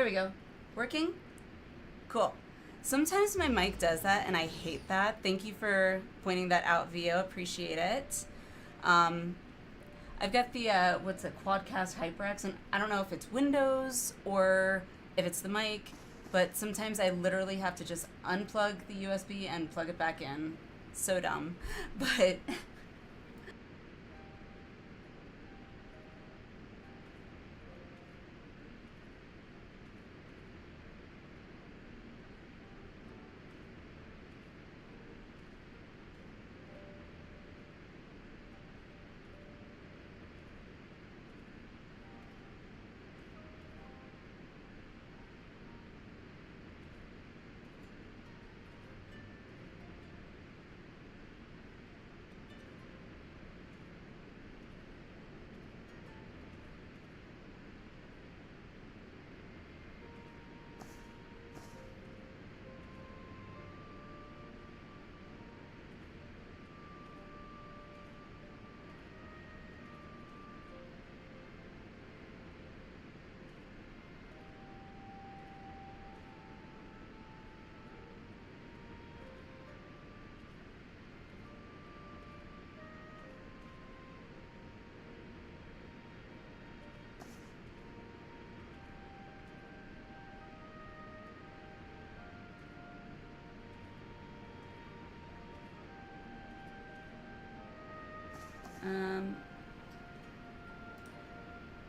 There we go. Working? Cool. Sometimes my mic does that, and I hate that. Thank you for pointing that out, Vio. Appreciate it. I've got the, what's it, Quadcast HyperX, and I don't know if it's Windows or if it's the mic, but sometimes I literally have to just unplug the USB and plug it back in. So dumb. But...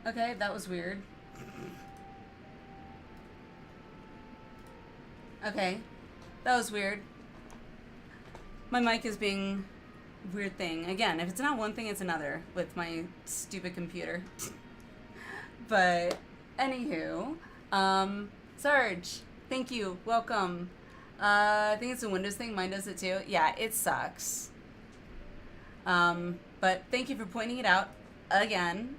Okay, that was weird. Okay, that was weird. My mic is being a weird thing. Again, if it's not one thing, it's another with my stupid computer. But, anywho, Sarge, thank you, welcome. I think it's a Windows thing, mine does it too. Yeah, it sucks. But thank you for pointing it out again.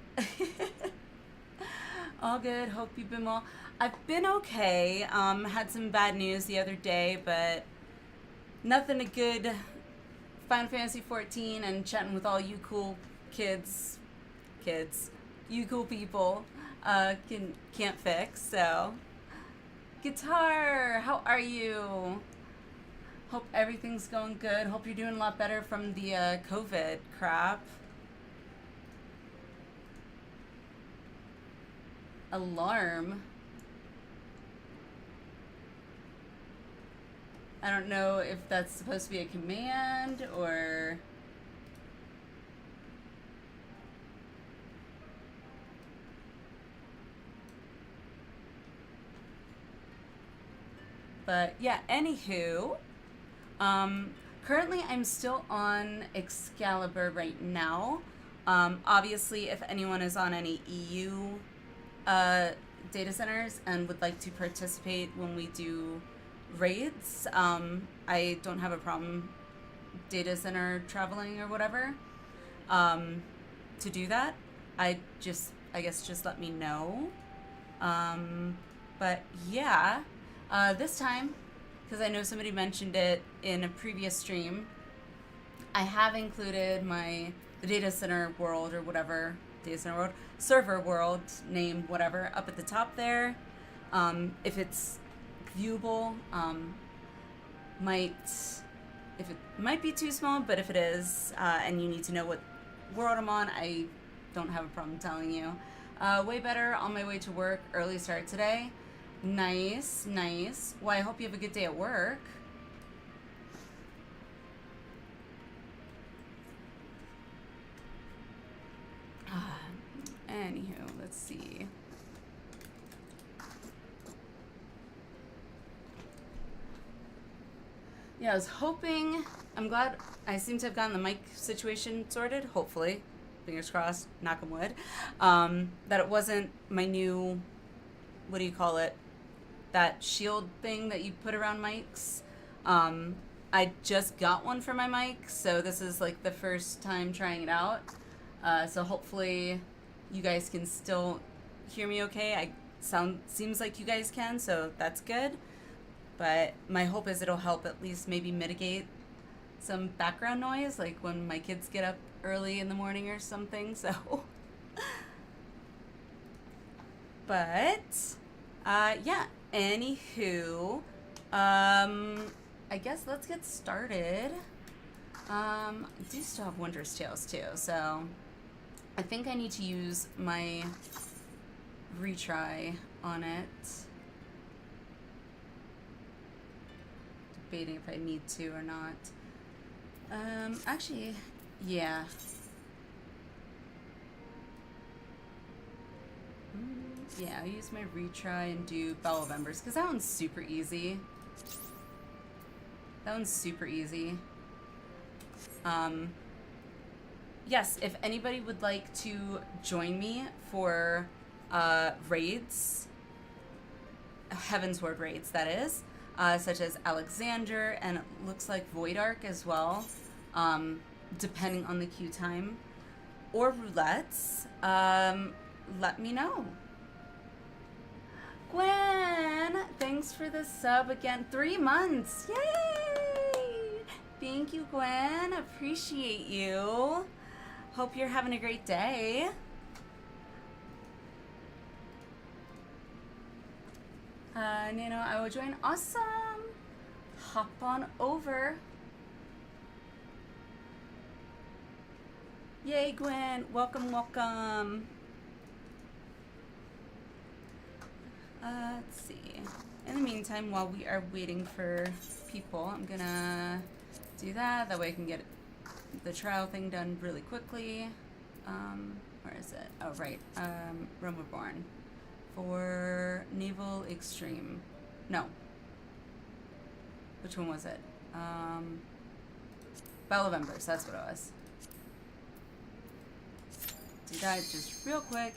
All good, hope you've been well. I've been okay. Had some bad news the other day, but nothing a good Final Fantasy XIV and chatting with all you cool kids, you cool people, can't fix, so. Guitar, how are you? Hope everything's going good. Hope you're doing a lot better from the COVID crap. Alarm. I don't know if that's supposed to be a command or... But yeah, anywho, currently I'm still on Excalibur right now. Obviously, if anyone is on any EU data centers and would like to participate when we do raids, I don't have a problem data center traveling or whatever to do that. I guess just let me know. But yeah. This time, because I know somebody mentioned it in a previous stream, I have included the data center world or whatever, data center world, server world name, whatever, up at the top there. If it's viewable, it might be too small, but if it is, and you need to know what world I'm on, I don't have a problem telling you. Way better on my way to work, early start today. Nice, nice. Well, I hope you have a good day at work. Anywho, let's see. Yeah, I was hoping, I'm glad I seem to have gotten the mic situation sorted, hopefully. Fingers crossed, knock on wood. That it wasn't my new, what do you call it? That shield thing that you put around mics. I just got one for my mic, so this is like the first time trying it out. So hopefully you guys can still hear me okay. Seems like you guys can, so that's good. But my hope is it'll help at least maybe mitigate some background noise, like when my kids get up early in the morning or something, so. But Yeah, anywho, I guess let's get started. I do still have Winter's Tales too, so I think I need to use my retry on it. Debating if I need to or not. Actually, yeah. Yeah, I'll use my retry and do Bowel Members, because that one's super easy. That one's super easy. Yes, if anybody would like to join me for raids, Heavensward raids, that is, such as Alexander, and it looks like Void Arc as well, depending on the queue time, or roulettes, let me know. Gwen, thanks for the sub again. 3 months. Yay! Thank you, Gwen. Appreciate you. Hope you're having a great day. Nano, I will join. Awesome. Hop on over. Yay, Gwen. Welcome, welcome. Let's see. In the meantime, while we are waiting for people, I'm gonna do that. That way I can get the trial thing done really quickly. Where is it? Oh, right. Rome Reborn. For Naval Extreme. No. Which one was it? Battle of Embers. That's what it was. Do that just real quick.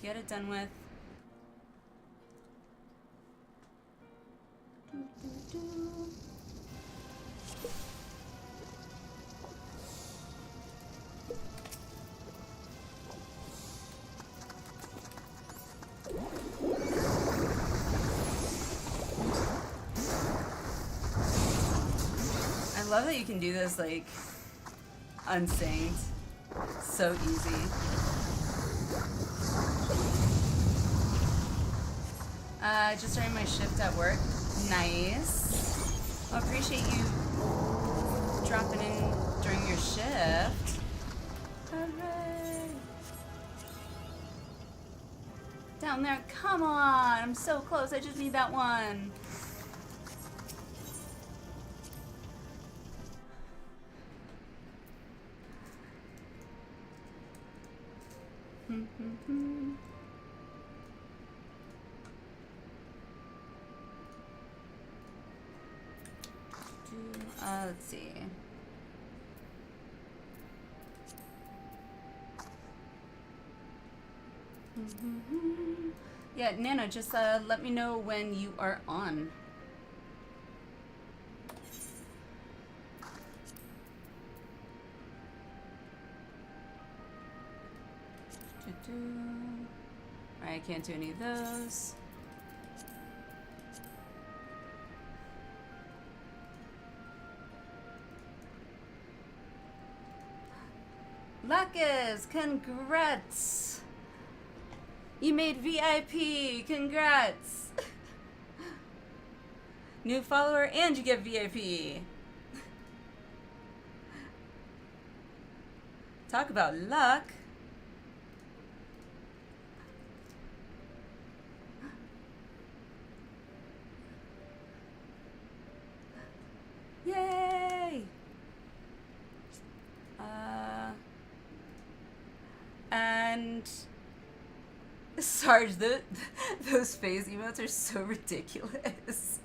Get it done with. I love that you can do this like unsynced. So easy. Just starting my shift at work. Nice. Well, appreciate you dropping in during your shift. Hooray. Down there, come on. I'm so close. I just need that one. Let's see. Yeah, Nana, just let me know when you are on. Alright, I can't do any of those. Lacus, congrats! You made VIP, congrats! New follower and you get VIP. Talk about luck. Yay! And Sarge, those phase emotes are so ridiculous.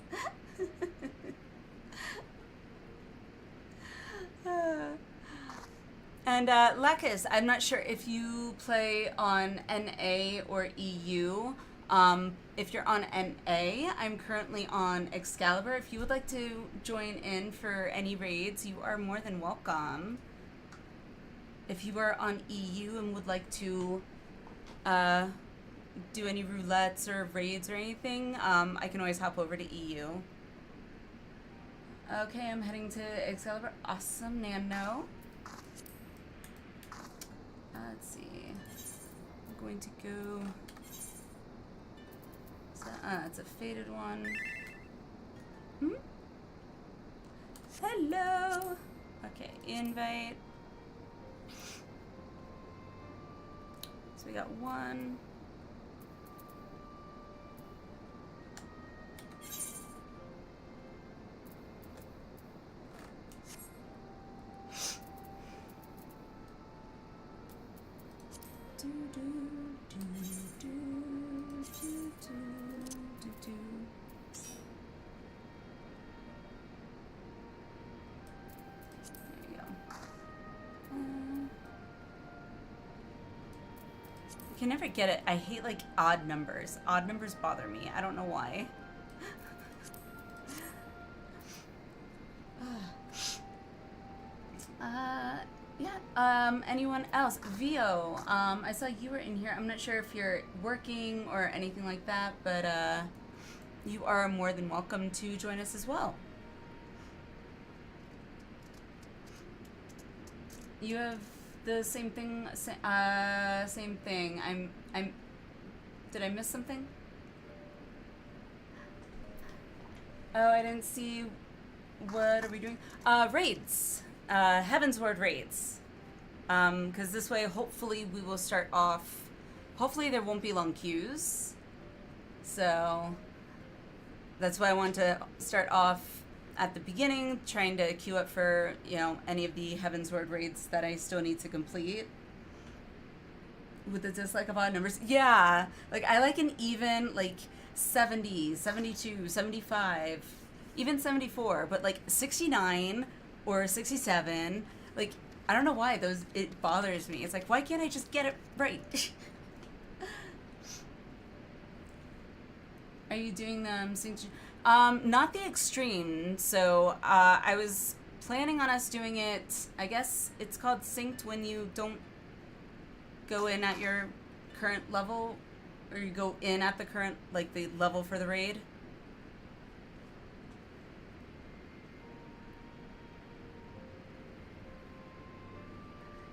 And Lacus, I'm not sure if you play on NA or EU. If you're on NA, I'm currently on Excalibur. If you would like to join in for any raids, you are more than welcome. If you are on EU and would like to do any roulettes or raids or anything, I can always hop over to EU. Okay, I'm heading to Excalibur. Awesome, Nano. Let's see. I'm going to go That's a faded one. Hmm? Hello. Okay, invite. So we got one. I can never get it. I hate like odd numbers. Odd numbers bother me. I don't know why. Yeah. Anyone else? Vio. I saw you were in here. I'm not sure if you're working or anything like that, but you are more than welcome to join us as well. You have the same thing. Same thing. I'm. Did I miss something? Oh, I didn't see. What are we doing? Raids. Heavensward raids. Because this way, hopefully, we will start off. Hopefully, there won't be long queues. So that's why I want to start off at the beginning, trying to queue up for, you know, any of the Heavensward raids that I still need to complete. With the dislike of odd numbers. Yeah. Like, I like an even, like, 70, 72, 75, even 74, but, like, 69 or 67, like, I don't know why it bothers me. It's like, why can't I just get it right? Are you doing them? Not the extreme. So I was planning on us doing it. I guess it's called synced when you don't go in at your current level, or you go in at the current, like the level for the raid.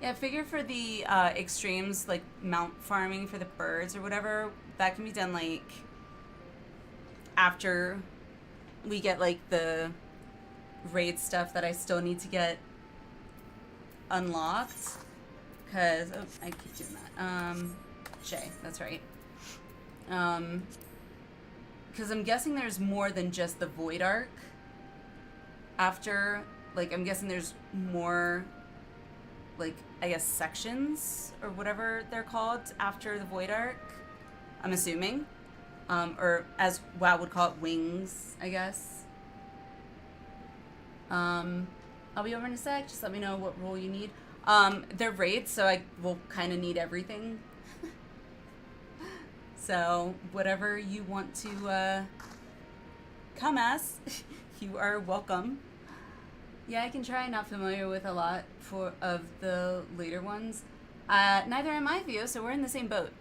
Yeah, I figure for the extremes, like mount farming for the birds or whatever, that can be done like after we get like the raid stuff that I still need to get unlocked. Cause I keep doing that. Shay, that's right. Cause I'm guessing there's more than just the Void Arc. After, like, I'm guessing there's more, like, I guess sections or whatever they're called after the Void Arc. I'm assuming. Or as WoW would call it, wings, I guess. I'll be over in a sec. Just let me know what role you need. They're raids, so I will kind of need everything. So whatever you want to come as, you are welcome. Yeah, I can try. Not familiar with a lot of the later ones. Neither am I, Theo, so we're in the same boat.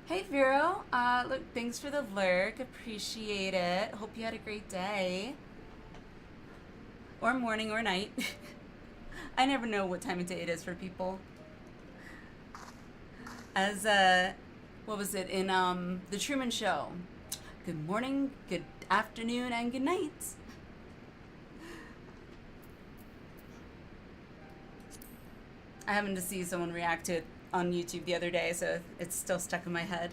Hey, Vero. Look, thanks for the lurk. Appreciate it. Hope you had a great day. Or morning or night. I never know what time of day it is for people. As, what was it, in The Truman Show? Good morning, good afternoon, and good night. I happened to see someone react to it on YouTube the other day, so it's still stuck in my head.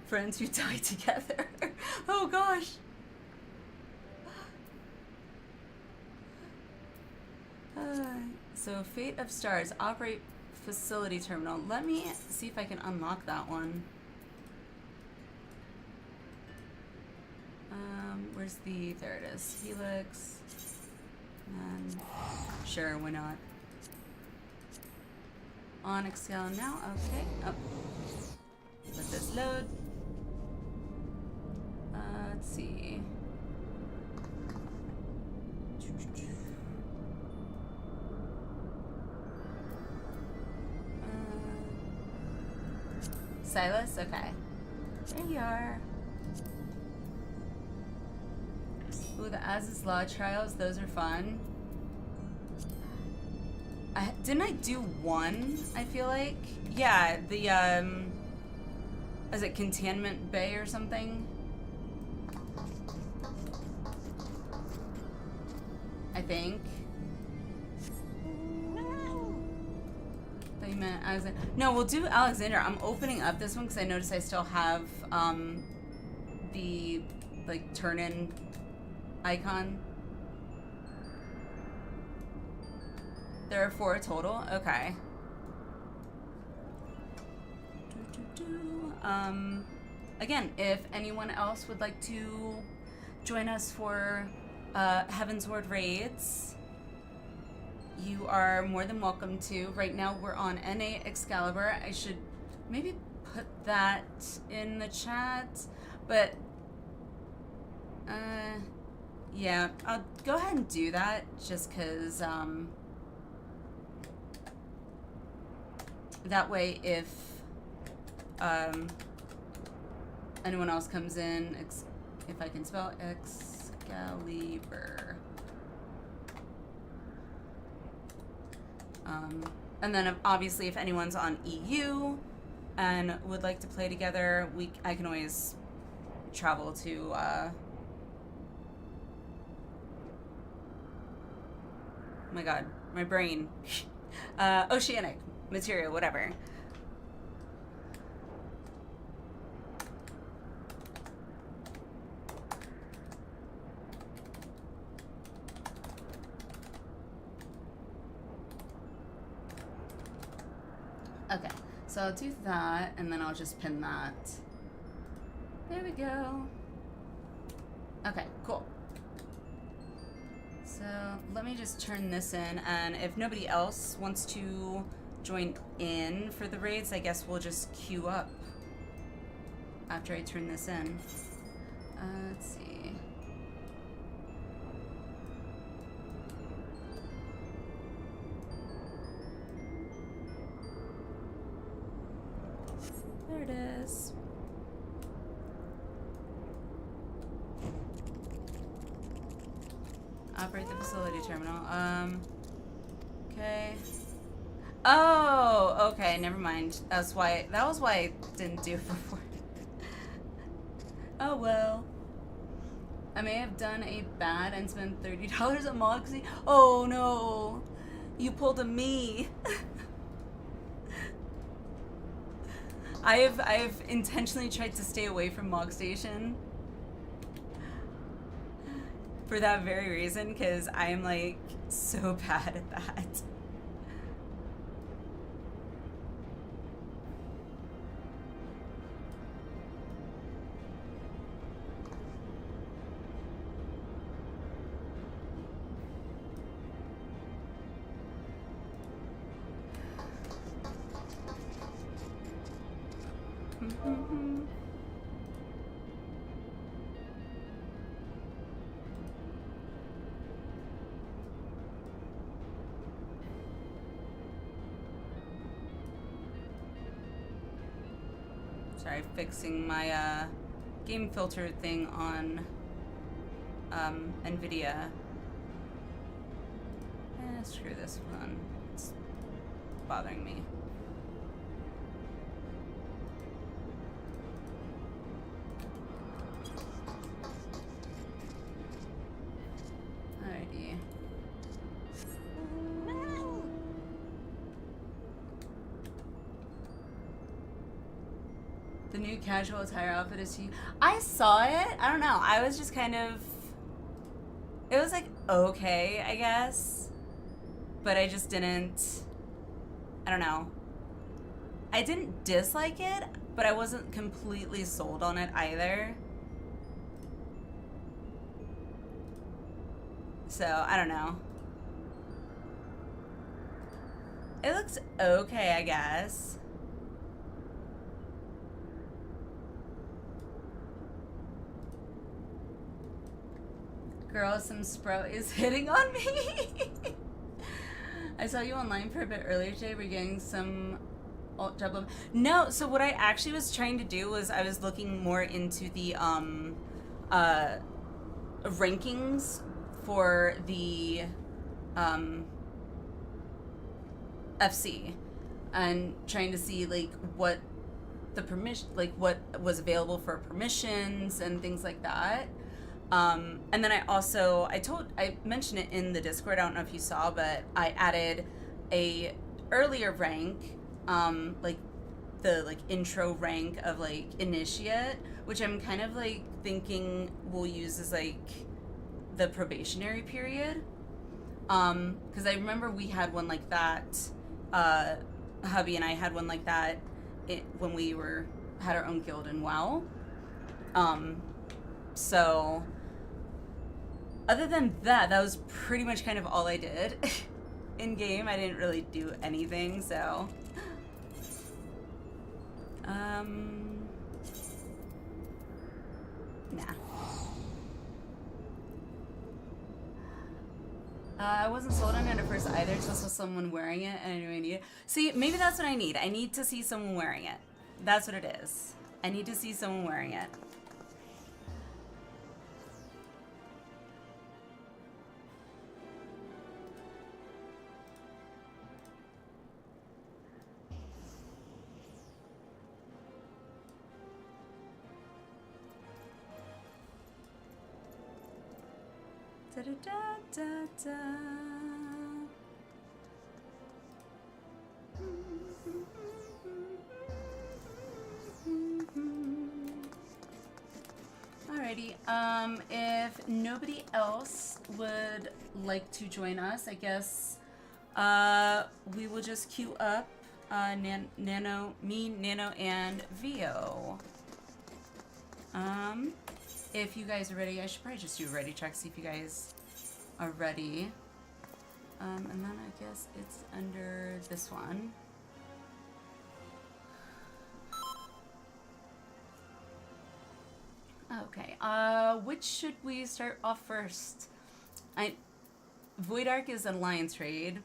Friends who die together. Oh gosh. So Fate of Stars, operate facility terminal. Let me see if I can unlock that one. Where's the, there it is, Helix. And sure, why not? Onyx scale now, okay. Oh. Let this load. Let's see. Silas? Okay. There you are. Ooh, the As Is Law trials, those are fun. Didn't I do one, I feel like? Yeah, the, is it Containment Bay or something? I think. No, we'll do Alexander. I'm opening up this one because I noticed I still have the like turn-in icon. There are 4 total. Okay. Again, if anyone else would like to join us for Heavensward raids, you are more than welcome to. Right now we're on NA Excalibur. I should maybe put that in the chat, but yeah, I'll go ahead and do that just because that way if anyone else comes in, if I can spell Excalibur. And then obviously if anyone's on EU and would like to play together, I can always travel to oh my god, my brain. Oceanic material, whatever. Okay, so I'll do that, and then I'll just pin that. There we go. Okay, cool. So let me just turn this in, and if nobody else wants to join in for the raids, I guess we'll just queue up after I turn this in. Let's see. There it is. Operate the facility terminal. Okay. Oh, okay, never mind. That was why I didn't do it before. Oh well. I may have done a bad and spent $30 on Moxie. Oh no. You pulled a me. I've intentionally tried to stay away from Mog Station for that very reason, because I'm like so bad at that. Sorry, fixing my game filter thing on NVIDIA. Screw this one. It's bothering me. Alrighty. The new casual attire outfit is to you. I saw it. I don't know. I was just kind of... It was like, okay, I guess. But I just didn't... I don't know. I didn't dislike it, but I wasn't completely sold on it either. So, I don't know. It looks okay, I guess. Girl, some sprout is hitting on me. I saw you online for a bit earlier today. We're getting some alt job. No, so what I actually was trying to do was I was looking more into the rankings for the FC and trying to see like what the permission, like what was available for permissions and things like that. And then I mentioned it in the Discord. I don't know if you saw, but I added a earlier rank, like the like intro rank of like initiate, which I'm kind of like thinking we'll use as like the probationary period. Because I remember we had one like that. Hubby and I had one like that when we had our own guild in WoW. So other than that, that was pretty much kind of all I did in game. I didn't really do anything, so nah. I wasn't sold on it at first either, until I saw someone wearing it and I knew I needed it. See, maybe that's what I need. I need to see someone wearing it. That's what it is. I need to see someone wearing it. Da, da, da, da, da. Alrighty, if nobody else would like to join us, I guess we will just queue up Nano, and Vio. If you guys are ready, I should probably just do a ready check, see if you guys are ready. And then I guess it's under this one. Okay, which should we start off first? Void Arc is an Alliance raid.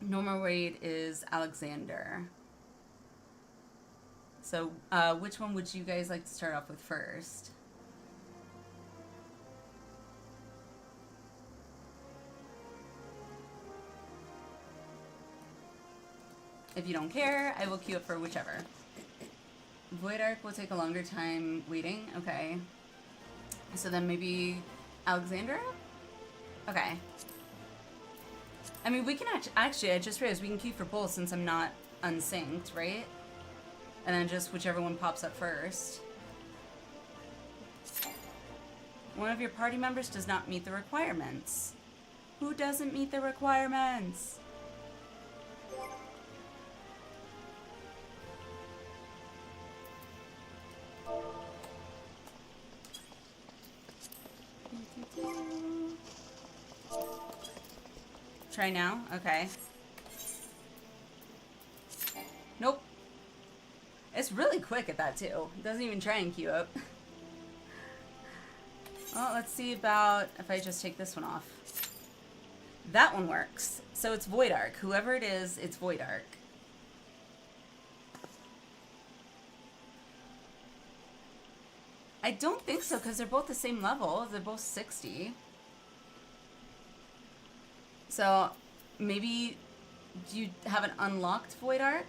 Normal raid is Alexander. So, which one would you guys like to start off with first? If you don't care, I will queue up for whichever. Void Arc will take a longer time waiting. Okay. So then maybe Alexandra? Okay. I mean, we can actually, I just realized we can queue for both since I'm not unsynced, right? And then just whichever one pops up first. One of your party members does not meet the requirements. Who doesn't meet the requirements? Try now? Okay. Nope. It's really quick at that too. It doesn't even try and queue up. Well, let's see about if I just take this one off. That one works. So it's Void Arc. Whoever it is, it's Void Arc. I don't think so, because they're both the same level. They're both 60. So, maybe you have an unlocked Void Arc?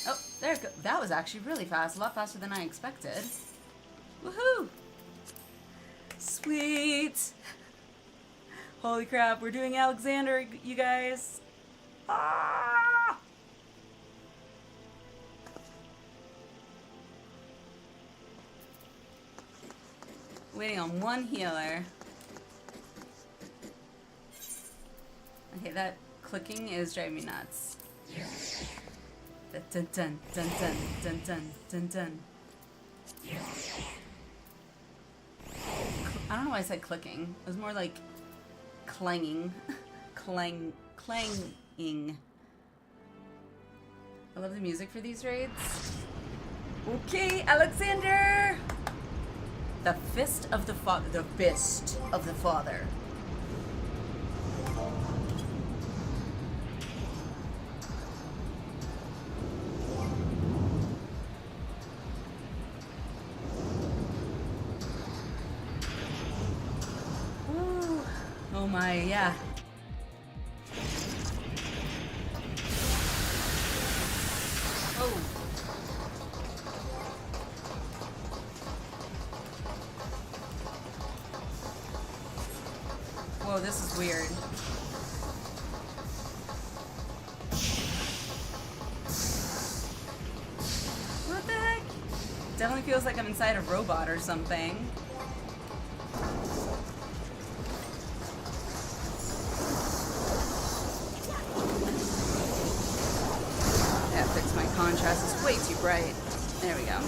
Oh, there it goes. That was actually really fast. A lot faster than I expected. Woohoo! Sweet! Holy crap, we're doing Alexander, you guys. Ah! Waiting on one healer. Okay, that clicking is driving me nuts. Dun dun dun dun dun dun dun dun. I don't know why I said clicking. It was more like clanging. Clanging. I love the music for these raids. Okay, Alexander! The fist of the father. The fist of the father. my, yeah. Oh. Whoa, this is weird. What the heck? Definitely feels like I'm inside a robot or something. Yeah, fix my contrast. It's way too bright. There we go.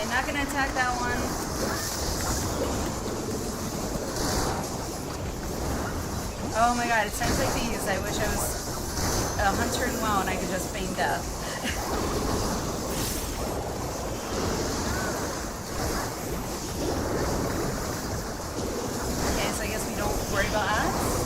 Not gonna attack that one. Oh my god, it's times like these. I wish I was a hunter in WoW and I could just feign death. Okay, so I guess we don't worry about us.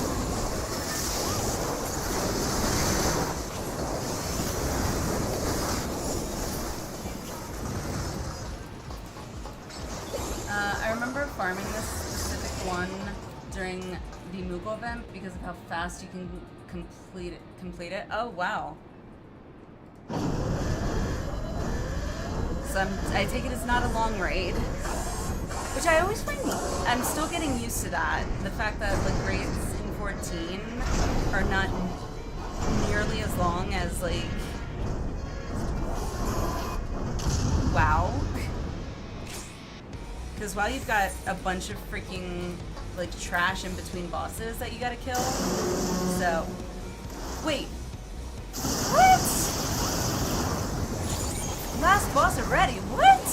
I remember farming this specific one during the Moogle event because of how fast you can complete it. Oh wow! So I take it it's not a long raid, which I always find. I'm still getting used to that. The fact that like raids in 14 are not nearly as long as like WoW. Because while you've got a bunch of freaking, like, trash in between bosses that you gotta kill. So, wait. What? Last boss already? What?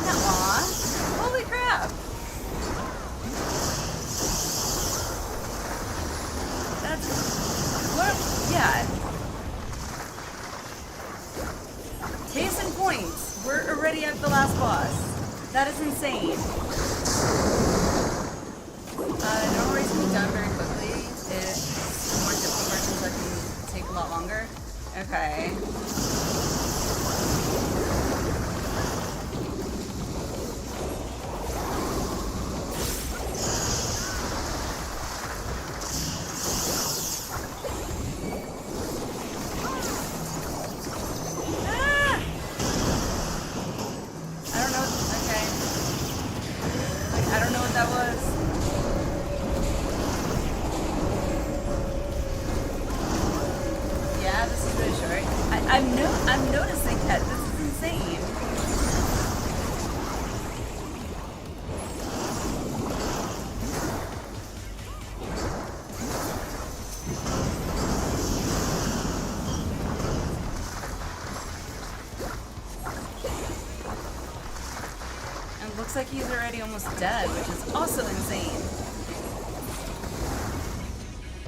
Nuh-uh. Holy crap. That's, what, yeah. Case in point, we're already at the last boss. That is insane. Normal raids can be done very quickly. It's more difficult versions that can take a lot longer. Okay. I'm noticing that. This is insane. And it looks like he's already almost dead, which is also insane.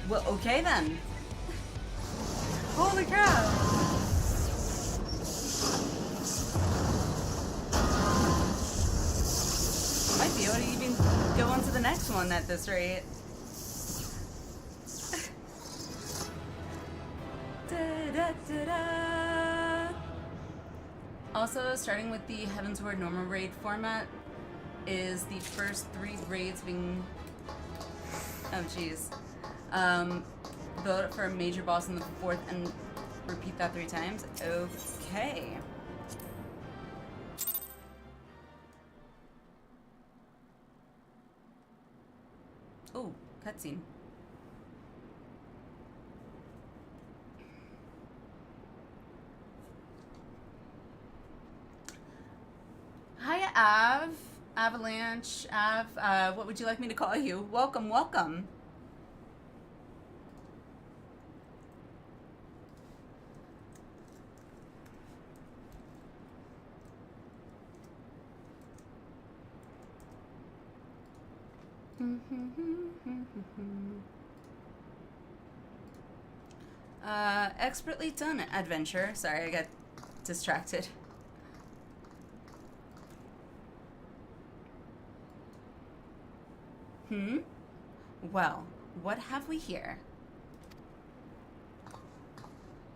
Well, okay then. Holy crap! Might be able to even go on to the next one at this rate. Also, starting with the Heavensward normal raid format is the first 3 raids being... Oh, jeez. Build up for a major boss in the 4th and repeat that 3 times. Okay. Oh, cutscene. Hiya, Av. Avalanche. Av, what would you like me to call you? Welcome, welcome. Expertly done adventure. Sorry, I got distracted. Well, what have we here?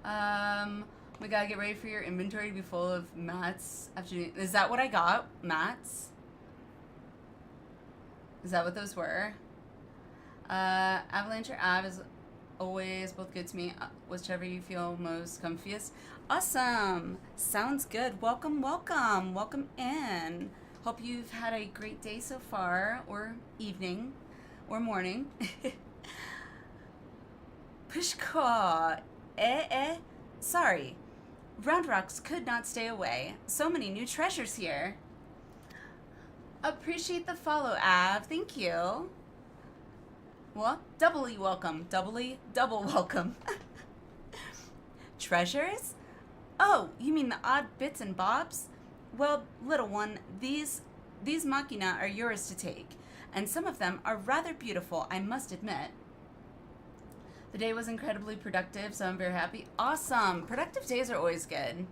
We gotta get ready for your inventory to be full of mats after. Is that what I got? Mats? Is that what those were? Avalanche or Av is always both good to me. Whichever you feel most comfiest. Awesome! Sounds good. Welcome, welcome. Welcome in. Hope you've had a great day so far, or evening, or morning. Pushka. Sorry. Round Rocks could not stay away. So many new treasures here. Appreciate the follow, Av. Thank you. Well, doubly welcome. Double welcome. Treasures? Oh, you mean the odd bits and bobs? Well, little one, these machina are yours to take, and some of them are rather beautiful, I must admit. The day was incredibly productive, so I'm very happy. Awesome! Productive days are always good.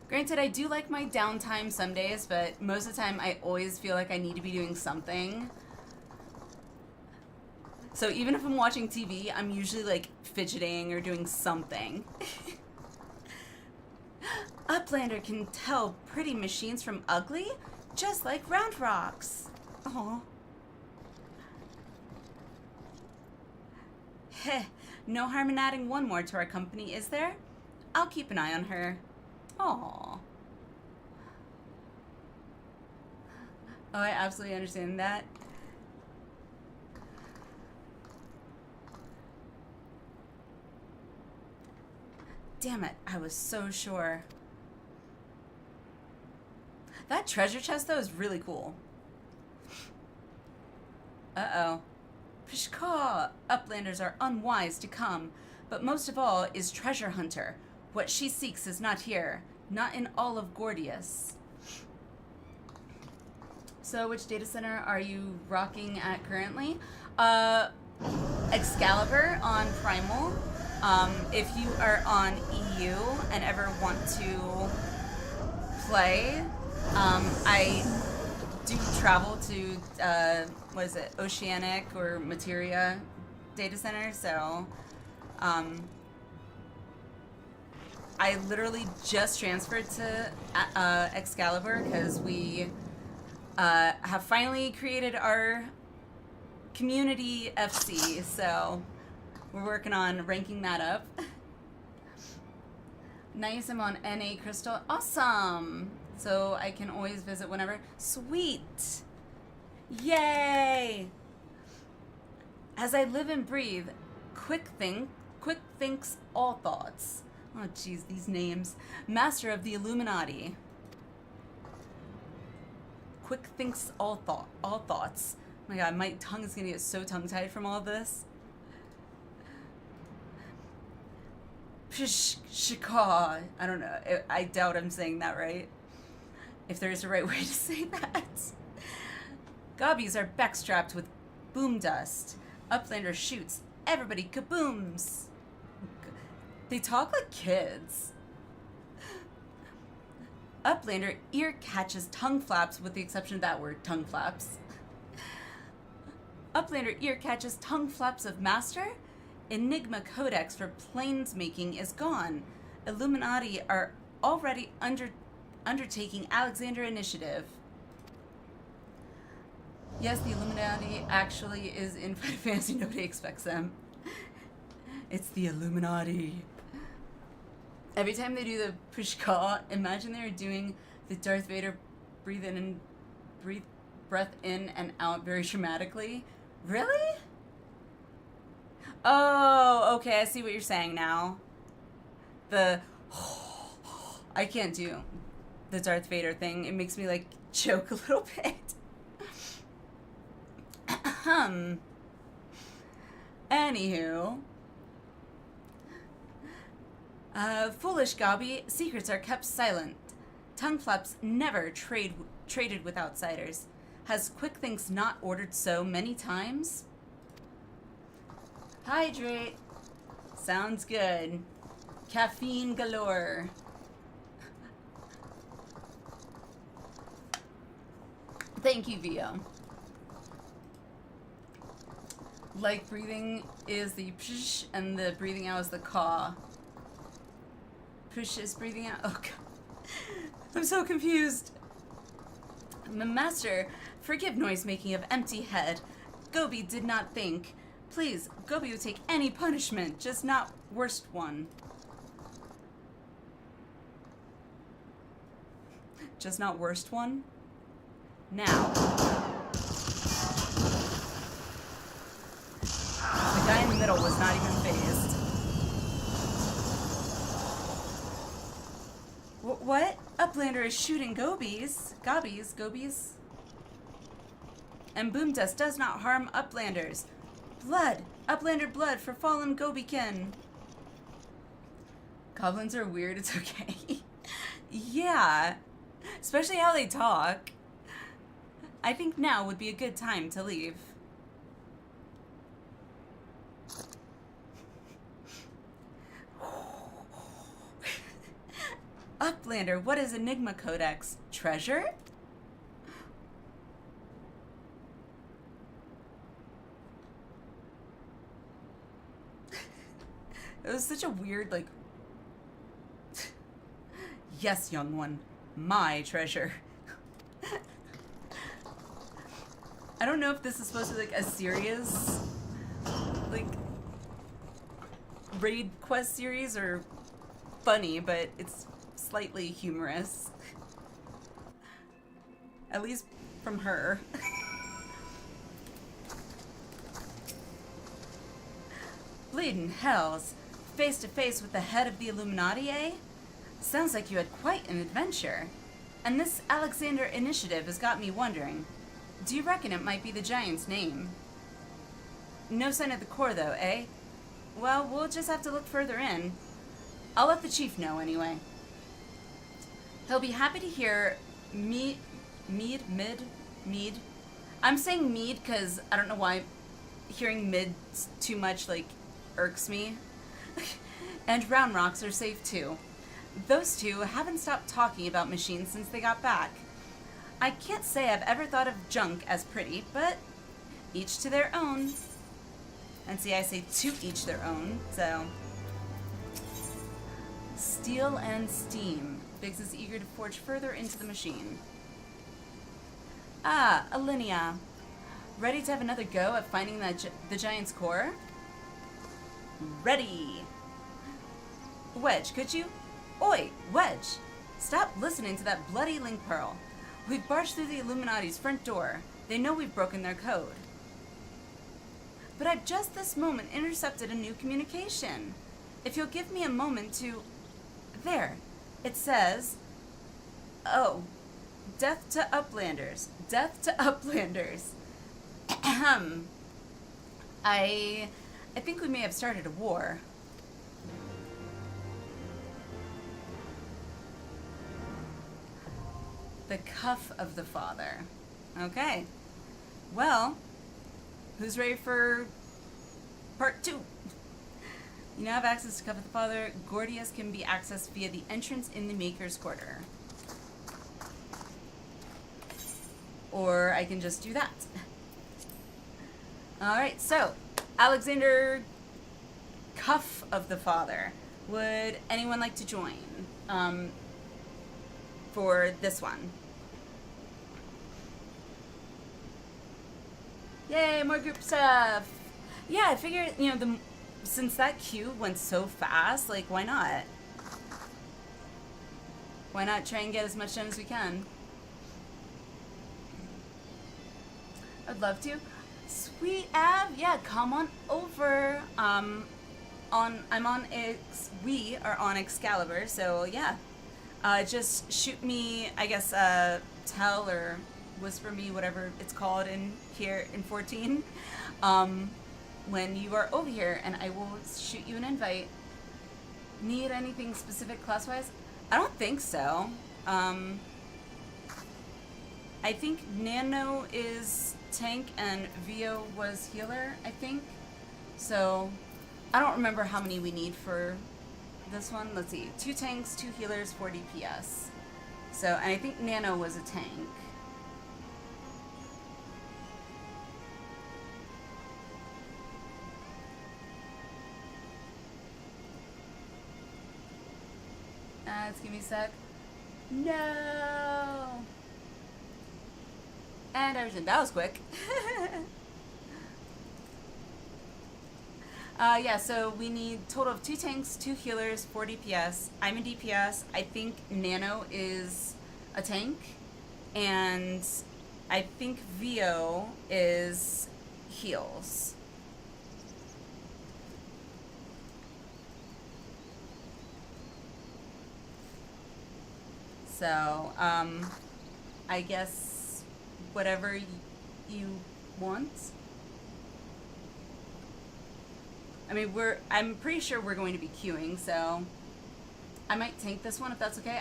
Granted, I do like my downtime some days, but most of the time I always feel like I need to be doing something. So even if I'm watching TV, I'm usually like fidgeting or doing something. Uplander can tell pretty machines from ugly, just like Round Rocks. Aww. Heh, no harm in adding one more to our company, is there? I'll keep an eye on her. Aww. Oh, I absolutely understand that. Damn it, I was so sure. That treasure chest, though, is really cool. Uh-oh. Pishka! Uplanders are unwise to come, but most of all is Treasure Hunter. What she seeks is not here, not in all of Gordius. So, which data center are you rocking at currently? Excalibur on Primal. If you are on EU and ever want to play, I do travel to, what is it, Oceanic or Materia data center, so, I literally just transferred to Excalibur because we have finally created our community FC, so we're working on ranking that up. Nice, I'm on NA Crystal. Awesome! So I can always visit whenever. Sweet! Yay! As I live and breathe, quick thinks all thoughts. Oh jeez, these names. Master of the Illuminati. Quick thinks all thoughts. Oh my god, my tongue is gonna get so tongue-tied from all this. Shika. I don't know. I doubt I'm saying that right. If there is a right way to say that. Gobbies are backstrapped with boom dust. Uplander shoots. Everybody kabooms. They talk like kids. Uplander ear catches tongue flaps with the exception of that word, tongue flaps. Uplander ear catches tongue flaps of master. Enigma Codex for planesmaking is gone. Illuminati are already undertaking Alexander Initiative. Yes, the Illuminati actually is in Final Fantasy. Nobody expects them. It's the Illuminati. Every time they do the pushka, imagine they're doing the Darth Vader breathe breath in and out very dramatically. Really? Oh, okay, I see what you're saying now. I can't do the Darth Vader thing. It makes me, like, choke a little bit. Anywho. Foolish Gobby, secrets are kept silent. Tongue flaps never traded with outsiders. Has Quick Thinks not ordered so many times? Hydrate. Sounds good. Caffeine galore. Thank you, Vio. Like breathing is the psh and the breathing out is the caw. Psh is breathing out. Oh god. I'm so confused. Master, forgive noise making of empty head. Gobi did not think. Please, Gobi would take any punishment, just not worst one. Just not worst one? Now. The guy in the middle was not even phased. What? Uplander is shooting Gobies. Gobies. And Boom Dust does not harm Uplanders. Blood! Uplander blood for fallen Gobikin. Goblins are weird, it's okay. Yeah. Especially how they talk. I think now would be a good time to leave. Uplander, what is Enigma Codex? Treasure? It was such a weird, like... Yes, young one. My treasure. I don't know if this is supposed to be, like, a serious, like, raid quest series or funny, but it's slightly humorous. At least from her. Bleeding hells. Face to face with the head of the Illuminati, eh? Sounds like you had quite an adventure. And this Alexander initiative has got me wondering. Do you reckon it might be the giant's name? No sign of the core, though, eh? Well, we'll just have to look further in. I'll let the chief know, anyway. He'll be happy to hear Mead. I'm saying Mead because I don't know why hearing mid too much, like, irks me. And Round Rocks are safe, too. Those two haven't stopped talking about machines since they got back. I can't say I've ever thought of junk as pretty, but each to their own. And see, I say to each their own, so. Steel and steam. Biggs is eager to forge further into the machine. Ah, Alliniea. Ready to have another go at finding the giant's core? Ready. Wedge, could you? Oi, Wedge! Stop listening to that bloody link pearl. We've barged through the Illuminati's front door. They know we've broken their code. But I've just this moment intercepted a new communication. If you'll give me a moment to... There. It says... Oh. Death to Uplanders. Death to Uplanders. Ahem. I think we may have started a war. The cuff of the father. Okay. Well, who's ready for part 2? You now have access to Cuff of the Father. Gordius can be accessed via the entrance in the Maker's Quarter. Or I can just do that. Alright, so, Alexander Cuff of the Father. Would anyone like to join? For this one. Yay, more group stuff! Yeah, I figured, you know, since that queue went so fast, like, why not? Why not try and get as much done as we can? I'd love to. Sweet Av, yeah, come on over. We are on Excalibur, so yeah. Just shoot me, I guess, tell or whisper me, whatever it's called in here in 14, when you are over here, and I will shoot you an invite. Need anything specific class-wise? I don't think so. I I think Nano is tank and Vio was healer, I think. So I don't remember how many we need for this one. Let's see. 2 tanks, 2 healers, 4 DPS. So, and I think Nano was a tank. Let's give me a sec. No! And everything. That was quick. Yeah, so we need total of 2 tanks, 2 healers, 4 DPS. I'm a DPS. I think Nano is a tank. And I think Vio is heals. So, I guess whatever you want. I mean, I'm pretty sure we're going to be queuing, so I might tank this one if that's okay.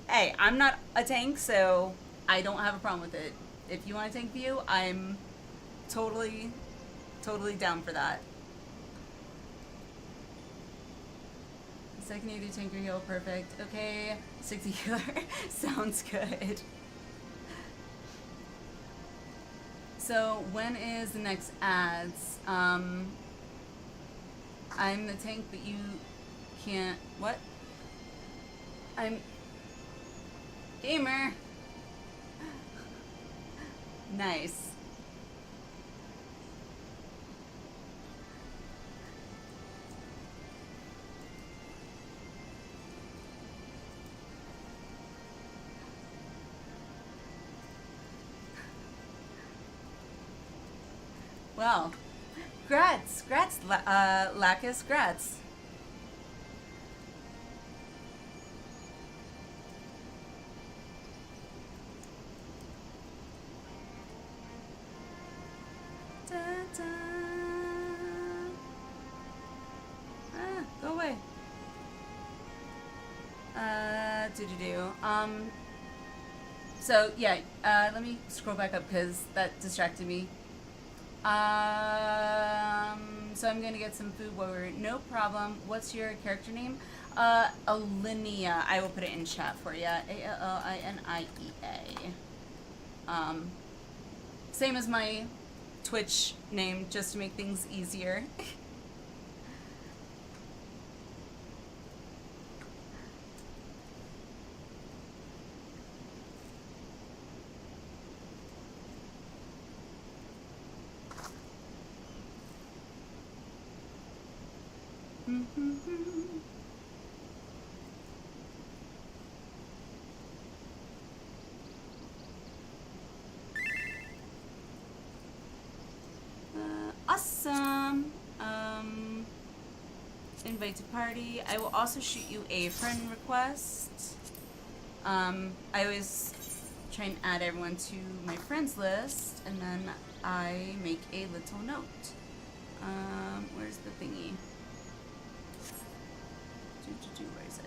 Hey, I'm not a tank, so I don't have a problem with it. If you want to tank View, I'm totally down for that. So I can either tank or heal, perfect. Okay, 60 healer, sounds good. So when is the next ads? I'm the tank, but you can't, what? I'm gamer. Nice. Well, grats, Lacus, grats. Da, da. Go away. So yeah, let me scroll back up because that distracted me. So I'm gonna get some food while we're, no problem. What's your character name? Alliniea. I will put it in chat for you. A-L-L-I-N-I-E-A. Same as my Twitch name, just to make things easier. Awesome. Invite to party. I will also shoot you a friend request. I always try and add everyone to my friends list, and then I make a little note. Where's the thingy? Where is it?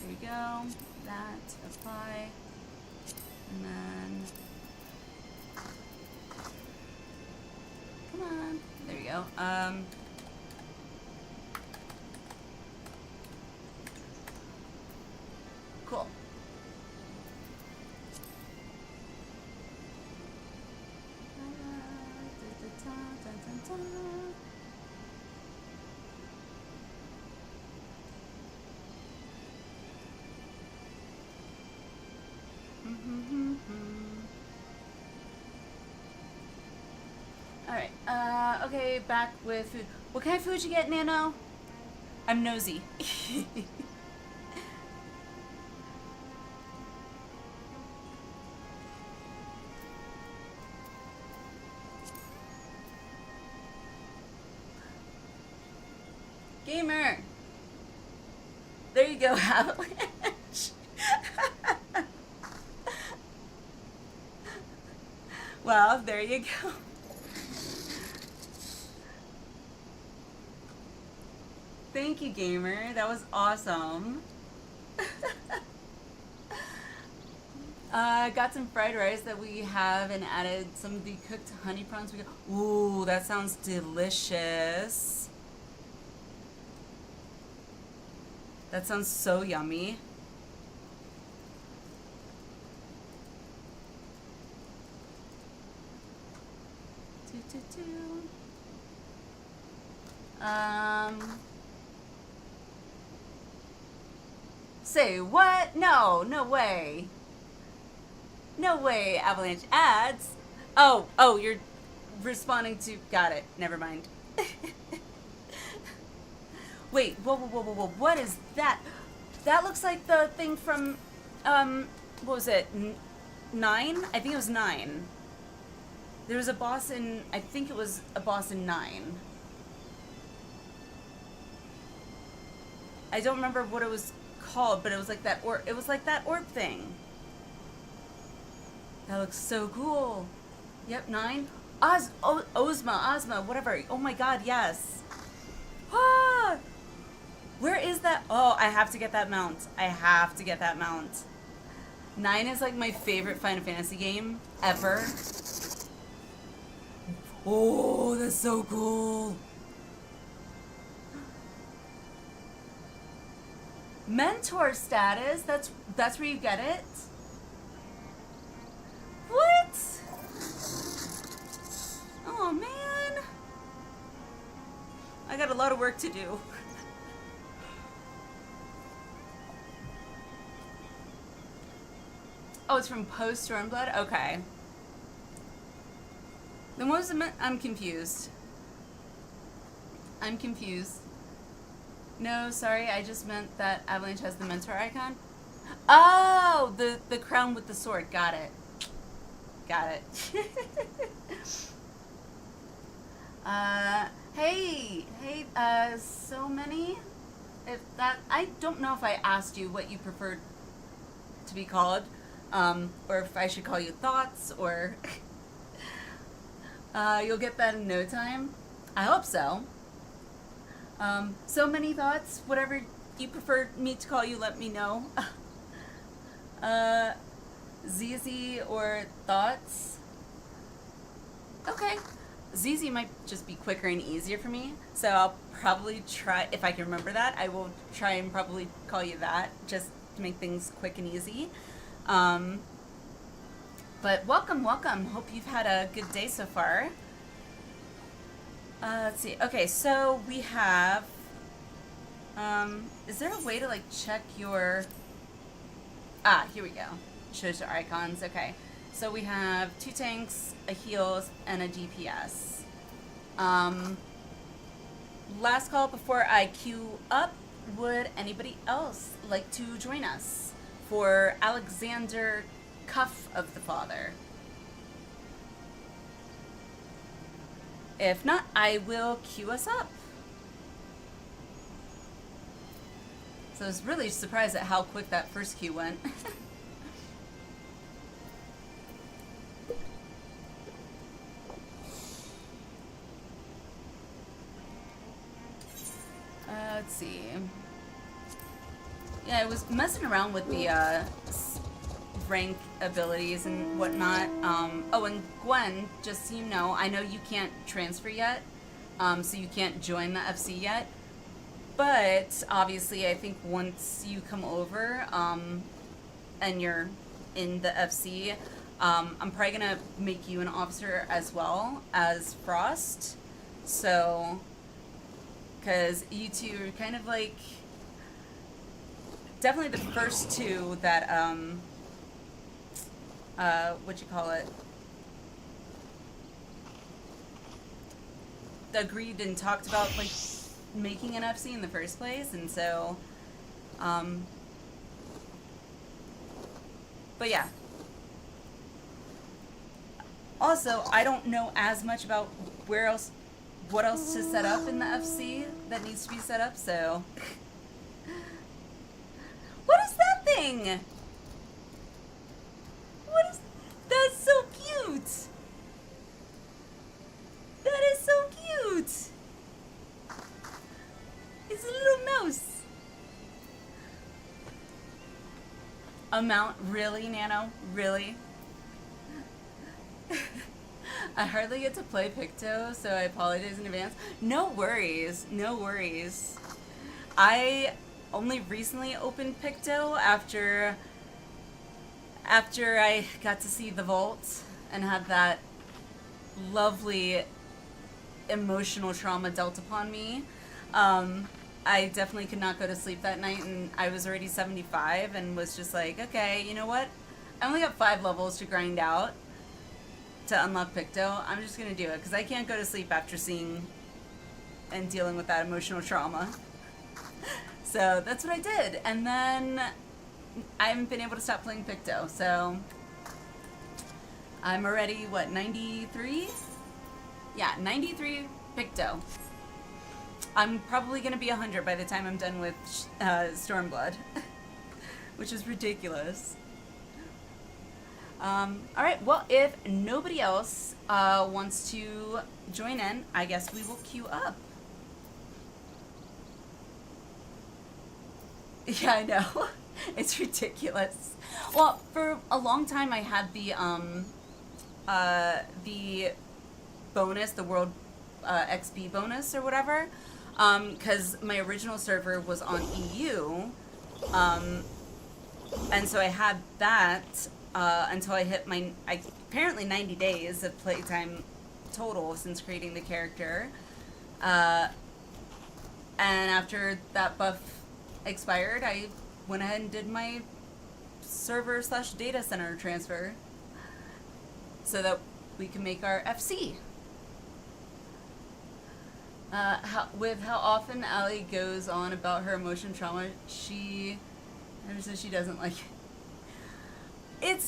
There we go. That, apply. And then, come on. There we go. Cool. Alright, okay, back with food. What kind of food you get, Nano? I'm nosy. Gamer! There you go, Avalanche. Well, there you go. Thank you, Gamer. That was awesome. Got some fried rice that we have and added some of the cooked honey prawns. Ooh, that sounds delicious. That sounds so yummy. Say what? No, no way. No way, Avalanche ads. Oh, you're responding to, got it, never mind. Wait, whoa, what is that? That looks like the thing from, what was it, 9? I think it was 9. There was a boss in, I think it was a boss in 9. I don't remember what it was called, but it was like that orb thing. That looks so cool. Yep, 9. Ozma, whatever. Oh my god, yes. Ah! Where is that? Oh, I have to get that mount. 9 is like my favorite Final Fantasy game ever. Oh, that's so cool. Mentor status, that's where you get it? What? Oh man. I got a lot of work to do. Oh, it's from post Stormblood? Okay. Then what was it? I'm confused. No, sorry, I just meant that Avalanche has the mentor icon. Oh, the crown with the sword. Got it. Hey, so many. If that, I don't know if I asked you what you preferred to be called, or if I should call you Thoughts, or you'll get that in no time. I hope so. So many thoughts, whatever you prefer me to call you, let me know. ZZ or Thoughts? Okay. ZZ might just be quicker and easier for me, so I'll probably try, if I can remember that, I will try and probably call you that, just to make things quick and easy. But welcome. Hope you've had a good day so far. Let's see. Okay, so we have, is there a way to like check your, here we go. Shows your icons. Okay. So we have 2 tanks, a heals, and a DPS. Last call before I queue up. Would anybody else like to join us for Alexander Cuff of the Father? If not, I will queue us up. So I was really surprised at how quick that first queue went. Let's see. Yeah, I was messing around with the rank abilities and whatnot. Oh, and Gwen, just so you know, I know you can't transfer yet, so you can't join the FC yet. But obviously, I think once you come over and you're in the FC, I'm probably gonna make you an officer as well as Frost. So, because you two are kind of like definitely the first two that agreed and talked about like making an FC in the first place, and so but yeah. Also, I don't know as much about what else to set up in the FC that needs to be set up, so what is that thing? That's so cute. That is so cute. It's a little mouse. Amount, really, Nano? Really? I hardly get to play Picto, so I apologize in advance. No worries, no worries. I only recently opened Picto after I got to see the vault and had that lovely emotional trauma dealt upon me. I definitely could not go to sleep that night, and I was already 75 and was just like, okay, you know what? I only got 5 levels to grind out to unlock Picto. I'm just gonna do it because I can't go to sleep after seeing and dealing with that emotional trauma. So that's what I did, and then I haven't been able to stop playing Picto. So I'm already, what, 93? Yeah, 93 Picto. I'm probably going to be 100 by the time I'm done with Stormblood, which is ridiculous. Alright, well, if nobody else wants to join in, I guess we will queue up. Yeah, I know. It's ridiculous. Well, for a long time I had the bonus, the world XP bonus or whatever, because my original server was on EU, and so I had that until I hit my apparently 90 days of playtime total since creating the character, and after that buff expired, I went ahead and did my server / data center transfer so that we can make our FC. With how often Allie goes on about her emotion trauma, she never says she doesn't like it.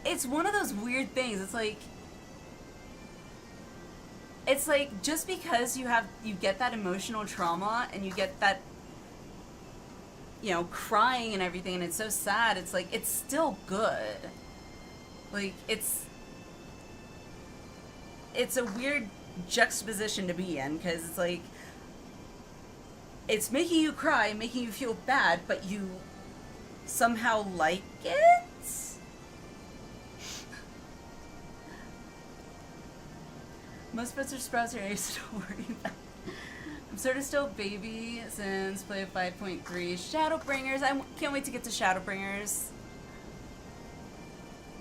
It's one of those weird things. It's like just because you get that emotional trauma and you get that, you know, crying and everything, and it's so sad, it's like it's still good. Like it's a weird juxtaposition to be in, because it's like it's making you cry, making you feel bad, but you somehow like it. Most pets are sprouts are nice, don't worry about it. I'm sort of still baby since play of 5.3. Shadowbringers, I can't wait to get to Shadowbringers.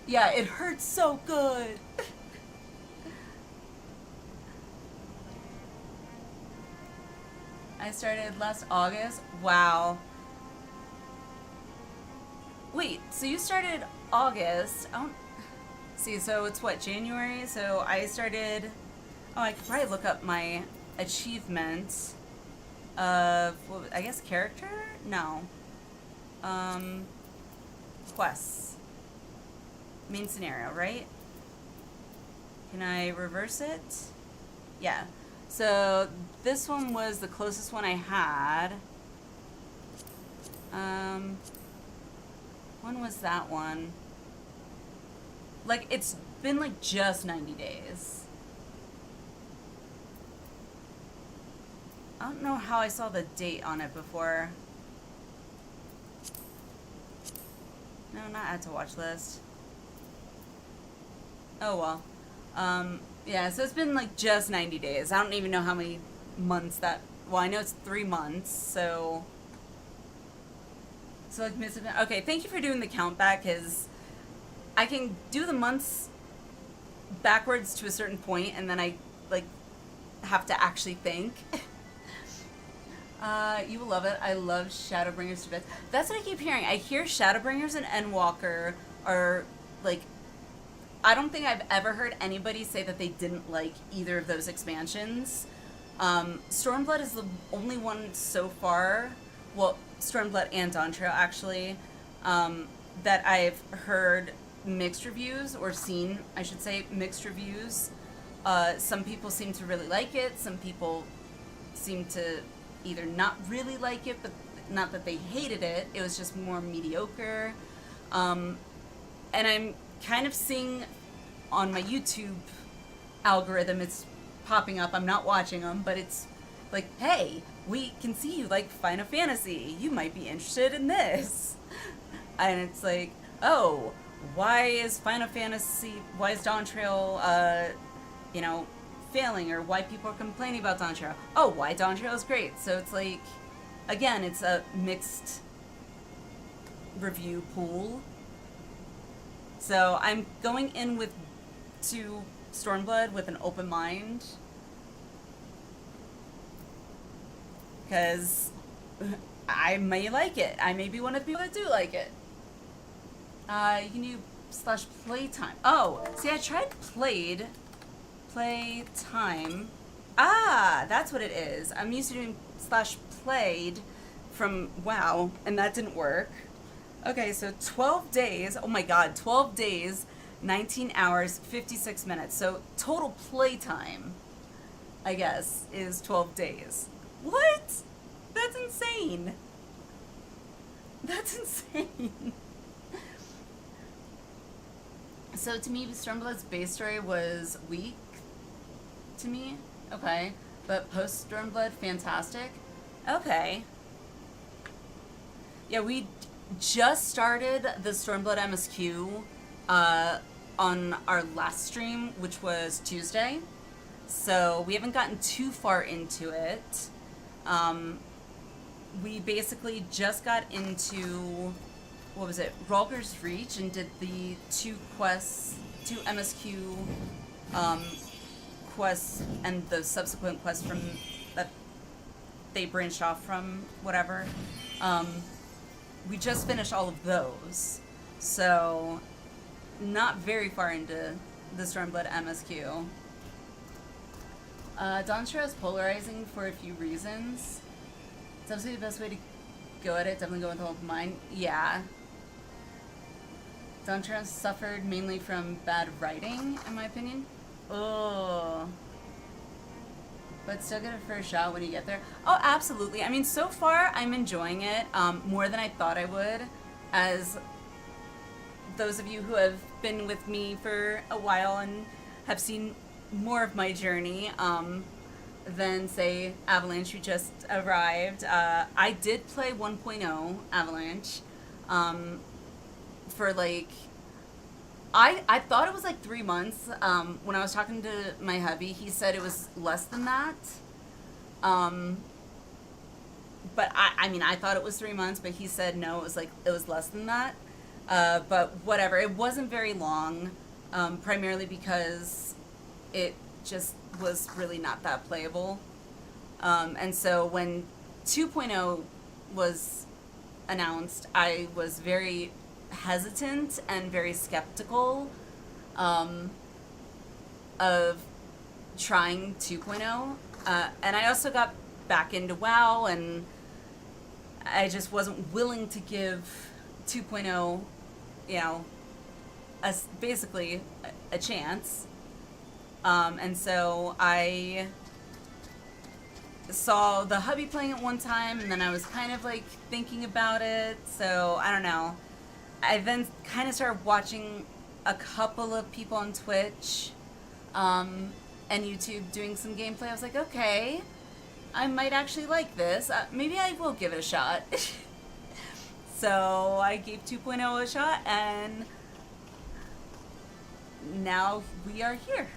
Yeah, it hurts so good. I started last August. Wow. Wait, so you started August? I don't see. So it's what, January? So I started. Oh, I could probably look up my achievement of, I guess, character? No. Quests. Main scenario, right? Can I reverse it? Yeah. So this one was the closest one I had. When was that one? Like, it's been like just 90 days. I don't know how I saw the date on it before. No, not add to watch list. Oh well. Yeah, so it's been like just 90 days. I don't even know how many months that, well, I know it's 3 months, so like, okay, thank you for doing the count back, because I can do the months backwards to a certain point, and then I, like, have to actually think. You will love it. I love Shadowbringers to bits. That's what I keep hearing. I hear Shadowbringers and Endwalker are, like, I don't think I've ever heard anybody say that they didn't like either of those expansions. Stormblood is the only one so far, well, Stormblood and Dawntrail actually, that I've heard mixed reviews, or seen, I should say, mixed reviews. Some people seem to really like it, some people seem to either not really like it, but not that they hated it, it was just more mediocre. And I'm kind of seeing on my YouTube algorithm, it's popping up, I'm not watching them, but it's like, hey, we can see you like Final Fantasy, you might be interested in this. and it's like, oh, why is Dawn Trail, you know, failing, or why people are complaining about Dawn Trail? Oh, why Dawn Trail is great. So it's like, again, it's a mixed review pool. So I'm going in to Stormblood with an open mind, because I may like it. I may be one of the people that do like it. You can do /playtime. Oh, see, I tried playtime. Ah, that's what it is. I'm used to doing /played from WoW, and that didn't work. Okay, so 12 days. Oh my god, 12 days, 19 hours, 56 minutes. So total playtime, I guess, is 12 days. What? That's insane. That's insane. So to me, Stormblood's base story was weak to me. Okay. But post Stormblood, fantastic. Okay. Yeah, we just started the Stormblood MSQ on our last stream, which was Tuesday. So we haven't gotten too far into it. We basically just got into, what was it, Ralger's Reach, and did the two MSQ quests and the subsequent quests from that they branched off from, whatever. We just finished all of those, so not very far into the Stormblood MSQ. Dawn Trail is polarizing for a few reasons. It's absolutely the best way to go at it. Definitely go with the open mind. Yeah. Dawn Trail suffered mainly from bad writing, in my opinion. Oh. But still get a first shot when you get there. Oh, absolutely. I mean, so far, I'm enjoying it more than I thought I would. As those of you who have been with me for a while and have seen more of my journey than, say, Avalanche, who just arrived. I did play 1.0 Avalanche for, like, I thought it was like 3 months. When I was talking to my hubby, he said it was less than that. But I mean, I thought it was 3 months, but he said no, it was less than that. But whatever, it wasn't very long, primarily because it just was really not that playable. And so when 2.0 was announced, I was very hesitant and very skeptical of trying 2.0. And I also got back into WoW, and I just wasn't willing to give 2.0, you know, basically a chance. And so I saw the hubby playing it one time, and then I was kind of like thinking about it. So I don't know. I then kind of started watching a couple of people on Twitch and YouTube doing some gameplay. I was like, okay, I might actually like this. Maybe I will give it a shot. So I gave 2.0 a shot, and now we are here.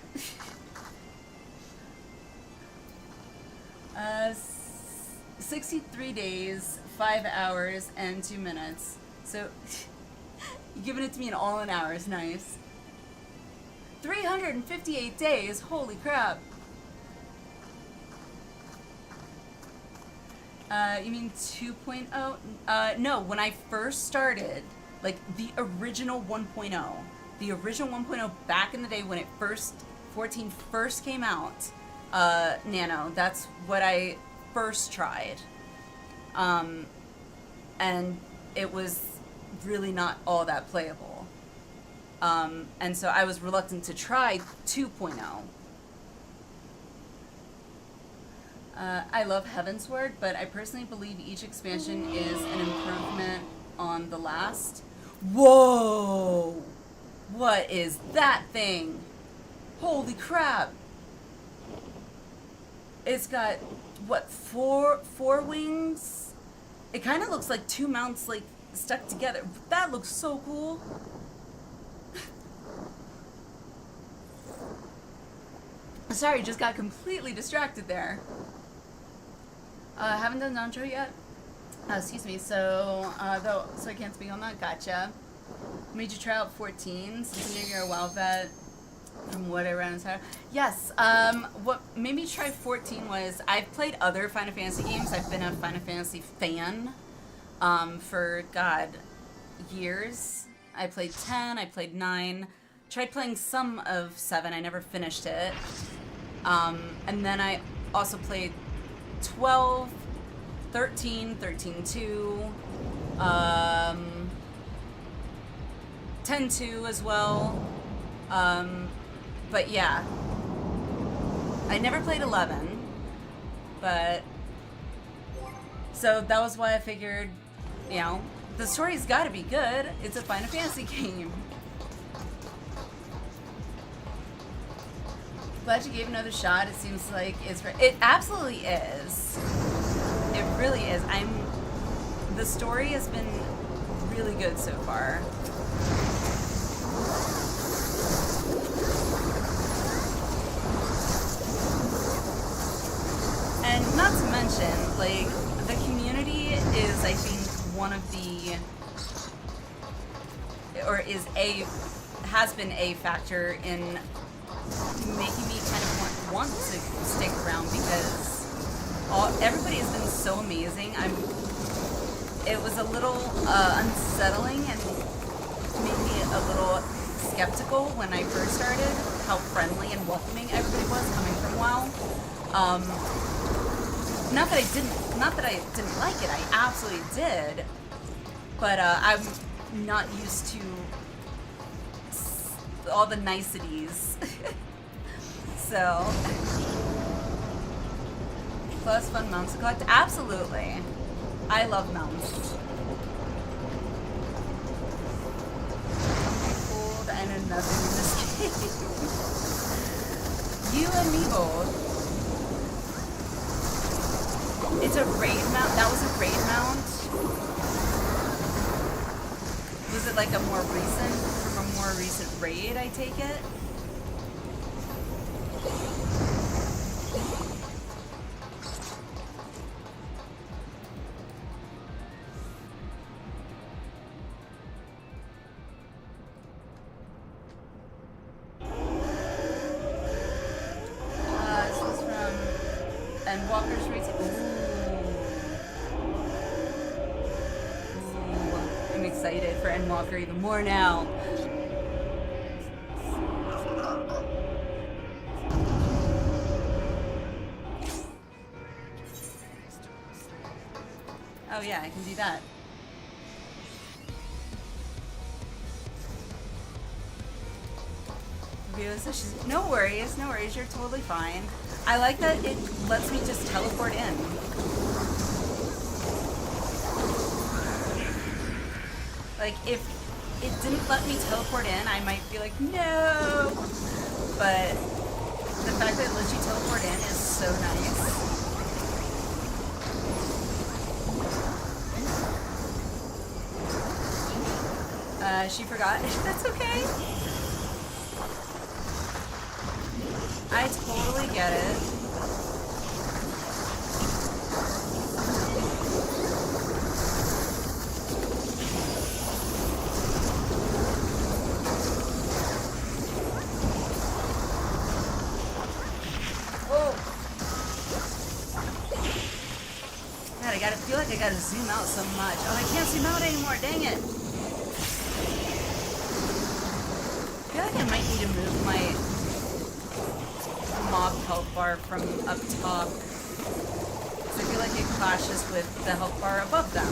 63 days, 5 hours, and 2 minutes. So you're giving it to me in all in hours. Nice. 358 days. Holy crap. You mean 2.0? No, when I first started, like the original 1.0. The original 1.0 back in the day when 14 first came out, Nano, that's what I first tried. And it was really not all that playable. And so I was reluctant to try 2.0. I love Heavensward, but I personally believe each expansion is an improvement on the last. Whoa! What is that thing? Holy crap! It's got, what, four wings? It kind of looks like two mounts, like, stuck together. That looks so cool. Sorry, just got completely distracted there. Haven't done non-show yet. Excuse me. So so I can't speak on that. Gotcha. Made you try out 14 since you're a WoW vet. From what I read on Saturday. Yes. What made me try 14 was I've played other Final Fantasy games. I've been a Final Fantasy fan for years. I played 10. I played 9. Tried playing some of 7. I never finished it. And then I also played 12, 13, 13-2, 10-2 as well. But yeah, I never played 11, but so that was why I figured, you know, the story's got to be good. It's a Final Fantasy game. Glad you gave another shot. It seems like it absolutely is. It really is. The story has been really good so far. And not to mention, like, the community is, I think, one of the, or has been a factor in making me kind of want to stick around, because everybody has been so amazing. It was a little unsettling and made me a little skeptical when I first started, how friendly and welcoming everybody was coming from WoW. Not that I didn't like it. I absolutely did. But I'm not used to all the niceties. So, plus fun mounts to collect. Absolutely. I love mounts. Don't be fooled. I know nothing in this game. You and me both. It's a raid mount. That was a raid mount. Was it like from a more recent raid, I take it? This was from Endwalker's Retail. I'm excited for Endwalker even more now. Oh yeah, I can do that. No worries, no worries, you're totally fine. I like that it lets me just teleport in. Like, if it didn't let me teleport in, I might be like, no! But the fact that it lets you teleport in is so nice. She forgot. That's okay. I totally get it. Whoa. God, I feel like I gotta zoom out so much. Oh, I can't zoom out anymore. Dang it. I feel like I might need to move my mob health bar from up top. So I feel like it clashes with the health bar above them.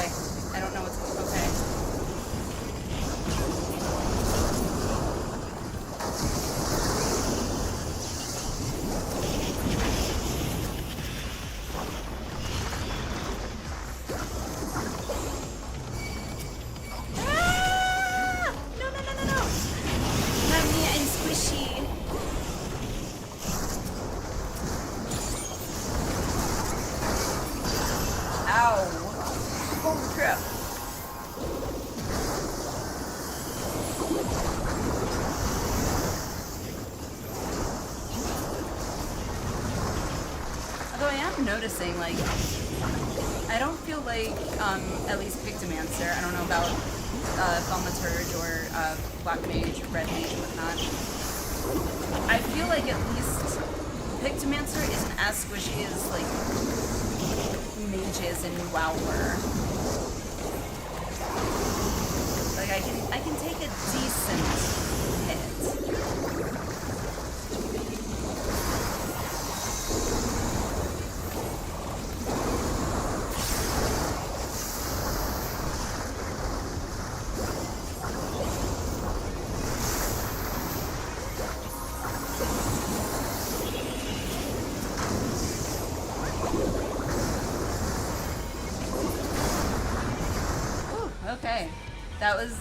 Okay. I don't know what's going on. Okay. Ah! No, no, no, no, no! Not me, I'm squishy. Ow. Holy crap. Although I am noticing, like, I don't feel like, at least Pictomancer, I don't know about, Thaumaturge or, Black Mage, Red Mage, and whatnot. I feel like at least Pictomancer isn't as squishy as, like, mages in WoW were. Like, I can take a decent hit. Okay, that was...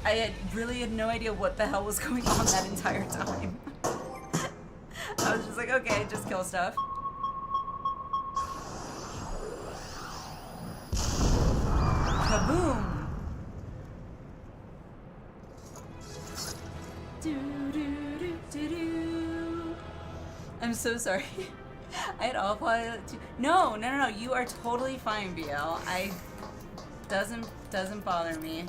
I really had no idea what the hell was going on that entire time. I was just like, okay, just kill stuff. Kaboom! I'm so sorry. I had all pilot. No, no, no, no. You are totally fine, BL. Doesn't bother me.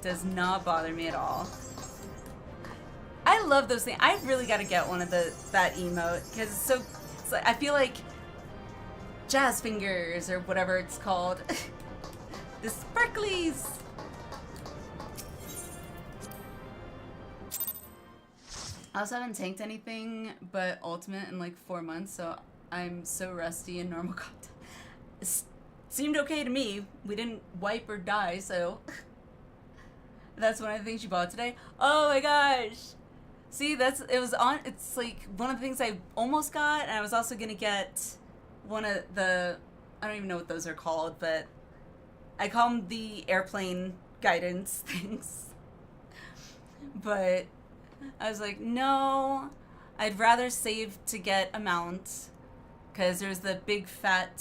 Does not bother me at all. I love those things. I really got to get one of that emote because it's like, I feel like jazz fingers or whatever it's called. The sparklies. I also haven't tanked anything but ultimate in like 4 months, so I'm so rusty in normal content. Seemed okay to me. We didn't wipe or die, so that's one of the things you bought today. Oh my gosh! See, it's like one of the things I almost got, and I was also gonna get one of the, I don't even know what those are called, but I call them the airplane guidance things. But I was like, no, I'd rather save to get a mount. Because there's the big fat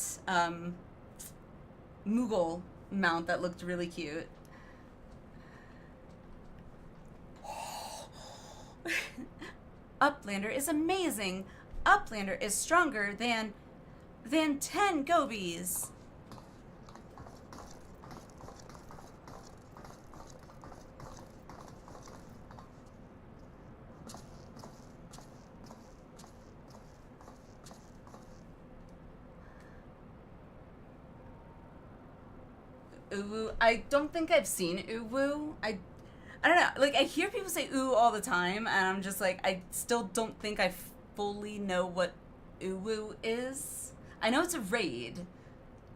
Moogle mount that looked really cute. Uplander is amazing. Uplander is stronger than 10 Gobies. Uwu. I don't think I've seen Uwu. I don't know. Like, I hear people say Uwu all the time, and I'm just like, I still don't think I fully know what Uwu is. I know it's a raid.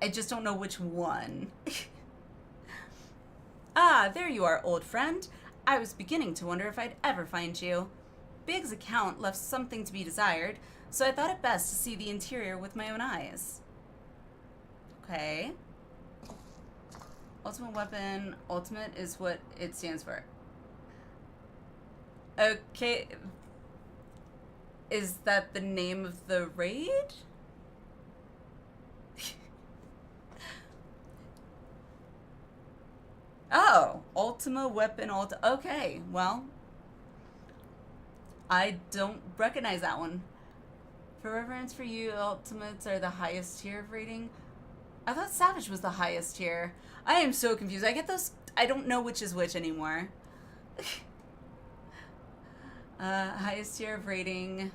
I just don't know which one. Ah, there you are, old friend. I was beginning to wonder if I'd ever find you. Big's account left something to be desired, so I thought it best to see the interior with my own eyes. Okay. Ultimate weapon. Ultimate is what it stands for. Okay. Is that the name of the raid? Oh, Ultima weapon okay, well. I don't recognize that one. For reference for you, ultimates are the highest tier of rating. I thought Savage was the highest tier. I am so confused. I get those. I don't know which is which anymore. Highest tier of rating.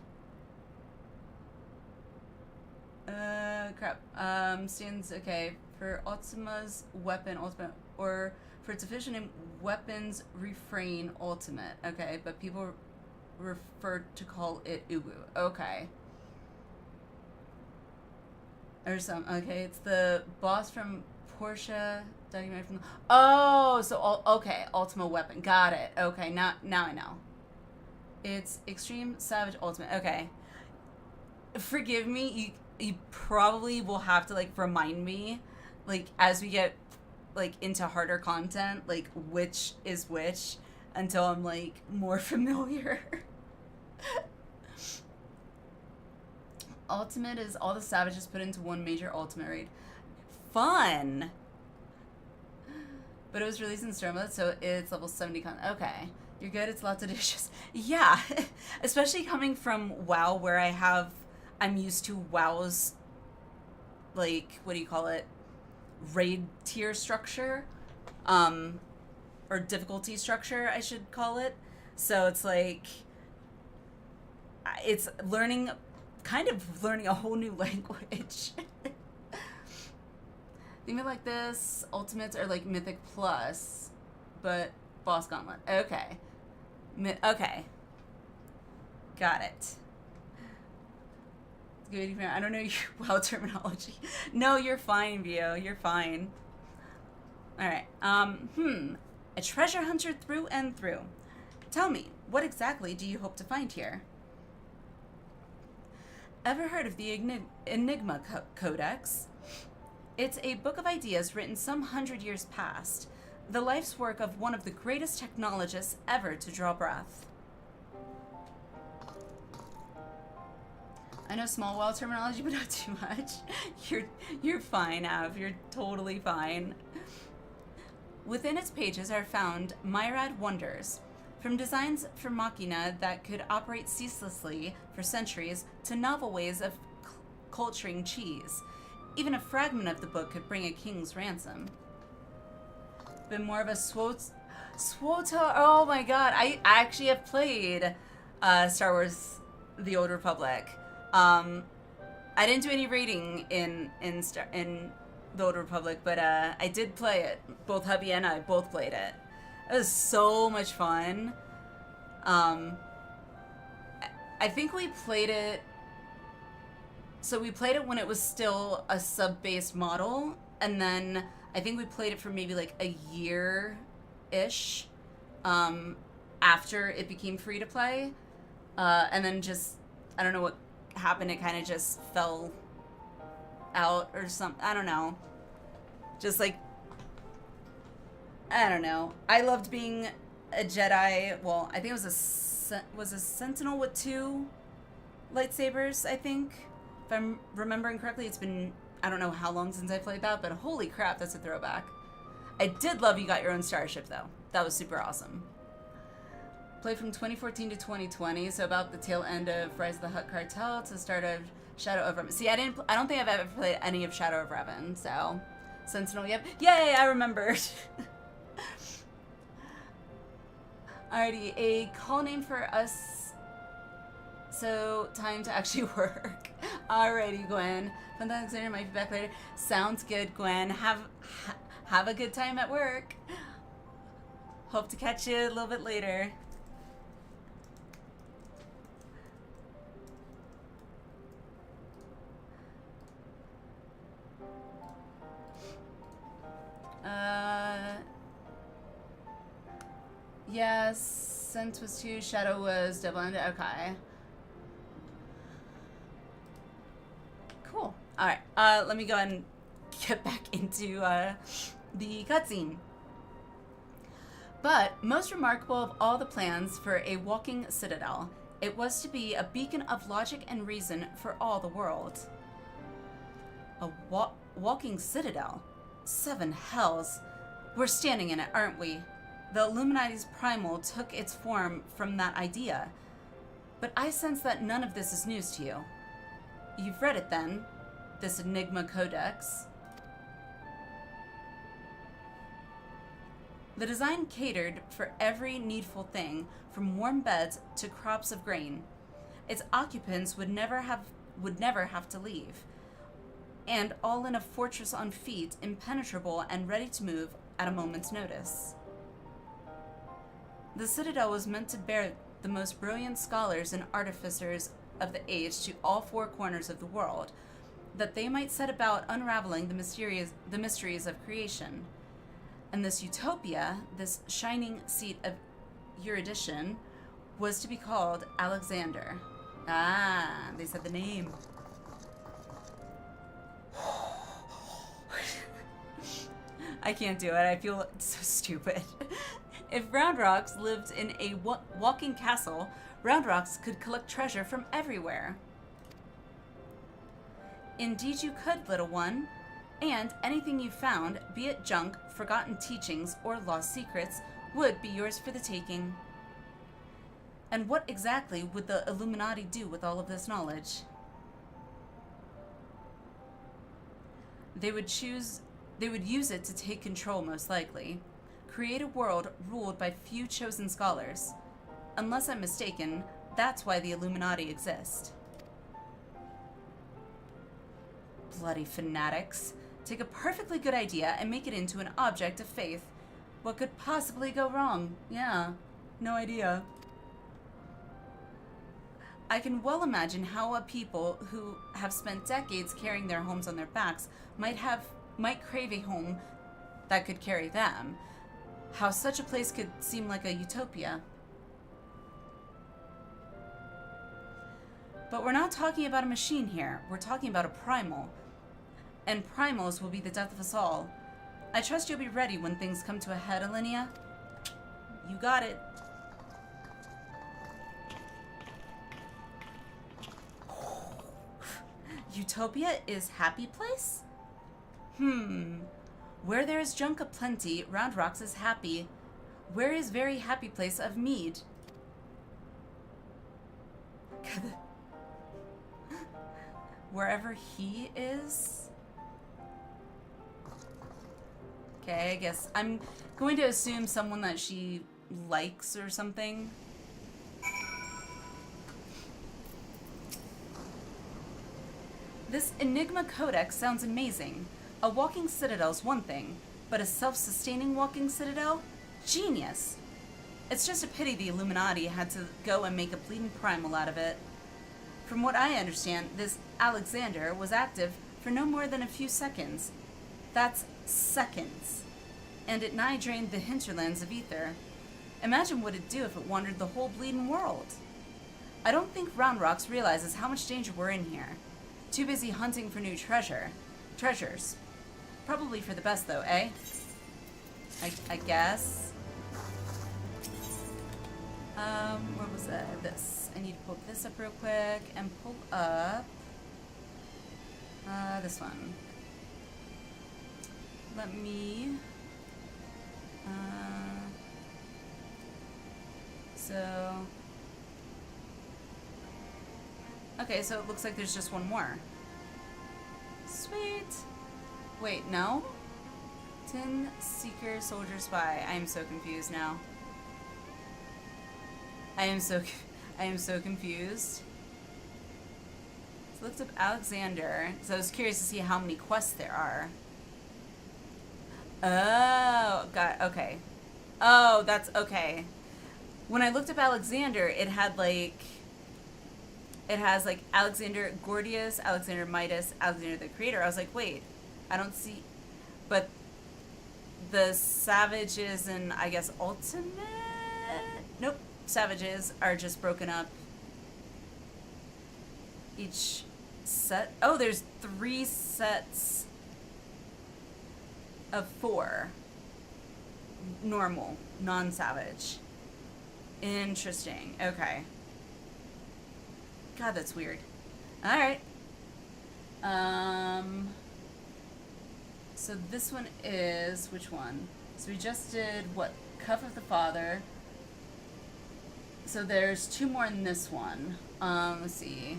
Crap. Stands okay for Ultima's weapon ultimate, or for its official name, weapons refrain ultimate. Okay, but people refer to call it Uwu. Okay. Or some, okay, it's the boss from Portia, documentary from, oh, so, okay, Ultima Weapon, got it, okay, now I know. It's Extreme Savage Ultimate, okay. Forgive me, you probably will have to, like, remind me, like, as we get, like, into harder content, like, which is which, until I'm, like, more familiar. Ultimate is all the savages put into one major ultimate raid. Fun! But it was released in Stormblood, so it's level 70 content. Okay. You're good, it's lots of dishes. Yeah! Especially coming from WoW, where I'm used to WoW's, like, what do you call it? Raid tier structure. Or difficulty structure, I should call it. So it's like, it's kind of learning a whole new language. Think of it like this, ultimates are like Mythic Plus, but boss gauntlet. Okay. Okay. Got it. I don't know your WoW terminology. No, you're fine, Vio. You're fine. Alright. A treasure hunter through and through. Tell me, what exactly do you hope to find here? Ever heard of the Enigma Codex? It's a book of ideas written some 100 years past, the life's work of one of the greatest technologists ever to draw breath. I know small WoW terminology, but not too much. You're fine, Av. You're totally fine. Within its pages are found myriad wonders, from designs for machina that could operate ceaselessly for centuries to novel ways of culturing cheese. Even a fragment of the book could bring a king's ransom. Been more of a SWOTA. Oh my god, I actually have played Star Wars: The Old Republic. I didn't do any raiding in The Old Republic, but I did play it. Both hubby and I both played it. It was so much fun. I think we played it. So we played it when it was still a sub-based model, and then I think we played it for maybe like a year-ish after it became free to play, and then just, I don't know what happened. It kind of just fell out or something. I don't know. Just like, I don't know. I loved being a Jedi. Well, I think it was a Sentinel with 2 lightsabers, I think. If I'm remembering correctly, it's been, I don't know how long since I played that, but holy crap, that's a throwback. I did love you got your own starship, though. That was super awesome. Played from 2014 to 2020, so about the tail end of Rise of the Hutt Cartel to the start of Shadow of Revan. See, I don't think I've ever played any of Shadow of Revan, so Sentinel, yep. Yay, I remembered. Alrighty, a call name for us. So, time to actually work. Alrighty, Gwen. Fun Alexander might be back later. Sounds good, Gwen. Have a good time at work. Hope to catch you a little bit later. Yes, Sense was 2, Shadow was double-ended. Okay. Cool. Alright, let me go ahead and get back into the cutscene. But most remarkable of all the plans for a walking citadel, it was to be a beacon of logic and reason for all the world. A walking citadel? 7 hells. We're standing in it, aren't we? The Illuminati's primal took its form from that idea. But I sense that none of this is news to you. You've read it then, this Enigma Codex. The design catered for every needful thing, from warm beds to crops of grain. Its occupants would never have to leave, and all in a fortress on feet, impenetrable and ready to move at a moment's notice. The citadel was meant to bear the most brilliant scholars and artificers of the age to all 4 corners of the world, that they might set about unraveling the mysteries of creation. And this utopia, this shining seat of erudition, was to be called Alexander. Ah, they said the name. I can't do it. I feel so stupid. If Round Rocks lived in a walking castle, Round Rocks could collect treasure from everywhere. Indeed you could, little one. And anything you found, be it junk, forgotten teachings, or lost secrets, would be yours for the taking. And what exactly would the Illuminati do with all of this knowledge? They would use it to take control, most likely. Create a world ruled by few chosen scholars. Unless I'm mistaken, that's why the Illuminati exist. Bloody fanatics. Take a perfectly good idea and make it into an object of faith. What could possibly go wrong? Yeah, no idea. I can well imagine how a people who have spent decades carrying their homes on their backs might crave a home that could carry them. How such a place could seem like a utopia. But we're not talking about a machine here. We're talking about a primal. And primals will be the death of us all. I trust you'll be ready when things come to a head, Alliniea. You got it. Utopia is happy place? Where there is junk aplenty, Round Rocks is happy. Where is very happy place of mead? Wherever he is? Okay, I guess I'm going to assume someone that she likes or something. This Enigma Codex sounds amazing. A walking citadel's one thing, but a self-sustaining walking citadel? Genius! It's just a pity the Illuminati had to go and make a bleeding primal out of it. From what I understand, this Alexander was active for no more than a few seconds. That's seconds. And it nigh drained the hinterlands of ether. Imagine what it'd do if it wandered the whole bleeding world. I don't think Round Rocks realizes how much danger we're in here. Too busy hunting for new treasures. Probably for the best though, eh? I guess. Where was it? This. I need to pull this up real quick and pull up this one. Let me okay, so it looks like there's just one more. Sweet. Wait, no? Tin, Seeker, Soldier, Spy. I am so confused now. I am so confused. So I looked up Alexander, so I was curious to see how many quests there are. Oh, God, okay. Oh, that's okay. When I looked up Alexander, it has like Alexander Gordius, Alexander Midas, Alexander the Creator. I was like, wait, I don't see, but the Savages and I guess Ultimate? Nope, Savages are just broken up. Each set, oh, there's 3 sets of 4. Normal, non-savage. Interesting, okay. God, that's weird. Alright. So this one is, which one? So we just did, what, Cuff of the Father. So there's 2 more in this one. Let's see.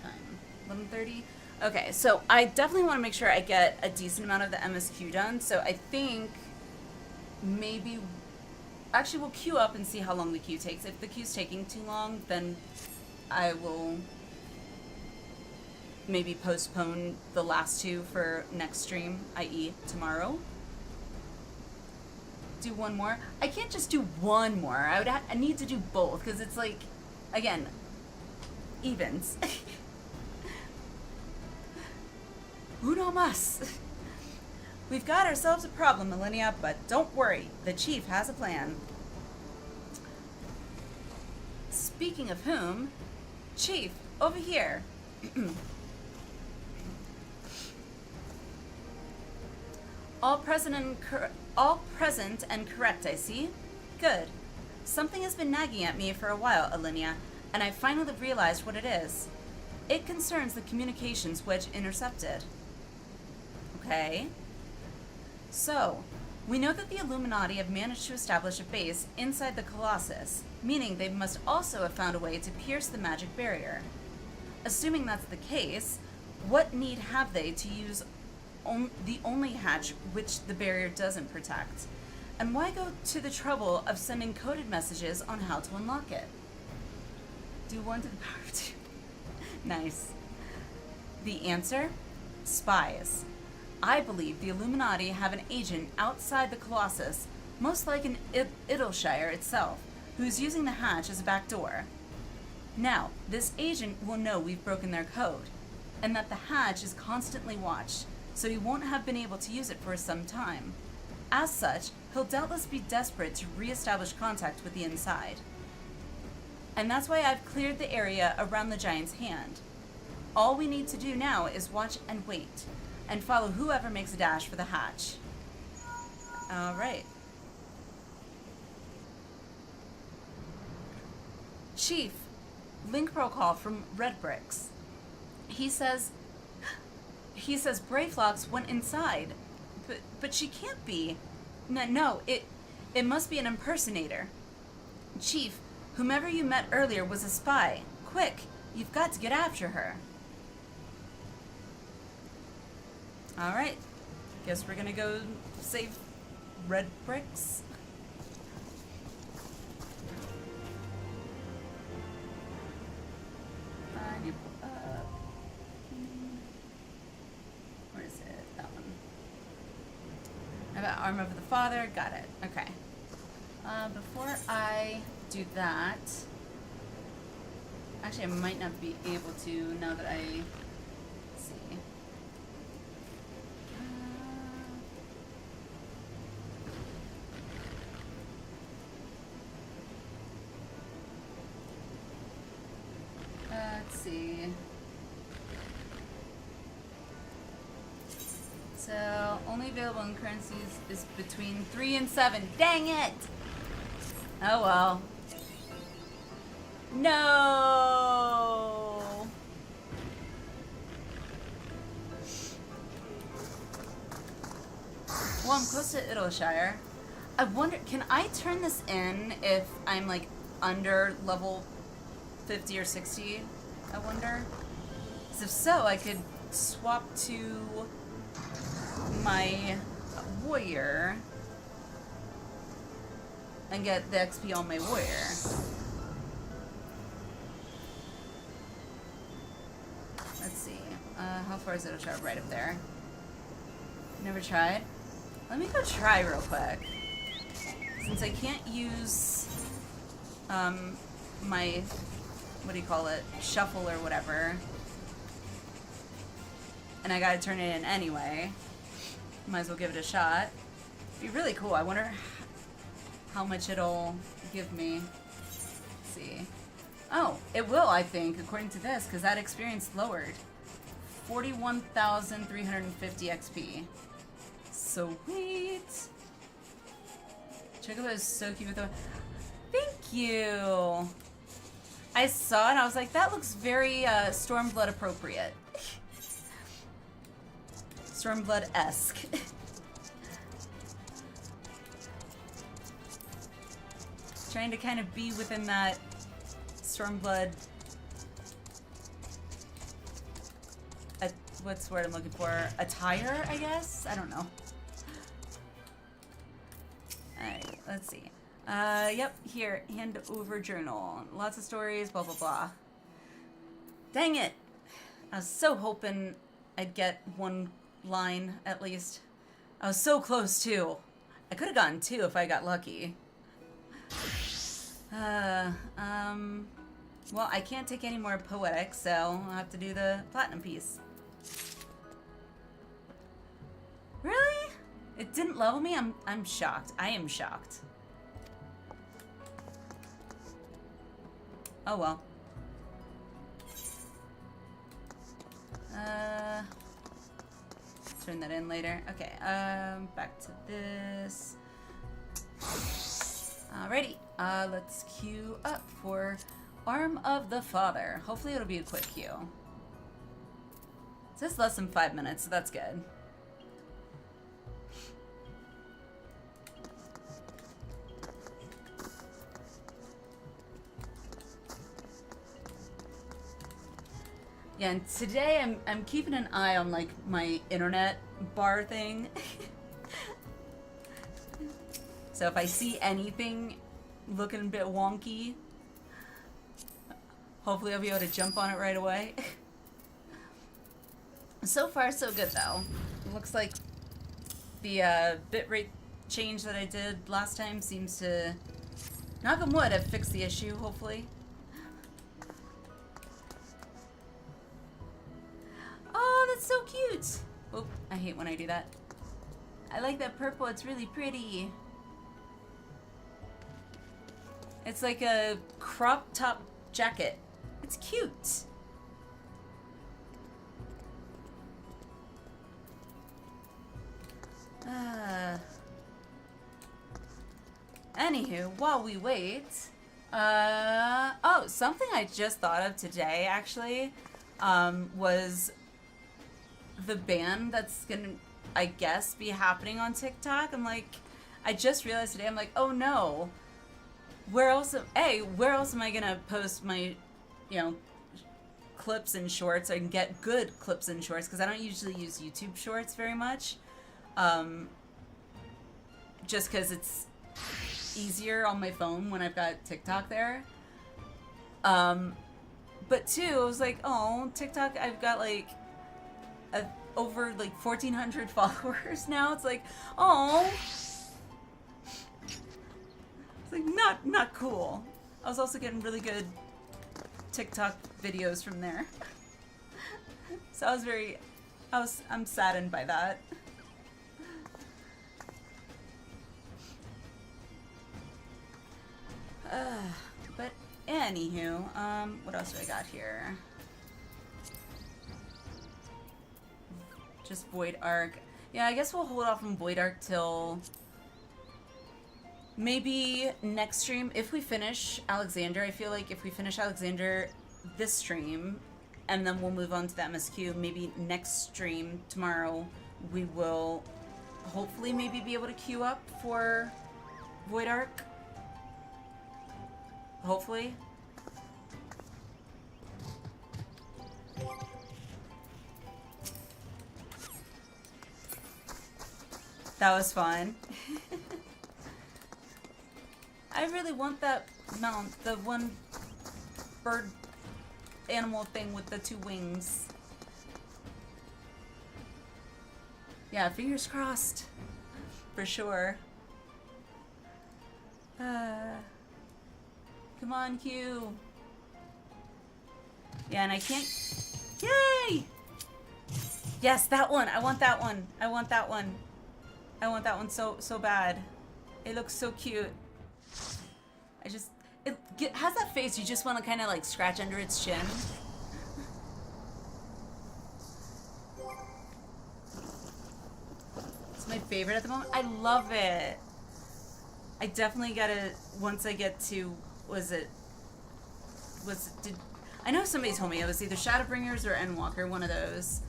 Time. 11:30. Okay, so I definitely want to make sure I get a decent amount of the MSQ done. So I think maybe... Actually, we'll queue up and see how long the queue takes. If the queue's taking too long, then I will maybe postpone the last 2 for next stream, i.e. tomorrow. Do one more. I can't just do one more. I need to do both because it's like, again, evens. Uno mas. We've got ourselves a problem, Alliniea, but don't worry. The chief has a plan. Speaking of whom, Chief, over here. All present and correct, I see. Good. Something has been nagging at me for a while, Alliniea, and I finally realized what it is. It concerns the communications Wedge intercepted. Okay. So, we know that the Illuminati have managed to establish a base inside the Colossus, meaning they must also have found a way to pierce the magic barrier. Assuming that's the case, what need have they to use the only hatch which the barrier doesn't protect? And why go to the trouble of sending coded messages on how to unlock it? Do 1 to the power of 2. Nice. The answer? Spies. I believe the Illuminati have an agent outside the Colossus, most like in Idleshire itself, who is using the hatch as a backdoor. Now, this agent will know we've broken their code, and that the hatch is constantly watched, so he won't have been able to use it for some time. As such, he'll doubtless be desperate to re-establish contact with the inside. And that's why I've cleared the area around the giant's hand. All we need to do now is watch and wait, and follow whoever makes a dash for the hatch. Alright. Chief, link protocol from Red Bricks. He says Brayflox went inside, but she can't be. No, it must be an impersonator. Chief, whomever you met earlier was a spy. Quick, you've got to get after her. Alright, guess we're gonna go save Red Bricks. Where is it? That one. I have Arm of the Father. Got it. Okay. Before I do that, actually, I might not be able to now that I see. Let's see. So, only available in currencies is between 3 and 7. Dang it! Oh well. No! Well, I'm close to Idleshire. I wonder, can I turn this in if I'm like under level 50 or 60? I wonder. 'Cause if so, I could swap to my warrior and get the XP on my warrior. Let's see. How far is it? Right up there. Never tried. Let me go try real quick. Since I can't use my, what do you call it, shuffle or whatever, and I gotta turn it in anyway, might as well give it a shot. It'd be really cool. I wonder how much it'll give me. Let's see. Oh, it will, I think, according to this, because that experience lowered. 41,350 XP. Sweet. Chocobo is so cute with the... Thank you. I saw it and I was like, that looks very Stormblood appropriate. Stormblood-esque. Trying to kind of be within that Stormblood... what's the word I'm looking for? Attire, I guess? I don't know. Alright, let's see. Yep, here, hand over journal. Lots of stories, blah, blah, blah. Dang it! I was so hoping I'd get one line, at least. I was so close, too. I could have gotten 2 if I got lucky. Well, I can't take any more poetic, so I'll have to do the platinum piece. It didn't level me? I'm shocked. I am shocked. Oh well. Turn that in later. Okay, back to this. Alrighty, let's queue up for Arm of the Father. Hopefully it'll be a quick queue. It says less than 5 minutes, so that's good. Yeah, and today I'm keeping an eye on like my internet bar thing. So if I see anything looking a bit wonky, hopefully I'll be able to jump on it right away. So far so good though. It looks like the bitrate change that I did last time seems to, knock on wood, have fixed the issue, hopefully. Oh, that's so cute! Oh, I hate when I do that. I like that purple, it's really pretty. It's like a crop top jacket. It's cute. Anywho, while we wait, oh, something I just thought of today, actually, was the ban that's gonna, I guess, be happening on TikTok. I'm like, I just realized today, I'm like, oh no, where else am I gonna post my, clips and shorts and get good clips and shorts, because I don't usually use YouTube shorts very much, just because it's easier on my phone when I've got TikTok there. But two, I was like, oh, TikTok, I've got like over like 1,400 followers now. It's like, oh, it's like not cool. I was also getting really good TikTok videos from there. So I'm saddened by that. But anywho, what else do I got here? Just Void Arc. Yeah, I guess we'll hold off on Void Arc till maybe next stream. If we finish Alexander, I feel like if we finish Alexander this stream, and then we'll move on to the MSQ, maybe next stream, tomorrow, we will hopefully maybe be able to queue up for Void Arc. Hopefully. That was fun. I really want that mount, the one bird animal thing with the 2 wings. Yeah, fingers crossed. For sure. Come on, Q. Yeah, and I can't... Yay! Yes, that one. I want that one. I want that one. I want that one so bad. It looks so cute. It has that face you just want to kind of like scratch under its chin. It's my favorite at the moment. I love it. I definitely gotta, once I get to, I know somebody told me it was either Shadowbringers or Endwalker, one of those.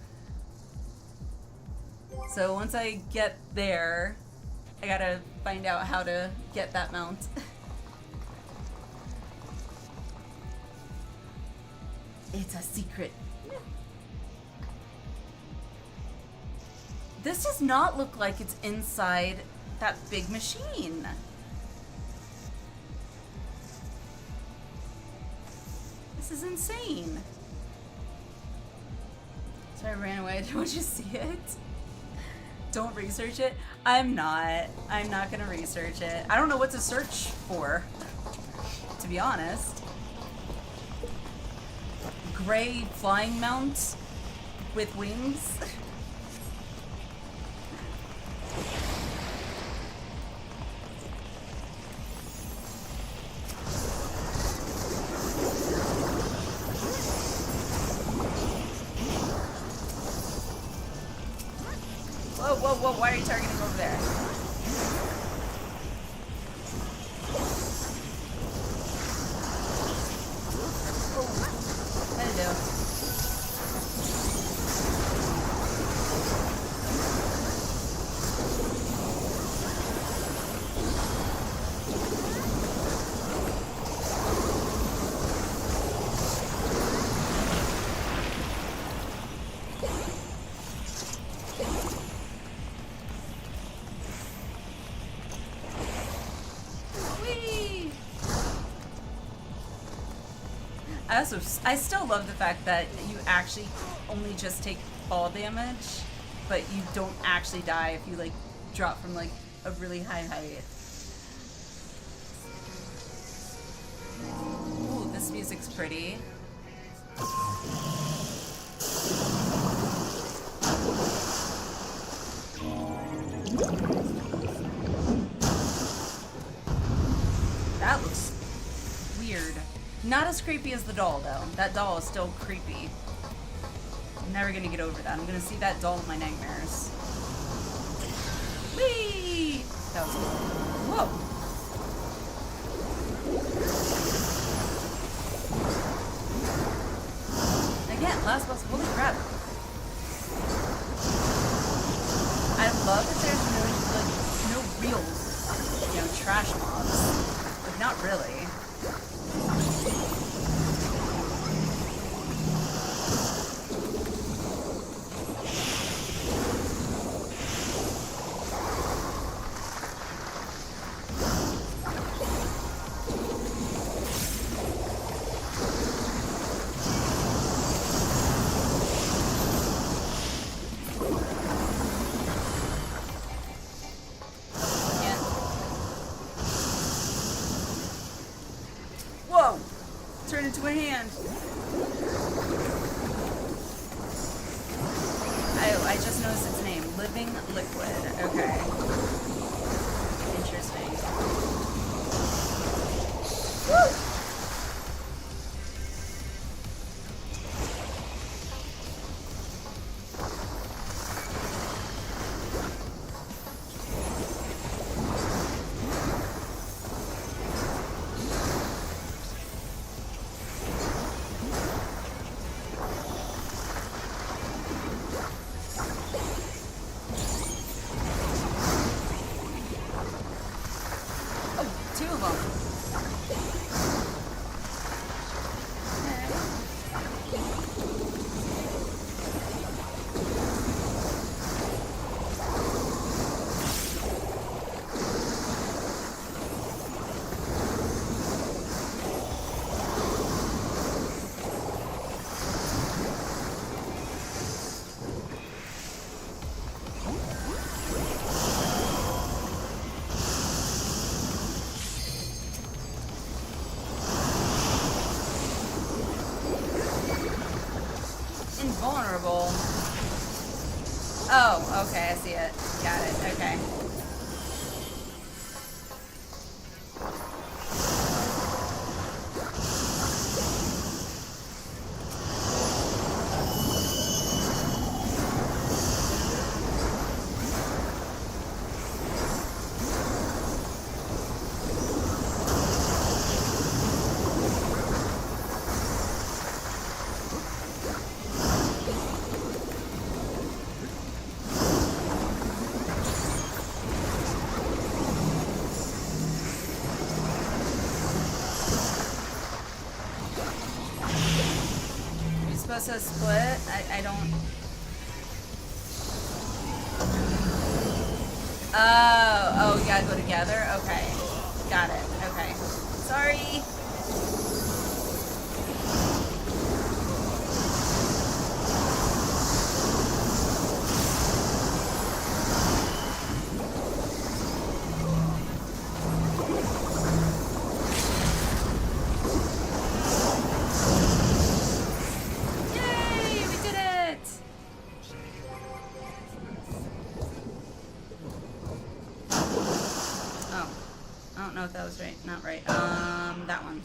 So once I get there, I gotta find out how to get that mount. It's a secret. This does not look like it's inside that big machine. This is insane. So I ran away. Don't you see it? Don't research it. I'm not gonna research it. I don't know what to search for, to be honest. Gray flying mount with wings. whoa, whoa, why are you targeting over there? Oh, hello. I still love the fact that you actually only just take fall damage, but you don't actually die if you like drop from like a really high height. Ooh, this music's pretty. That looks weird. Not as creepy as the doll, though. That doll is still creepy. I'm never gonna get over that. I'm gonna see that doll in my nightmares. Whee! That was cool. Whoa! Again, last boss. Holy crap! I love that there's no real, trash mobs. Like, not really. Into a hand. I just noticed its name. Living Liquid. Okay. Interesting. Woo! Invulnerable. Oh, okay, I see it. Got it, okay. Supposed to split? I don't... Oh, you gotta go together? Okay. Got it. Okay. Sorry. That was right. Not right. That one.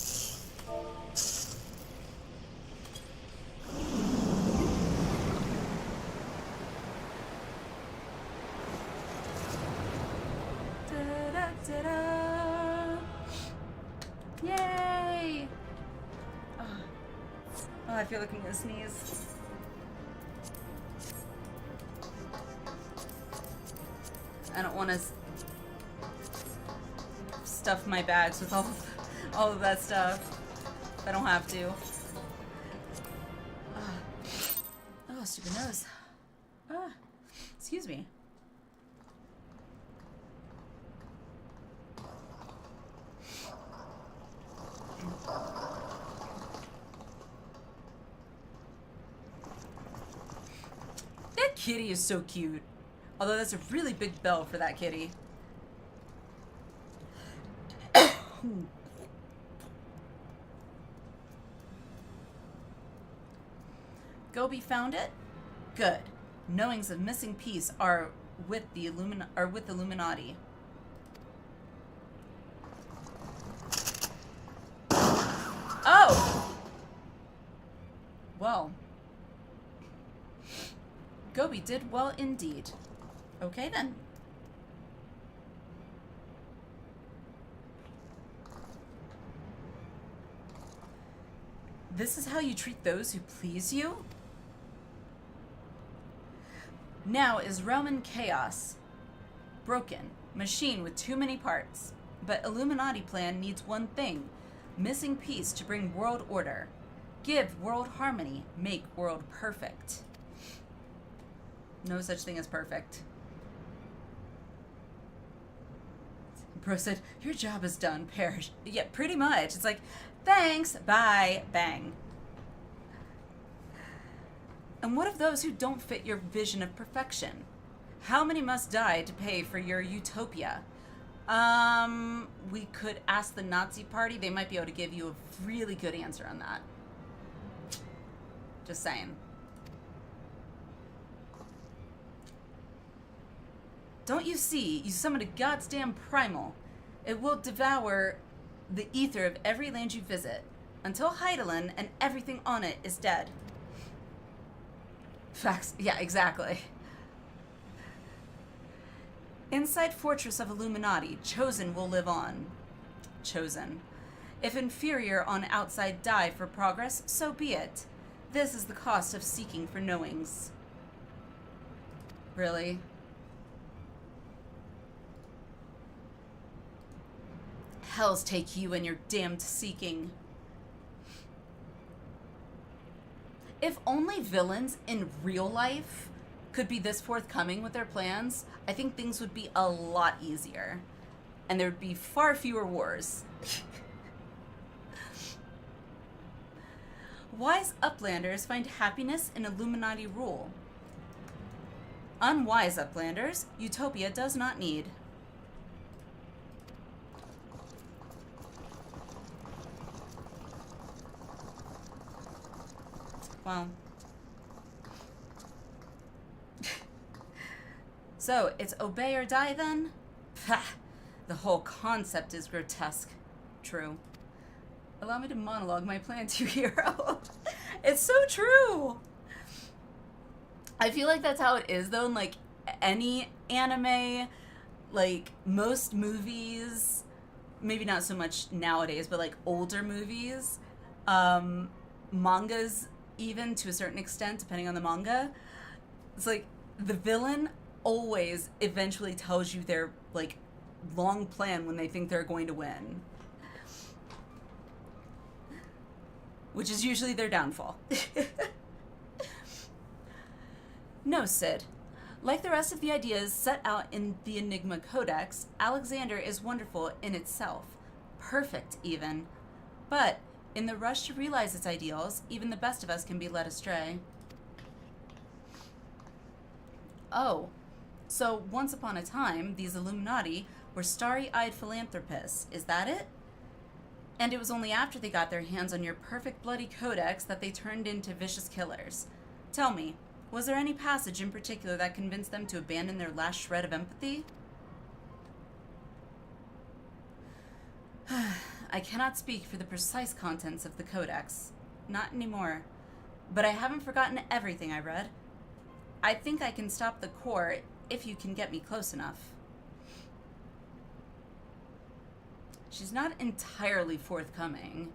Ta-da! Yay! Oh, I feel like I'm gonna sneeze. I don't want to stuff my bags with all of that stuff. If I don't have to. Oh, stupid nose. Excuse me. That kitty is so cute. Although that's a really big bell for that kitty. Gobi found it? Good. Knowings of missing piece are with the Illuminati. Oh! Well. Gobi did well indeed. Okay then. This is how you treat those who please you? Now is Roman chaos. Broken. Machine with too many parts. But Illuminati plan needs one thing. Missing piece to bring world order. Give world harmony. Make world perfect. No such thing as perfect. Bro said, your job is done, perish. Yeah, pretty much. It's like, thanks, bye, bang. And what of those who don't fit your vision of perfection? How many must die to pay for your utopia? We could ask the Nazi party. They might be able to give you a really good answer on that. Just saying. Don't you see? You summoned a goddamn primal. It will devour the ether of every land you visit, until Heidelin and everything on it is dead. Facts. Yeah, exactly. Inside fortress of Illuminati, Chosen will live on. Chosen. If inferior on outside die for progress, so be it. This is the cost of seeking for knowings. Really? Hells take you and your damned seeking. If only villains in real life could be this forthcoming with their plans, I think things would be a lot easier. And there would be far fewer wars. Wise uplanders find happiness in Illuminati rule. Unwise uplanders, utopia does not need. Well. So, it's obey or die then? The whole concept is grotesque. True. Allow me to monologue my plan to you, hero. It's so true! I feel like that's how it is, though, in, like, any anime, like, most movies, maybe not so much nowadays, but, like, older movies, mangas, even to a certain extent, depending on the manga, it's like the villain always eventually tells you their like long plan when they think they're going to win, which is usually their downfall. No, Sid. Like the rest of the ideas set out in the Enigma Codex, Alexander is wonderful in itself, perfect even, but in the rush to realize its ideals, even the best of us can be led astray. Oh, so once upon a time, these Illuminati were starry-eyed philanthropists. Is that it? And it was only after they got their hands on your perfect bloody codex that they turned into vicious killers. Tell me, was there any passage in particular that convinced them to abandon their last shred of empathy? I cannot speak for the precise contents of the codex. Not anymore. But I haven't forgotten everything I read. I think I can stop the core if you can get me close enough. She's not entirely forthcoming.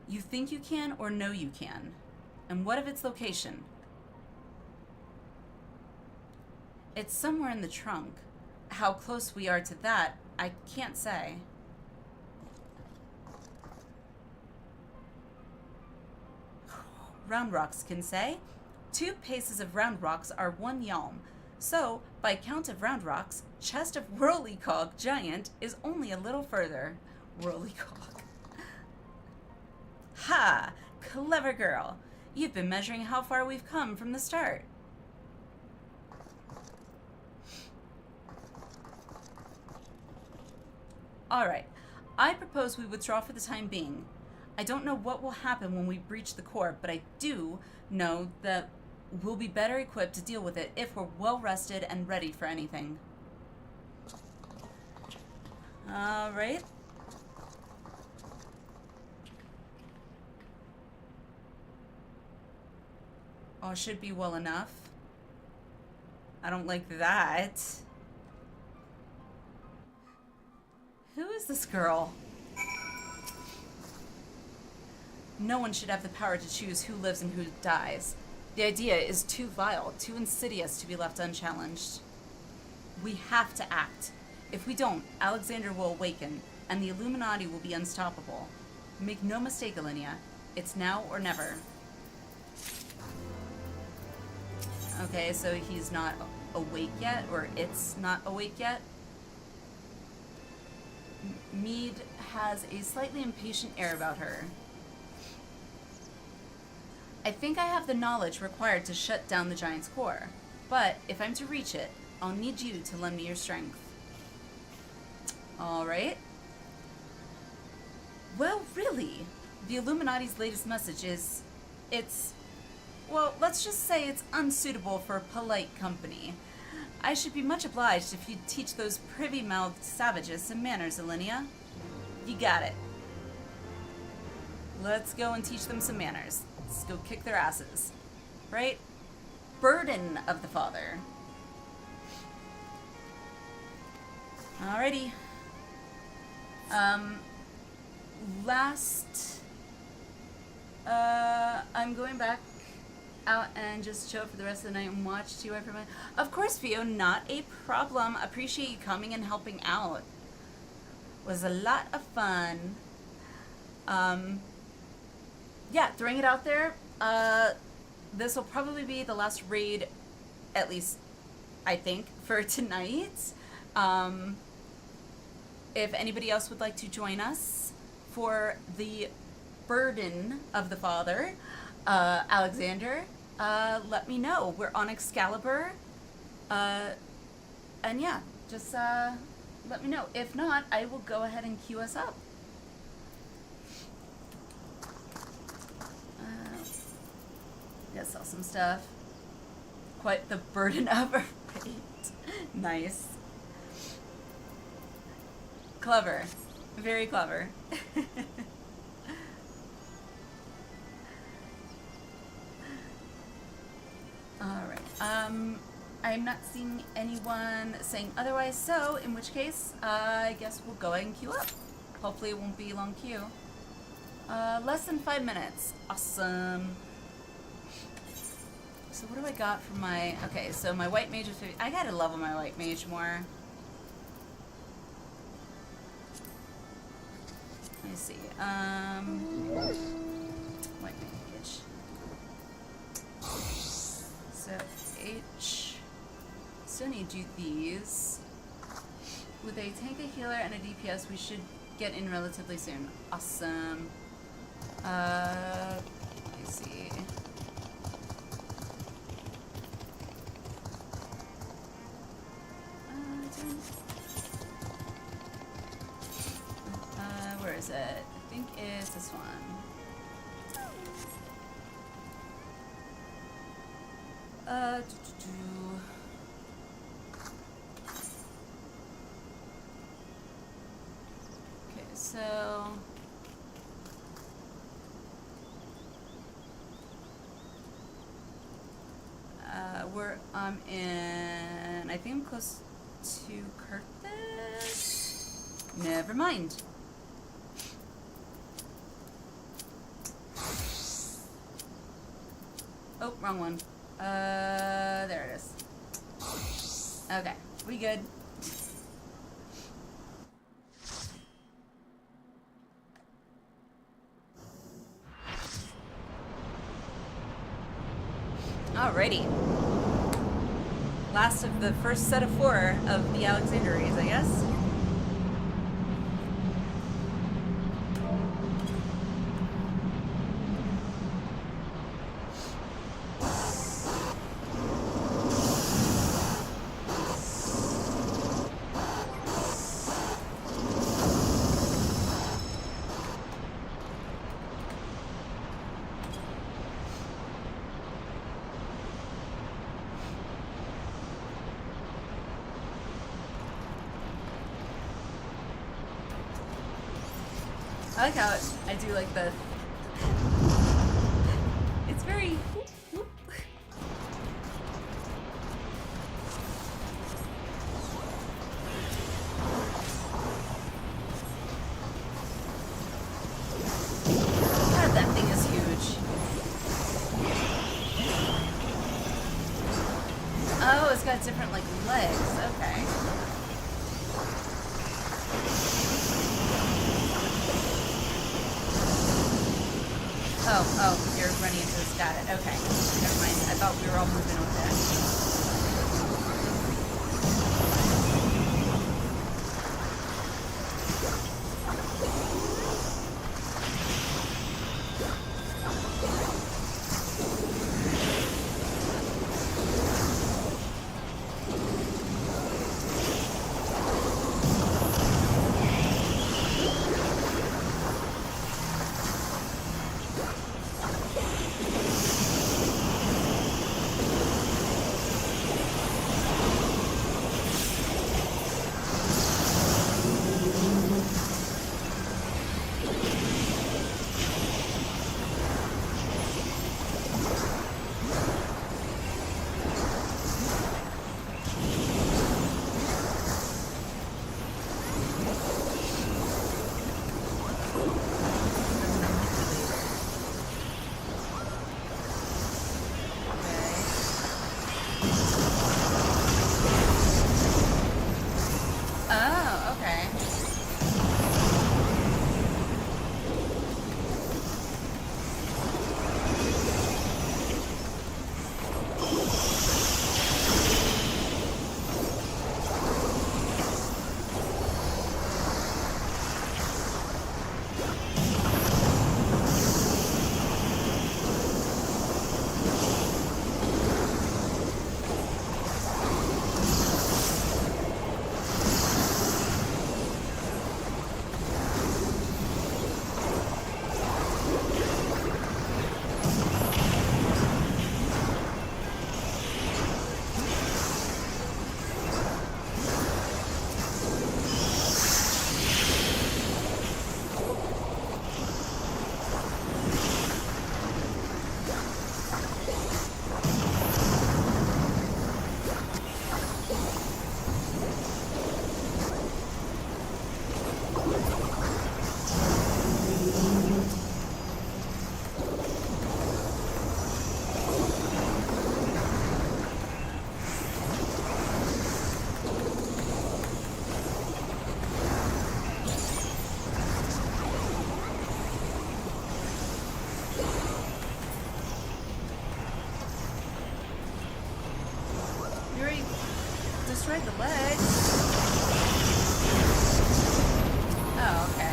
You think you can or know you can? And what of its location? It's somewhere in the trunk. How close we are to that, I can't say. Round rocks can say. 2 paces of round rocks are 1 yalm. So, by count of round rocks, chest of whirlycog giant is only a little further. Whirlycog. Ha! Clever girl. You've been measuring how far we've come from the start. Alright, I propose we withdraw for the time being. I don't know what will happen when we breach the core, but I do know that we'll be better equipped to deal with it if we're well rested and ready for anything. Alright. Oh, should be well enough. I don't like that. Who is this girl? No one should have the power to choose who lives and who dies. The idea is too vile, too insidious to be left unchallenged. We have to act. If we don't, Alexander will awaken, and the Illuminati will be unstoppable. Make no mistake, Alliniea. It's now or never. Okay, so he's not awake yet, or it's not awake yet. Mead has a slightly impatient air about her. I think I have the knowledge required to shut down the giant's core, but if I'm to reach it, I'll need you to lend me your strength. Alright. Well, really, the Illuminati's latest message is, well, let's just say it's unsuitable for polite company. I should be much obliged if you'd teach those privy-mouthed savages some manners, Alliniea. You got it. Let's go and teach them some manners. Let's go kick their asses. Right? Burden of the father. Alrighty. I'm going back out and just chill for the rest of the night and watch TY for my... Of course, Theo, not a problem. Appreciate you coming and helping out. Was a lot of fun. Yeah, throwing it out there. This will probably be the last raid, at least, I think, for tonight. If anybody else would like to join us for the burden of the father, Alexander, let me know. We're on Excalibur. And yeah, just let me know. If not, I will go ahead and queue us up. Yeah, sell some stuff. Quite the burden of a raid. Nice. Clever. Very clever. Alright. I'm not seeing anyone saying otherwise, so in which case, I guess we'll go ahead and queue up. Hopefully it won't be a long queue. Less than 5 minutes. Awesome. So what do I got for my... Okay, so my white mage is 50. I gotta level my white mage more. Let me see. White mage. So H. Still need to do these. With a tank, a healer, and a DPS, we should get in relatively soon. Awesome. Let me see. Where is it? I think it's this one. Okay, so I'm in, I think I'm close to Curtis. Never mind. Oh, wrong one. There it is. Okay, we good. Alrighty. Last of the first set of 4 of the Alexandries, I guess. I like how I do like the... It's very... Whoop, whoop. God, that thing is huge. Oh, it's got different, like, legs. Okay. Oh, you're running into this. Got it. Okay. Never mind. I thought we were all moving with that. Destroyed the legs. Oh, okay.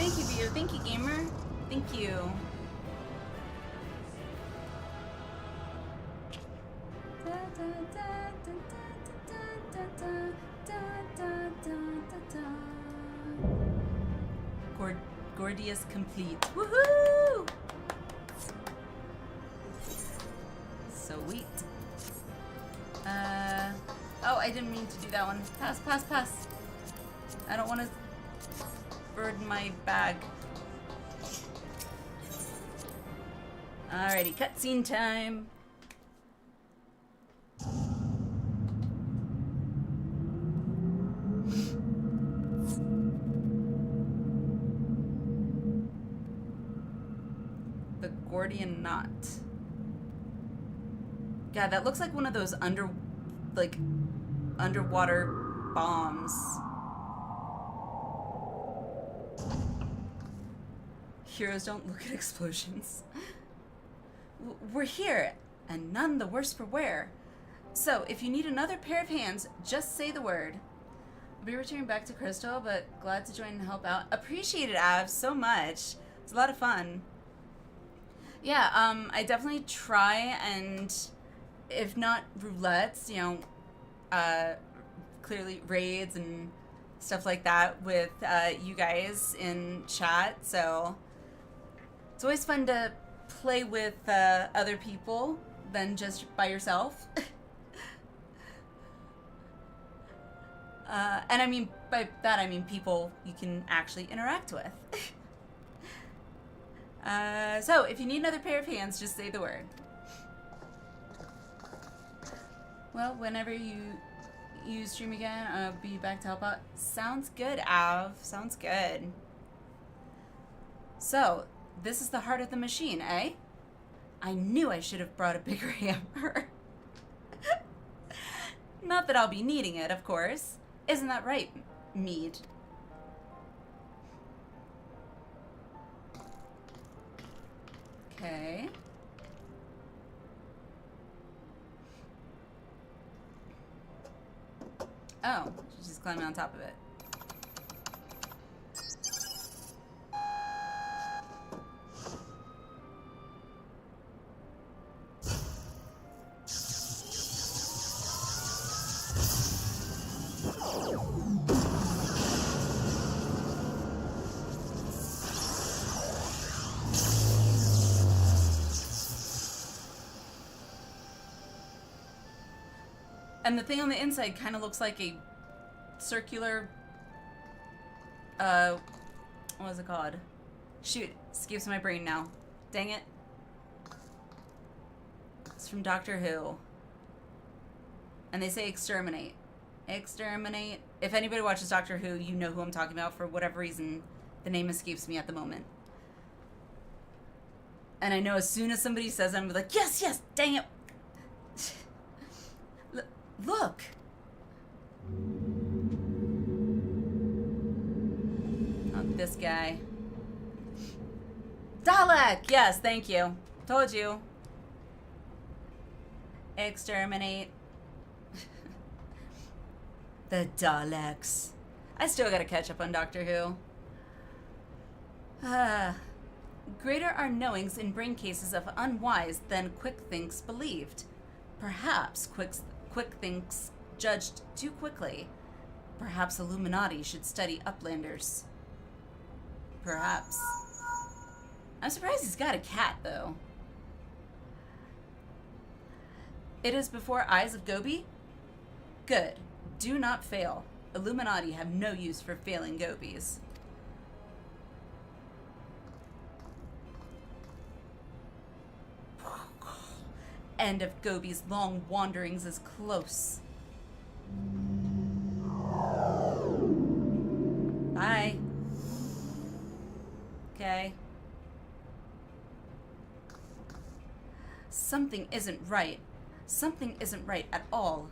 Thank you, Vito. Thank you, gamer. Thank you. Gordius complete. Woohoo! Sweet. Oh, I didn't mean to do that one. Pass, pass, pass. I don't want to burden my bag. Alrighty, cutscene time. The Gordian knot. God, that looks like one of those underwater bombs. Heroes don't look at explosions. We're here, and none the worse for wear. So, if you need another pair of hands, just say the word. I'll be returning back to Crystal, but glad to join and help out. Appreciate it, Av, so much. It's a lot of fun. Yeah, I definitely try, and if not roulettes, you know, clearly raids and stuff like that with you guys in chat. So it's always fun to play with other people than just by yourself. And I mean, by that I mean people you can actually interact with. So if you need another pair of hands, just say the word. Well, whenever you stream again, I'll be back to help out. Sounds good, Av. Sounds good. So, this is the heart of the machine, eh? I knew I should have brought a bigger hammer. Not that I'll be needing it, of course. Isn't that right, Mead? Okay. Oh, she's just climbing on top of it. And the thing on the inside kind of looks like a circular, what was it called? Shoot, escapes my brain now. Dang it. It's from Doctor Who. And they say exterminate. Exterminate. If anybody watches Doctor Who, you know who I'm talking about. For whatever reason, the name escapes me at the moment. And I know as soon as somebody says it, I'm like, yes, yes, dang it. Look! Oh, this guy. Dalek! Yes, thank you. Told you. Exterminate. The Daleks. I still gotta catch up on Doctor Who. Greater are knowings in brain cases of unwise than quick thinks believed. Perhaps quick thinks judged too quickly. Perhaps Illuminati should study Uplanders. Perhaps. I'm surprised he's got a cat, though. It is before eyes of Gobi? Good. Do not fail. Illuminati have no use for failing Gobis. End of Gobi's long wanderings is close. Bye. Okay. Something isn't right. Something isn't right at all.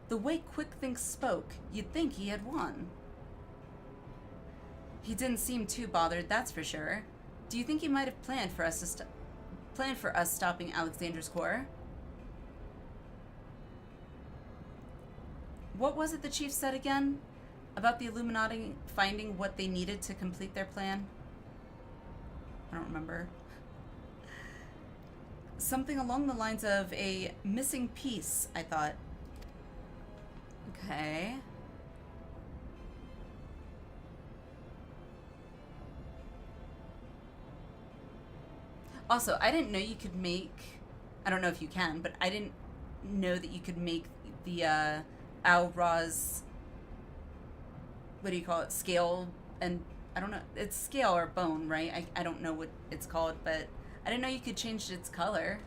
The way Quick-Think spoke, you'd think he had won. He didn't seem too bothered, that's for sure. Do you think he might have planned for us stopping Alexander's core? What was it the chief said again? About the Illuminati finding what they needed to complete their plan? I don't remember. Something along the lines of a missing piece, I thought. Okay. Also, I didn't know you could make, I don't know if you can, but I didn't know that you could make the Al-Ra's, what do you call it, scale, and I don't know, it's scale or bone, right? I don't know what it's called, but I didn't know you could change its color.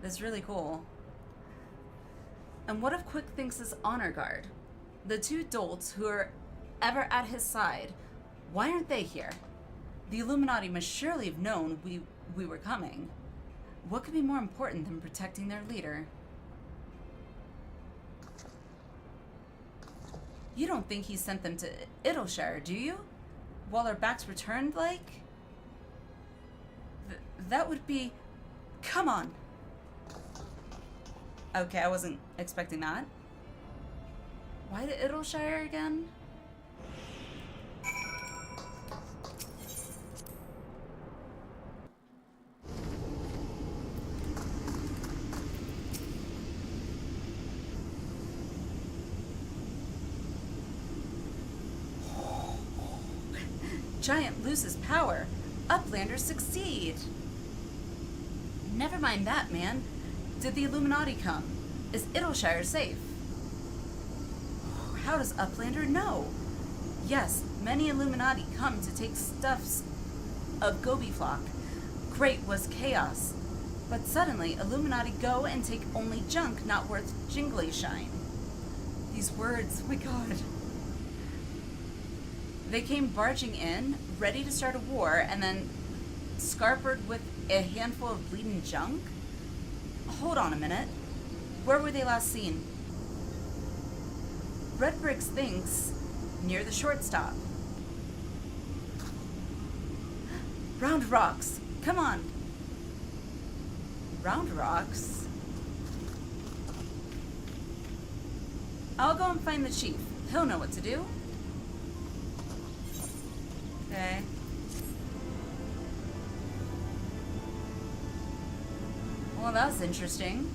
That's really cool. And what if Quick thinks is honor guard? The two dolts who are ever at his side, why aren't they here? The Illuminati must surely have known we were coming. What could be more important than protecting their leader? You don't think he sent them to Idleshire, do you? While our backs were turned, like? That would be... Come on! Okay, I wasn't expecting that. Why to Idleshire again? Giant loses power. Uplanders succeed. Never mind that, man. Did the Illuminati come? Is Idleshire safe? How does Uplander know? Yes, many Illuminati come to take stuffs of Gobi flock. Great was chaos. But suddenly, Illuminati go and take only junk not worth jingly shine. These words, my god. They came barging in, ready to start a war, and then scarpered with a handful of bleeding junk? Hold on a minute. Where were they last seen? Red Bricks thinks near the shortstop. Round Rocks. Come on. Round Rocks? I'll go and find the chief. He'll know what to do. Okay. Well, that was interesting.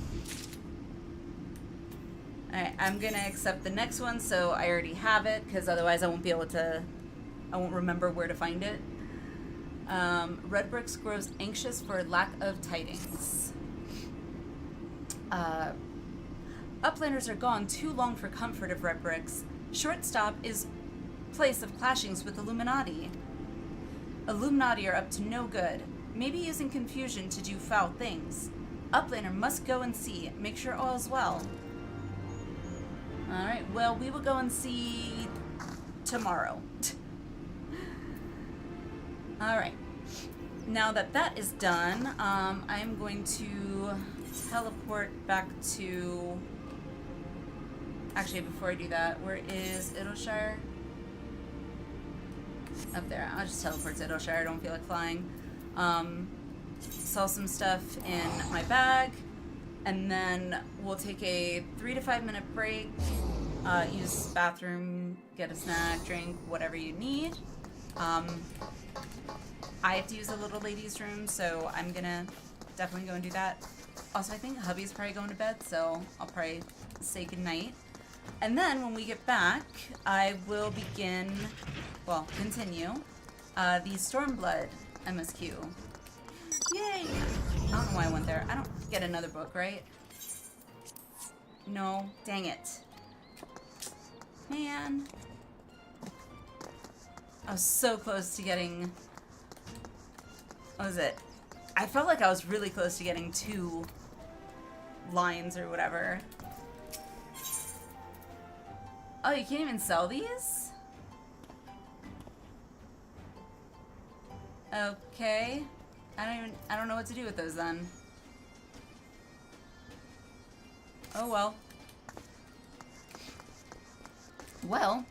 Alright, I'm gonna accept the next one so I already have it, because otherwise I won't be able to, I won't remember where to find it. Red Bricks grows anxious for lack of tidings. Uplanders are gone too long for comfort of Red Bricks. Shortstop is place of clashings with Illuminati. Illuminati are up to no good, maybe using confusion to do foul things. Uplander must go and see, make sure all is well. Alright, well, we will go and see tomorrow. Alright, now that that is done, I'm going to teleport back to... Actually, before I do that, where is Idleshire? Up there. I'll just teleport to Idleshire. I don't feel like flying. Sell some stuff in my bag, and then we'll take a 3 to 5 minute break, use the bathroom, get a snack, drink, whatever you need. I have to use the little lady's room, so I'm gonna definitely go and do that. Also, I think hubby's probably going to bed, so I'll probably say goodnight. And then when we get back, I will begin, well, continue, the Stormblood MSQ. Yay! I don't know why I went there. I don't get another book, right? No. Dang it. Man. I was so close to getting... What was it? I felt like I was really close to getting 2 lines or whatever. Oh, you can't even sell these? Okay. I don't know what to do with those then. Oh well. Well.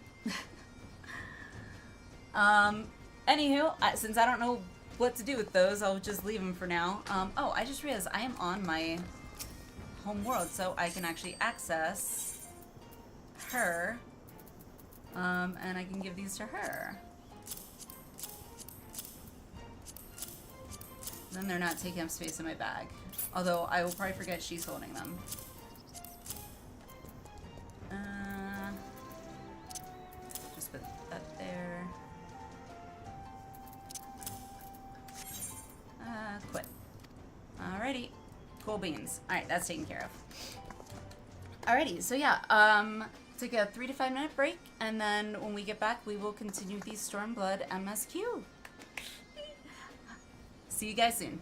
Anywho, since I don't know what to do with those, I'll just leave them for now. Oh, I just realized I am on my home world, so I can actually access her And I can give these to her. Then they're not taking up space in my bag. Although I will probably forget she's holding them. Just put that there. Quit. Alrighty. Cool beans. Alright, that's taken care of. Alrighty, so yeah, take a 3 to 5 minute break, and then when we get back, we will continue the Stormblood MSQ. See you guys soon.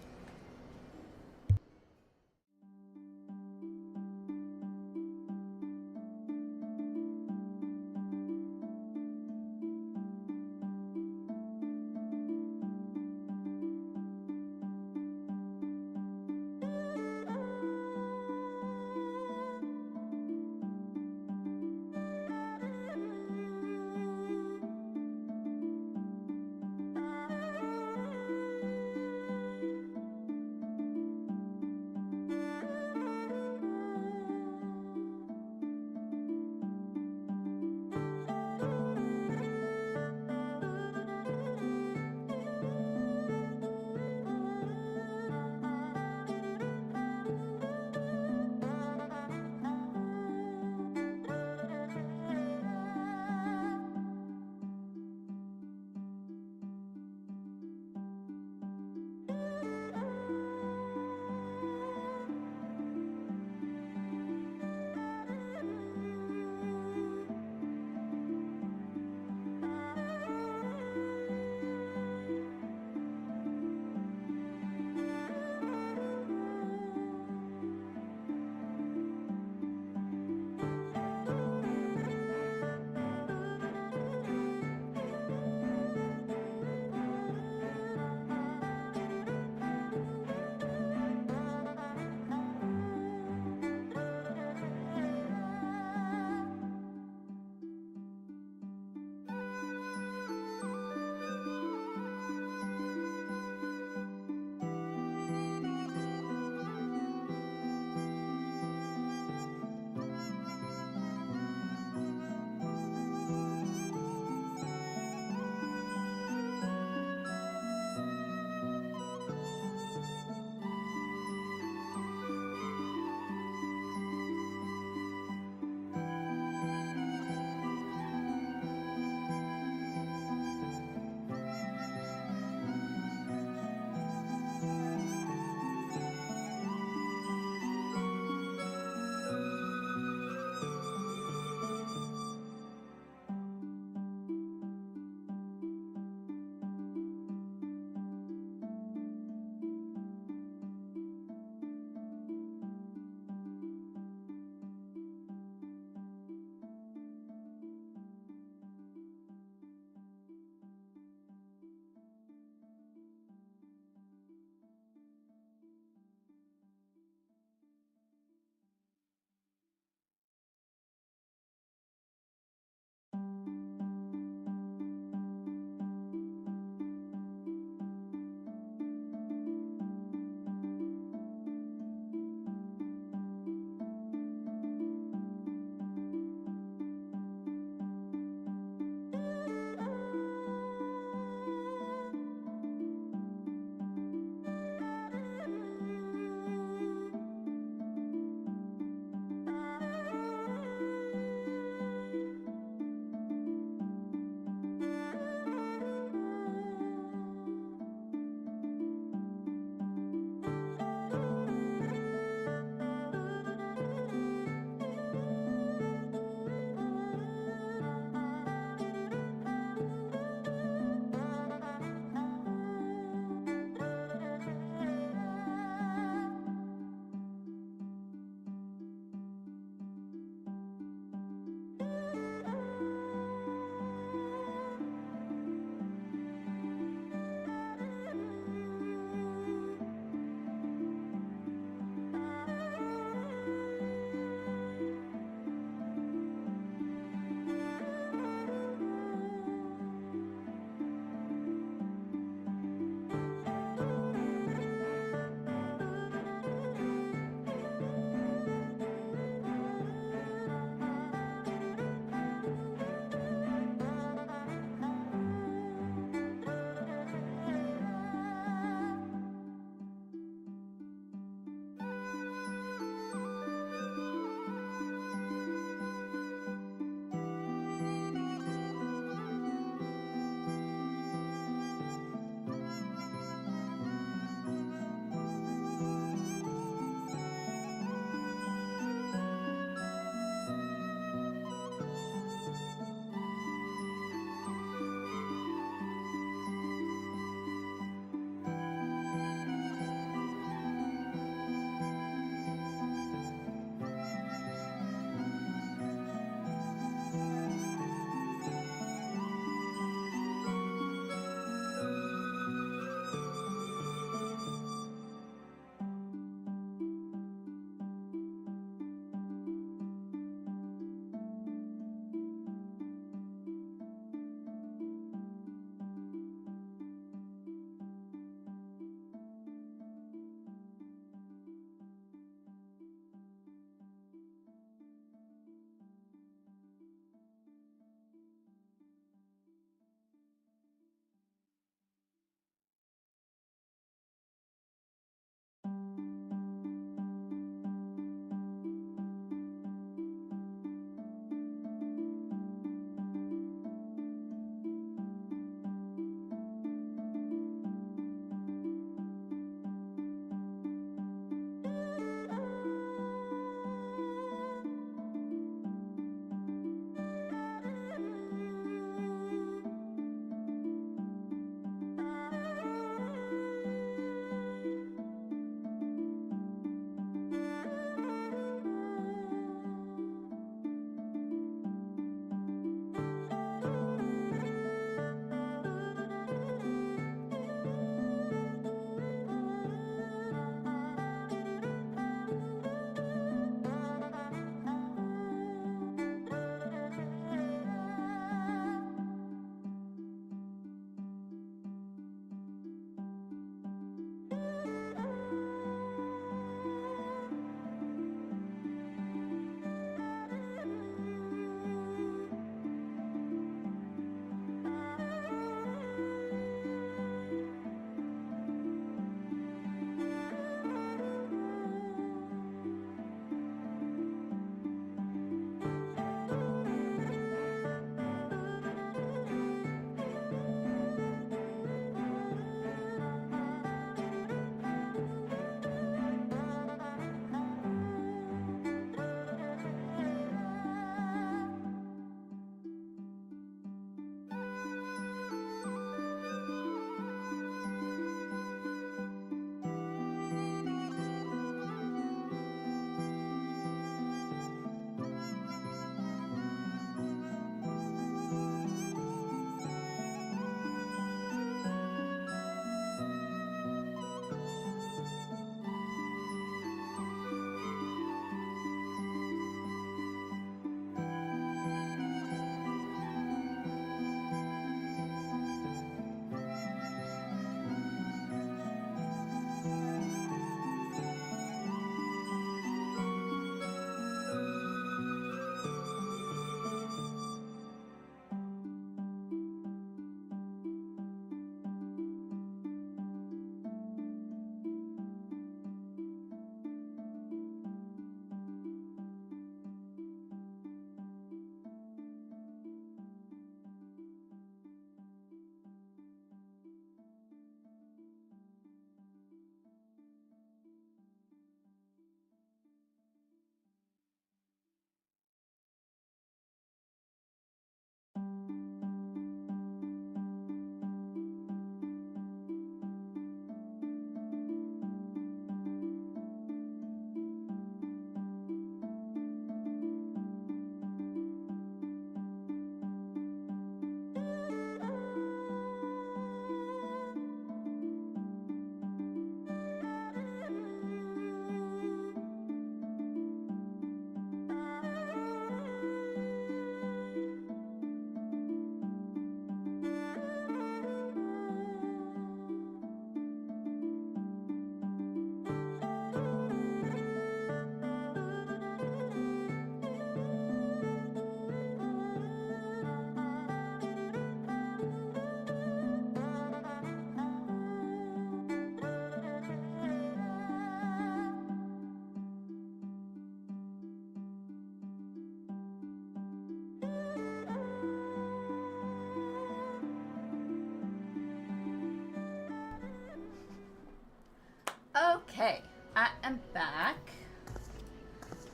Okay, I am back.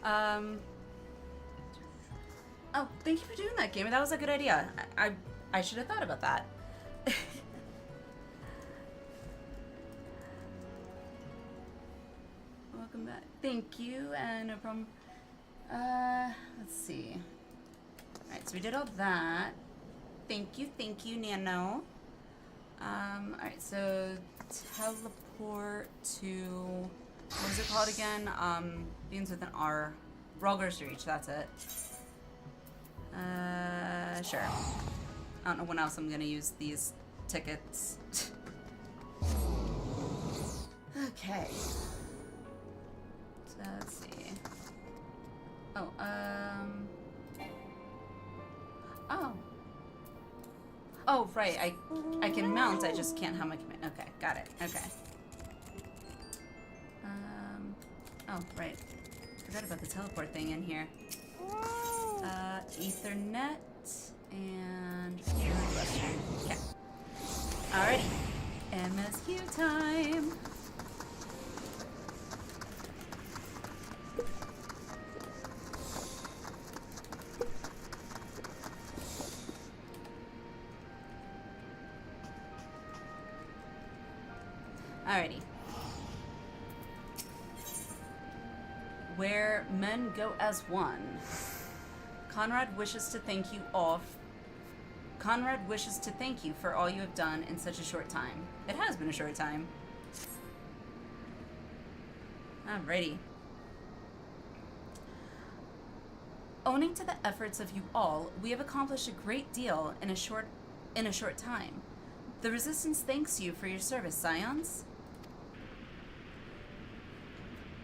Oh, thank you for doing that, Gamer. That was a good idea. I should have thought about that. Welcome back. Thank you, and no problem. Let's see. Alright, so we did all that. Thank you, Nano. Alright, so teleport to, what was it called again? Begins with an R. Rogger's Reach, that's it. Sure. I don't know when else I'm gonna use these tickets. Okay. So let's see. Oh, oh. Oh, right, I can mount, I just can't have my command. Okay, got it. Okay. Oh, right. Forgot about the teleport thing in here. Ethernet and Western. Okay. Alrighty. MSQ time. Alrighty. Where men go as one. Conrad wishes to thank you for all you have done in such a short time. It has been a short time. Alrighty. Owing to the efforts of you all, we have accomplished a great deal in a short time. The Resistance thanks you for your service, Scions.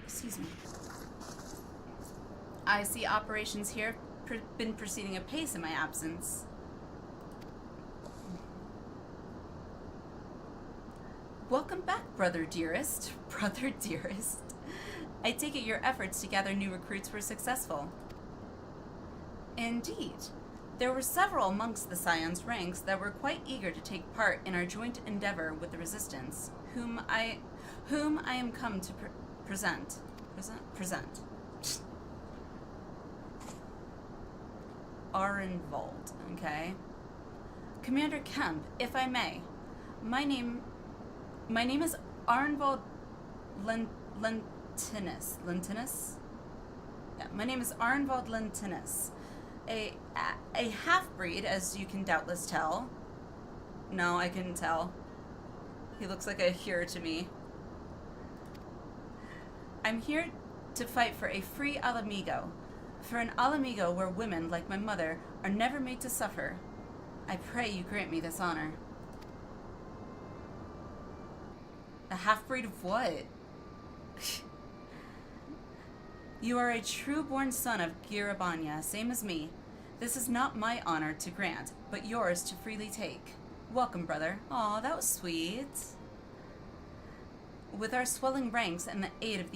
Excuse me. I see operations here have been proceeding apace in my absence. Welcome back, brother dearest. Brother dearest. I take it your efforts to gather new recruits were successful. Indeed. There were several amongst the Scions ranks that were quite eager to take part in our joint endeavor with the Resistance, whom I am come to present. Arenvald, okay. Commander Kemp, if I may, my name is Arenvald Lentinus. Lentinus? Yeah, my name is Arenvald Lentinus. A half-breed, as you can doubtless tell. No, I couldn't tell. He looks like a hero to me. I'm here to fight for a free Alamigo. For an Alamigo where women, like my mother, are never made to suffer. I pray you grant me this honor. A half-breed of what? You are a true-born son of Girabanya, same as me. This is not my honor to grant, but yours to freely take. Welcome, brother. Aw, that was sweet. With our swelling ranks and the aid of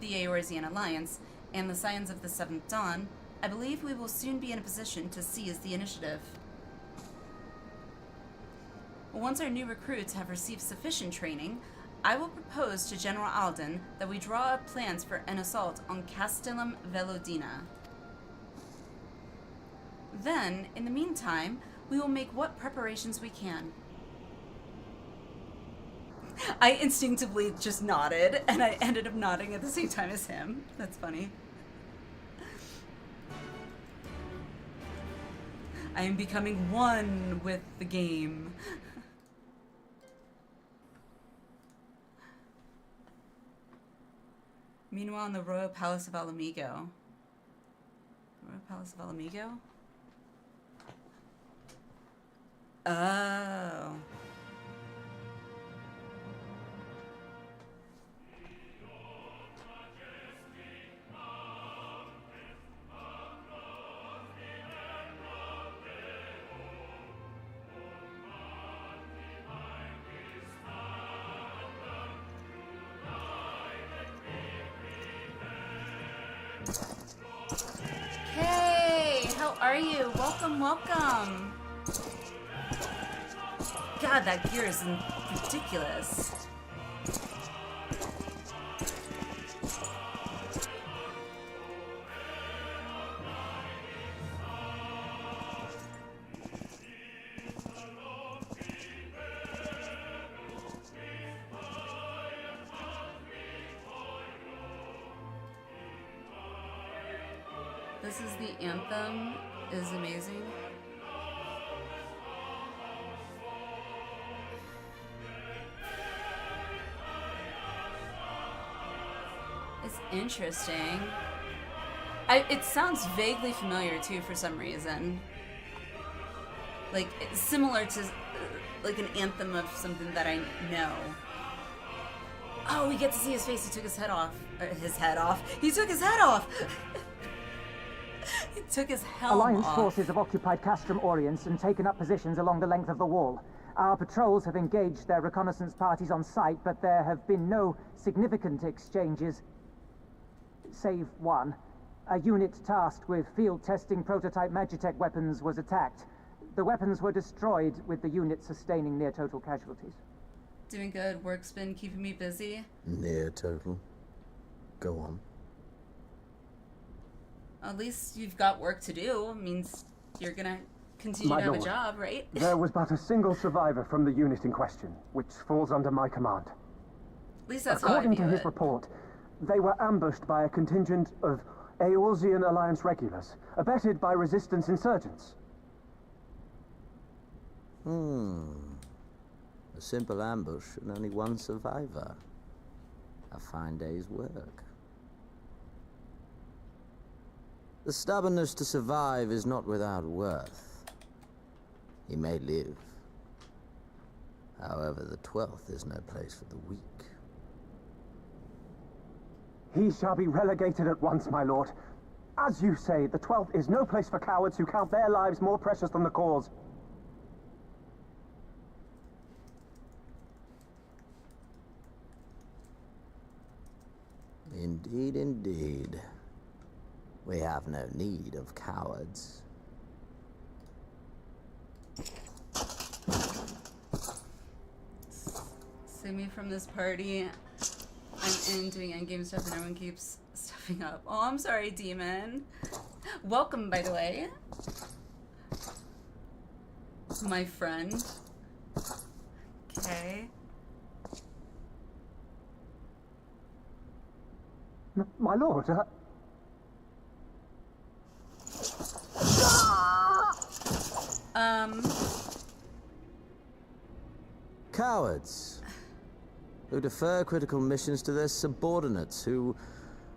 the Eorzean Alliance and the Scions of the Seventh Dawn, I believe we will soon be in a position to seize the initiative. Once our new recruits have received sufficient training, I will propose to General Alden that we draw up plans for an assault on Castellum Velodina. Then, in the meantime, we will make what preparations we can. I instinctively just nodded, and I ended up nodding at the same time as him. That's funny. I am becoming one with the game. Meanwhile, in the Royal Palace of Alamigo. Royal Palace of Alamigo? Oh. Hey, how are you? Welcome, welcome. God, that gear is ridiculous. This is the anthem. Is amazing. It's interesting. It sounds vaguely familiar too for some reason. Like it's similar to like an anthem of something that I know. Oh, we get to see his face. He took his head off. His head off. He took his head off. He took his helm Alliance off. forces have occupied Castrum Orients and taken up positions along the length of the wall. Our patrols have engaged their reconnaissance parties on site, but there have been no significant exchanges, save one. A unit tasked with field testing prototype Magitech weapons was attacked. The weapons were destroyed, with the unit sustaining near total casualties. Doing good. Work's been keeping me busy. Near total. Go on. At least you've got work to do. It means you're gonna continue My to have lord, a job, right? There was but a single survivor from the unit in question, which falls under my command. At least that's how I According view to his it. report, they were ambushed by a contingent of Eorzean Alliance regulars, abetted by resistance insurgents. A simple ambush and only one survivor. A fine day's work. The stubbornness to survive is not without worth. He may live. However, the 12th is no place for the weak. He shall be relegated at once, my lord. As you say, the 12th is no place for cowards who count their lives more precious than the cause. Indeed, indeed. We have no need of cowards. Save me from this party. I'm in doing endgame stuff and everyone keeps stuffing up. Oh, I'm sorry, demon. Welcome, by the way. My friend. Okay. My lord, Cowards. Who defer critical missions to their subordinates, who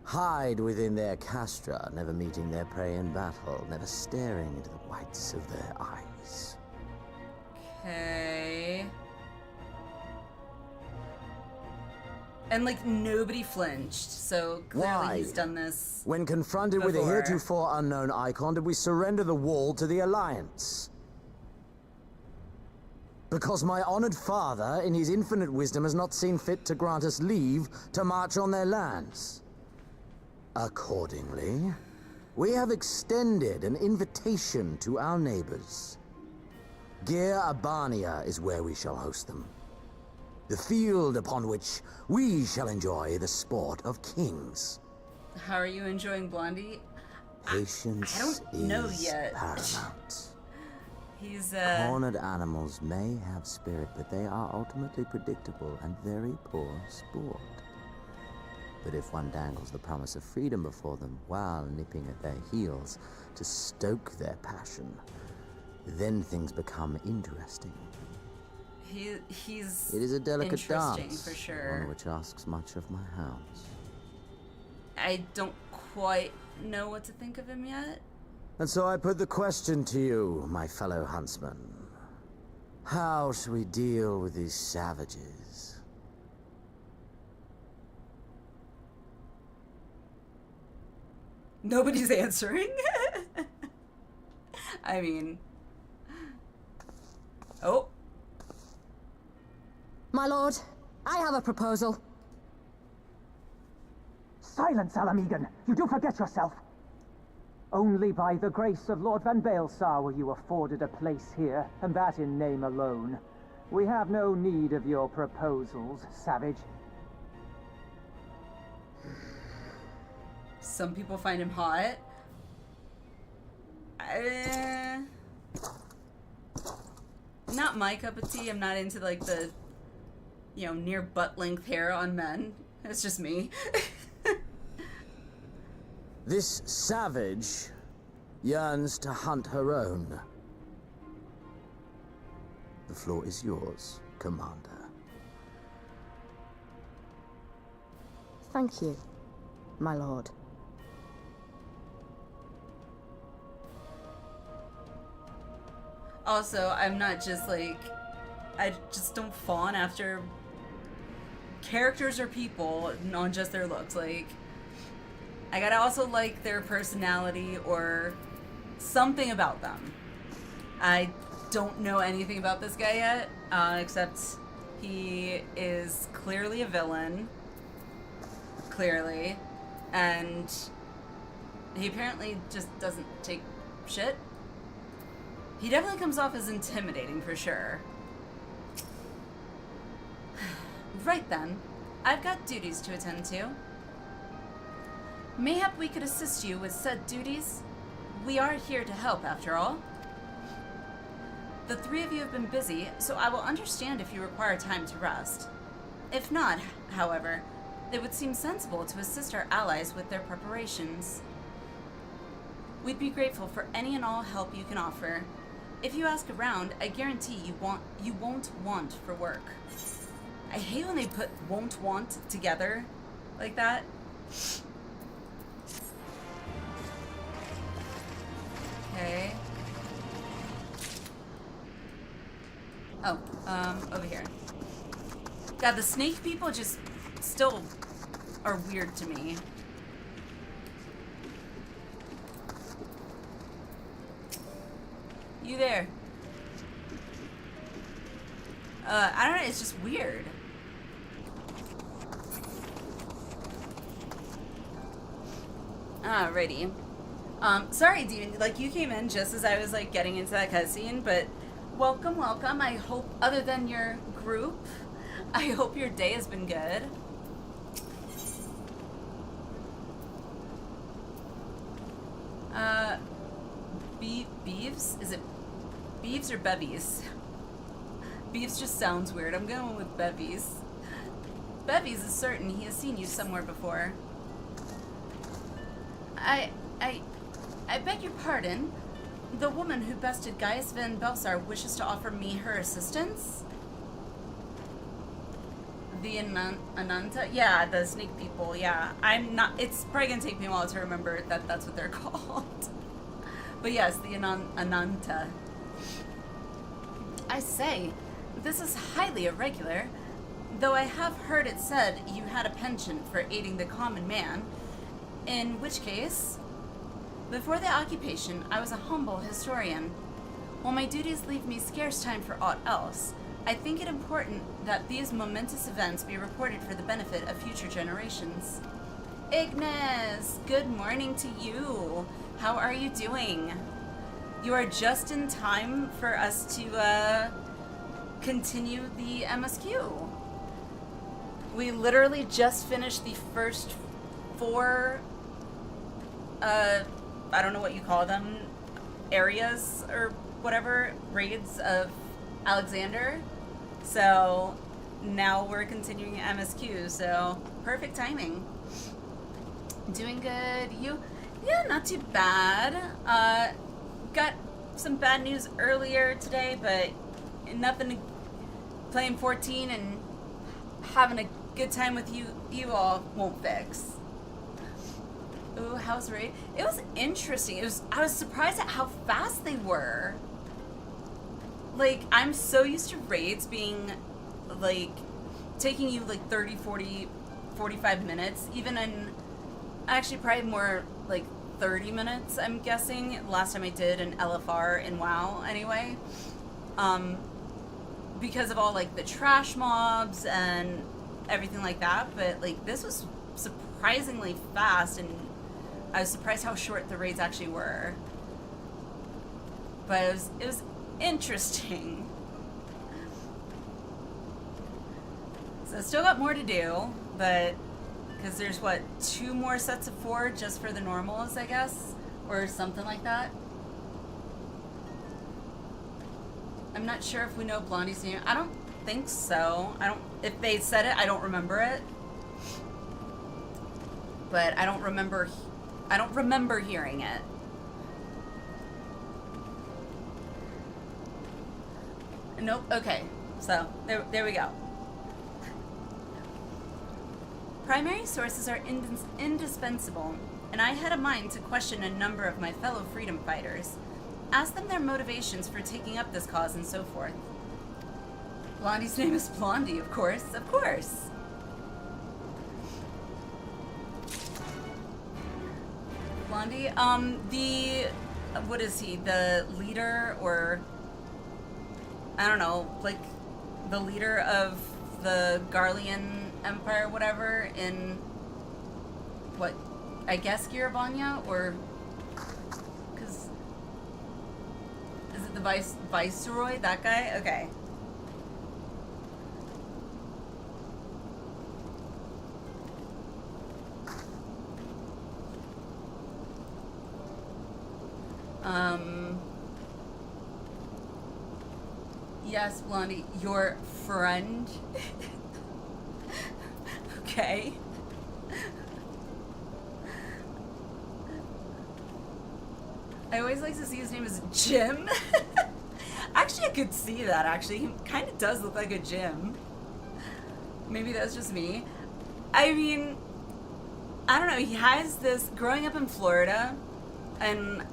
hide within their castra, never meeting their prey in battle, never staring into the whites of their eyes. Okay. And like nobody flinched, so clearly Why? he's done this. When confronted with a before. heretofore unknown icon, did we surrender the wall to the Alliance? Because my honored father, in his infinite wisdom, has not seen fit to grant us leave to march on their lands. Accordingly, we have extended an invitation to our neighbors. Gir Abania is where we shall host them. The field upon which we shall enjoy the sport of kings. How are you enjoying Blondie? Patience I don't know is yet. paramount. He's Cornered animals may have spirit, but they are ultimately predictable and very poor sport. But if one dangles the promise of freedom before them while nipping at their heels to stoke their passion, then things become interesting. he's It is a delicate interesting dance, for sure. one which asks much of my hounds. I don't quite know what to think of him yet. And so I put the question to you, my fellow huntsman. How shall we deal with these savages? Nobody's answering. I mean... Oh. My lord, I have a proposal. Silence, Alamegan! You do forget yourself! Only by the grace of Lord Van Baelsar were you afforded a place here, and that in name alone. We have no need of your proposals, savage. Some people find him hot. Not my cup of tea. I'm not into like the, you know, near butt length hair on men. It's just me. This savage yearns to hunt her own. The floor is yours, Commander. Thank you, my lord. Also, I'm not just like, I just don't fawn after characters or people on just their looks. Like, I gotta also like their personality or something about them. I don't know anything about this guy yet, except he is clearly a villain. Clearly. And he apparently just doesn't take shit. He definitely comes off as intimidating for sure. Right then, I've got duties to attend to. Mayhap we could assist you with said duties. We are here to help, after all. The three of you have been busy, so I will understand if you require time to rest. If not, however, it would seem sensible to assist our allies with their preparations. We'd be grateful for any and all help you can offer. If you ask around, I guarantee you won't want for work. I hate when they put won't want together like that. Okay. Oh, over here. God, the snake people just still are weird to me. You there? I don't know, it's just weird. Alrighty. Sorry, Dean, like, you came in just as I was, like, getting into that cutscene, but welcome, welcome. I hope, other than your group, I hope your day has been good. Beeves? Is it Beeves or Bevies? Beeves just sounds weird. I'm going with Bevies. Bevies is certain he has seen you somewhere before. I beg your pardon. The woman who bested Gaius Van Belsar wishes to offer me her assistance? The Ananta? Yeah, the snake people, yeah. I'm not, it's probably gonna take me a while to remember that that's what they're called. But yes, the Ananta. I say, this is highly irregular. Though I have heard it said you had a penchant for aiding the common man. In which case, before the occupation, I was a humble historian. While my duties leave me scarce time for aught else, I think it important that these momentous events be recorded for the benefit of future generations. Ignis, good morning to you. How are you doing? You are just in time for us to continue the MSQ. We literally just finished the first 4, I don't know what you call them, areas or whatever, raids of Alexander. So now we're continuing MSQ, so perfect timing. Doing good. You? Yeah, not too bad. Got some bad news earlier today, but nothing to playing 14 and having a good time with you all won't fix. Ooh, how's raid? It was interesting. I was surprised at how fast they were. Like, I'm so used to raids being, like, taking you, like, 30, 40, 45 minutes. Even in, actually, probably more, like, 30 minutes, I'm guessing. Last time I did an LFR in WoW, anyway. Because of all, like, the trash mobs and everything like that. But, like, this was surprisingly fast, and I was surprised how short the raids actually were. But it was interesting. So still got more to do, but because there's what, 2 more sets of 4 just for the normals, I guess, or something like that. I'm not sure if we know Blondie's name. I don't think so. If they said it, I don't remember it. But I don't remember hearing it. Nope. Okay. So, there we go. Primary sources are indispensable, and I had a mind to question a number of my fellow freedom fighters, ask them their motivations for taking up this cause and so forth. Blondie's name is Blondie, of course. Of course. Blondie, what is he? The leader, or I don't know, like the leader of the Garlean Empire, whatever, in what, I guess Girabanya, or because is it the viceroy? That guy? Okay. Yes, Blondie, your friend. Okay. I always like to see his name as Jim. Actually, I could see that, actually. He kind of does look like a Jim. Maybe that's just me. I mean, I don't know. He has this, growing up in Florida, and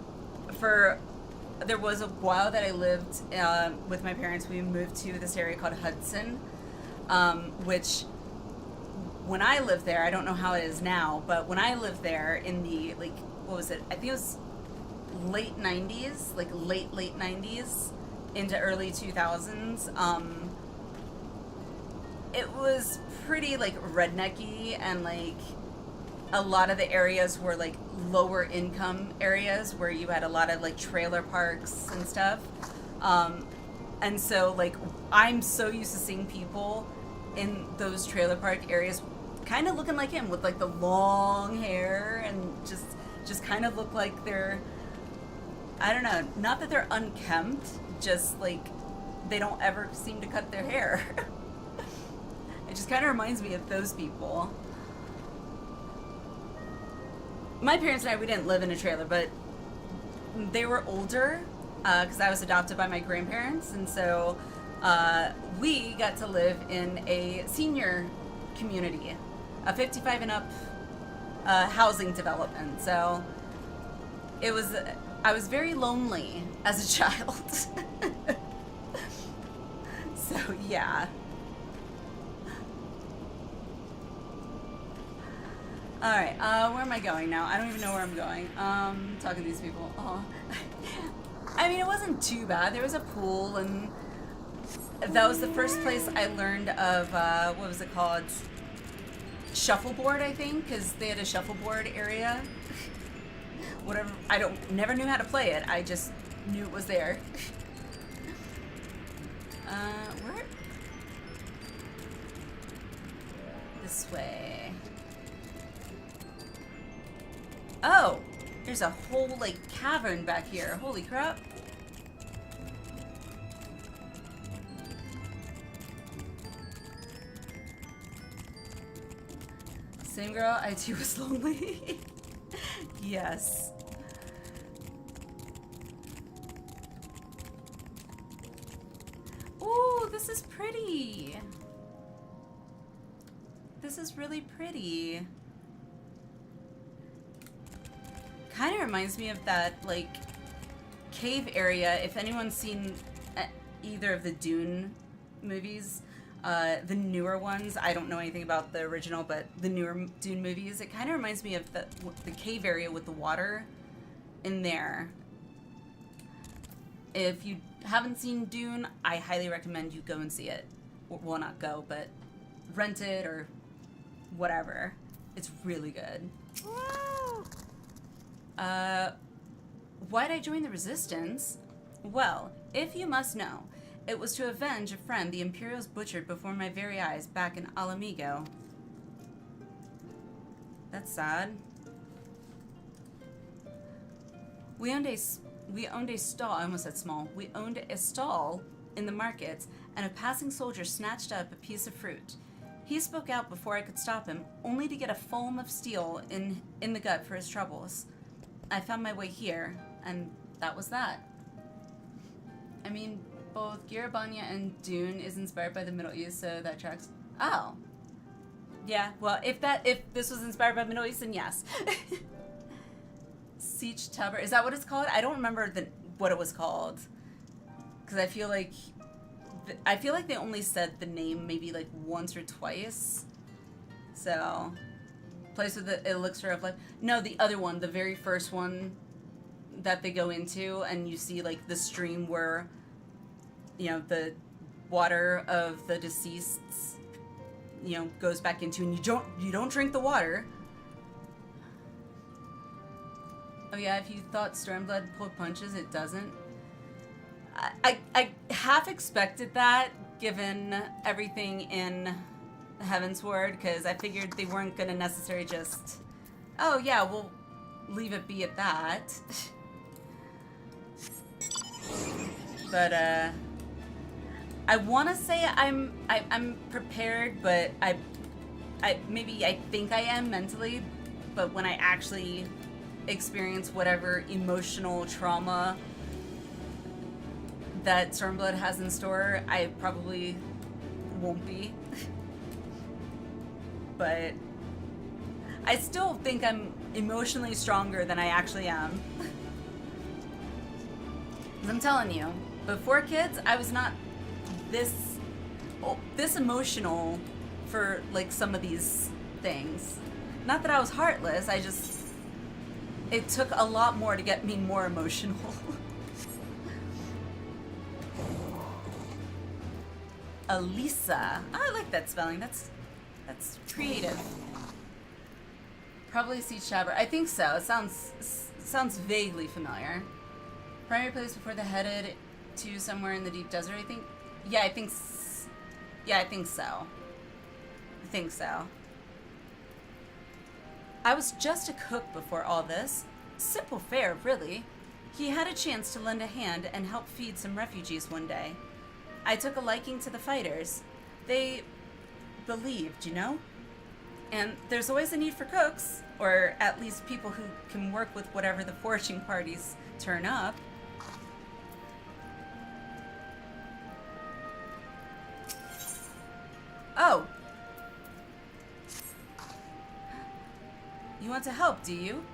there was a while that I lived with my parents. We moved to this area called Hudson, which when I lived there, I don't know how it is now, but when I lived there in the, like, what was it? I think it was late 90s, like late 90s into early 2000s. It was pretty, like, rednecky, and, like, a lot of the areas were, like, lower income areas where you had a lot of, like, trailer parks and stuff. And so, like, I'm so used to seeing people in those trailer park areas kind of looking like him, with, like, the long hair, and just kind of look like they're, I don't know, not that they're unkempt, just, like, they don't ever seem to cut their hair. It just kind of reminds me of those people. My parents and I, we didn't live in a trailer, but they were older, because I was adopted by my grandparents, and so we got to live in a senior community, a 55 and up housing development. So I was very lonely as a child. So yeah. Alright, where am I going now? I don't even know where I'm going. Talking to these people. Oh. I mean, it wasn't too bad. There was a pool, and that was the first place I learned of, what was it called? Shuffleboard, I think, because they had a shuffleboard area. Whatever, never knew how to play it. I just knew it was there. Where? This way. Oh, there's a whole, like, cavern back here. Holy crap. Same girl, I too was lonely. Yes. Ooh, this is pretty. This is really pretty. Kind of reminds me of that, like, cave area. If anyone's seen either of the Dune movies, the newer ones, I don't know anything about the original, but the newer Dune movies, it kind of reminds me of the cave area with the water in there. If you haven't seen Dune, I highly recommend you go and see it. Well, not go, but rent it or whatever. It's really good. Why'd I join the Resistance? Well, if you must know, it was to avenge a friend the Imperials butchered before my very eyes back in Alamigo. That's sad. We owned a stall, I almost said small. We owned a stall in the market, and a passing soldier snatched up a piece of fruit. He spoke out before I could stop him, only to get a foam of steel in the gut for his troubles. I found my way here, and that was that. I mean, both Garabanya and Dune is inspired by the Middle East, so that tracks. Oh. Yeah, well, if this was inspired by Middle East, then yes. Siege Tower, is that what it's called? I don't remember what it was called. Because I feel like they only said the name maybe like once or twice. So, place with the elixir of life. No, the other one, the very first one that they go into, and you see like the stream where, you know, the water of the deceased, you know, goes back into, and you don't drink the water. Oh yeah, if you thought Stormblood pulled punches, it doesn't. I half expected that, given everything in Heavensward, because I figured they weren't gonna necessarily just, oh yeah, we'll leave it be at that. But I want to say I'm prepared, but I think I am mentally, but when I actually experience whatever emotional trauma that Stormblood has in store, I probably won't be. But I still think I'm emotionally stronger than I actually am. 'Cause I'm telling you, before kids, I was not this emotional for like some of these things. Not that I was heartless, it took a lot more to get me more emotional. Elisa. I like that spelling. That's creative. Probably Siege Tower. I think so. It sounds vaguely familiar. Primary place before they headed to somewhere in the deep desert, I think. Yeah, I think so. I think so. I was just a cook before all this. Simple fare, really. He had a chance to lend a hand and help feed some refugees one day. I took a liking to the fighters. They believed, you know? And there's always a need for cooks, or at least people who can work with whatever the foraging parties turn up. Oh. You want to help, do you?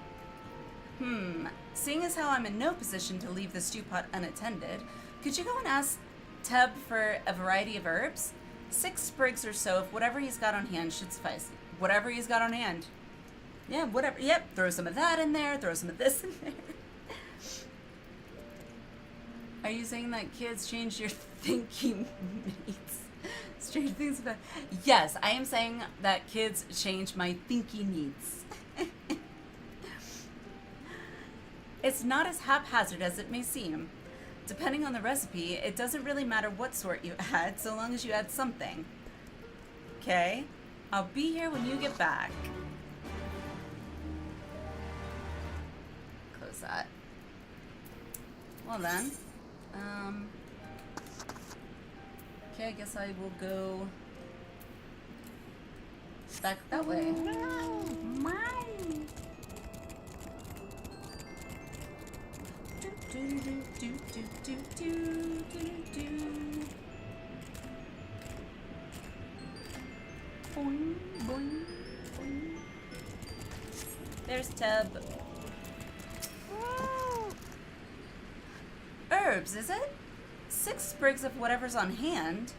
Seeing as how I'm in no position to leave the stew pot unattended, could you go and ask Teb for a variety of herbs? 6 sprigs or so of whatever he's got on hand should suffice. Whatever he's got on hand. Yeah, whatever. Yep, throw some of that in there, throw some of this in there. Are you saying that kids change your thinking needs? Strange things about... Yes, I am saying that kids change my thinking needs. It's not as haphazard as it may seem. Depending on the recipe, it doesn't really matter what sort you add, so long as you add something. Okay? I'll be here when you get back. Close that. Well then. Okay, I guess I will go back that way. Boing, boing, boing. There's Teb. Herbs, is it? 6 sprigs of whatever's on hand.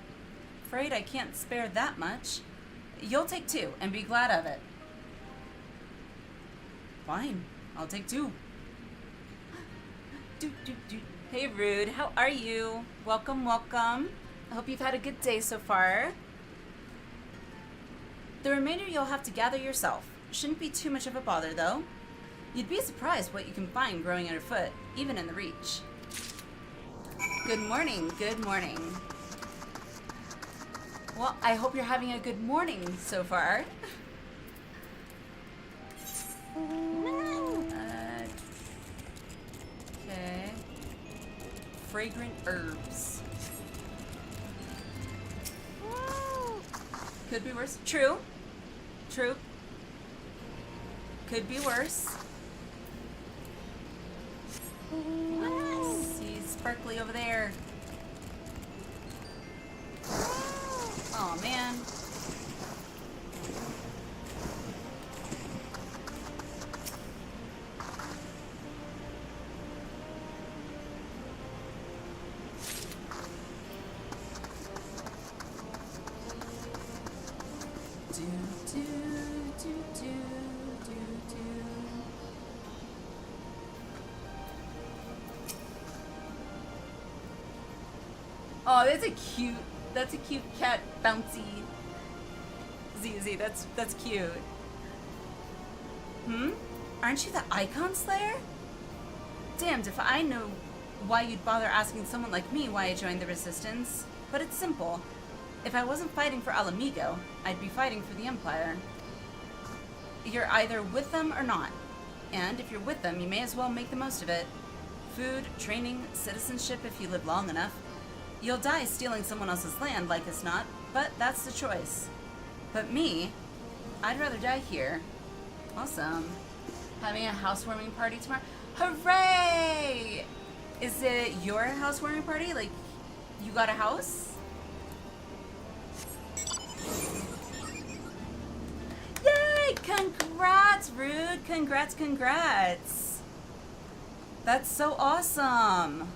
Afraid I can't spare that much. You'll take 2 and be glad of it. Fine, I'll take 2. Hey Rude, how are you? Welcome, welcome. I hope you've had a good day so far. The remainder you'll have to gather yourself. Shouldn't be too much of a bother though. You'd be surprised what you can find growing underfoot, even in the Reach. Good morning, good morning. Well, I hope you're having a good morning so far. Okay. Fragrant herbs. Could be worse. True. True. Could be worse. See sparkly over there. Oh, that's a cute cat, bouncy. ZZ, that's cute. Aren't you the icon slayer? Damned if I know why you'd bother asking someone like me why I joined the resistance. But it's simple. If I wasn't fighting for Al Amigo, I'd be fighting for the Empire. You're either with them or not. And if you're with them, you may as well make the most of it. Food, training, citizenship if you live long enough. You'll die stealing someone else's land, like as not, but that's the choice. But me, I'd rather die here. Awesome. Having a housewarming party tomorrow. Hooray! Is it your housewarming party? Like, you got a house? Yay! Congrats, Rude! Congrats! That's so awesome!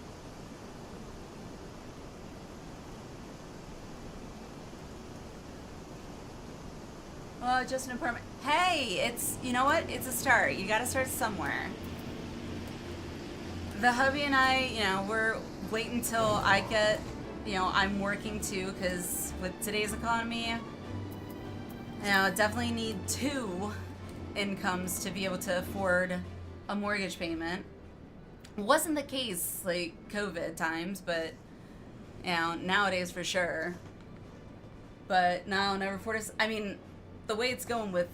Oh, just an apartment. Hey, it's, you know what? It's a start. You gotta start somewhere. The hubby and I, you know, we're waiting until I get, you know, I'm working too, because with today's economy, you know, definitely need 2 incomes to be able to afford a mortgage payment. Wasn't the case, like, COVID times, but, you know, nowadays for sure. But now, never afford us. I mean, the way it's going with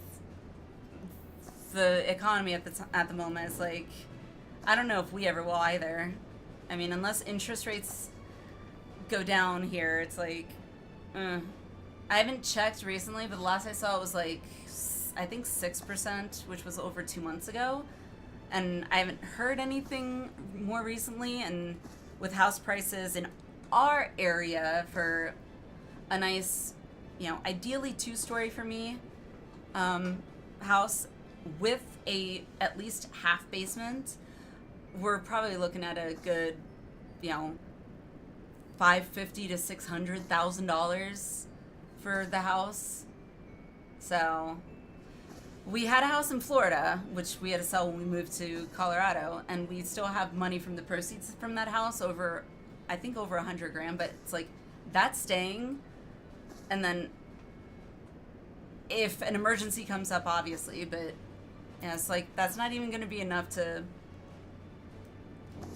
the economy at the moment is like, I don't know if we ever will either. I mean, unless interest rates go down here, it's like, I haven't checked recently, but the last I saw it was like, I think 6%, which was over 2 months ago. And I haven't heard anything more recently. And with house prices in our area for a nice, you know, ideally 2-story for me, house with a at least half basement, we're probably looking at a good, you know, $550,000 to $600,000 for the house. So we had a house in Florida, which we had to sell when we moved to Colorado, and we still have money from the proceeds from that house over, I think over $100,000, but it's like, that's staying. And then if an emergency comes up, obviously, but yeah, it's like, that's not even going to be enough to,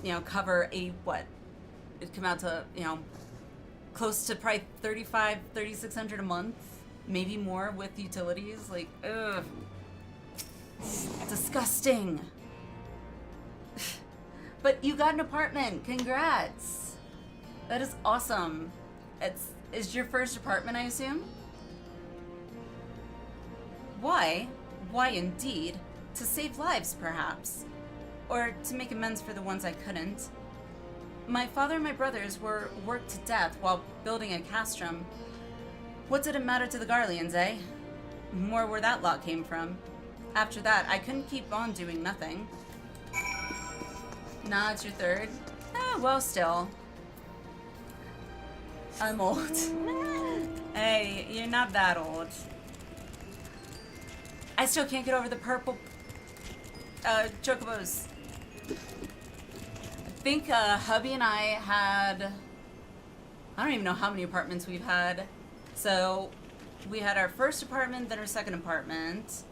you know, cover a, what, it'd come out to, you know, close to probably $3,600 a month, maybe more with utilities. Like, ugh, disgusting. But you got an apartment. Congrats. That is awesome. Is your first apartment, I assume? Why? Why indeed? To save lives, perhaps. Or to make amends for the ones I couldn't. My father and my brothers were worked to death while building a castrum. What did it matter to the Garleans, eh? More where that lot came from. After that, I couldn't keep on doing nothing. Nah, it's your third? Well, still. I'm old. Hey, you're not that old. I still can't get over the purple chocobos. I think hubby and I had, I don't even know how many apartments we've had. So we had our first apartment, then our second apartment.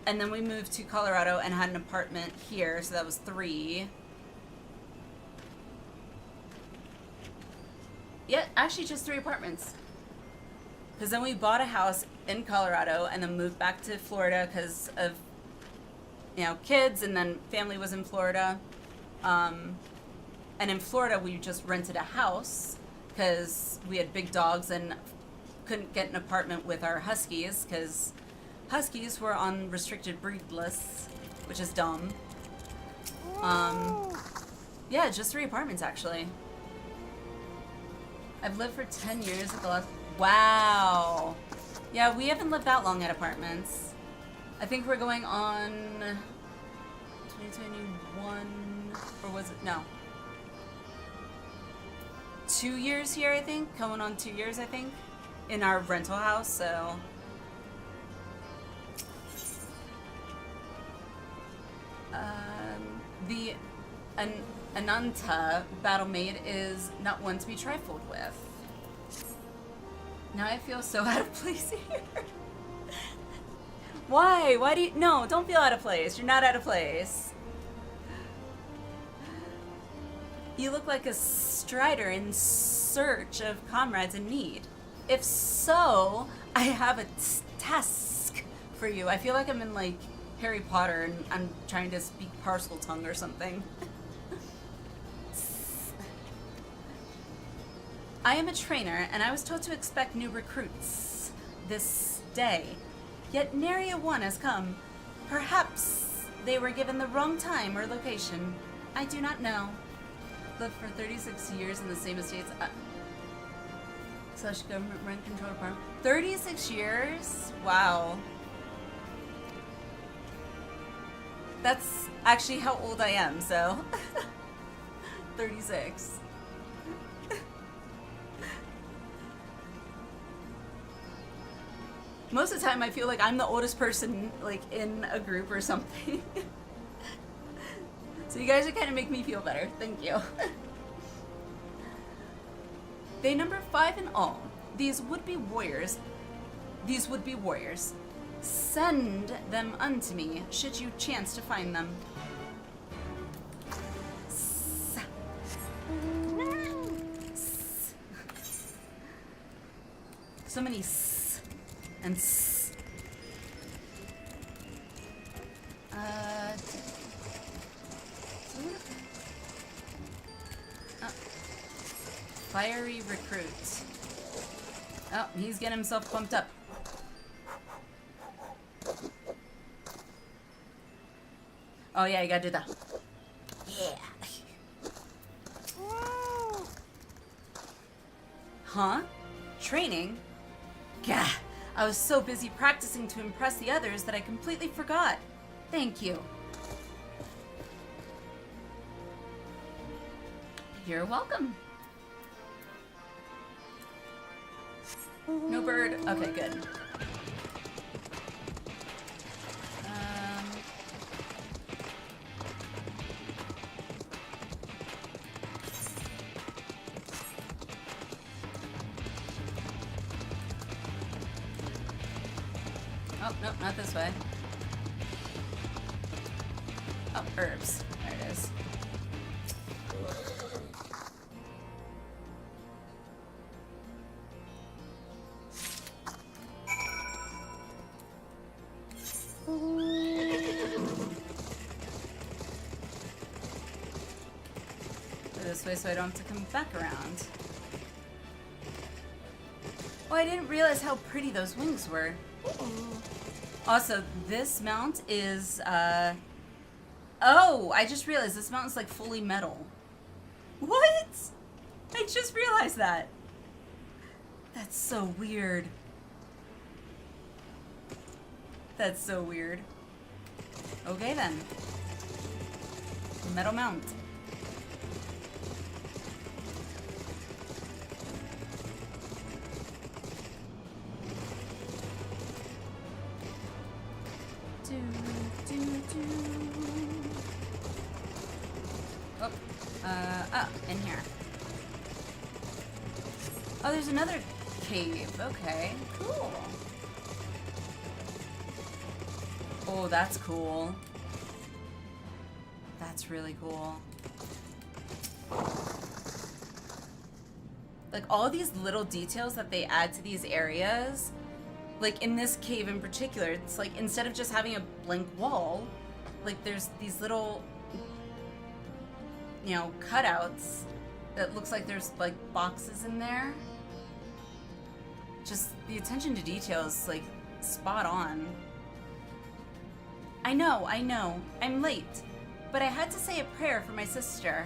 And then we moved to Colorado and had an apartment here, so that was 3. Yeah, actually just 3 apartments. Because then we bought a house in Colorado and then moved back to Florida because of, you know, kids, and then family was in Florida. And in Florida, we just rented a house because we had big dogs and couldn't get an apartment with our huskies because huskies were on restricted breed lists, which is dumb. Yeah, just 3 apartments, actually. I've lived for 10 years at the last... Wow. Yeah, we haven't lived that long at apartments. I think we're going on 2021, or was it? No. 2 years here, I think. Going on 2 years, I think, in our rental house, so... Ananta, Battlemate, is not one to be trifled with. Now I feel so out of place here. Why? Why do you... No, don't feel out of place. You're not out of place. You look like a strider in search of comrades in need. If so, I have a task for you. I feel like I'm in, like, Harry Potter and I'm trying to speak Parcel Tongue or something. I am a trainer, and I was told to expect new recruits this day. Yet nary a one has come. Perhaps they were given the wrong time or location. I do not know. Lived for 36 years in the same estates. Slash government rent control department. 36 years? Wow. That's actually how old I am, so. 36. Most of the time I feel like I'm the oldest person, like, in a group or something. So you guys are kind of make me feel better. Thank you. They number 5 in all. These would-be warriors. Send them unto me, should you chance to find them. So many s and s. Fiery recruit. Oh, he's getting himself pumped up. Oh yeah, you gotta do that. Yeah. Huh? Training? Gah! I was so busy practicing to impress the others that I completely forgot. Thank you. You're welcome. No bird. Okay, good. Oh, nope, not this way. Oh, herbs. There it is. Go this way so I don't have to come back around. Oh, I didn't realize how pretty those wings were. Also, this mount is, oh, I just realized this mount is like fully metal. What? I just realized that. That's so weird. That's so weird. Okay then. Metal mount. In here. Oh, there's another cave. Okay, cool. Oh, that's cool. That's really cool. Like, all these little details that they add to these areas, like in this cave in particular, it's like instead of just having a blank wall, like there's these little, you know, cutouts that looks like there's like boxes in there. Just the attention to detail is like spot on. I know, I'm late, but I had to say a prayer for my sister.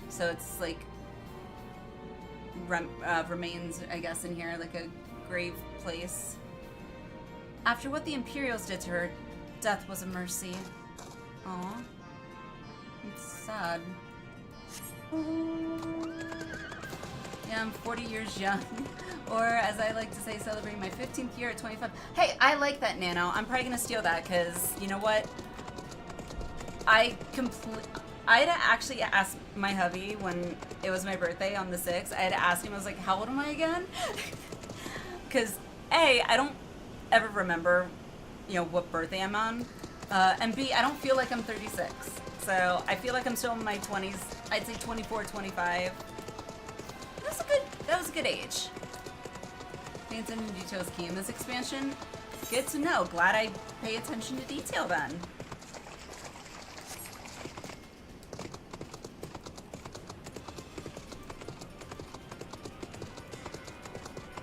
So it's like remains, I guess, in here, like a grave place. After what the Imperials did to her, death was a mercy. Aw. It's sad. Yeah, I'm 40 years young. Or, as I like to say, celebrating my 15th year at 25. Hey, I like that, Nano. I'm probably gonna steal that, because, you know what? I I had actually asked my hubby when it was my birthday on the 6th. I had asked him, I was like, how old am I again? Because A, I don't ever remember, you know, what birthday I'm on. And B, I don't feel like I'm 36. So I feel like I'm still in my 20s. I'd say 24, 25. That was a good age. Paying attention to detail is key in this expansion. Good to know. Glad I pay attention to detail then.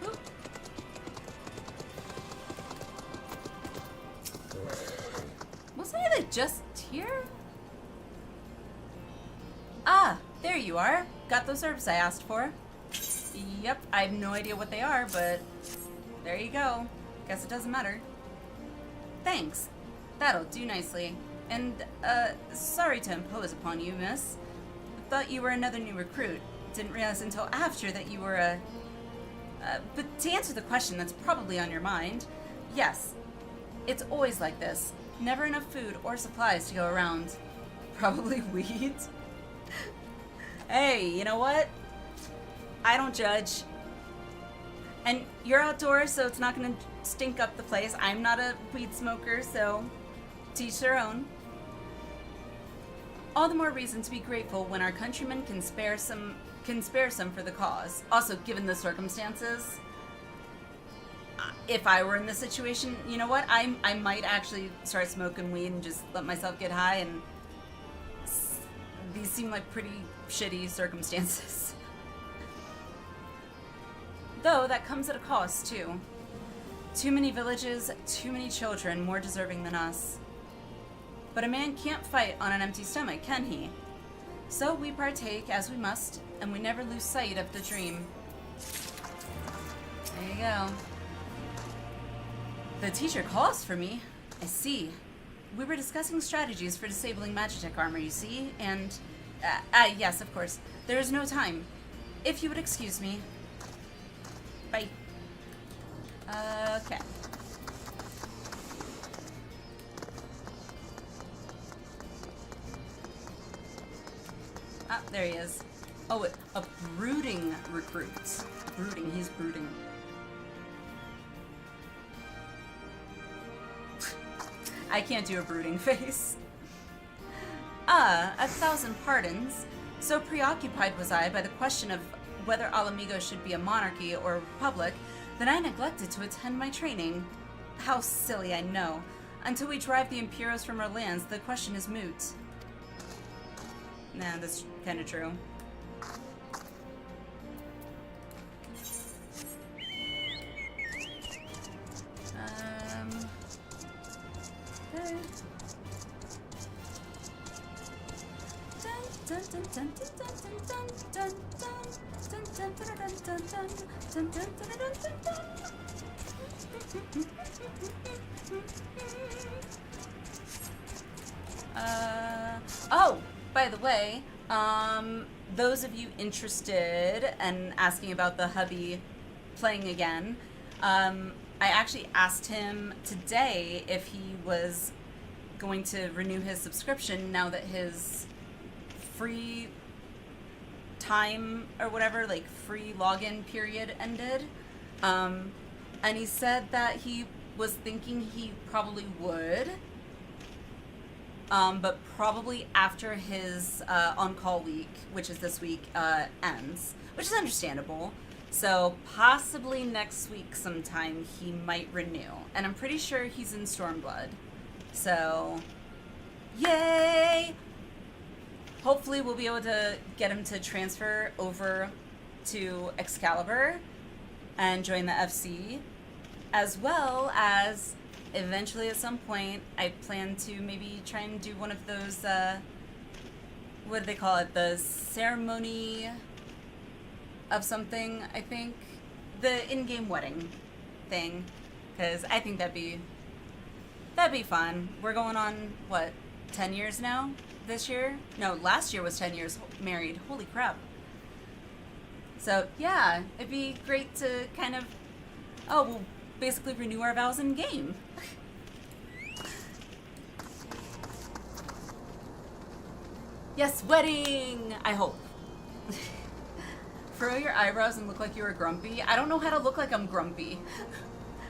Oop. Wasn't I just here? Ah, there you are. Got those herbs I asked for. Yep, I have no idea what they are, but there you go. Guess it doesn't matter. Thanks. That'll do nicely. And, sorry to impose upon you, miss. Thought you were another new recruit. Didn't realize until after that you were but to answer the question that's probably on your mind, yes. It's always like this. Never enough food or supplies to go around. Probably weeds. Hey, you know what? I don't judge. And you're outdoors, so it's not gonna stink up the place. I'm not a weed smoker, so teach their own. All the more reason to be grateful when our countrymen can spare some for the cause. Also, given the circumstances, if I were in this situation, you know what? I might actually start smoking weed and just let myself get high, and these seem like pretty shitty circumstances. Though that comes at a cost, too. Too many villages, too many children more deserving than us. But a man can't fight on an empty stomach, can he? So we partake as we must, and we never lose sight of the dream. There you go. The teacher calls for me. I see. We were discussing strategies for disabling Magitech armor, you see, and... yes, of course. There is no time. If you would excuse me... Bye. Okay. Ah, there he is. Oh, a brooding recruit. Brooding, he's brooding. I can't do a brooding face. 1,000 pardons. So preoccupied was I by the question of whether Alamigo should be a monarchy or a republic, that I neglected to attend my training. How silly, I know. Until we drive the Imperials from our lands, the question is moot. Nah, that's kinda true. Okay. Oh, by the way, those of you interested and asking about the hubby playing again, I actually asked him today if he was going to renew his subscription now that his free time or whatever, like free login period ended. And he said that he was thinking he probably would, but probably after his on-call week, which is this week, ends, which is understandable. So possibly next week sometime he might renew. And I'm pretty sure he's in Stormblood. So, yay! Hopefully we'll be able to get him to transfer over to Excalibur and join the FC, as well as eventually at some point I plan to maybe try and do one of those, what do they call it, the ceremony of something, I think, the in-game wedding thing, because I think that'd be fun. We're going on, what, 10 years now? This year? No, last year was 10 years married. Holy crap. So, yeah, it'd be great to kind of, we'll basically renew our vows in game. Yes, wedding! I hope. Furrow your eyebrows and look like you were grumpy. I don't know how to look like I'm grumpy.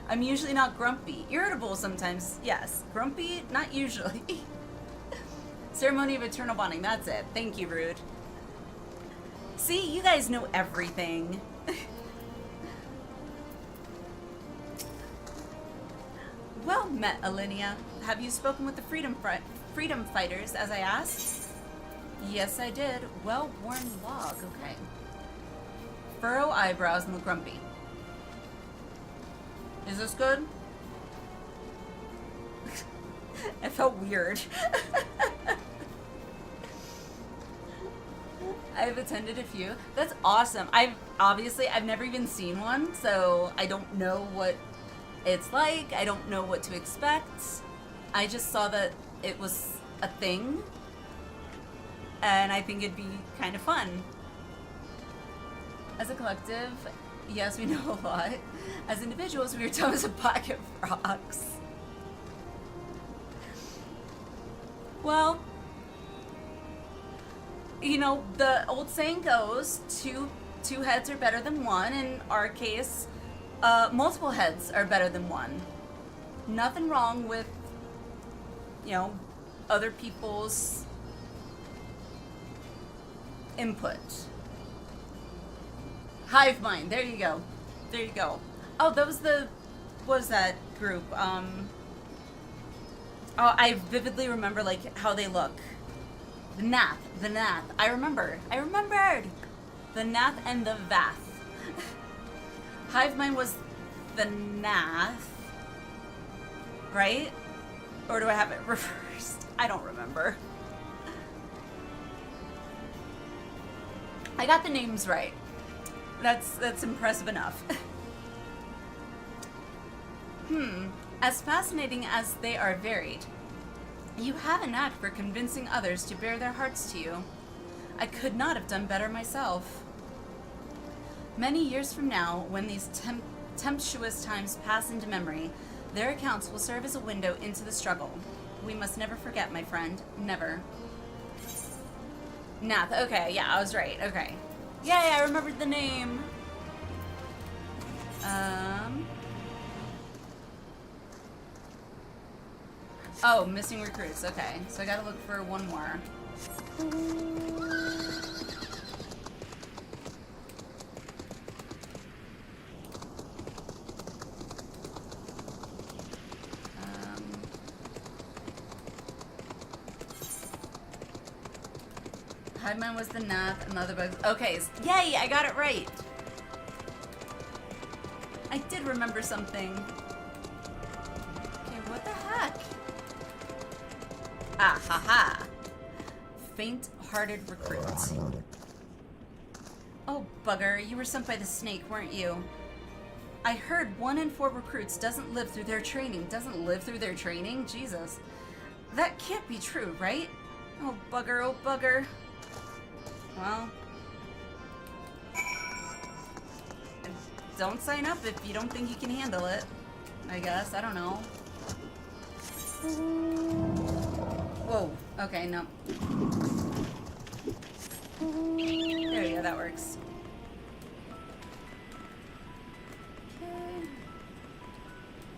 I'm usually not grumpy. Irritable sometimes, yes. Grumpy, not usually. Ceremony of eternal bonding, that's it. Thank you, Rude. See, you guys know everything. Well met, Alliniea. Have you spoken with the freedom fighters, as I asked? Yes, I did. Well-worn log, okay. Furrow eyebrows and look grumpy. Is this good? It felt weird. I've attended a few. That's awesome. I've never even seen one, so I don't know what it's like. I don't know what to expect. I just saw that it was a thing, and I think it'd be kind of fun. As a collective, yes, we know a lot. As individuals, we are dumb as a pack of rocks. Well, you know, the old saying goes, two heads are better than one. In our case, multiple heads are better than one. Nothing wrong with, you know, other people's input. Hive mind, there you go. There you go. Oh, that was what was that group? Oh, I vividly remember, like, how they look. The Nath. I remembered. The Nath and the Vath. Hive mind was the Nath, right? Or do I have it reversed? I don't remember. I got the names right. That's impressive enough. As fascinating as they are varied, you have a knack for convincing others to bare their hearts to you. I could not have done better myself. Many years from now, when these tempestuous times pass into memory, their accounts will serve as a window into the struggle. We must never forget, my friend. Never. Nath. Okay, yeah, I was right. Okay. Yay, I remembered the name. Oh, missing recruits. Okay, so I gotta look for one more. Hiveman was the Nath and the other bugs. Okay, yay, I got it right. I did remember something. Okay, what the heck? Ah, haha. Faint-hearted recruit. Oh, bugger, you were sent by the snake, weren't you? I heard 1 in 4 recruits doesn't live through their training. Doesn't live through their training? Jesus. That can't be true, right? Oh, bugger, oh, bugger. Well, don't sign up if you don't think you can handle it, I guess. I don't know. Whoa. Okay, no. There you go, that works. Okay.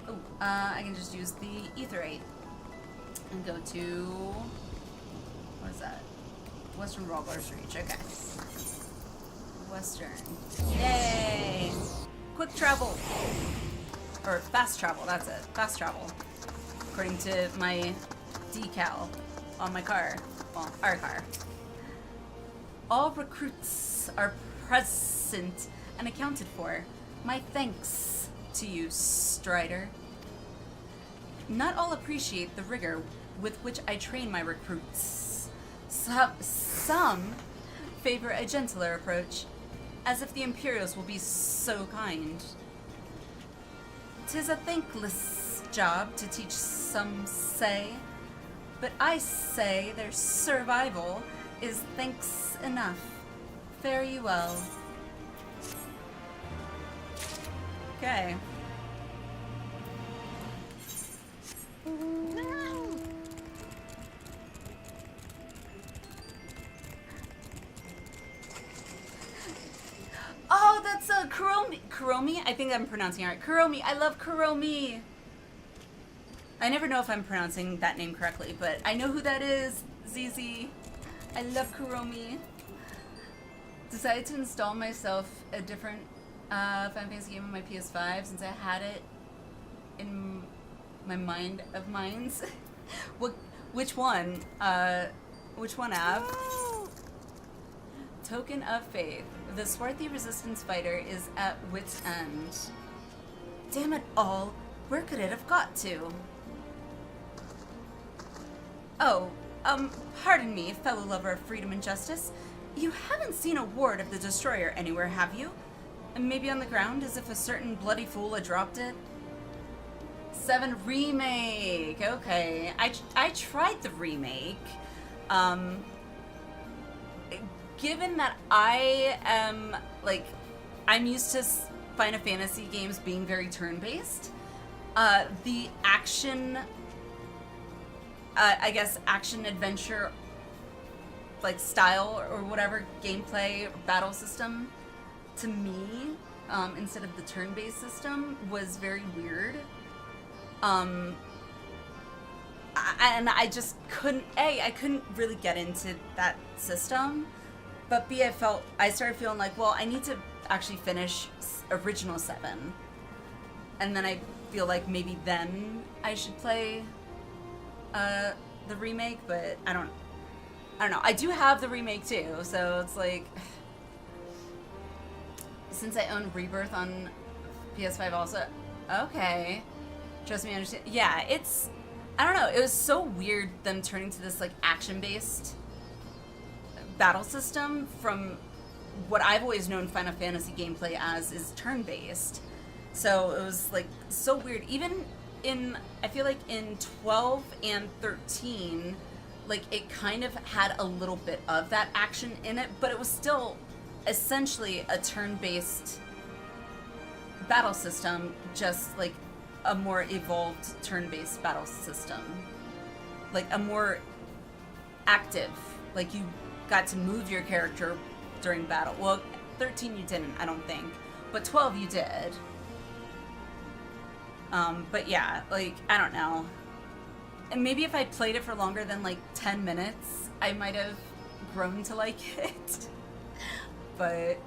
Oh, I can just use the etherite and go to... what is that? Western Robbler's Reach, okay. Western. Yay! Quick travel! Or fast travel, that's it. Fast travel. According to my decal on my car. Well, our car. All recruits are present and accounted for. My thanks to you, Strider. Not all appreciate the rigor with which I train my recruits. Some favor a gentler approach, as if the Imperials will be so kind. 'Tis a thankless job to teach, some say, but I say their survival is thanks enough. Fare you well. Okay. Kuromi? I think I'm pronouncing it right. Kuromi, I love Kuromi! I never know if I'm pronouncing that name correctly, but I know who that is, ZZ. I love Kuromi. Decided to install myself a different Final Fantasy game on my PS5 since I had it in my mind of minds. Which one? Which one, Av? Token of Faith. The swarthy resistance fighter is at wit's end. Damn it all. Where could it have got to? Oh, pardon me, fellow lover of freedom and justice. You haven't seen a ward of the Destroyer anywhere, have you? Maybe on the ground, as if a certain bloody fool had dropped it? 7 Remake! Okay. I tried the remake. Given that I am, like, I'm used to Final Fantasy games being very turn-based, the action, I guess, action-adventure, like, style or whatever, gameplay, battle system, to me, instead of the turn-based system, was very weird. And I just couldn't, I couldn't really get into that system, but B, I started feeling like, well, I need to actually finish original 7, and then I feel like maybe then I should play the remake, but I don't know. I do have the remake too, so it's like, since I own Rebirth on PS5 also, okay, trust me, I understand. Yeah, it's, I don't know, it was so weird them turning to this like action-based battle system from what I've always known Final Fantasy gameplay as is turn-based. So it was like so weird. Even in, I feel like in 12 and 13, like it kind of had a little bit of that action in it, but it was still essentially a turn-based battle system, just like a more evolved turn-based battle system. Like a more active, like you got to move your character during battle. Well, 13 you didn't, I don't think, but 12 you did. But yeah, like, I don't know. And maybe if I played it for longer than like 10 minutes, I might have grown to like it. But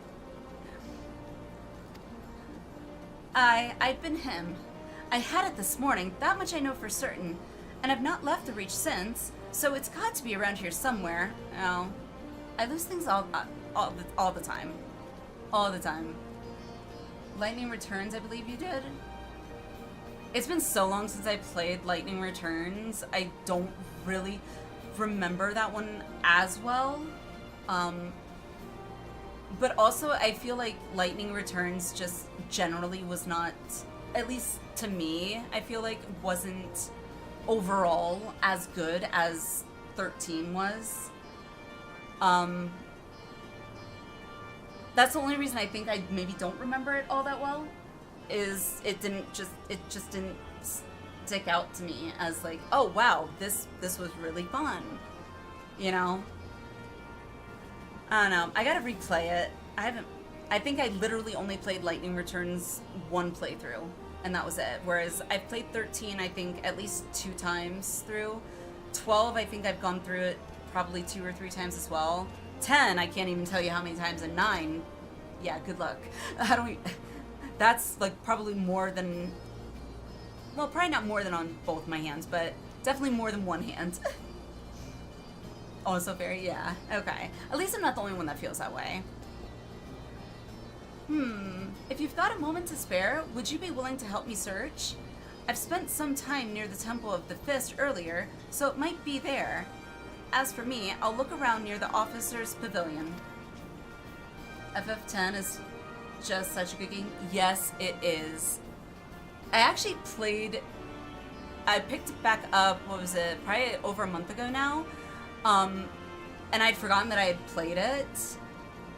I've been him. I had it this morning, that much I know for certain, and I've not left the Reach since, so it's got to be around here somewhere. Oh, I lose things all the time. All the time. Lightning Returns, I believe you did. It's been so long since I played Lightning Returns, I don't really remember that one as well. But also, I feel like Lightning Returns just generally was not, at least to me, I feel like wasn't overall as good as 13 was. That's the only reason I think I maybe don't remember it all that well, is it just didn't stick out to me as like, oh wow, this was really fun, you know? I don't know, I gotta replay it. I think I literally only played Lightning Returns one playthrough, and that was it. Whereas I've played 13, I think, at least 2 times through. 12, I think I've gone through it probably 2 or 3 times as well. 10, I can't even tell you how many times, and 9, yeah, good luck. That's like probably more than, well, probably not more than on both my hands, but definitely more than one hand. Also very, yeah, okay. At least I'm not the only one that feels that way. If you've got a moment to spare, would you be willing to help me search? I've spent some time near the Temple of the Fist earlier, so it might be there. As for me, I'll look around near the officer's pavilion. FF10 is just such a good game. Yes, it is. I actually I picked it back up, what was it, probably over a month ago now. And I'd forgotten that I had played it.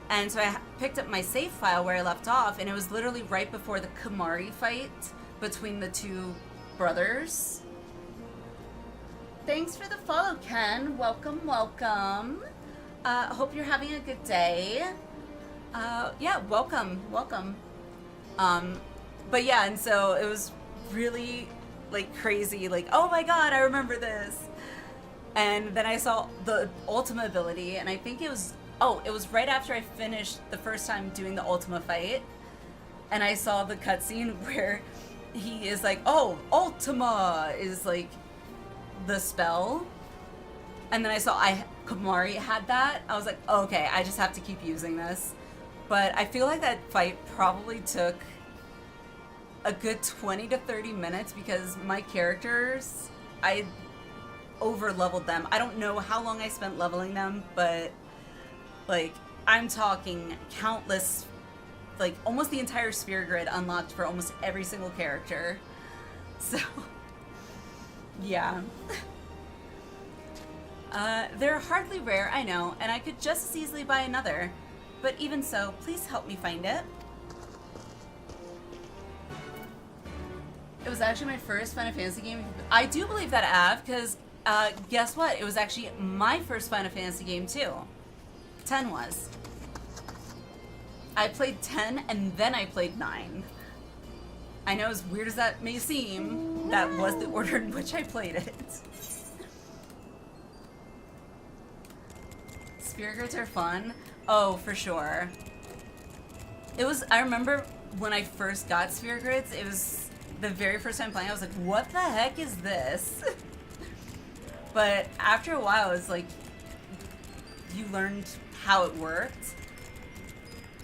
And so I picked up my save file where I left off, and it was literally right before the Kamari fight between the 2 brothers. Thanks for the follow, Ken. Welcome, welcome. Hope you're having a good day. Yeah, welcome. But yeah, and so it was really like crazy, like, oh my god, I remember this. And then I saw the Ultima ability, and I think it was right after I finished the first time doing the Ultima fight, and I saw the cutscene where he is like, oh, Ultima is like the spell. And then I saw Kamari had that. I was like, okay, I just have to keep using this. But I feel like that fight probably took a good 20 to 30 minutes because my characters, I over-leveled them. I don't know how long I spent leveling them, but like, I'm talking countless, like almost the entire sphere grid unlocked for almost every single character. So, yeah. They're hardly rare, I know, and I could just as easily buy another. But even so, please help me find it. It was actually my first Final Fantasy game. I do believe that, Av, because guess what? It was actually my first Final Fantasy game too. 10 was. I played 10 and then I played 9. I know, as weird as that may seem, that was the order in which I played it. Sphere grids are fun. Oh, for sure. I remember when I first got sphere grids, it was the very first time playing, I was like, what the heck is this? But after a while, it's like, you learned how it worked.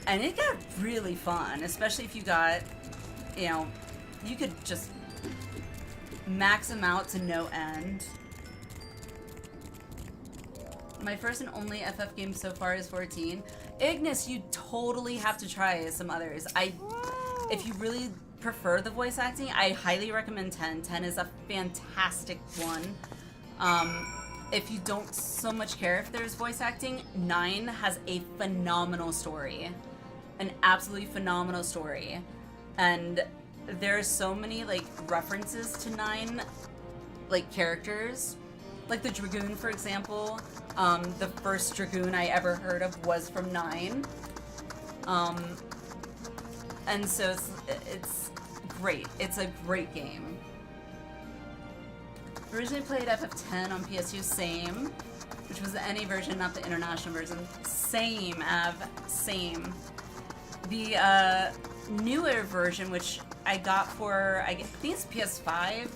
And it got really fun, especially if you got, you know, you could just max them out to no end. My first and only FF game so far is 14. Ignis, you totally have to try some others. If you really prefer the voice acting, I highly recommend 10. 10 is a fantastic one. If you don't so much care if there's voice acting, 9 has a phenomenal story. An absolutely phenomenal story. And there's so many like references to 9 like characters. Like the Dragoon, for example. The first Dragoon I ever heard of was from 9. And so it's great. It's a great game. Originally played FF10 on PS2, same. Which was the NA version, not the international version. Same, Av, same. The newer version, which I got for, I think it's PS5.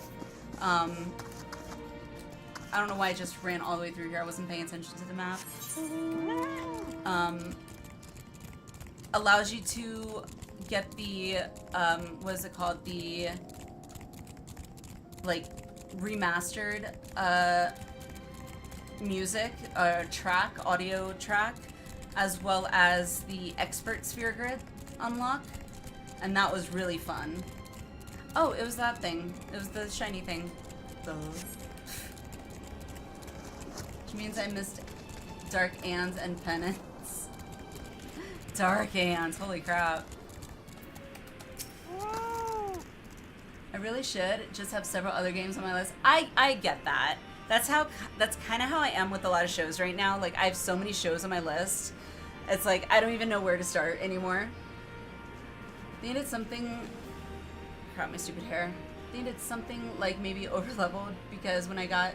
I don't know why I just ran all the way through here. I wasn't paying attention to the map. Allows you to get the, what is it called? The, like, remastered, music, track, audio track, as well as the expert sphere grid unlock. And that was really fun. Oh, it was that thing. It was the shiny thing. Which means I missed Dark Ands and Penance. Dark Ands, holy crap. I really should just have several other games on my list. I get that. That's kind of how I am with a lot of shows right now. Like, I have so many shows on my list. It's like, I don't even know where to start anymore. They needed something... Crap, my stupid hair. They needed something, like, maybe over-leveled, because when I got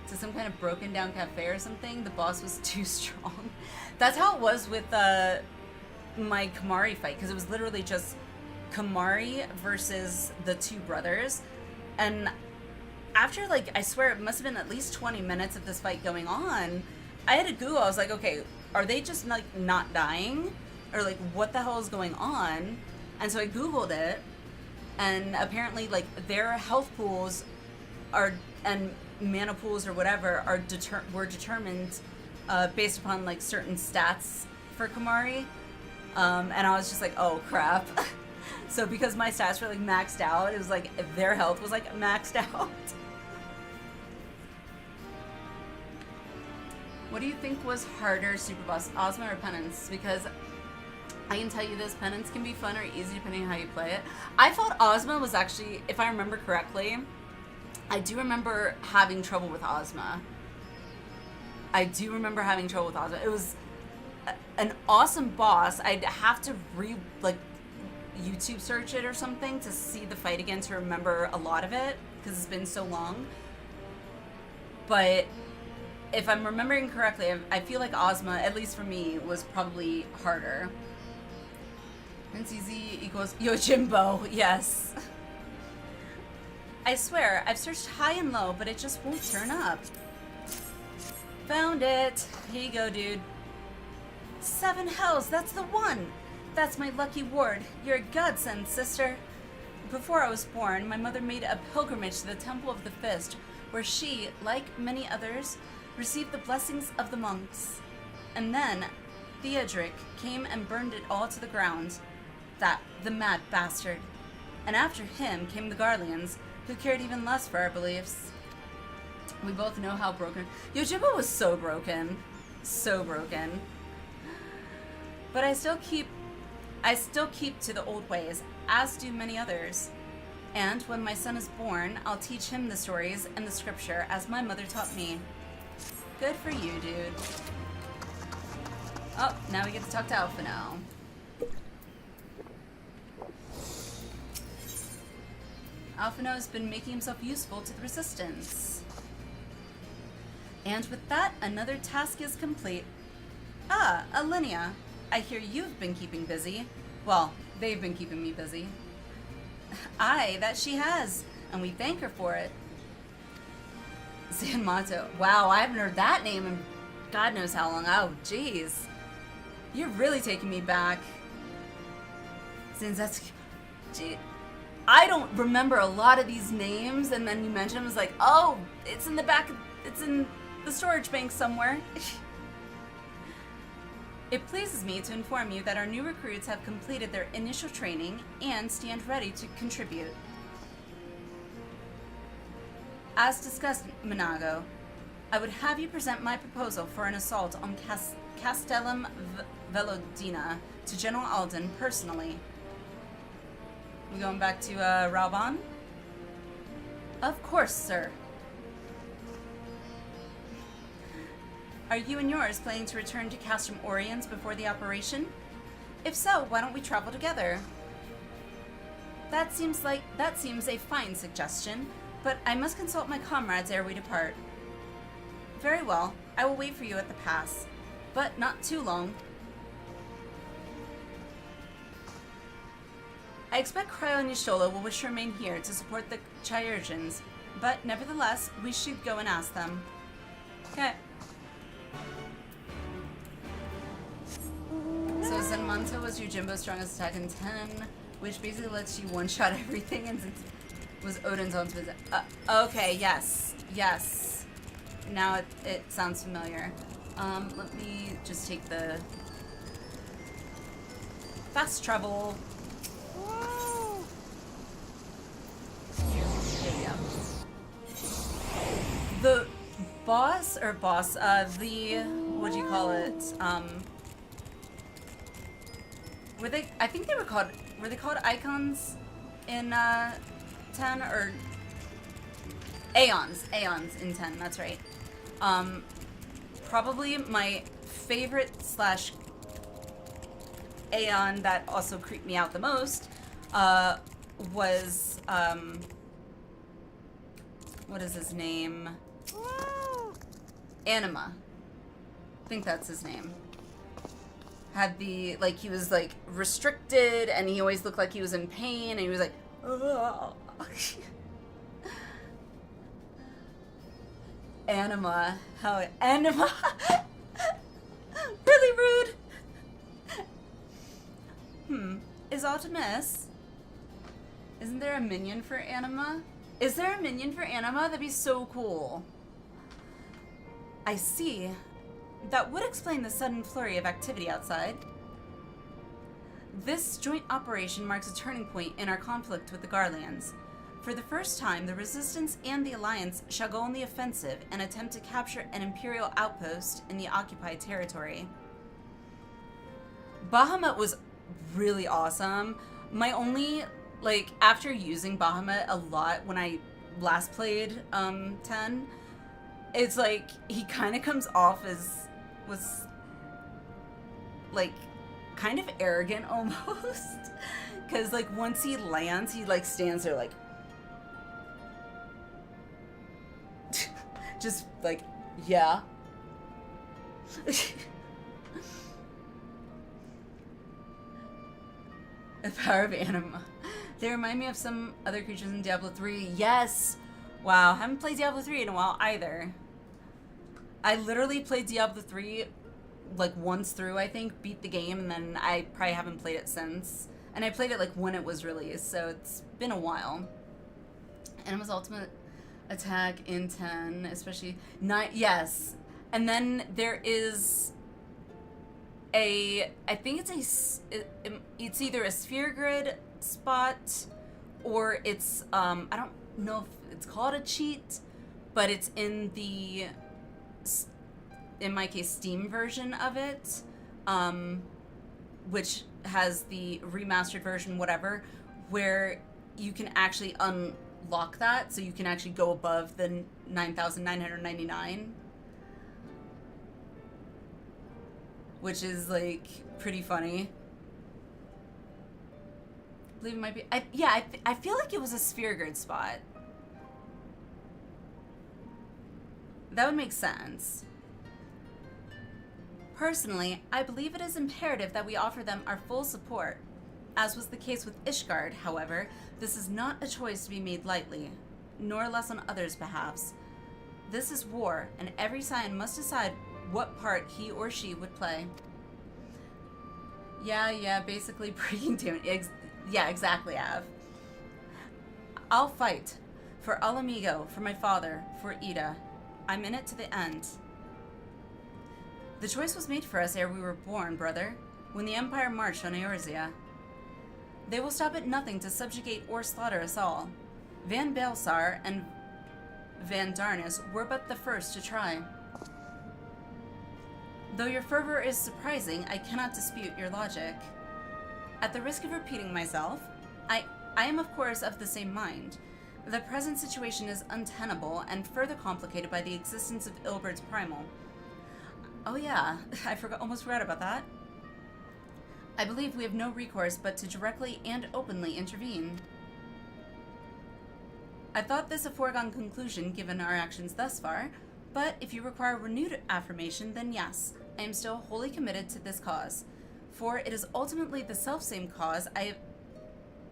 to some kind of broken down cafe or something, the boss was too strong. That's how it was with my Kamari fight, because it was literally just Kamari versus the two brothers. And after, like, I swear it must have been at least 20 minutes of this fight going on, I had to Google. I was like, okay, are they just, like, not dying? Or, like, what the hell is going on? And so I Googled it, and apparently, like, their health pools are, and mana pools or whatever, were determined based upon, like, certain stats for Kamari. And I was just like, oh, crap. So because my stats were, like, maxed out, it was like their health was, like, maxed out. What do you think was harder, Super Boss, Ozma or Penance? Because I can tell you this, Penance can be fun or easy depending on how you play it. I thought Ozma was actually, if I remember correctly, I do remember having trouble with Ozma. It was an awesome boss. I'd have to YouTube search it or something to see the fight again to remember a lot of it, because it's been so long. But if I'm remembering correctly, I feel like Ozma, at least for me, was probably harder. NCZ equals Yojimbo, yes. I swear, I've searched high and low, but it just won't turn up. Found it. Here you go, dude. 7 hells, that's the one! That's my lucky ward. You're a godsend, sister. Before I was born, my mother made a pilgrimage to the Temple of the Fist, where she, like many others, received the blessings of the monks. And then, Theodric came and burned it all to the ground. The mad bastard. And after him came the Garleans, who cared even less for our beliefs. We both know how broken. Yojimbo was so broken. So broken. But I still keep to the old ways, as do many others. And when my son is born, I'll teach him the stories and the scripture as my mother taught me. Good for you, dude. Oh, now we get to talk to Alpha now. Alphino has been making himself useful to the Resistance. And with that, another task is complete. Ah, Alliniea. I hear you've been keeping busy. Well, they've been keeping me busy. Aye, that she has, and we thank her for it. Zanmato. Wow, I haven't heard that name in God knows how long. Oh, jeez. You're really taking me back. Zanzetsuki. Gee, I don't remember a lot of these names, and then you mentioned them, I was like, oh, it's in the back, it's in the storage bank somewhere. It pleases me to inform you that our new recruits have completed their initial training and stand ready to contribute. As discussed, Minago, I would have you present my proposal for an assault on Castellum Velodina to General Alden personally. We going back to Rauban? Of course, sir. Are you and yours planning to return to Castrum Oriens before the operation? If so, why don't we travel together? That seems a fine suggestion, but I must consult my comrades ere we depart. Very well, I will wait for you at the pass, but not too long. I expect Cryo and Yashola will wish to remain here to support the Chirurgeons, but nevertheless, we should go and ask them. Okay. So Zenmanta was Yojimbo's strongest attack in 10, which basically lets you one-shot everything, and was Odin's onto his... okay, yes. Yes. Now it sounds familiar. Let me just take the... fast travel... The boss, the, what do you call it, were they called icons in, 10, or, Aeons in 10, that's right. Probably my favorite / Aeon that also creeped me out the most, was, what is his name? Anima. I think that's his name. Had the, like, he was, like, restricted, and he always looked like he was in pain, and he was like, ugh. Anima. Anima? Really rude. Is Optimus? Isn't there a minion for Anima? Is there a minion for Anima? That'd be so cool. I see. That would explain the sudden flurry of activity outside. This joint operation marks a turning point in our conflict with the Garleans. For the first time, the Resistance and the Alliance shall go on the offensive and attempt to capture an Imperial outpost in the occupied territory. Bahamut was really awesome. My only, like, after using Bahamut a lot when I last played 10, it's like he kind of comes off as was like kind of arrogant almost. Because, like, once he lands, he, like, stands there, like... just, like, yeah. The power of anima. They remind me of some other creatures in Diablo 3. Yes! Wow, haven't played Diablo 3 in a while either. I literally played Diablo 3 like once through, I think, beat the game, and then I probably haven't played it since. And I played it like when it was released, so it's been a while. Anima's ultimate attack in 10, especially 9. Yes. And then there is a, I think it's it's either a sphere grid spot or it's I don't know if it's called a cheat, but it's in the, in my case, Steam version of it, which has the remastered version, whatever, where you can actually unlock that, so you can actually go above the 9,999, which is like pretty funny. I believe it might be. I feel like it was a sphere grid spot. That would make sense. Personally, I believe it is imperative that we offer them our full support. As was the case with Ishgard, however, this is not a choice to be made lightly, nor less on others' behalves. This is war, and every Scion must decide what part he or she would play. Yeah, basically breaking down. Yeah, exactly, Av. I'll fight. For Al Amigo, for my father, for Ida. I'm in it to the end. The choice was made for us ere we were born, brother, when the Empire marched on Eorzea. They will stop at nothing to subjugate or slaughter us all. Van Baelsar and Van Darnus were but the first to try. Though your fervor is surprising, I cannot dispute your logic. At the risk of repeating myself, I am of course of the same mind. The present situation is untenable and further complicated by the existence of Ilberd's Primal. Oh yeah, I almost forgot about that. I believe we have no recourse but to directly and openly intervene. I thought this a foregone conclusion given our actions thus far, but if you require renewed affirmation, then yes, I am still wholly committed to this cause, for it is ultimately the selfsame cause I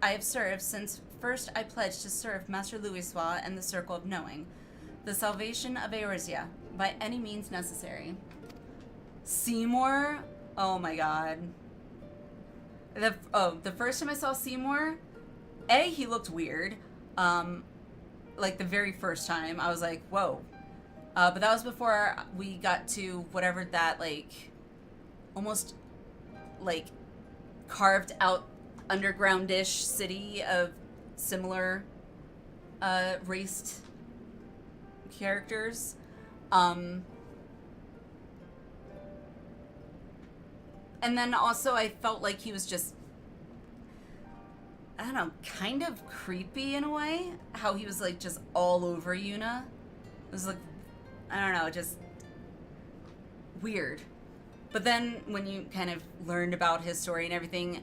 have served since first I pledged to serve Master Louisoix and the Circle of Knowing, the salvation of Eorzea, by any means necessary. Seymour? Oh my god. The first time I saw Seymour, he looked weird. Like the very first time, I was like, whoa. But that was before we got to whatever that, like, almost, like, carved out underground-ish city of similar, raced characters. And then also I felt like he was just, I don't know, kind of creepy in a way. How he was, like, just all over Yuna. It was, like, I don't know, just weird. But then when you kind of learned about his story and everything,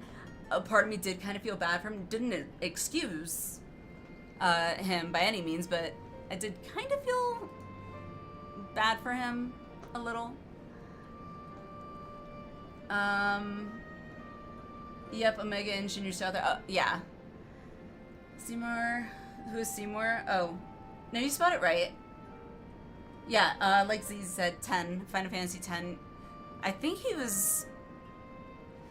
a part of me did kind of feel bad for him. Didn't excuse him by any means, but I did kind of feel bad for him a little. Yep, Omega Engineer South. Yeah. Seymour. Who is Seymour? Oh. No, you spelled it right. Yeah, like Z said, 10. Final Fantasy 10. I think he was...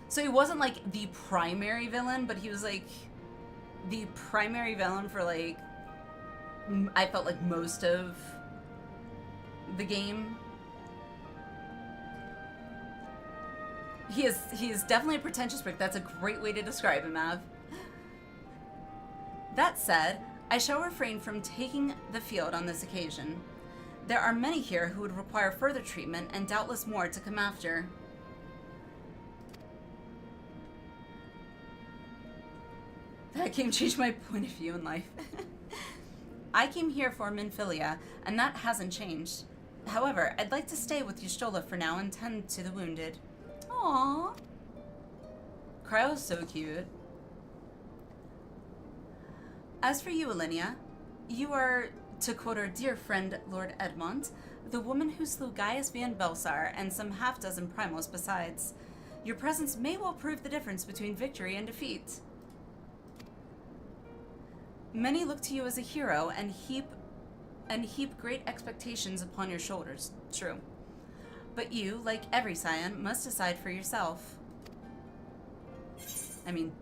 So he wasn't, like, the primary villain, but he was, like, the primary villain for, like, I felt like most of the game. He is definitely a pretentious prick. That's a great way to describe him, Av. That said, I shall refrain from taking the field on this occasion. There are many here who would require further treatment, and doubtless more to come after. That game changed my point of view in life. I came here for Minfilia, and that hasn't changed. However, I'd like to stay with Y'shtola for now and tend to the wounded. Aww. Cryo's so cute. As for you, Alliniea, you are, to quote our dear friend Lord Edmond, the woman who slew Gaius Van Belsar and some half-dozen primals besides. Your presence may well prove the difference between victory and defeat. Many look to you as a hero and heap great expectations upon your shoulders. True. But you, like every scion, must decide for yourself. I mean,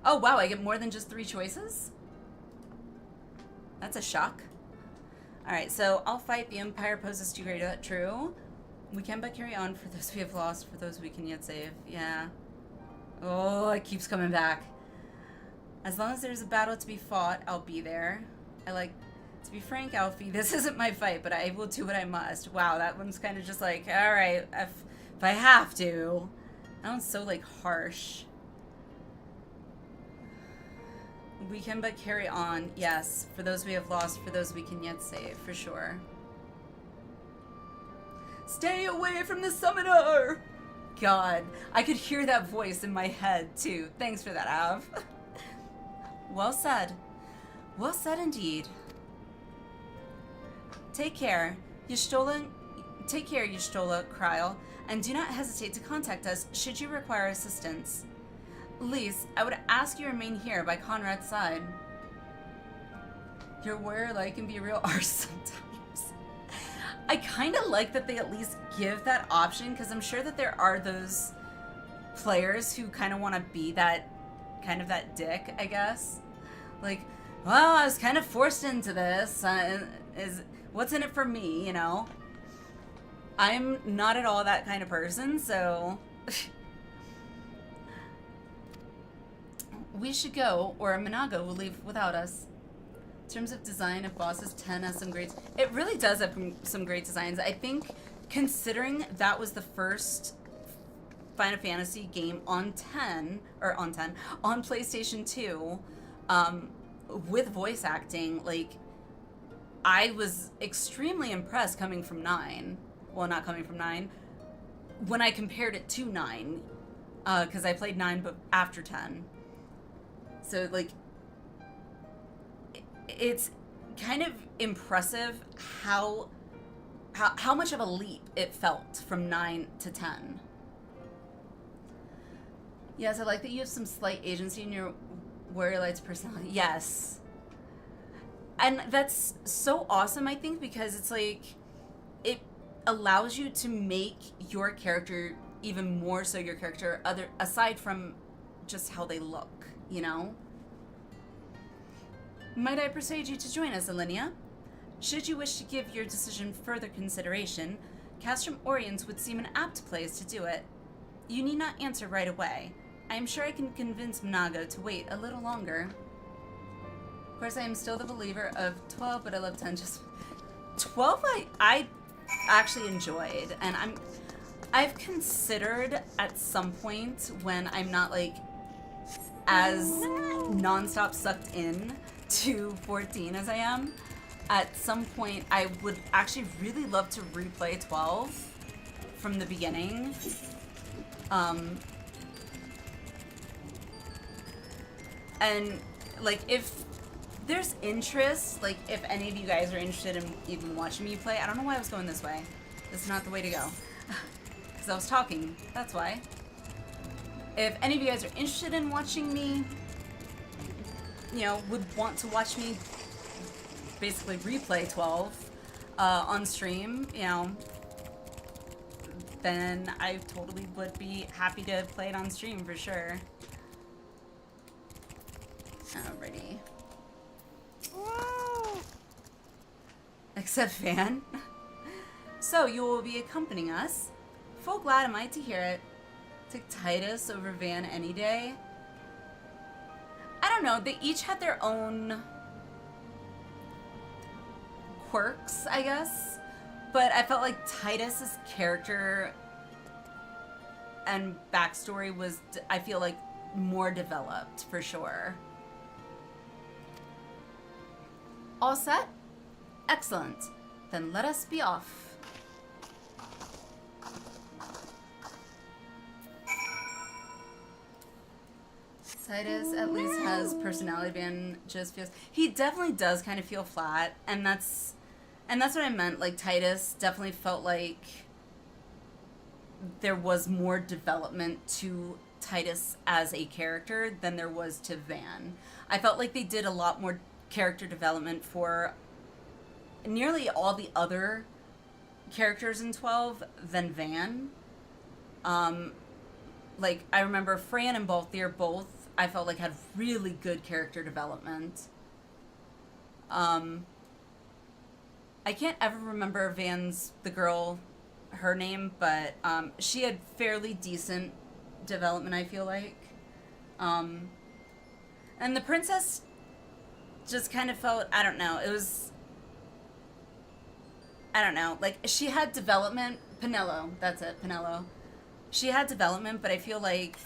oh wow, I get more than just 3 choices? That's a shock. Alright, so I'll fight. The Empire poses too great. True. We can but carry on for those we have lost, for those we can yet save. Yeah. Oh, it keeps coming back. As long as there's a battle to be fought, I'll be there. To be frank, Alfie, this isn't my fight, but I will do what I must. Wow, that one's kind of just like, alright, if I have to. That one's so, like, harsh. We can but carry on, yes. For those we have lost, for those we can yet save, for sure. Stay away from the summoner! God, I could hear that voice in my head, too. Thanks for that, Av. Well said. Well said indeed. Take care, Y'shtola Kryl, and do not hesitate to contact us should you require assistance. Lise, I would ask you to remain here by Conrad's side. Your warrior-like can be a real arse sometimes. I kind of like that they at least give that option, because I'm sure that there are those players who kind of want to be that, kind of that dick, I guess. Like, well, I was kind of forced into this. What's in it for me, you know? I'm not at all that kind of person, so... We should go, or Minago will leave without us. In terms of design, if Bosses 10 has some great... It really does have some great designs. I think, considering that was the first Final Fantasy game on PlayStation 2, with voice acting, like, I was extremely impressed coming from 9. Well, not coming from 9. When I compared it to 9, because I played 9 but after 10. So, like, it's kind of impressive how much of a leap it felt from 9 to 10. Yes, I like that you have some slight agency in your warrior light's personality. Yes. And that's so awesome, I think, because it's like, it allows you to make your character even more so your character, aside from just how they look, you know? Might I persuade you to join us, Alliniea? Should you wish to give your decision further consideration, Castrum Oriens would seem an apt place to do it. You need not answer right away. I am sure I can convince Minago to wait a little longer. Of course, I am still the believer of 12, but I love 10. Just 12, I actually enjoyed, and I've considered at some point when I'm not like as nonstop sucked in to 14 as I am. At some point, I would actually really love to replay 12 from the beginning. And like, if there's interest, like if any of you guys are interested in even watching me play, I don't know why I was going this way. This is not the way to go. Because I was talking, that's why. If any of you guys are interested in watching me, you know, would want to watch me basically replay 12 on stream, you know, then I totally would be happy to play it on stream for sure. Alrighty. Except Van. So you will be accompanying us. Full glad am I to hear it. Take Titus over Van any day. I don't know, they each had their own quirks, I guess. But I felt like Titus's character and backstory was, I feel like, more developed, for sure. All set? Excellent. Then let us be off. Titus at least has personality. Van just feels, he definitely does kind of feel flat, and that's what I meant. Like, Titus definitely felt like there was more development to Titus as a character than there was to Van. I felt like they did a lot more character development for nearly all the other characters in 12 than Van. Like, I remember Fran and Balthier both, I felt like, had really good character development. I can't ever remember Van's, the girl, her name, but she had fairly decent development, I feel like. And the princess just kind of felt, I don't know, it was, I don't know, like, she had development. Penelo, that's it, Penelo. She had development, but I feel like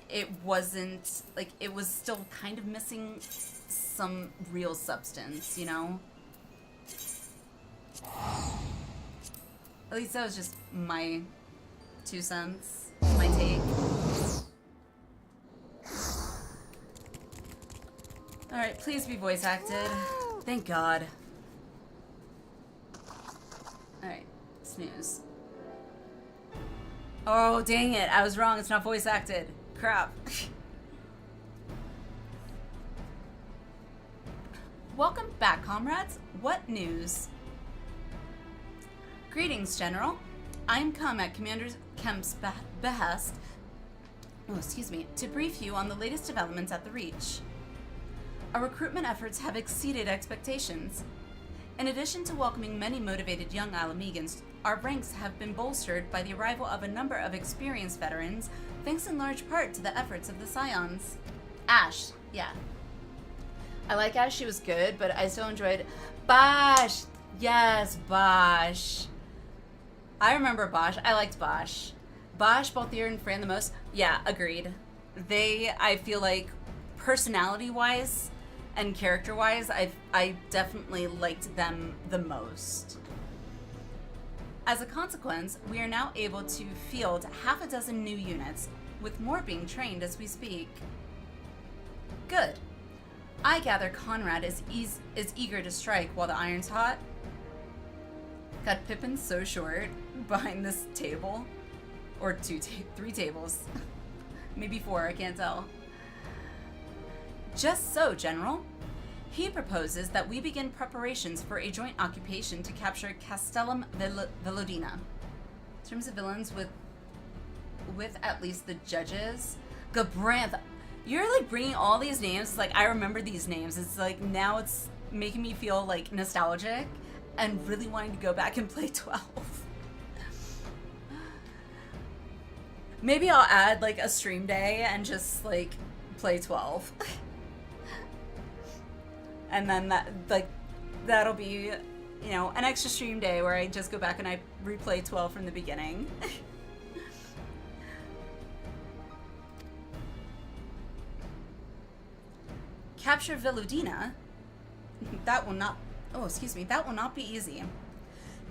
it wasn't, like, it was still kind of missing some real substance, you know? At least that was just my 2 cents, my take. Alright, please be voice acted. Thank God. Alright, snooze. Oh, dang it. I was wrong. It's not voice acted. Crap. Welcome back, comrades. What news? Greetings, General. I'm come at Commander Kemp's behest, to brief you on the latest developments at the Reach. Our recruitment efforts have exceeded expectations. In addition to welcoming many motivated young Alamegans, our ranks have been bolstered by the arrival of a number of experienced veterans, thanks in large part to the efforts of the Scions. Ash, yeah. I like Ash, she was good, but I still enjoyed Bosch. Yes, Bosch. I remember Bosch. I liked Bosch. Bosch, Balthier, and Fran the most. Yeah, agreed. They, I feel like, personality-wise and character-wise, I definitely liked them the most. As a consequence, we are now able to field half a dozen new units, with more being trained as we speak. Good. I gather Conrad is eager to strike while the iron's hot. God, Pippin's so short behind this table. Or 3 tables. Maybe 4, I can't tell. Just so, General. He proposes that we begin preparations for a joint occupation to capture Castellum Velodina. In terms of villains with at least the judges. Gabrantha. You're like bringing all these names. It's like, I remember these names. It's like, now it's making me feel like nostalgic and really wanting to go back and play 12. Maybe I'll add like a stream day and just like play 12. And then that'll be, you know, an extra stream day where I just go back and I replay 12 from the beginning. Capture Veludina? That will not be easy.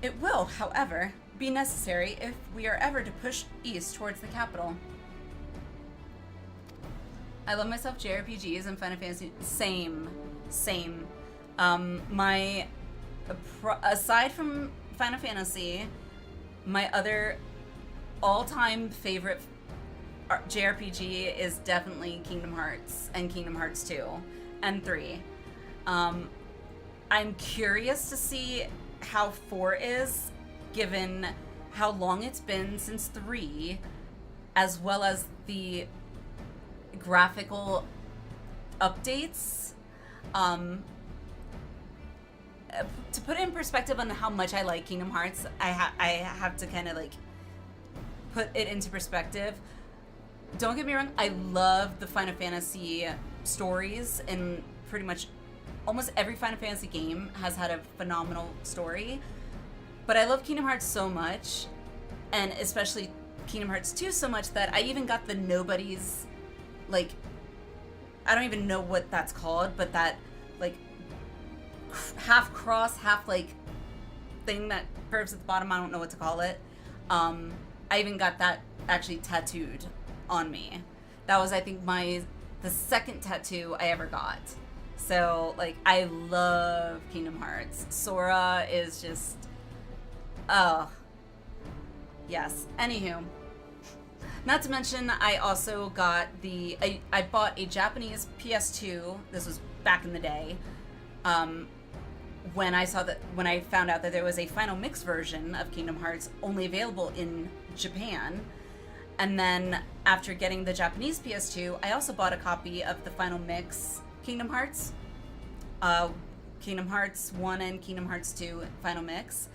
It will, however, be necessary if we are ever to push east towards the capital. I love myself JRPGs and Final Fantasy. Same. Aside from Final Fantasy, my other all-time favorite JRPG is definitely Kingdom Hearts and Kingdom Hearts 2 and 3. I'm curious to see how 4 is, given how long it's been since 3, as well as the graphical updates. To put it in perspective on how much I like Kingdom Hearts, I have to kind of like put it into perspective. Don't get me wrong, I love the Final Fantasy stories, and pretty much almost every Final Fantasy game has had a phenomenal story. But I love Kingdom Hearts so much, and especially Kingdom Hearts 2 so much, that I even got the Nobody's, like, I don't even know what that's called, but that, like, half cross, half, like, thing that curves at the bottom, I don't know what to call it. I even got that actually tattooed on me. That was, I think, my the second tattoo I ever got. So, like, I love Kingdom Hearts. Sora is just, oh, yes. Anywho, not to mention, I also got I bought a Japanese PS2. This was back in the day. When I found out that there was a Final Mix version of Kingdom Hearts only available in Japan. And then after getting the Japanese PS2, I also bought a copy of the Final Mix Kingdom Hearts. Kingdom Hearts 1 and Kingdom Hearts 2 Final Mix.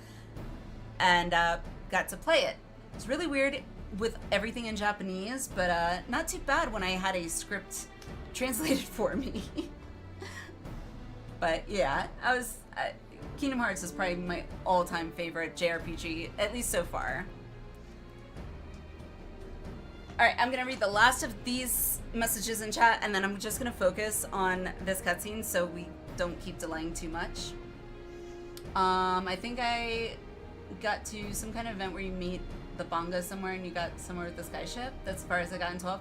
And got to play it. It's really weird with everything in Japanese, but not too bad when I had a script translated for me. But yeah, Kingdom Hearts is probably my all-time favorite JRPG, at least so far. Alright, I'm gonna read the last of these messages in chat, and then I'm just gonna focus on this cutscene so we don't keep delaying too much. I think I got to some kind of event where you meet the Bonga somewhere and you got somewhere with the skyship. That's as far as I got in 12.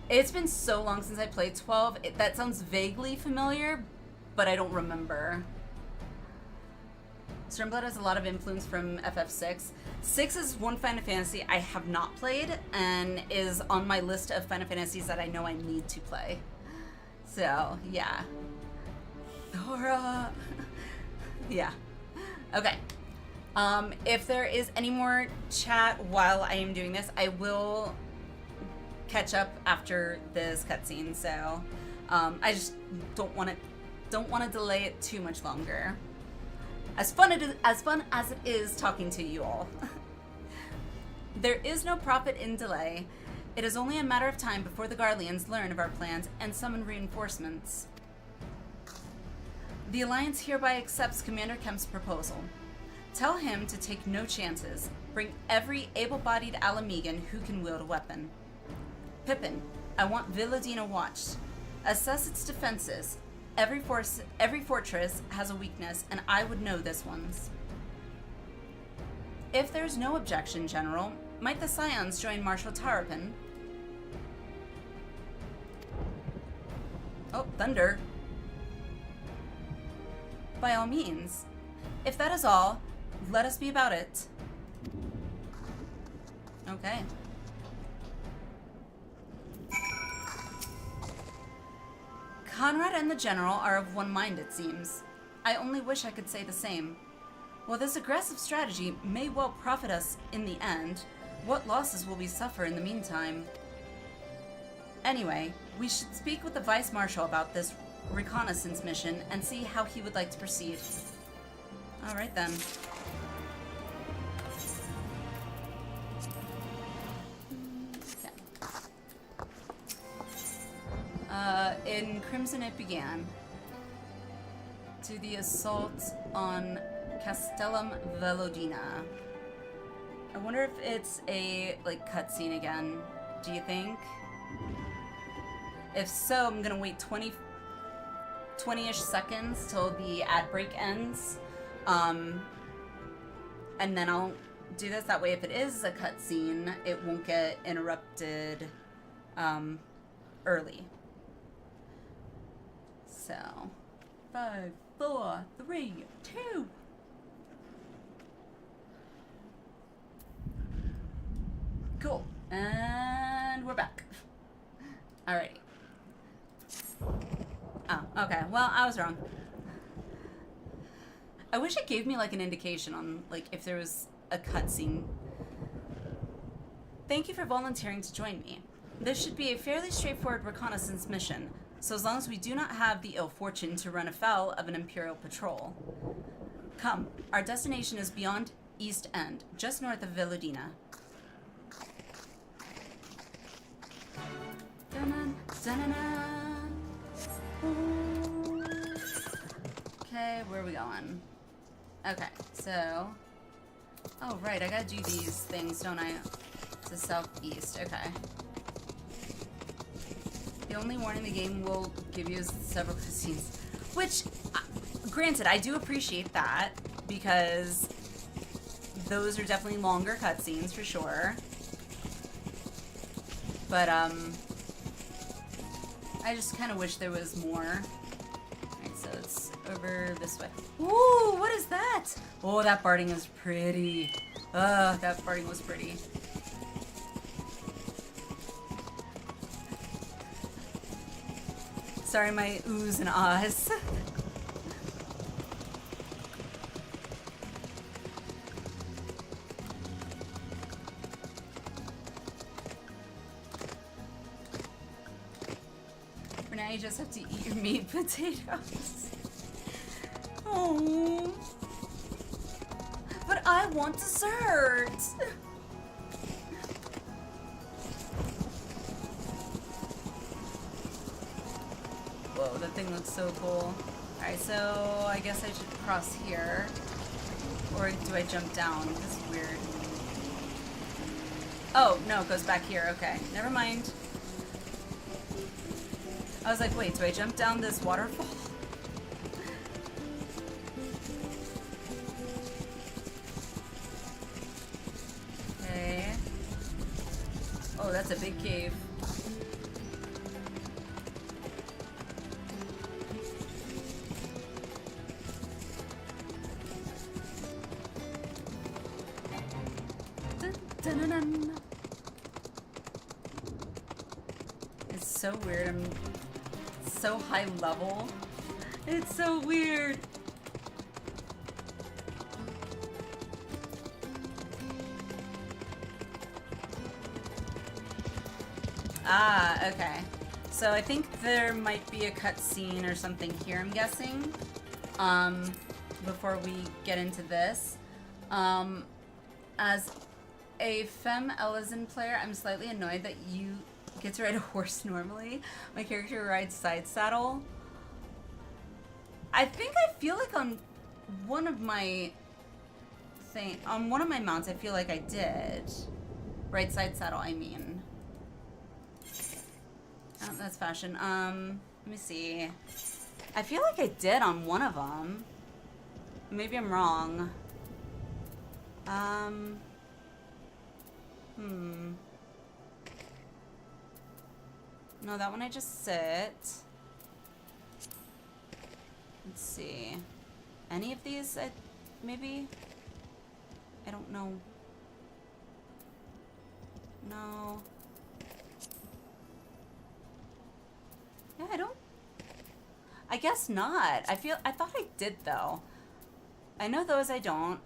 It's been so long since I played 12. That sounds vaguely familiar, but I don't remember. Stormblood has a lot of influence from FF6. 6 is one Final Fantasy I have not played and is on my list of Final Fantasies that I know I need to play. So, yeah. Thora. Yeah. Okay. If there is any more chat while I am doing this, I will catch up after this cutscene. So, I just don't want to delay it too much longer. As fun as it is talking to you all. There is no profit in delay. It is only a matter of time before the Garleans learn of our plans and summon reinforcements. The Alliance hereby accepts Commander Kemp's proposal. Tell him to take no chances. Bring every able-bodied Alamegan who can wield a weapon. Pippin, I want Villadina watched. Assess its defenses. Every fortress has a weakness, and I would know this one's. If there's no objection, General, might the Scions join Marshal Tarapin? Oh, thunder. By all means. If that is all, let us be about it. Okay. Conrad and the General are of one mind, it seems. I only wish I could say the same. While this aggressive strategy may well profit us in the end, what losses will we suffer in the meantime? Anyway, we should speak with the Vice Marshal about this reconnaissance mission and see how he would like to proceed. Alright then. In Crimson it began. To the assault on Castellum Velodina. I wonder if it's a, like, cutscene again. Do you think? If so, I'm gonna wait 20-ish seconds till the ad break ends. And then I'll do this. That way, if it is a cutscene, it won't get interrupted early. So, 5, 4, 3, 2. Cool. And we're back. Alrighty. Oh, okay. Well, I was wrong. I wish it gave me, like, an indication on, like, if there was a cutscene. Thank you for volunteering to join me. This should be a fairly straightforward reconnaissance mission, so as long as we do not have the ill fortune to run afoul of an Imperial patrol. Come, our destination is beyond East End, just north of Villadina. Okay, where are we going? Okay, so... Oh, right, I gotta do these things, don't I? To southeast, okay. The only warning the game will give you is several cutscenes. Which, granted, I do appreciate that, because those are definitely longer cutscenes, for sure. But, I just kind of wish there was more. Alright, so it's over this way. Ooh, what is that? Oh, that barding is pretty. That barding was pretty. Sorry, my oohs and ahs. For now, you just have to eat your meat potatoes. Oh. But I want dessert. Whoa, that thing looks so cool. Alright, so I guess I should cross here. Or do I jump down? This is weird. Oh, no, it goes back here. Okay, never mind. I was like, wait, do I jump down this waterfall? Okay. Oh, that's a big cave. Dun-dun-dun. It's so weird. I'm so high level. It's so weird. Ah, okay. So I think there might be a cutscene or something here, I'm guessing. Before we get into this. As a femme Ellison player, I'm slightly annoyed that you get to ride a horse normally. My character rides side saddle. I think I feel like on one of my mounts, I feel like I did. Right side saddle, I mean. Oh, that's fashion. Let me see. I feel like I did on one of them. Maybe I'm wrong. No, that one I just sit. Let's see. Any of these, maybe? I don't know. No. Yeah, I don't. I guess not. I thought I did though. I know those I don't.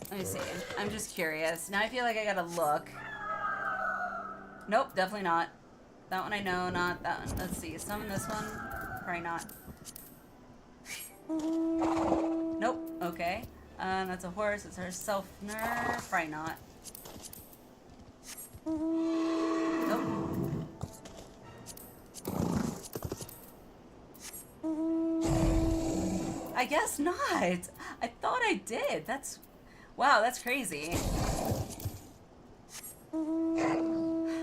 Let me see. I'm just curious. Now I feel like I gotta look. Nope, definitely not. That one I know, not that one. Let's see. Summon this one. Probably not. Nope. Okay. That's a horse. It's her self-nerf. Probably not. Nope. I guess not. I thought I did. Wow, that's crazy.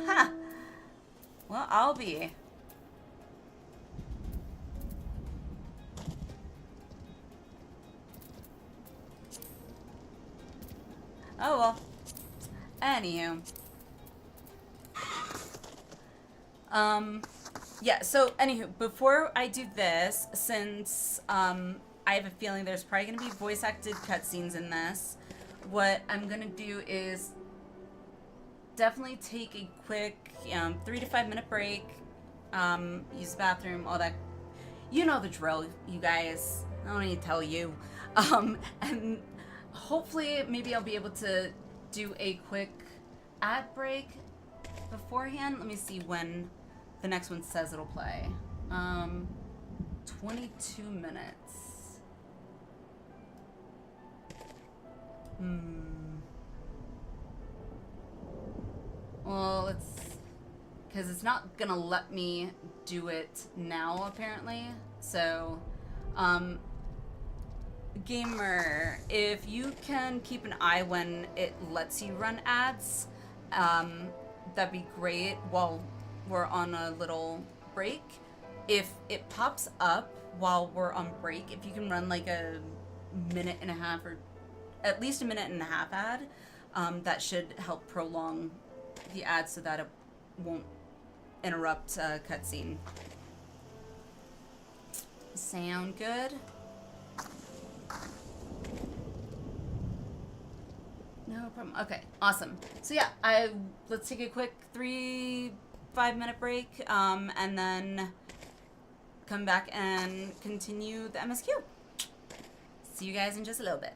Huh. Well, I'll be. Oh well. Anywho. Yeah, so anywho, before I do this, since I have a feeling there's probably gonna be voice acted cutscenes in this, what I'm gonna do is definitely take a quick 3 to 5 minute break, use the bathroom, all that. You know the drill, you guys. I don't need to tell you. And hopefully maybe I'll be able to do a quick ad break beforehand. Let me see when the next one says it'll play. 22 minutes. Well, because it's not gonna let me do it now, apparently. So, Gamer, if you can keep an eye when it lets you run ads, that'd be great while we're on a little break. If it pops up while we're on break, if you can run like a minute and a half or at least a minute and a half ad, that should help prolong the ad so that it won't interrupt a cutscene. Sound good? No problem. Okay, awesome. So yeah, let's take a quick 3-5 minute break, and then come back and continue the MSQ. See you guys in just a little bit.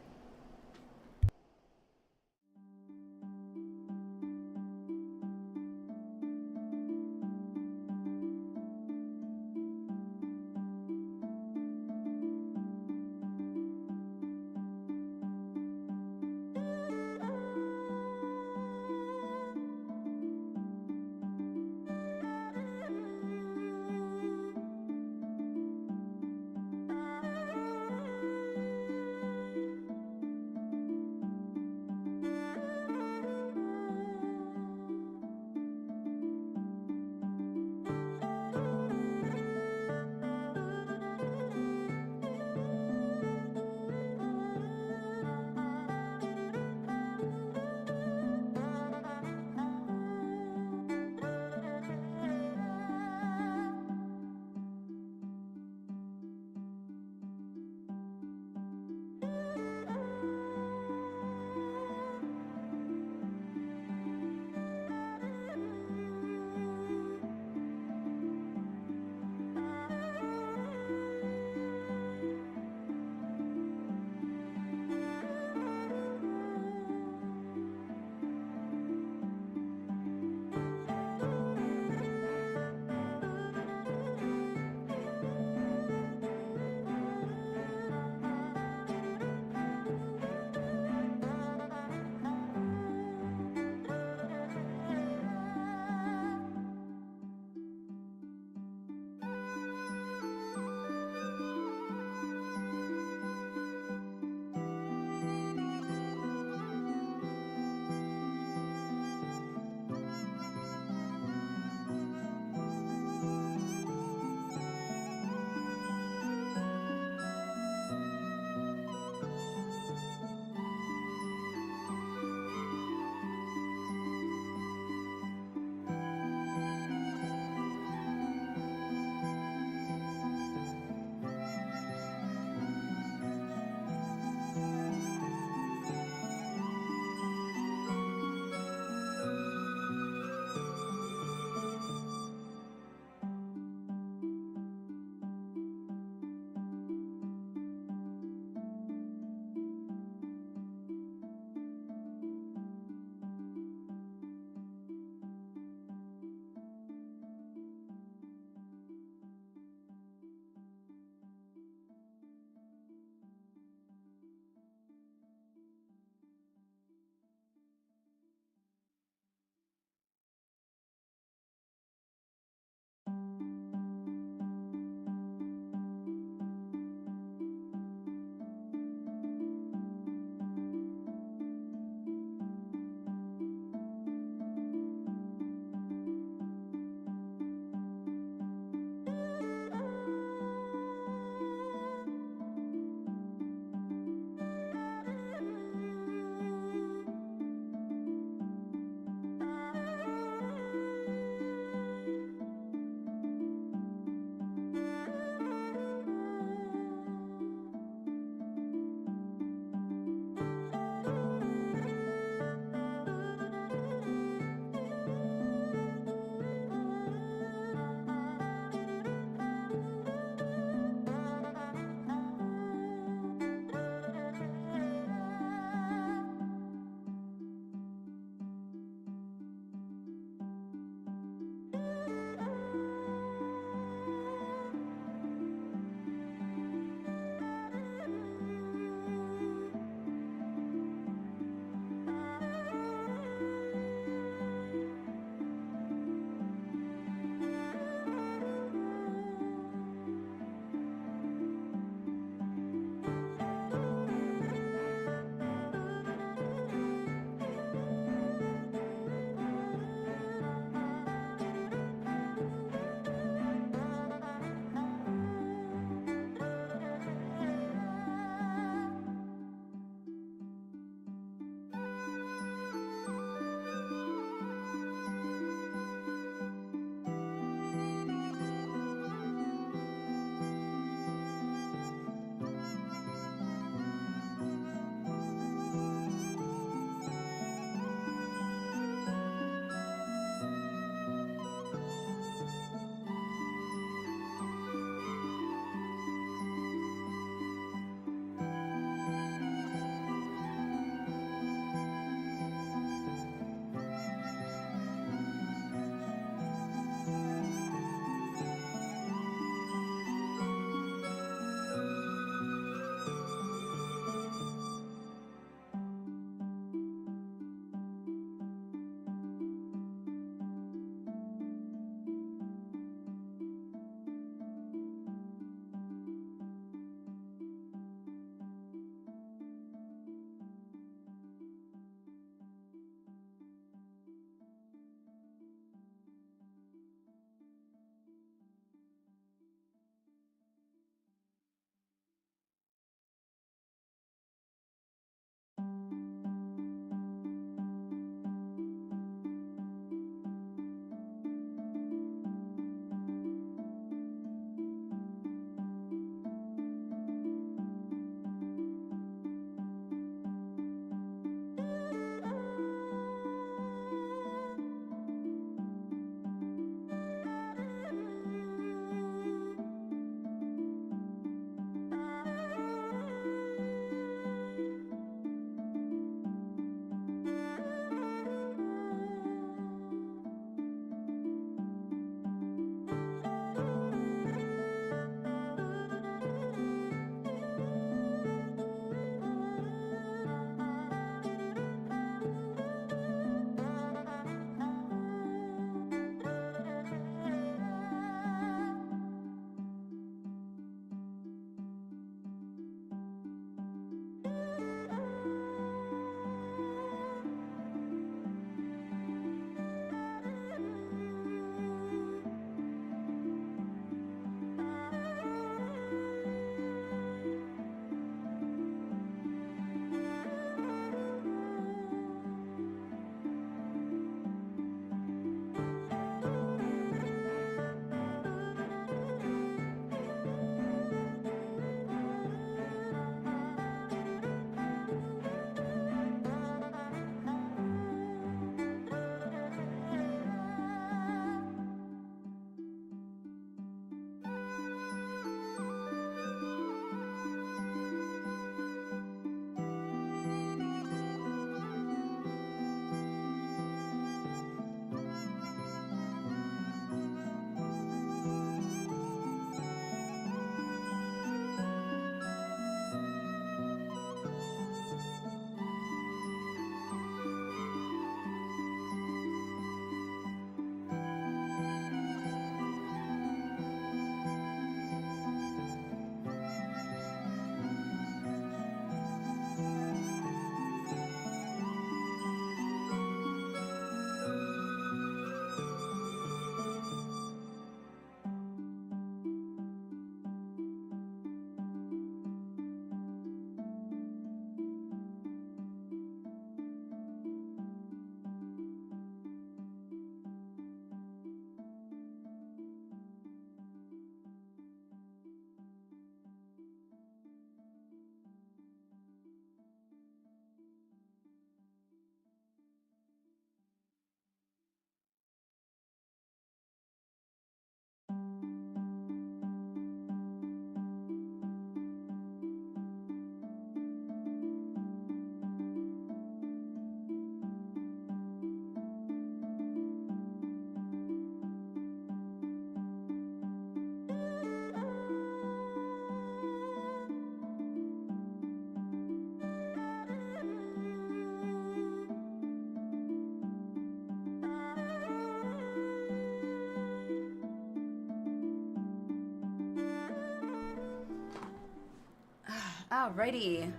Alrighty.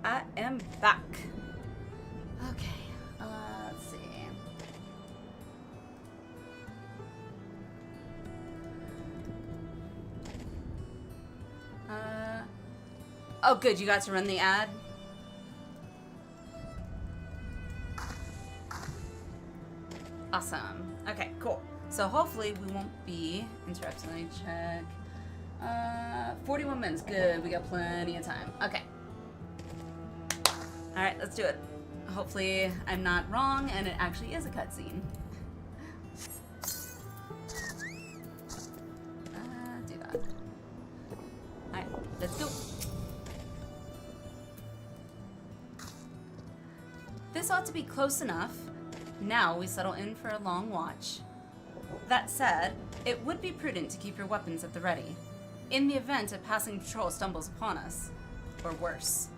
I am back. Okay. Let's see. Oh, good. You got to run the ad. Awesome. Okay, cool. So hopefully we won't be interrupted. Let me check. 41 minutes. Good. We got plenty of time. Okay. Alright, let's do it. Hopefully I'm not wrong and it actually is a cutscene. Do that. Alright, let's go. This ought to be close enough. Now we settle in for a long watch. That said, it would be prudent to keep your weapons at the ready, in the event a passing patrol stumbles upon us. Or worse.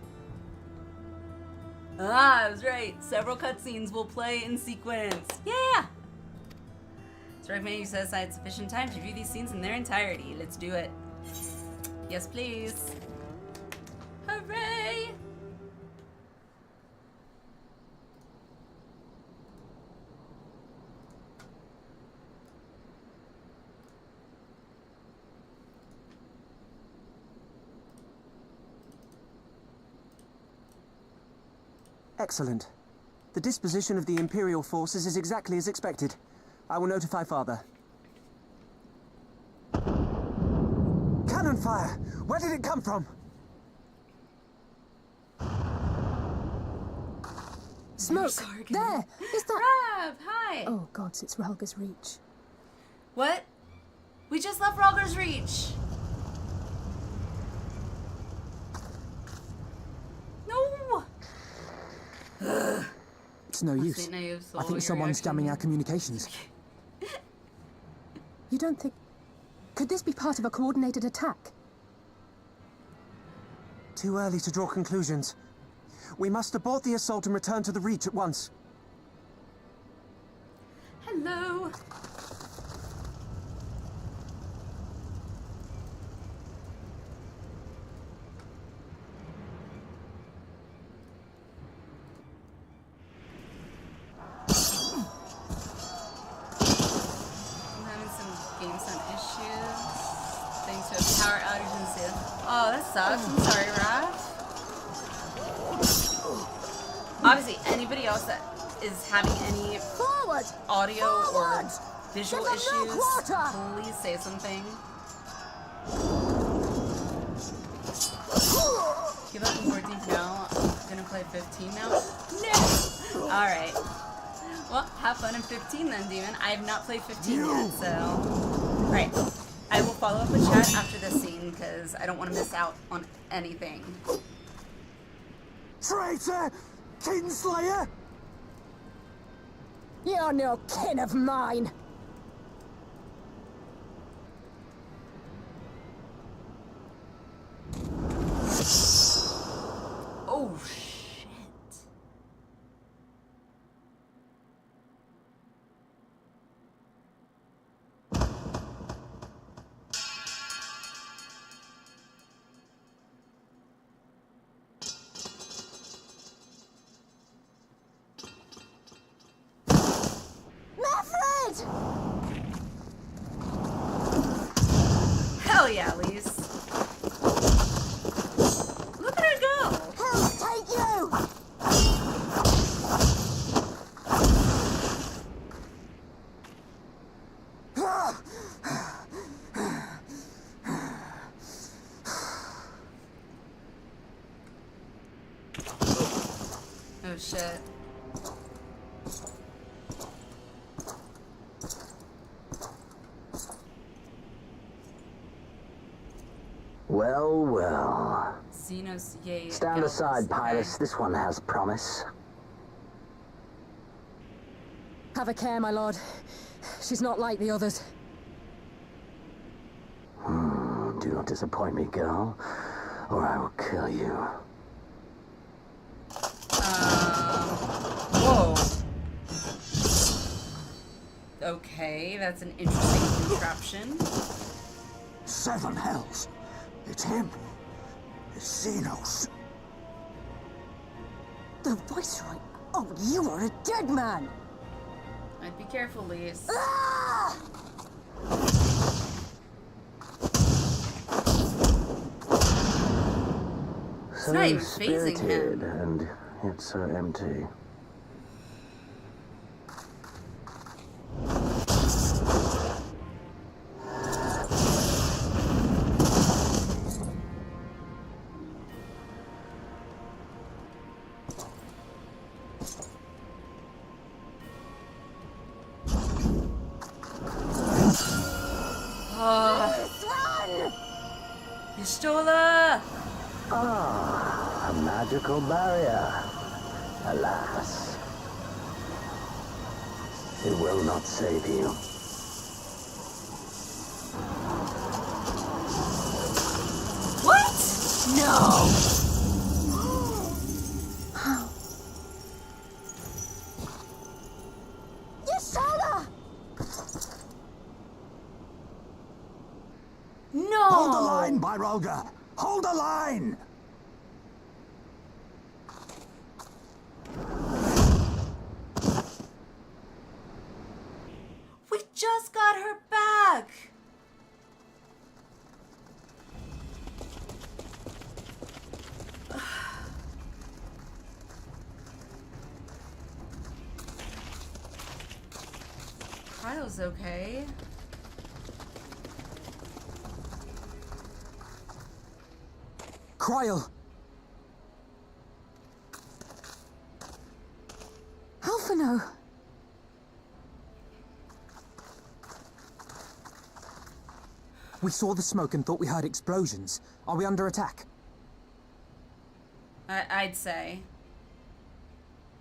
Ah, I was right. Several cutscenes will play in sequence. Yeah! It's recommended you set aside sufficient time to view these scenes in their entirety. Let's do it. Yes, please. Hooray! Excellent. The disposition of the Imperial forces is exactly as expected. I will notify Father. Cannon fire! Where did it come from? Smoke! There! Is that... Rav, hi! Oh, gods, it's Ralga's Reach. What? We just left Rogger's Reach! No! It's no use. I think someone's jamming our communications. You don't think... Could this be part of a coordinated attack? Too early to draw conclusions. We must abort the assault and return to the Reach at once. Hello! Oh, that sucks. I'm sorry, Raph. Obviously, anybody else that is having any audio or visual issues, please say something. Give up 14 now. I'm gonna play 15 now. No! Alright. Well, have fun in 15 then, Demon. I have not played 15 yet, so... Alright. I will follow up with chat after this scene, because I don't want to miss out on anything. Traitor! Kinslayer! You're no kin of mine! Oh, shit. Hell yeah, Lise. Look at her go! Hell take you! Oh shit. Well, well. Xenos, yay. Stand aside, Pyrus. This one has promise. Have a care, my lord. She's not like the others. Do not disappoint me, girl, or I will kill you. Whoa. Okay, that's an interesting contraption. 7 hells. It's him. Xenos. The Viceroy? Oh, you are a dead man! I'd be careful, Lise. Ah! So not even phasing spirited, him. and yet so empty. Run! Y'shtola! Ah, a magical barrier. Alas. It will not save you. What? No! Y'shtola! No! Hold the line, Byroga! Hold the line! We just got her back! Cryo's okay. Cryo! Alphino! We saw the smoke and thought we heard explosions. Are we under attack? I'd say.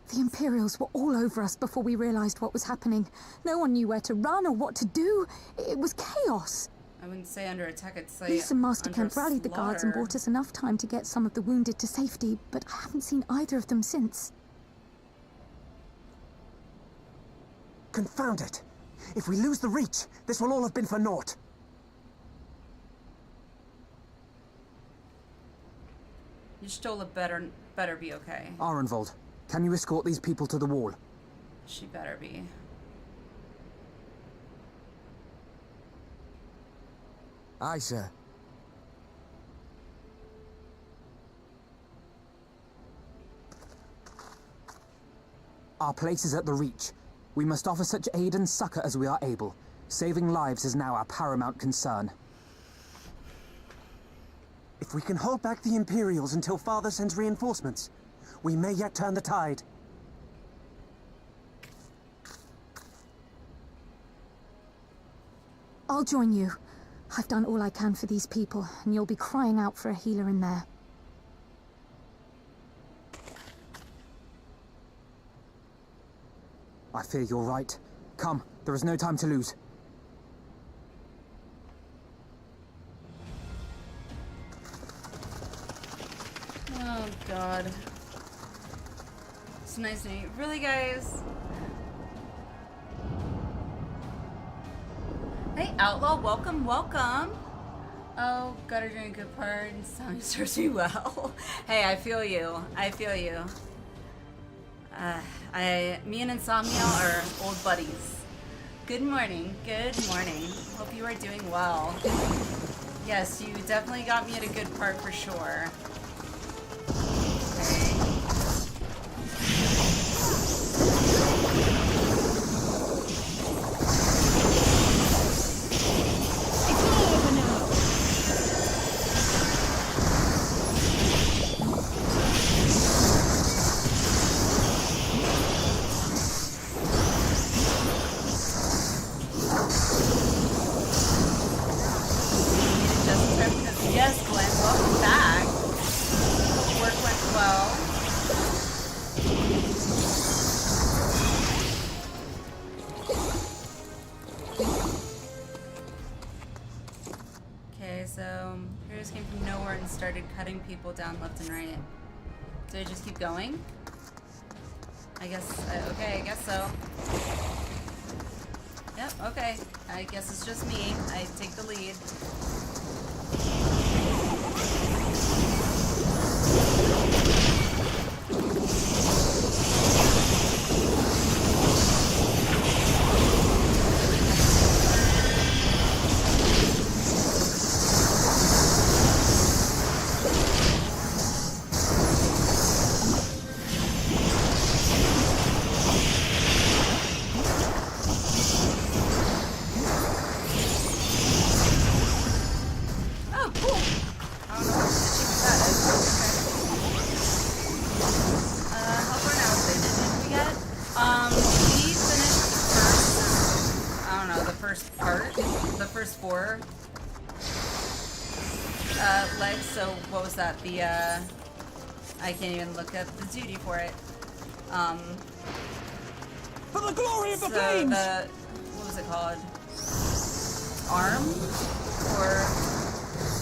The Imperials were all over us before we realized what was happening. No one knew where to run or what to do. It was chaos. I wouldn't say under attack, I'd say Lise and Master under Kemp rallied the guards and slaughter. bought us enough time to get some of the wounded to safety, but I haven't seen either of them since. Confound it! If we lose the Reach, this will all have been for naught. Y'shtola better be okay. Arenvold, can you escort these people to the wall? She better be. Aye, sir. Our place is at the Reach. We must offer such aid and succor as we are able. Saving lives is now our paramount concern. If we can hold back the Imperials until Father sends reinforcements, we may yet turn the tide. I'll join you. I've done all I can for these people, and you'll be crying out for a healer in there. I fear you're right. Come, there is no time to lose. Oh god. It's nice to meet you. Really, guys? Hey, Outlaw, welcome, welcome. Oh, gotta drink a good part. Sound serves me well. Hey, I feel you. I feel you. Me and Insomnia are old buddies. Good morning. Good morning. Hope you are doing well. Yes, you definitely got me at a good part for sure. Okay. Yes, Glenn, welcome back. Work went well. Okay, so heroes came from nowhere and started cutting people down left and right. Do I just keep going? I guess, okay, I guess so. Yep, okay. I guess it's just me. I take the lead. 4 legs. So what was that? The I can't even look up the duty for it. For the glory of the So flames! what was it called? Arm or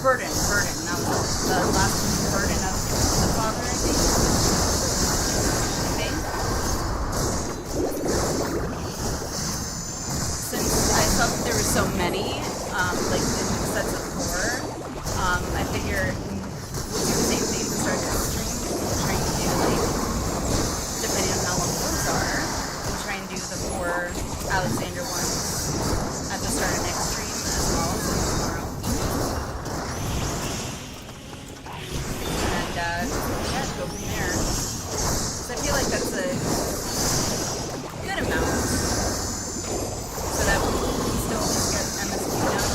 burden? Burden. That was the last burden of the father, I think. Since I saw that there were so many, like in sets of 4, I figure we'll do the same thing to start the stream. We'll try and do like, depending on how long those are, we'll try and do the 4 Alexander ones at the start of next stream as well, so tomorrow. And yeah, go from there. So I feel like that's a good amount. So that we can still get MSQ done.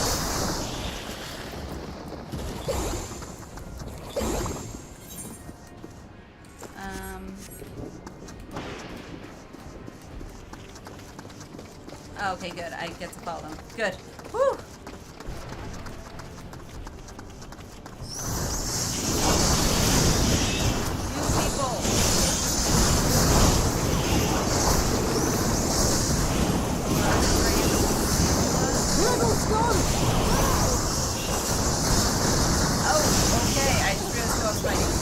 Oh, okay, good. I get to follow them. Good. Woo! New people. Oh, okay. I just realized who I was fighting.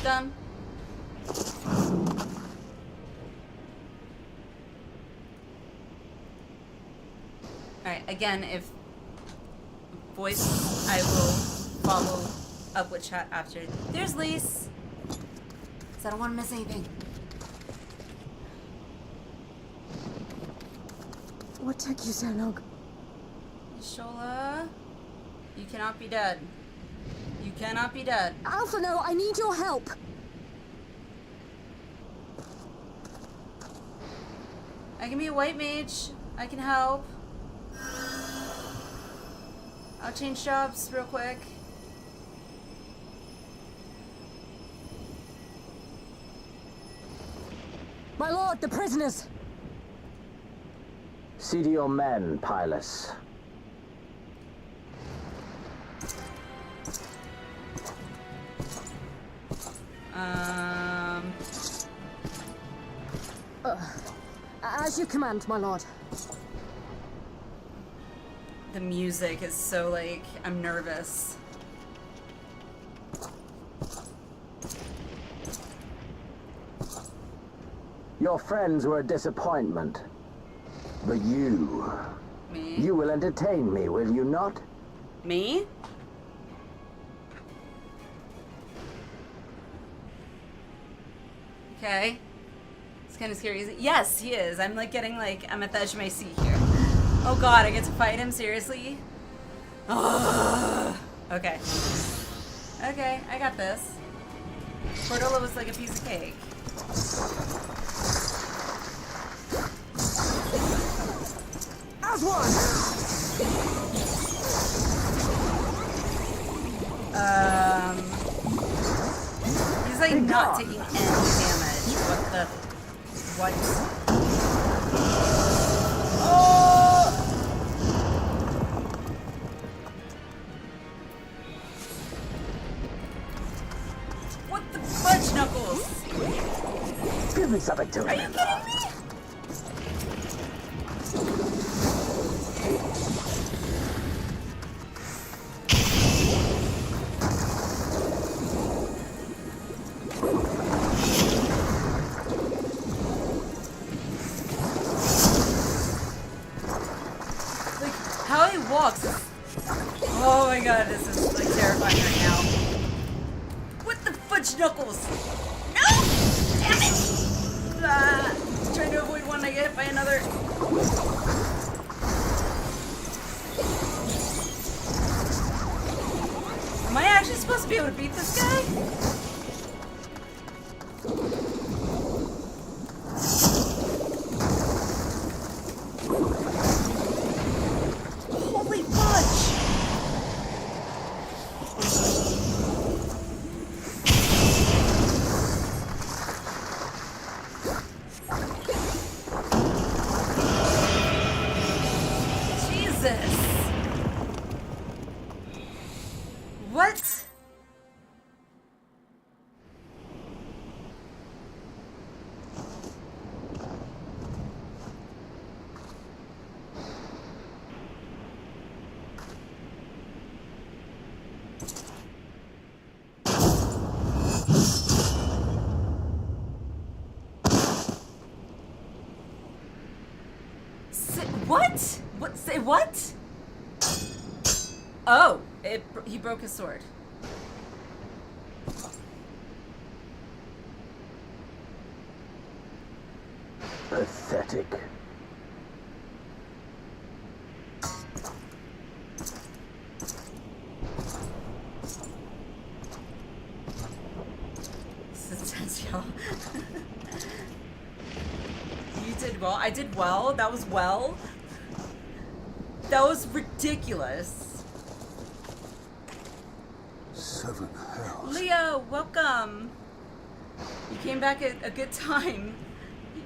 Done. Alright, again, if voice, I will follow up with chat after. There's Lise! Because I don't want to miss anything. What took you so long? Shola, you cannot be dead. You cannot be dead. Alpha, no, I need your help. I can be a white mage. I can help. I'll change jobs real quick. My lord, the prisoners. See to your men, Pilus. As you command, my lord. The music is so like, I'm nervous. Your friends were a disappointment. But you... Me? You will entertain me, will you not? Me? Okay. It's kind of scary. Is it? Yes, he is. I'm like getting like, I'm at the edge of my seat here. Oh god, I get to fight him? Seriously? Oh. Okay. Okay, I got this. Cordola was like a piece of cake. As one! He's like not taking any damage. What the? What? Oh! What the fudge knuckles? Give me something to Are you remember. kidding me? Oh my god, this is like terrifying right now. What the fudge knuckles? No! Damn it! Trying to avoid one, I get hit by another. Am I actually supposed to be able to beat this guy? What? What? What? Say what? Oh, he broke his sword. Pathetic. This is tense, y'all. You did well. I did well. That was well. That was ridiculous. 7 hells. Leo, welcome. You came back at a good time.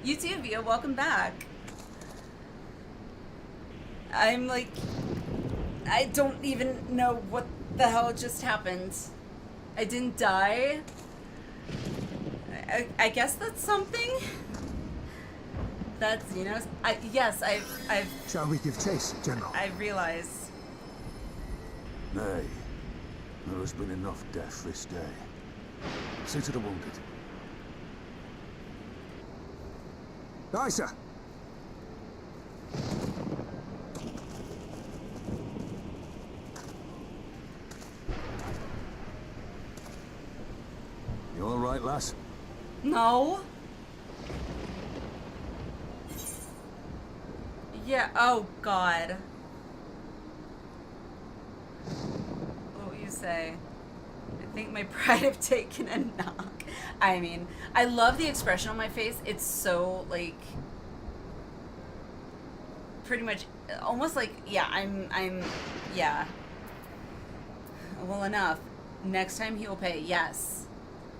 You too, Via. Welcome back. I'm like, I don't even know what the hell just happened. I didn't die. I guess that's something. That's, you know, yes, I've. Shall we give chase, General? I realize. Nay. There has been enough death this day. See to the wounded. Aye, sir. You all right, lass? No. Yeah, oh God. What will you say? I think my pride have taken a knock. I mean, I love the expression on my face. It's so, like, pretty much, almost like, yeah, I'm, yeah. Well, enough. Next time he will pay. Yes.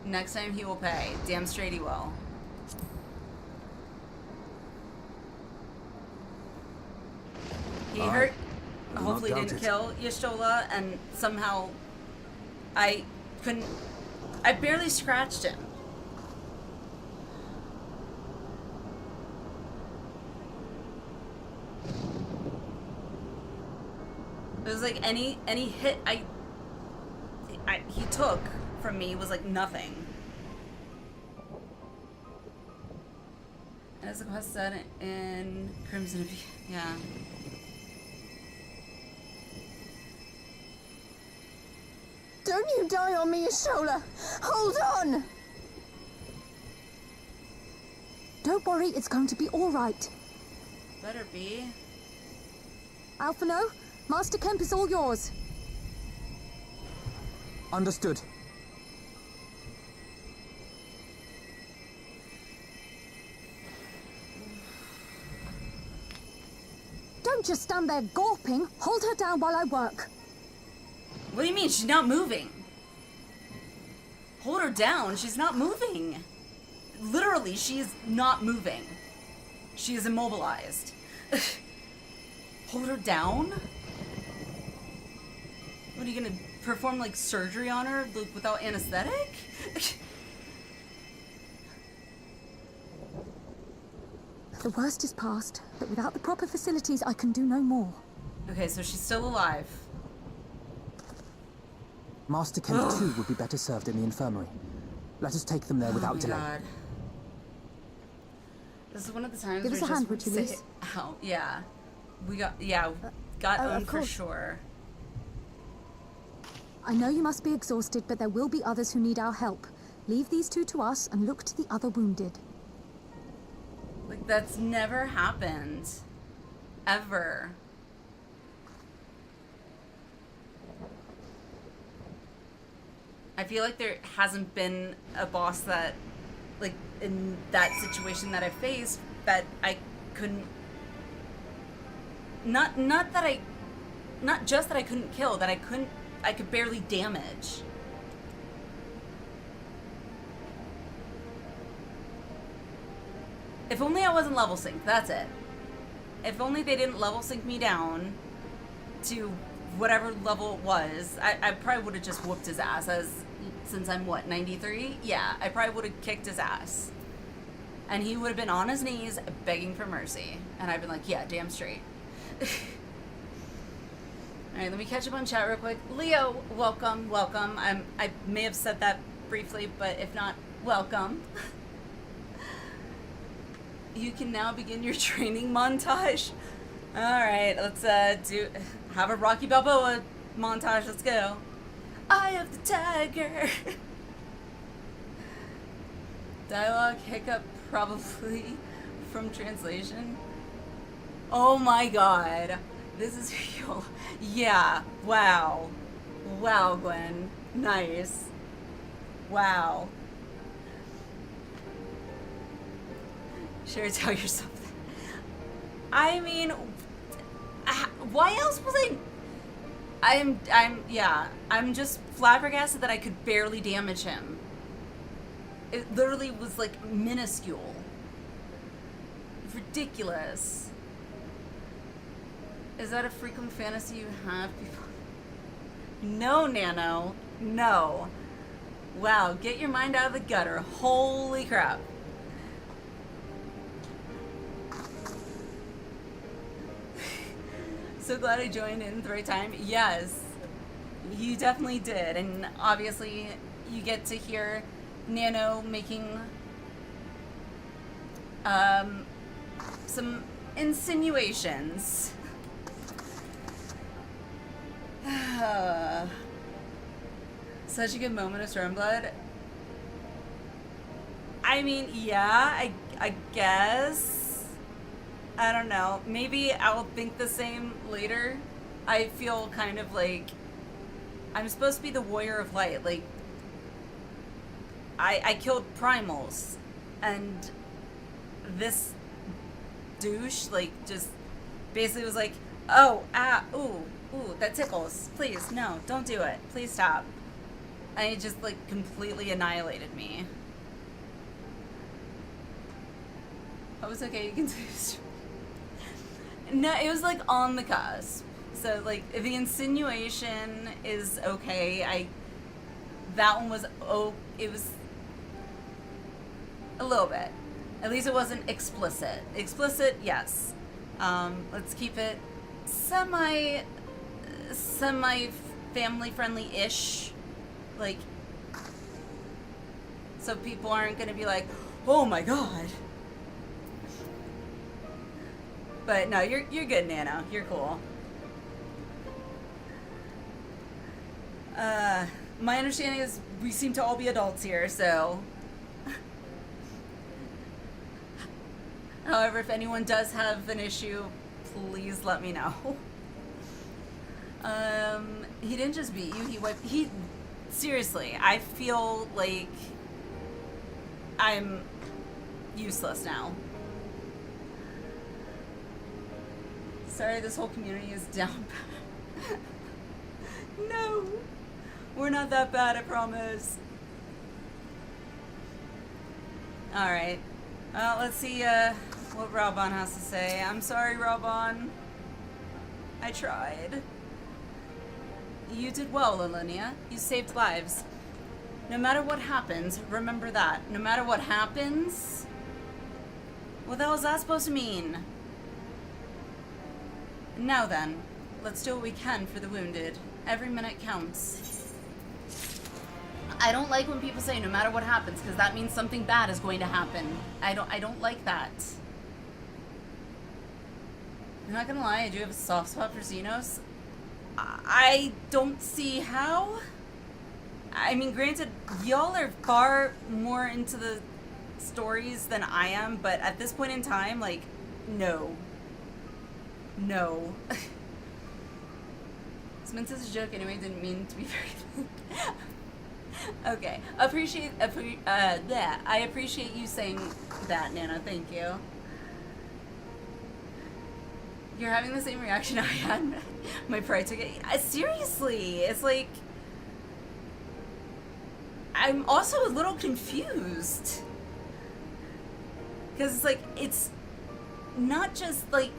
Next time he will pay. Damn straight he will. He hurt, hopefully didn't kill Y'shtola, and somehow I barely scratched him. It was like any hit he took from me was like nothing. As the quest said in Crimson, yeah. Don't you die on me, Y'shtola! Hold on! Don't worry, it's going to be all right. Better be. Alphino, Master Kemp is all yours. Understood. Don't just stand there gawping. Hold her down while I work. What do you mean? She's not moving. Hold her down. She's not moving. Literally, she is not moving. She is immobilized. Hold her down? What are you gonna perform like surgery on her without anesthetic? The worst is past, but without the proper facilities, I can do no more. Okay, so she's still alive. Master Kemp too would be better served in the infirmary. Let us take them there without delay. God. This is one of the times Give where us a hand, would you, Lise? Ow, yeah. We got owned for sure. I know you must be exhausted, but there will be others who need our help. Leave these two to us and look to the other wounded. Like, that's never happened. Ever. I feel like there hasn't been a boss that, like, in that situation that I faced, that I couldn't... Not just that I couldn't kill, that I could barely damage. If only I wasn't level synced, that's it. If only they didn't level sync me down to whatever level it was, I probably would have just whooped his ass since I'm what, 93? Yeah, I probably would have kicked his ass. And he would have been on his knees begging for mercy. And I've been like, yeah, damn straight. Alright, let me catch up on chat real quick. Leo, welcome, welcome. I may have said that briefly, but if not, welcome. You can now begin your training montage. Alright, let's have a Rocky Balboa montage. Let's go. Eye of the tiger. Dialogue hiccup probably from translation. Oh my god. This is real. Yeah. Wow. Wow, Gwen. Nice. Wow. Sure, tell yourself that. I mean, why else was I'm just flabbergasted that I could barely damage him. It literally was like minuscule. Ridiculous. Is that a frequent fantasy you have? People? No, Nano. No. Wow, get your mind out of the gutter. Holy crap. So glad I joined in at the right time. Yes, you definitely did. And obviously you get to hear Nano making some insinuations. Such a good moment of Stormblood. I mean, yeah, I guess. I don't know. Maybe I'll think the same later. I feel kind of like I'm supposed to be the warrior of light. Like, I killed primals, and this douche, like, just basically was like, oh, ooh, that tickles. Please, no, don't do it. Please stop. And he just, like, completely annihilated me. Oh, it's okay, you can do this. No, it was like on the cusp. So like the insinuation is okay. That one was it was a little bit. At least it wasn't explicit. Explicit, yes. Let's keep it semi family friendly ish. Like, so people aren't gonna be like, oh my god. But no, you're good, Nano. You're cool. My understanding is we seem to all be adults here, so. However, if anyone does have an issue, please let me know. He didn't just beat you, seriously, I feel like I'm useless now. Sorry, this whole community is down. No, we're not that bad, I promise. Alright, let's see what Robon has to say. I'm sorry, Robon. I tried. You did well, Alliniea. You saved lives. No matter what happens, remember that. No matter what happens? What the hell is that supposed to mean? Now then, let's do what we can for the wounded. Every minute counts. I don't like when people say no matter what happens, because that means something bad is going to happen. I don't like that. I'm not gonna lie, I do have a soft spot for Xenos. I don't see how. I mean, granted, y'all are far more into the stories than I am, but at this point in time, like, no. No. This meant as a joke anyway, didn't mean to be very... Okay. I appreciate you saying that, Nana. Thank you. You're having the same reaction I had. My pride took it. Seriously, it's like... I'm also a little confused. Because it's like, it's not just like...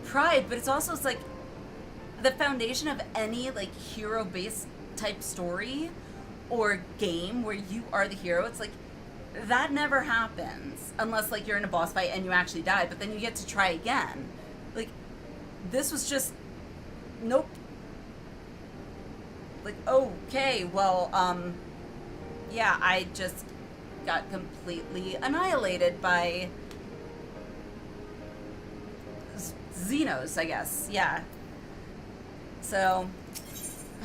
pride, but it's also, it's like, the foundation of any like hero-based type story or game where you are the hero, it's like that never happens unless like you're in a boss fight and you actually die, but then you get to try again. Like this was just nope. Like, okay, well, yeah, I just got completely annihilated by Xenos, I guess. Yeah. So,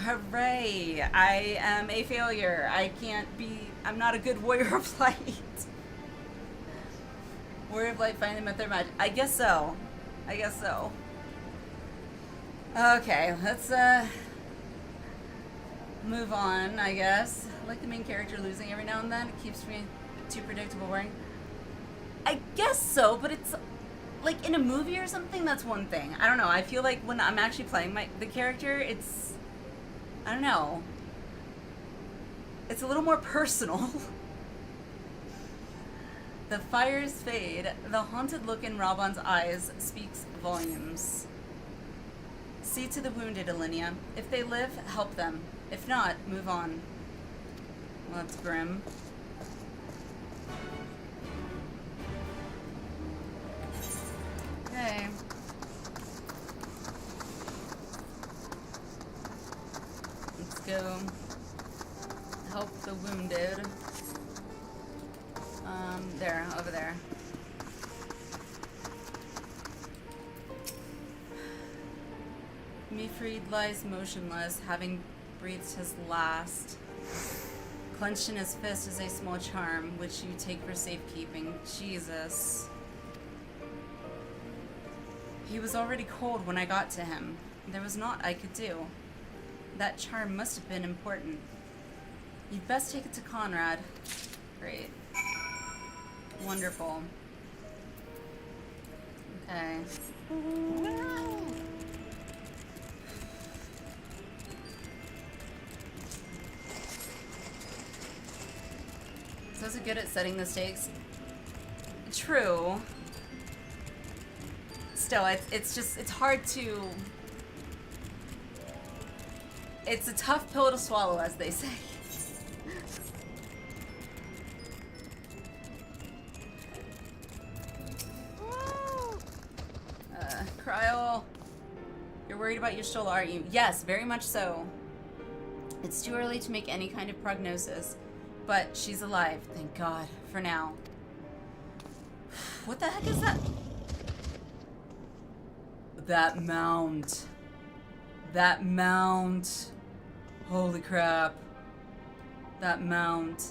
hooray! I am a failure. I'm not a good warrior of light. Warrior of light finally met their match. I guess so. Okay, let's, move on, I guess. I like the main character losing every now and then. It keeps me too predictable, boring. I guess so, but it's like in a movie or something, that's one thing. I don't know. I feel like when I'm actually playing the character, it's, I don't know. It's a little more personal. The fires fade. The haunted look in Raban's eyes speaks volumes. See to the wounded, Alliniea. If they live, help them. If not, move on. Well, that's grim. Okay. Let's go help the wounded. There, over there. Mifrid lies motionless, having breathed his last. Clenched in his fist is a small charm, which you take for safekeeping. Jesus. He was already cold when I got to him. There was naught I could do. That charm must have been important. You'd best take it to Conrad. Great. Wonderful. Okay. So is it good at setting the stakes? True. Still, it's hard to... It's a tough pill to swallow, as they say. Cryo, you're worried about your Stola, aren't you? Yes, very much so. It's too early to make any kind of prognosis, but she's alive, thank God, for now. What the heck is that? That mound. That mound. Holy crap. That mound.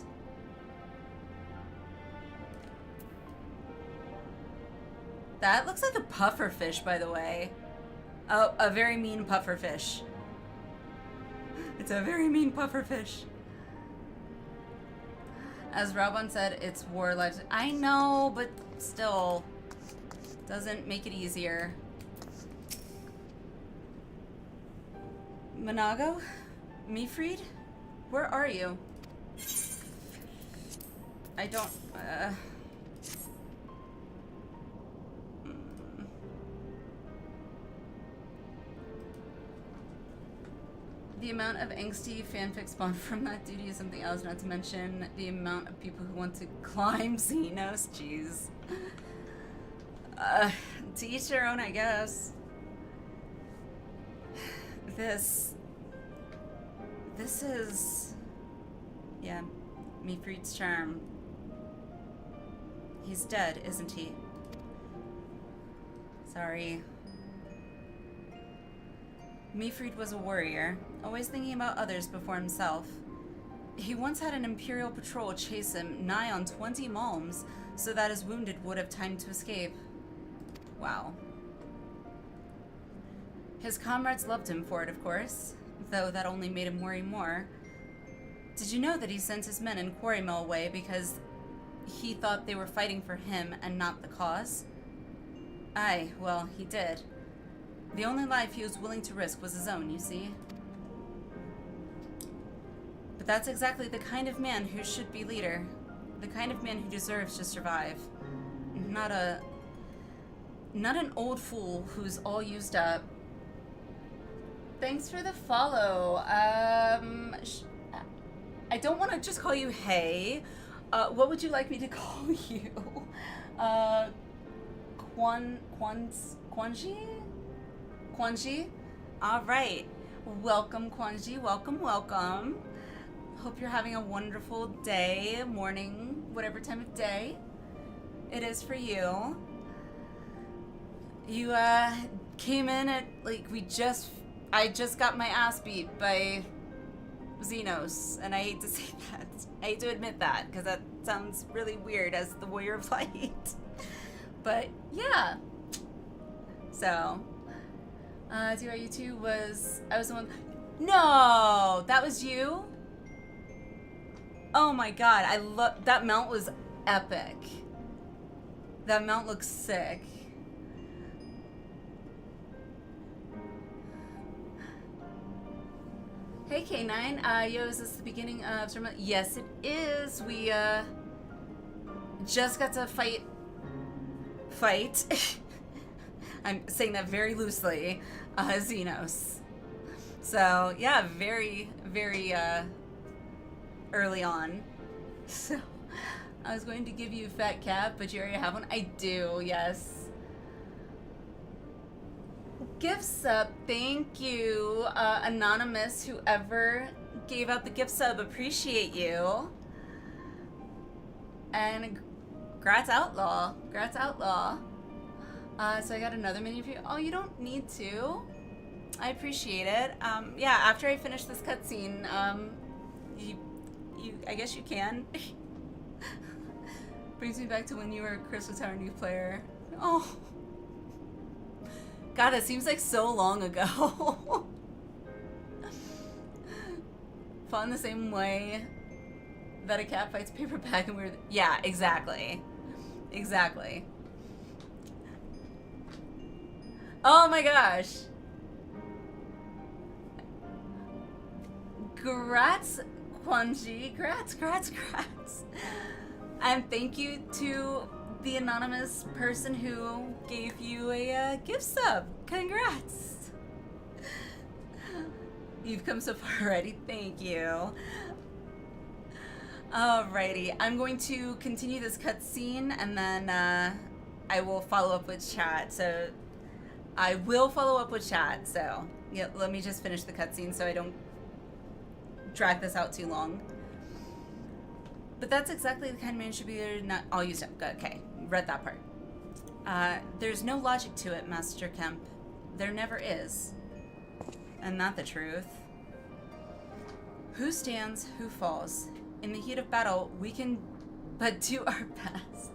That looks like a pufferfish, by the way. Oh, a very mean pufferfish. It's a very mean pufferfish. As Raban said, it's war lives. I know, but still. Doesn't make it easier. Monago? Mifrid? Where are you? I don't, The amount of angsty fanfic spawned from that duty is something else, not to mention the amount of people who want to climb Xenos. Jeez. To each their own, I guess. This is... Yeah, Mifrid's charm. He's dead, isn't he? Sorry. Mifrid was a warrior, always thinking about others before himself. He once had an Imperial patrol chase him nigh on 20 malms, so that his wounded would have time to escape. Wow. His comrades loved him for it, of course, though that only made him worry more. Did you know that he sent his men in Quarry Mill away because he thought they were fighting for him and not the cause? Aye, well, he did. The only life he was willing to risk was his own, you see. But that's exactly the kind of man who should be leader. The kind of man who deserves to survive. Not an old fool who's all used up. thanks for the follow. I don't want to just call you Hey. What would you like me to call you? Kwanji? Kwanji? All right. Welcome, Kwanji. Welcome, welcome. Hope you're having a wonderful day, morning, whatever time of day it is for you. You came in at like I just got my ass beat by Xenos, and I hate to say that. I hate to admit that because that sounds really weird as the Warrior of Light. But yeah. So, TRU2 I was the one. No, that was you. Oh my god, that mount was epic. That mount looks sick. Hey K9, yo, is this the beginning of Stormblood? Yes, it is. We just got to fight. I'm saying that very loosely. Xenos. So yeah, very, very early on. So I was going to give you a fat cap, but you already have one. I do, yes. Gift sub, thank you, anonymous, whoever gave out the gift sub, appreciate you. And Grats Outlaw, Grats Outlaw. So I got another mini for you. Oh, you don't need to. I appreciate it. Yeah, after I finish this cutscene, I guess you can. Brings me back to when you were a Crystal Tower new player. Oh. God, that seems like so long ago. Fought in the same way that a cat fights paperback and we're... Yeah, exactly. Exactly. Oh my gosh. Grats, Kwanji. Grats. And thank you to the anonymous person who gave you a gift sub. Congrats. You've come so far already. Thank you. Alrighty, I'm going to continue this cutscene and then I will follow up with chat. So I will follow up with chat. So yeah, let me just finish the cutscene so I don't drag this out too long. But that's exactly the kind of man should be there. Not all used up. Okay, read that part. There's no logic to it, Master Kemp. There never is. And not the truth. Who stands, who falls? In the heat of battle, we can but do our best.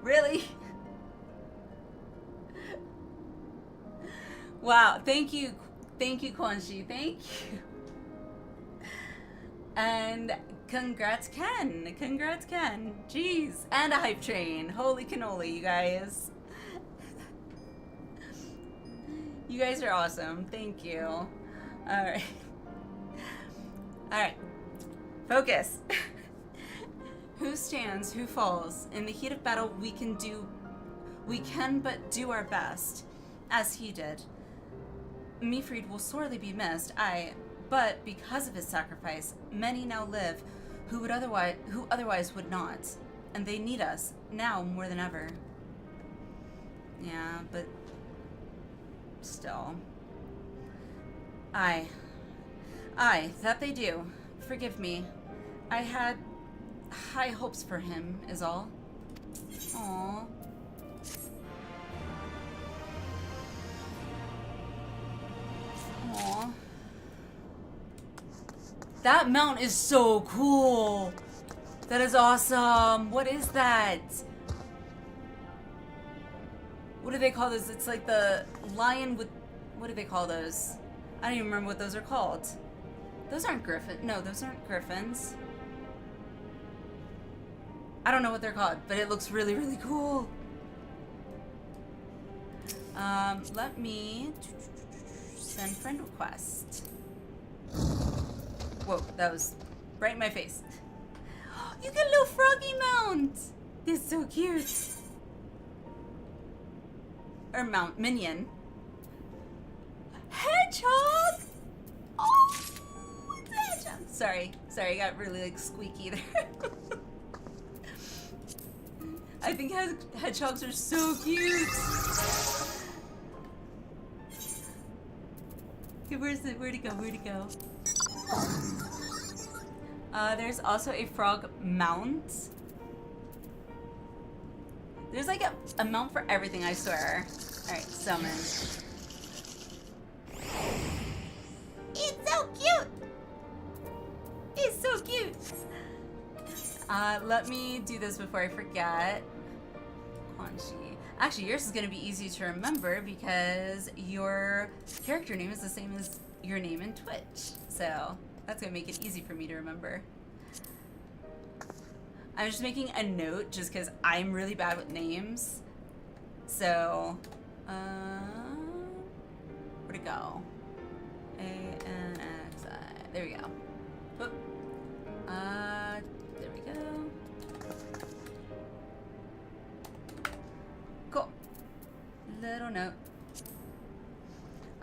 Really? Wow, thank you, Kwanji, thank you. And congrats, Ken. Congrats, Ken. Jeez, and a hype train. Holy cannoli, you guys. You guys are awesome. Thank you. All right. All right. Focus. Who stands, who falls? In the heat of battle, we can but do our best, as he did. Mifrid will sorely be missed, but because of his sacrifice, many now live who otherwise would not, and they need us now more than ever. Yeah, but still. Aye, that they do. Forgive me. I had high hopes for him, is all. Aww. Aww. That mount is so cool. That is awesome. What is that? What do they call those? It's like the lion with... What do they call those? I don't even remember what those are called. Those aren't griffins. No, those aren't griffins. I don't know what they're called, but it looks really, really cool. Let me send friend request. Whoa, that was right in my face. You get a little froggy mount. This is so cute. Or mount, minion. Hedgehog! Sorry, I got really like squeaky there. I think hedgehogs are so cute. Okay, where'd it go? There's also a frog mount. There's like a mount for everything, I swear. Alright, summon. It's so cute! It's so cute! Let me do this before I forget. Quanchi. Actually, yours is gonna be easy to remember because your character name is the same as your name in Twitch. So, that's gonna make it easy for me to remember. I'm just making a note just because I'm really bad with names. So, where'd it go? A-N-X-I. There we go. Oop. There we go. Cool. Little note.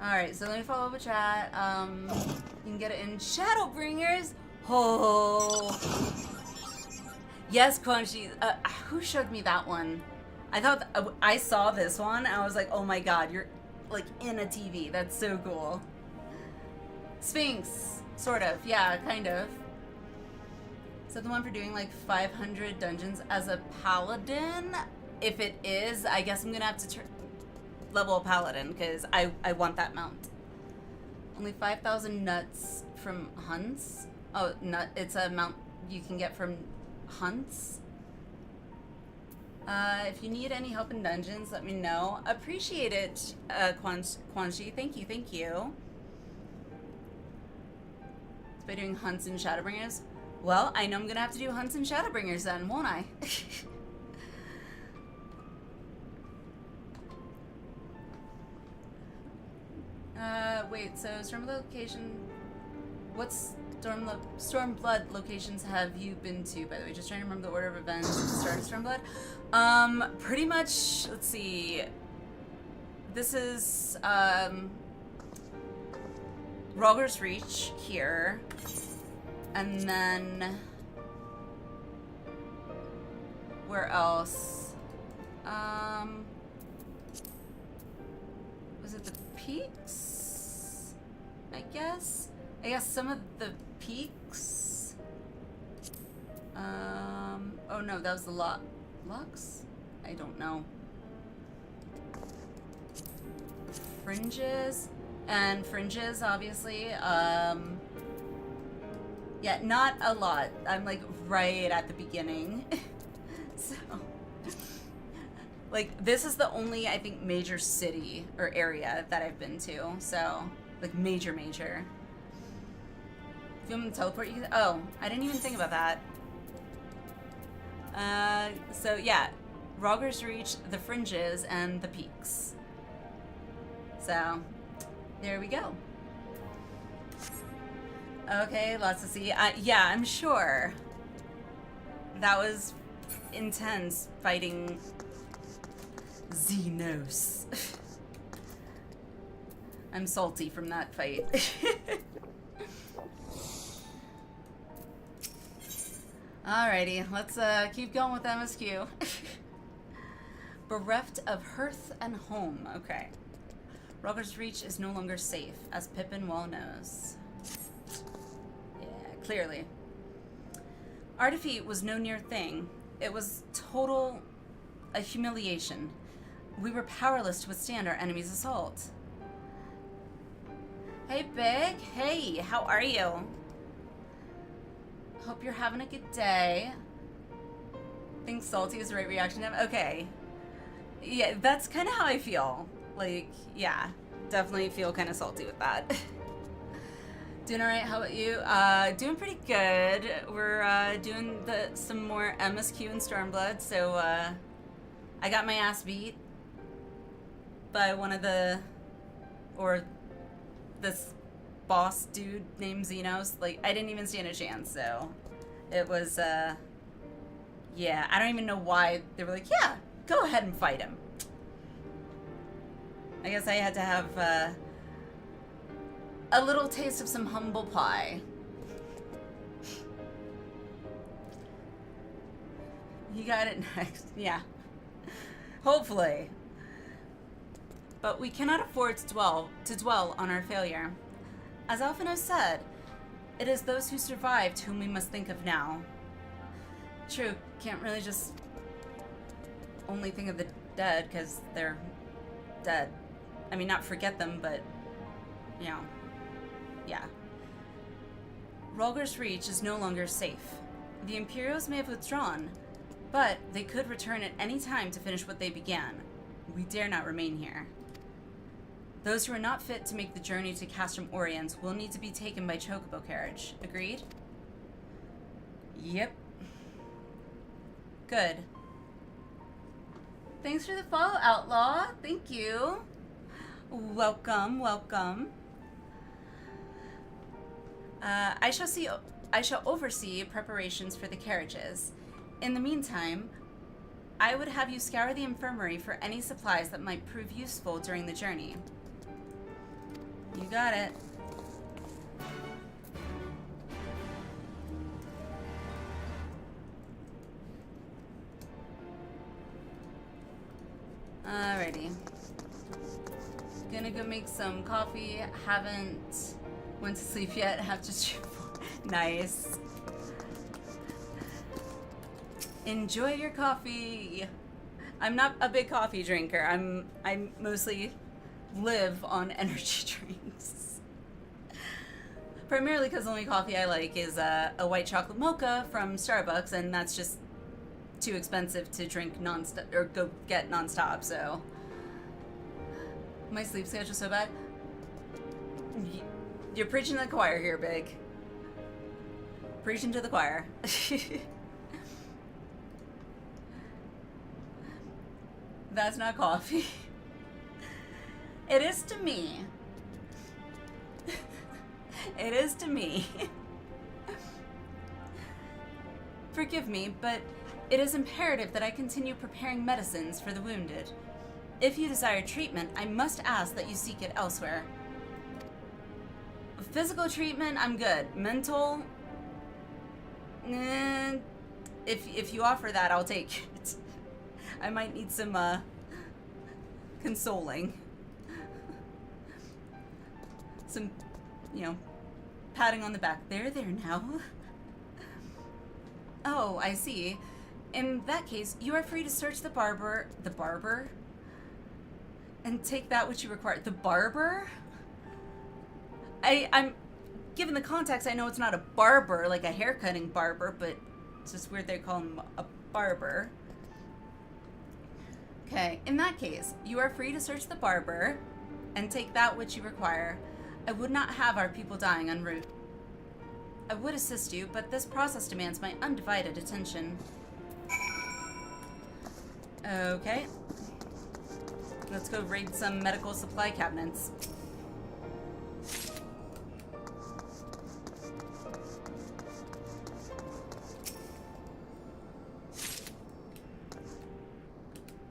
Alright, so let me follow up with chat. You can get it in Shadowbringers. Oh. Yes, Quanchi. Who showed me that one? I thought I saw this one. I was like, oh my god, you're like in a TV. That's so cool. Sphinx, sort of. Yeah, kind of. Is that the one for doing like 500 dungeons as a paladin? If it is, I guess I'm gonna have to level a paladin because I want that mount. Only 5,000 nuts from hunts. Oh, nut. It's a mount you can get from hunts. If you need any help in dungeons, let me know. Appreciate it, Quanchi. Thank you. By doing hunts and Shadowbringers. Well, I know I'm gonna have to do hunts and Shadowbringers then, won't I? Wait, so Stormblood location... What's Stormblood locations have you been to, by the way? Just trying to remember the order of events at the start of Stormblood. Pretty much, let's see. This is, Rogger's Reach here. And then... Where else? Was it the peaks? I guess some of the peaks. Oh no, that was the Lux? I don't know. Fringes. And fringes, obviously. Yeah, not a lot. I'm like right at the beginning. So, like, this is the only, I think, major city or area that I've been to. So, like, major. If you want me to teleport, you can. Oh, I didn't even think about that. So, yeah. Rogger's Reach, the Fringes, and the Peaks. So, there we go. Okay, lots to see. Yeah, I'm sure. That was intense fighting Xenos. I'm salty from that fight. Alrighty, let's keep going with MSQ. Bereft of hearth and home. Okay. Rogger's Reach is no longer safe, as Pippin well knows. Yeah, clearly. Our defeat was no near thing. It was a humiliation. We were powerless to withstand our enemy's assault. Hey, Big. Hey, how are you? Hope you're having a good day. Think salty is the right reaction. Okay. Yeah, that's kind of how I feel. Like, yeah, definitely feel kind of salty with that. Doing alright, how about you? Doing pretty good. We're doing some more MSQ and Stormblood, so I got my ass beat by this boss dude named Xenos. Like, I didn't even stand a chance, so it was, yeah, I don't even know why they were like, yeah, go ahead and fight him. I guess I had to have a little taste of some humble pie. You got it next. Yeah. Hopefully. But we cannot afford to dwell on our failure. As often has said, it is those who survived whom we must think of now. True, can't really just only think of the dead because they're dead. I mean, not forget them, but, you know, yeah. Rolger's Reach is no longer safe. The Imperials may have withdrawn, but they could return at any time to finish what they began. We dare not remain here. Those who are not fit to make the journey to Castrum Orient will need to be taken by chocobo carriage. Agreed? Yep. Good. Thanks for the follow, Outlaw. Thank you. Welcome, welcome. I shall oversee preparations for the carriages. In the meantime, I would have you scour the infirmary for any supplies that might prove useful during the journey. You got it. Alrighty. Gonna go make some coffee. Haven't went to sleep yet. Have to nice. Enjoy your coffee. I'm not a big coffee drinker. I mostly live on energy drinks. Primarily because the only coffee I like is a white chocolate mocha from Starbucks, and that's just too expensive to drink non-stop or go get non-stop. So my sleep schedule's so bad. You're preaching to the choir here, Big. Preaching to the choir. That's not coffee. It is to me. It is to me. Forgive me, but it is imperative that I continue preparing medicines for the wounded. If you desire treatment, I must ask that you seek it elsewhere. Physical treatment, I'm good. Mental, if you offer that, I'll take it. I might need some consoling. Some, you know, patting on the back. There now. Oh, I see. In that case, you are free to search the barber, and take that which you require. The barber? I'm, given the context, I know it's not a barber, like a haircutting barber, but it's just weird they call him a barber. Okay, in that case, you are free to search the barber and take that which you require. I would not have our people dying en route. I would assist you, but this process demands my undivided attention. Okay. Let's go raid some medical supply cabinets.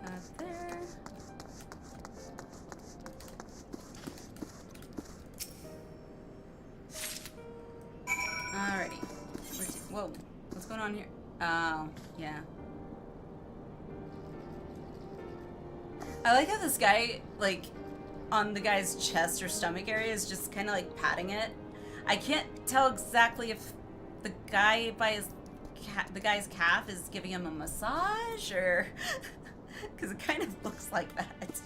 Up there. Alrighty. Whoa. What's going on here? Oh, yeah. I like how this guy, like, on the guy's chest or stomach area is just kind of like patting it. I can't tell exactly if the guy by his the guy's calf is giving him a massage or because it kind of looks like that. It's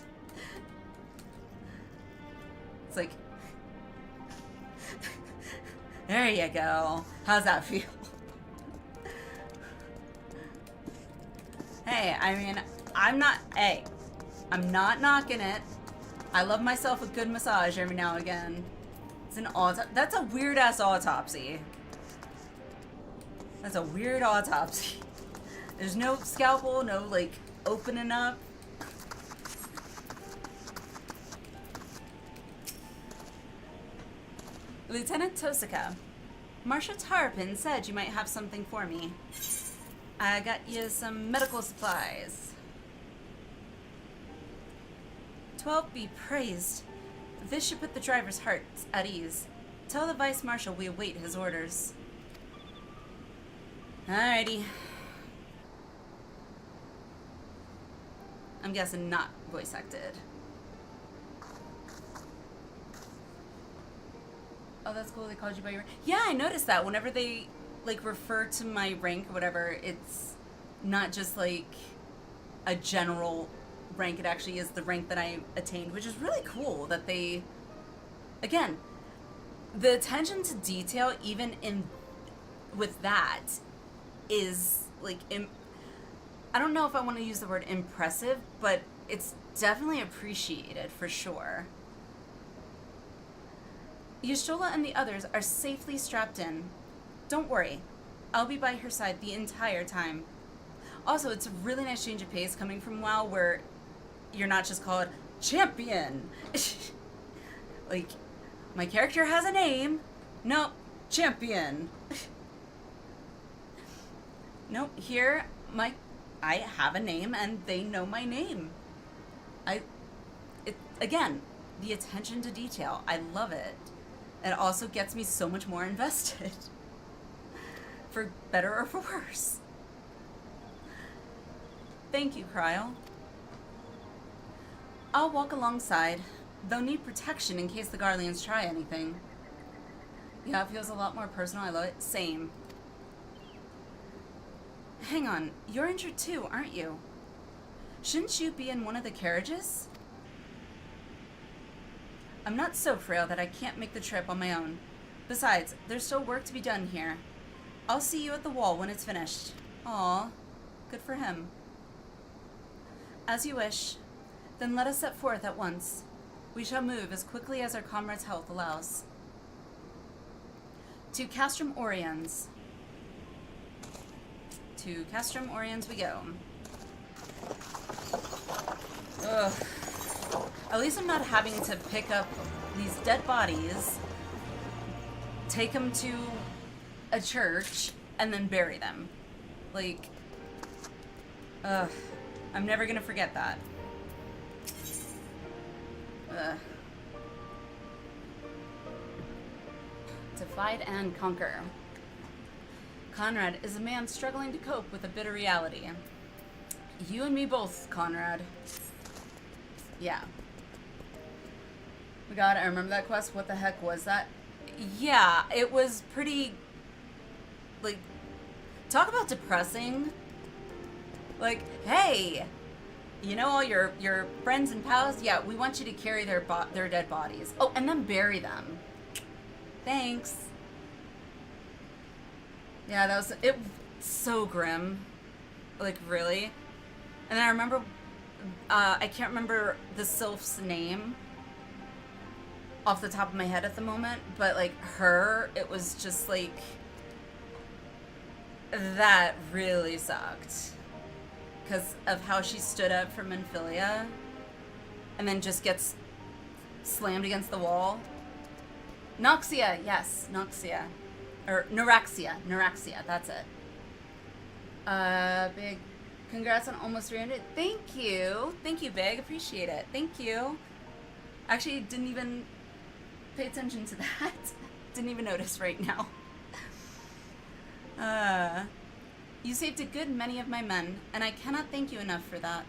like, there you go. How's that feel? Hey, I mean, I'm not knocking it. I love myself a good massage every now and again. It's an that's a weird ass autopsy. That's a weird autopsy. There's no scalpel, no like opening up. Lieutenant Tosaka, Marsha Tarpin said you might have something for me. I got you some medical supplies. 12 be praised. This should put the driver's hearts at ease. Tell the Vice Marshal we await his orders. Alrighty. I'm guessing not voice acted. Oh, that's cool. They called you by your rank. Yeah, I noticed that. Whenever they, like, refer to my rank or whatever, it's not just, like, a general rank. It actually is the rank that I attained, which is really cool that they, again, the attention to detail, even in, with that, is, like, I don't know if I want to use the word impressive, but it's definitely appreciated, for sure. Y'shtola and the others are safely strapped in. Don't worry, I'll be by her side the entire time. Also, it's a really nice change of pace coming from WoW where you're not just called champion. Like, my character has a name. Nope, champion. Nope, here, I have a name and they know my name. Again, the attention to detail, I love it. It also gets me so much more invested. For better or for worse. Thank you, Cryle. I'll walk alongside, though need protection in case the Garleans try anything. Yeah, it feels a lot more personal. I love it. Same. Hang on, you're injured too, aren't you? Shouldn't you be in one of the carriages? I'm not so frail that I can't make the trip on my own. Besides, there's still work to be done here. I'll see you at the wall when it's finished. Aw, good for him. As you wish. Then let us set forth at once. We shall move as quickly as our comrade's health allows. To Castrum Oriens. To Castrum Oriens we go. Ugh. At least I'm not having to pick up these dead bodies, take them to a church, and then bury them. Like, ugh. I'm never gonna forget that. Ugh. Divide and conquer. Conrad is a man struggling to cope with a bitter reality. You and me both, Conrad. Yeah. Oh my god, I remember that quest. What the heck was that? Yeah, it was pretty, like, talk about depressing. Like, hey, you know all your friends and pals? Yeah, we want you to carry their dead bodies. Oh, and then bury them. Thanks. Yeah, that was it. So grim. Like, really. And I remember, I can't remember the sylph's name off the top of my head at the moment, but like her, it was just like, that really sucked. Because of how she stood up for Menphilia and then just gets slammed against the wall. Noxia, yes, Noxia. Or Neuraxia, that's it. Big congrats on almost 300. Thank you, Big, appreciate it. Thank you. Actually, didn't even pay attention to that. Didn't even notice right now. You saved a good many of my men, and I cannot thank you enough for that.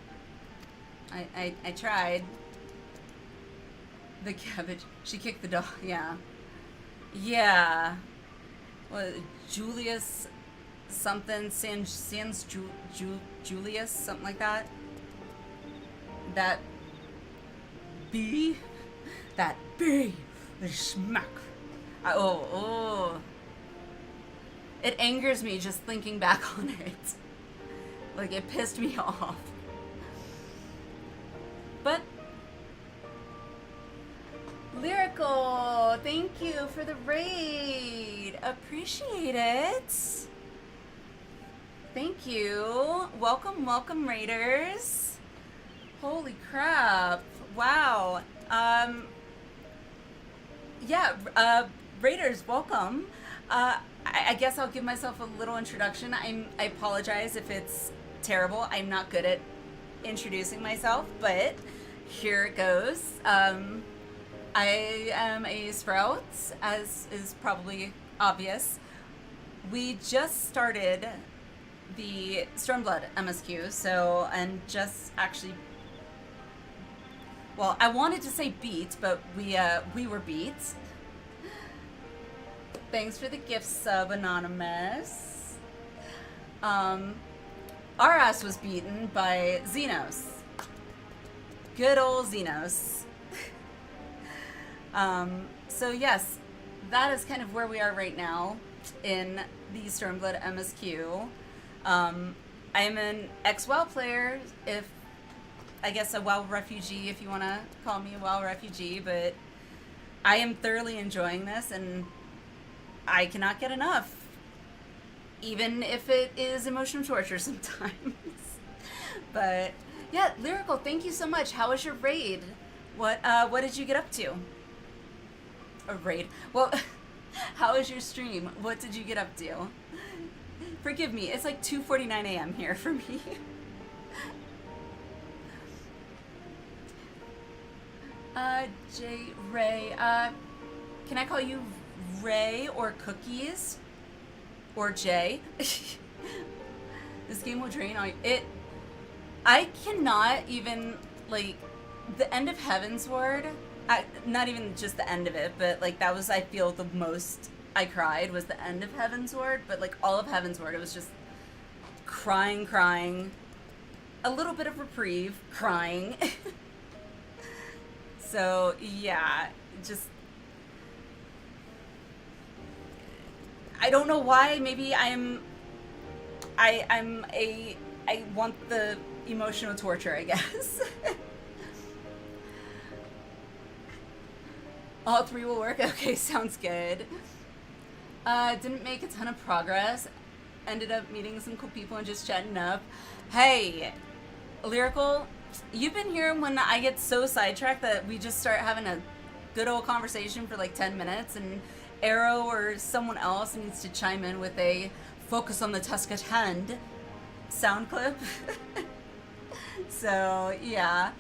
I tried. The cabbage. She kicked the dog. Yeah. Yeah. What, Julius something, Julius, something like that. That B, the smack. Oh. It angers me just thinking back on it. Like, it pissed me off. But Lyrical, thank you for the raid. Appreciate it. Thank you. Welcome, raiders. Holy crap. Wow. Raiders, welcome. I guess I'll give myself a little introduction. I apologize if it's terrible. I'm not good at introducing myself, but here it goes. I am a Sprout, as is probably obvious. We just started the Stormblood MSQ, and just actually Well, I wanted to say beat, but we were beat. Thanks for the gift sub, Anonymous. Our ass was beaten by Xenos. Good old Xenos. So yes, that is kind of where we are right now in the Stormblood MSQ. I'm an ex-WoW player, I guess a WoW refugee, if you want to call me a WoW refugee, but I am thoroughly enjoying this, and I cannot get enough, even if it is emotional torture sometimes. But yeah, Lyrical, thank you so much. How was your raid? What did you get up to? A raid? Well, how was your stream? What did you get up to? Forgive me, it's like 2:49 a.m. here for me. J. Ray, can I call you Ray or Cookies? Or Jay? This game will drain all it. I cannot even, like, the end of Heaven's Ward, not even just the end of it, but, like, that was, I feel, the most I cried was the end of Heaven's Ward, but, like, all of Heaven's Ward, it was just crying, a little bit of reprieve, crying. So, yeah, just, I don't know why, maybe I want the emotional torture, I guess. All three will work? Okay, sounds good. Didn't make a ton of progress. Ended up meeting some cool people and just chatting up. Hey, Lyrical, you've been here when I get so sidetracked that we just start having a good old conversation for like 10 minutes and Arrow or someone else needs to chime in with a focus on the task at hand sound clip. So, yeah.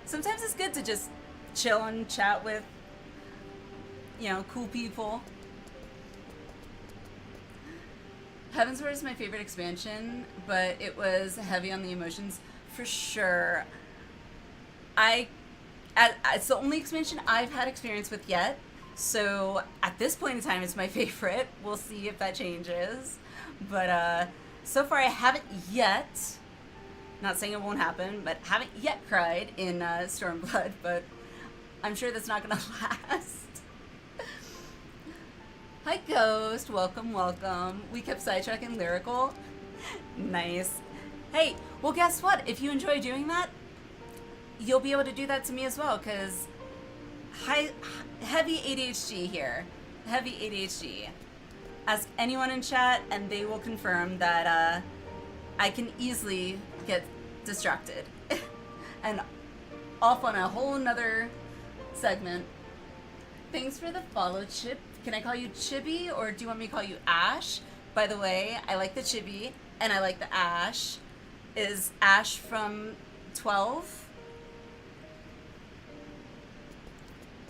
Sometimes it's good to just chill and chat with, you know, cool people. Heaven's Word is my favorite expansion, but it was heavy on the emotions for sure. It's the only expansion I've had experience with yet, so at this point in time it's my favorite. We'll see if that changes, but so far I haven't yet, not saying it won't happen, but haven't yet cried in Stormblood, but I'm sure that's not gonna last. Hi Ghost, welcome, welcome. We kept sidetracking Lyrical. Nice. Hey, well guess what? If you enjoy doing that, you'll be able to do that to me as well, because heavy ADHD here. Heavy ADHD. Ask anyone in chat and they will confirm that I can easily get distracted. And off on a whole nother segment. Thanks for the follow, Chip. Can I call you Chibi, or do you want me to call you Ash? By the way, I like the Chibi, and I like the Ash. Is Ash from 12?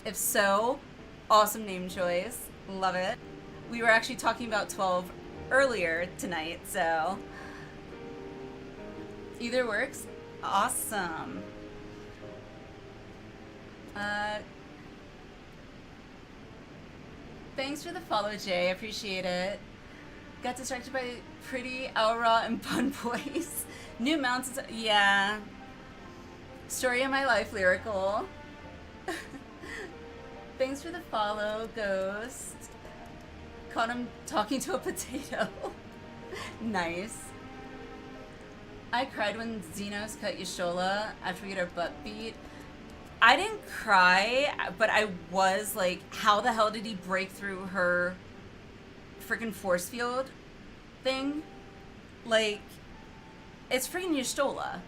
If so, awesome name choice. Love it. We were actually talking about 12 earlier tonight, so either works. Awesome. Thanks for the follow, Jay. I appreciate it. Got distracted by pretty Aura and Bun Boys. New mountains. Yeah. Story of my life, Lyrical. Thanks for the follow, Ghost. Caught him talking to a potato. Nice. I cried when Xenos cut Yashola after we get our butt beat. I didn't cry, but I was like, how the hell did he break through her freaking force field thing? Like, it's freaking Yashola.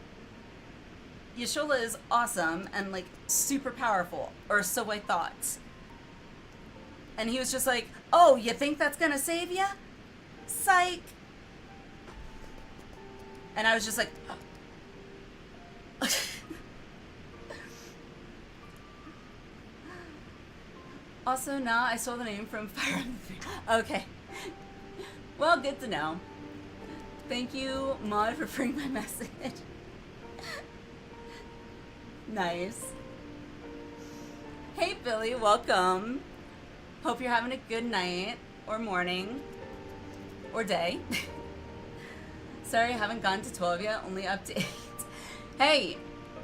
Yashola is awesome and like super powerful, or so I thought. And he was just like, oh, you think that's gonna save ya? Psych. And I was just like, oh. Also, now I stole the name from Fire Emblem 3. Okay. Well, good to know. Thank you, Maud, for bringing my message. Nice. Hey Billy, welcome. Hope you're having a good night or morning or day. Sorry I haven't gone to 12 yet, only up to 8. Hey,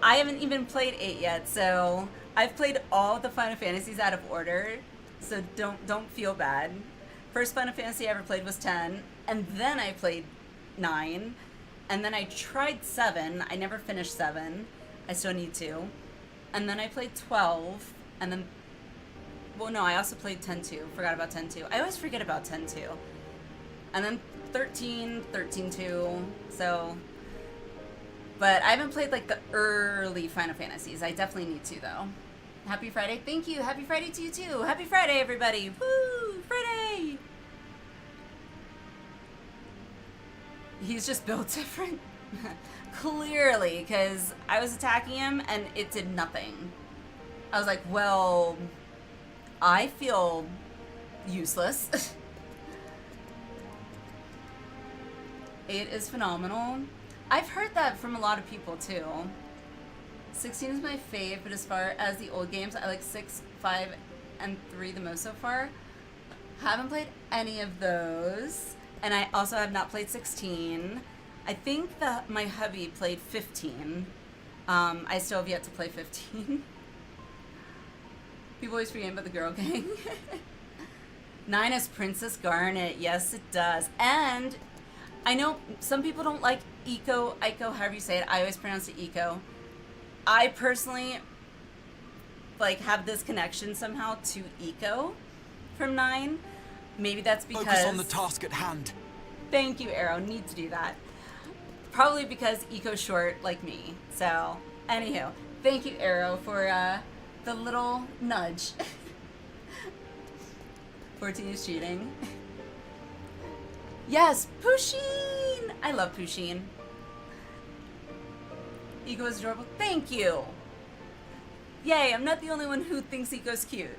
I haven't even played 8 yet, so I've played all the Final Fantasies out of order, so don't feel bad. First Final Fantasy I ever played was 10, and then I played 9, and then I tried 7. I never finished 7. I still need to. And then I played 12, and then, well, no, I also played 10 too. Forgot about 10 too. I always forget about 10 too. And then 13 too, so. But I haven't played like the early Final Fantasies. I definitely need to though. Happy Friday. Thank you. Happy Friday to you too. Happy Friday, everybody. Woo! Friday! He's just built different. Clearly, because I was attacking him and it did nothing. I was like, well, I feel useless. It is phenomenal. I've heard that from a lot of people too. 16 is my fave, but as far as the old games, I like 6, 5, and 3 the most so far. Haven't played any of those. And I also have not played 16. I think that my hubby played 15. I still have yet to play 15. People always forget about the girl gang. 9 is Princess Garnet. Yes, it does. And I know some people don't like Eco, however you say it. I always pronounce it Eco. I personally like have this connection somehow to Eco from 9. Maybe that's because... Focus on the task at hand. Thank you, Arrow. Need to do that. Probably because Eco's short like me. So, anywho, thank you, Arrow, for the little nudge. 14 is cheating. Yes, Pusheen! I love Pusheen. Eco is adorable. Thank you! Yay, I'm not the only one who thinks Eco's cute.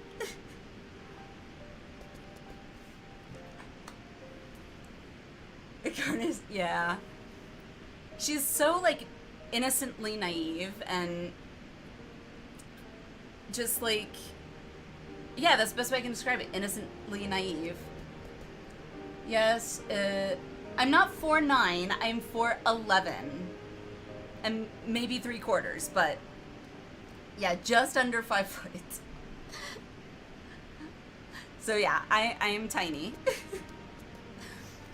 Garnet, yeah. She's so, like, innocently naive and just, like, yeah, that's the best way I can describe it. Innocently naive. Yes, I'm not 4'9", I'm 4'11". And maybe 3/4, but yeah, just under 5 foot. So yeah, I am tiny.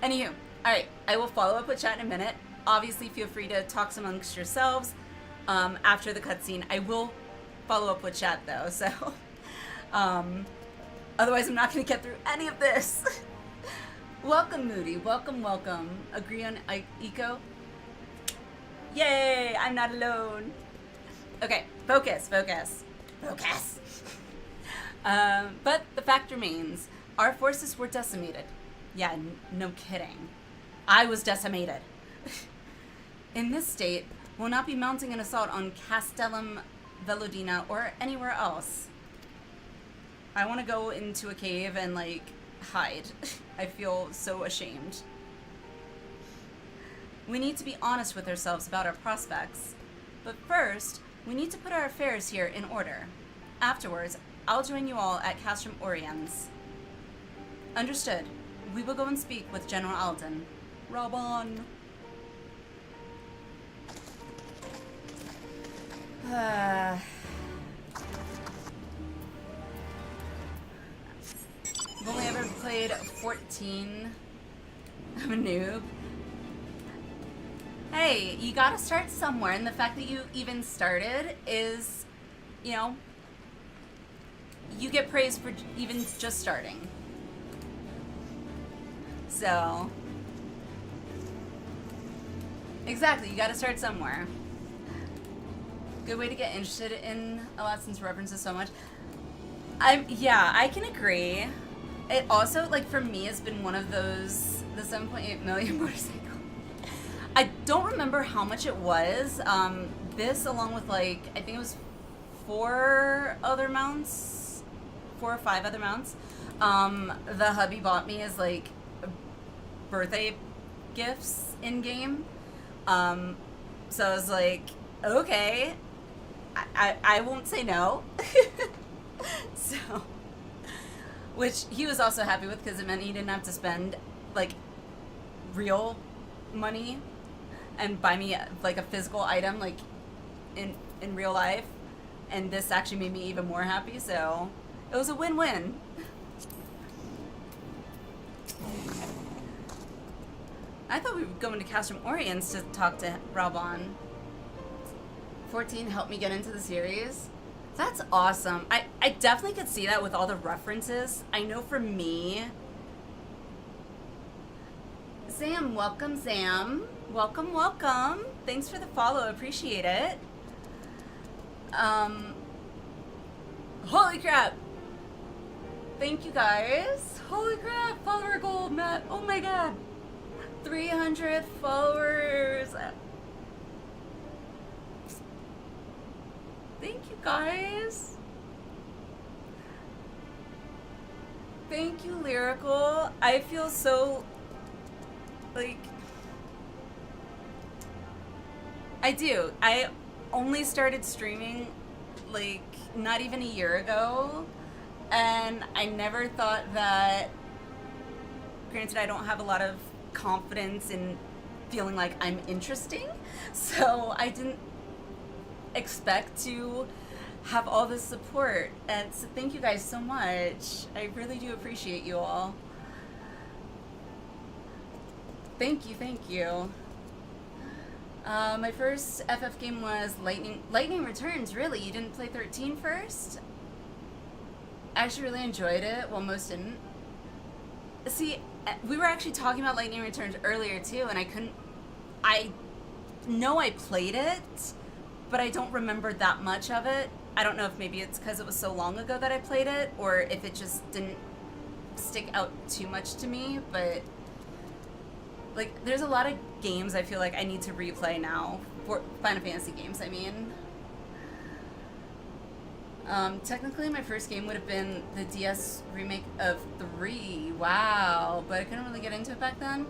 Anywho, alright, I will follow up with chat in a minute. Obviously, feel free to talk amongst yourselves after the cutscene. I will follow up with chat though, so otherwise I'm not going to get through any of this. Welcome, Moody. Welcome, welcome. Agree on Eco? Yay! I'm not alone. Okay, focus. But the fact remains, our forces were decimated. Yeah, no kidding. I was decimated. In this state, we'll not be mounting an assault on Castellum Velodina or anywhere else. I want to go into a cave and, like, hide. I feel so ashamed. We need to be honest with ourselves about our prospects. But first, we need to put our affairs here in order. Afterwards, I'll join you all at Castrum Oriens. Understood. We will go and speak with General Alden. Robon. I've only ever played 14. I'm a noob. Hey, you gotta start somewhere, and the fact that you even started is, you know, you get praise for even just starting. So, exactly, you gotta start somewhere. Good way to get interested in a lot since references so much. Yeah, I can agree. It also, like, for me, has been one of those, the 7.8 million motorcycle. I don't remember how much it was. This, along with, like, I think it was 4 or 5 other mounts, the hubby bought me as, like, birthday gifts in-game. So I was like, okay, I won't say no. So, which he was also happy with because it meant he didn't have to spend like real money and buy me like a physical item like in real life, and this actually made me even more happy, so it was a win-win. I thought we were going to Castrum Orients to talk to Raubon. 14 helped me get into the series. That's awesome. I definitely could see that with all the references. I know for me... Sam, welcome, Sam. Welcome, welcome. Thanks for the follow. Appreciate it. Holy crap. Thank you, guys. Holy crap. Follower goal, Matt. Oh my god. 300 followers. Thank you, guys. Thank you, Lyrical. I feel so, like, I do. I only started streaming, like, not even a year ago, and I never thought that, granted, I don't have a lot of confidence in feeling like I'm interesting, so I didn't expect to have all this support, and so thank you guys so much. I really do appreciate you all. Thank you, thank you. My first FF game was Lightning Returns. Really? You didn't play 13 first? I actually really enjoyed it. Well, most didn't. See, we were actually talking about Lightning Returns earlier too, and I know I played it, but I don't remember that much of it. I don't know if maybe it's because it was so long ago that I played it, or if it just didn't stick out too much to me, but like, there's a lot of games I feel like I need to replay now, for Final Fantasy games, I mean. Technically my first game would have been the DS remake of 3, wow, but I couldn't really get into it back then.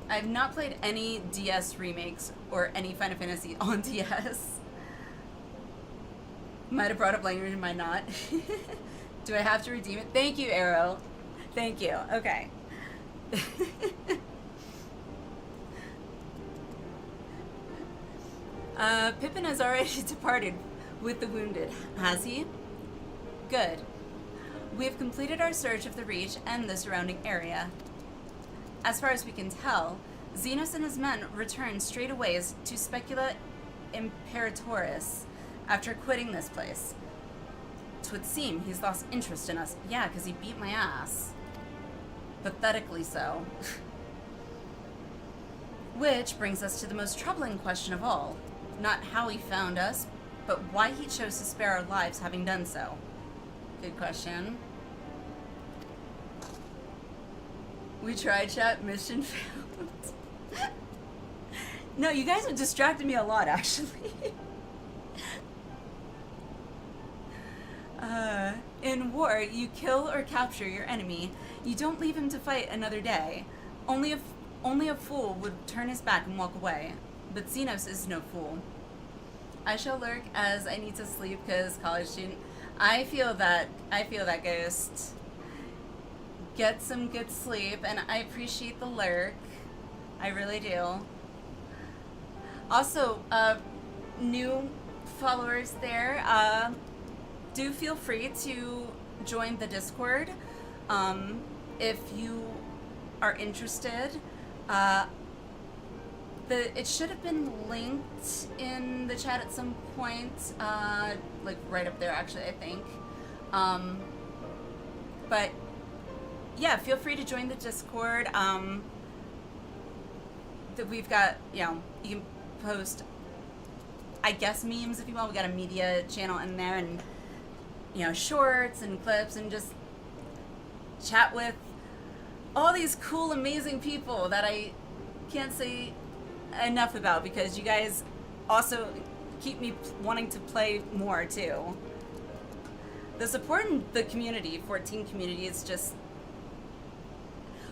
I've not played any DS remakes or any Final Fantasy on DS. Might have brought up language, might not. Do I have to redeem it? Thank you, Arrow. Thank you. Okay. Pippin has already departed with the wounded. Has he? Good. We have completed our search of the Reach and the surrounding area. As far as we can tell, Xenos and his men returned straight away to Specula Imperatoris after quitting this place. 'Twould seem he's lost interest in us. Yeah, because he beat my ass. Pathetically so. Which brings us to the most troubling question of all. Not how he found us, but why he chose to spare our lives having done so. Good question. We tried, chat, mission failed. No, you guys have distracted me a lot, actually. In war, you kill or capture your enemy. You don't leave him to fight another day. Only a fool would turn his back and walk away. But Xenos is no fool. I shall lurk as I need to sleep because college student. I feel that Ghost. Get some good sleep, and I appreciate the lurk. I really do. Also, new followers there, do feel free to join the Discord if you are interested. It should have been linked in the chat at some point, like right up there actually, I think. But yeah, feel free to join the Discord. That we've got, you know, you can post, I guess, memes if you want. We got a media channel in there, and you know, shorts and clips, and just chat with all these cool, amazing people that I can't say enough about, because you guys also keep me wanting to play more too. The support in the community, 14 community, is just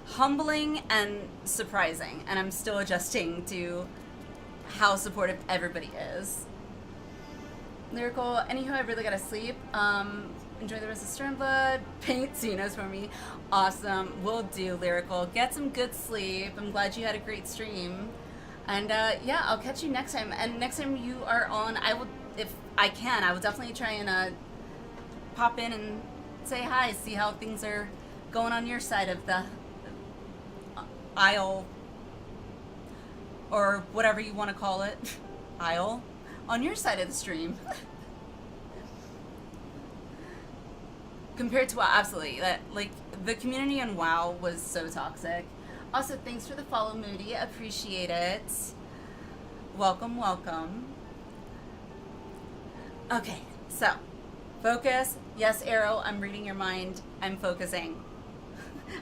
humbling and surprising, and I'm still adjusting to how supportive everybody is. Lyrical, anywho, I really gotta sleep. Enjoy the rest of Stormblood. Paint Cenos for me. Awesome. Will do, Lyrical. Get some good sleep. I'm glad you had a great stream. And yeah, I'll catch you next time. And next time you are on, I will, if I can, I will definitely try and pop in and say hi, see how things are going on your side of the aisle, or whatever you want to call it. Aisle. On your side of the stream. Compared to WoW, absolutely. That, like, the community on WoW was so toxic. Also, thanks for the follow, Moody. Appreciate it. Welcome, welcome. Okay, so focus. Yes, Arrow, I'm reading your mind. I'm focusing.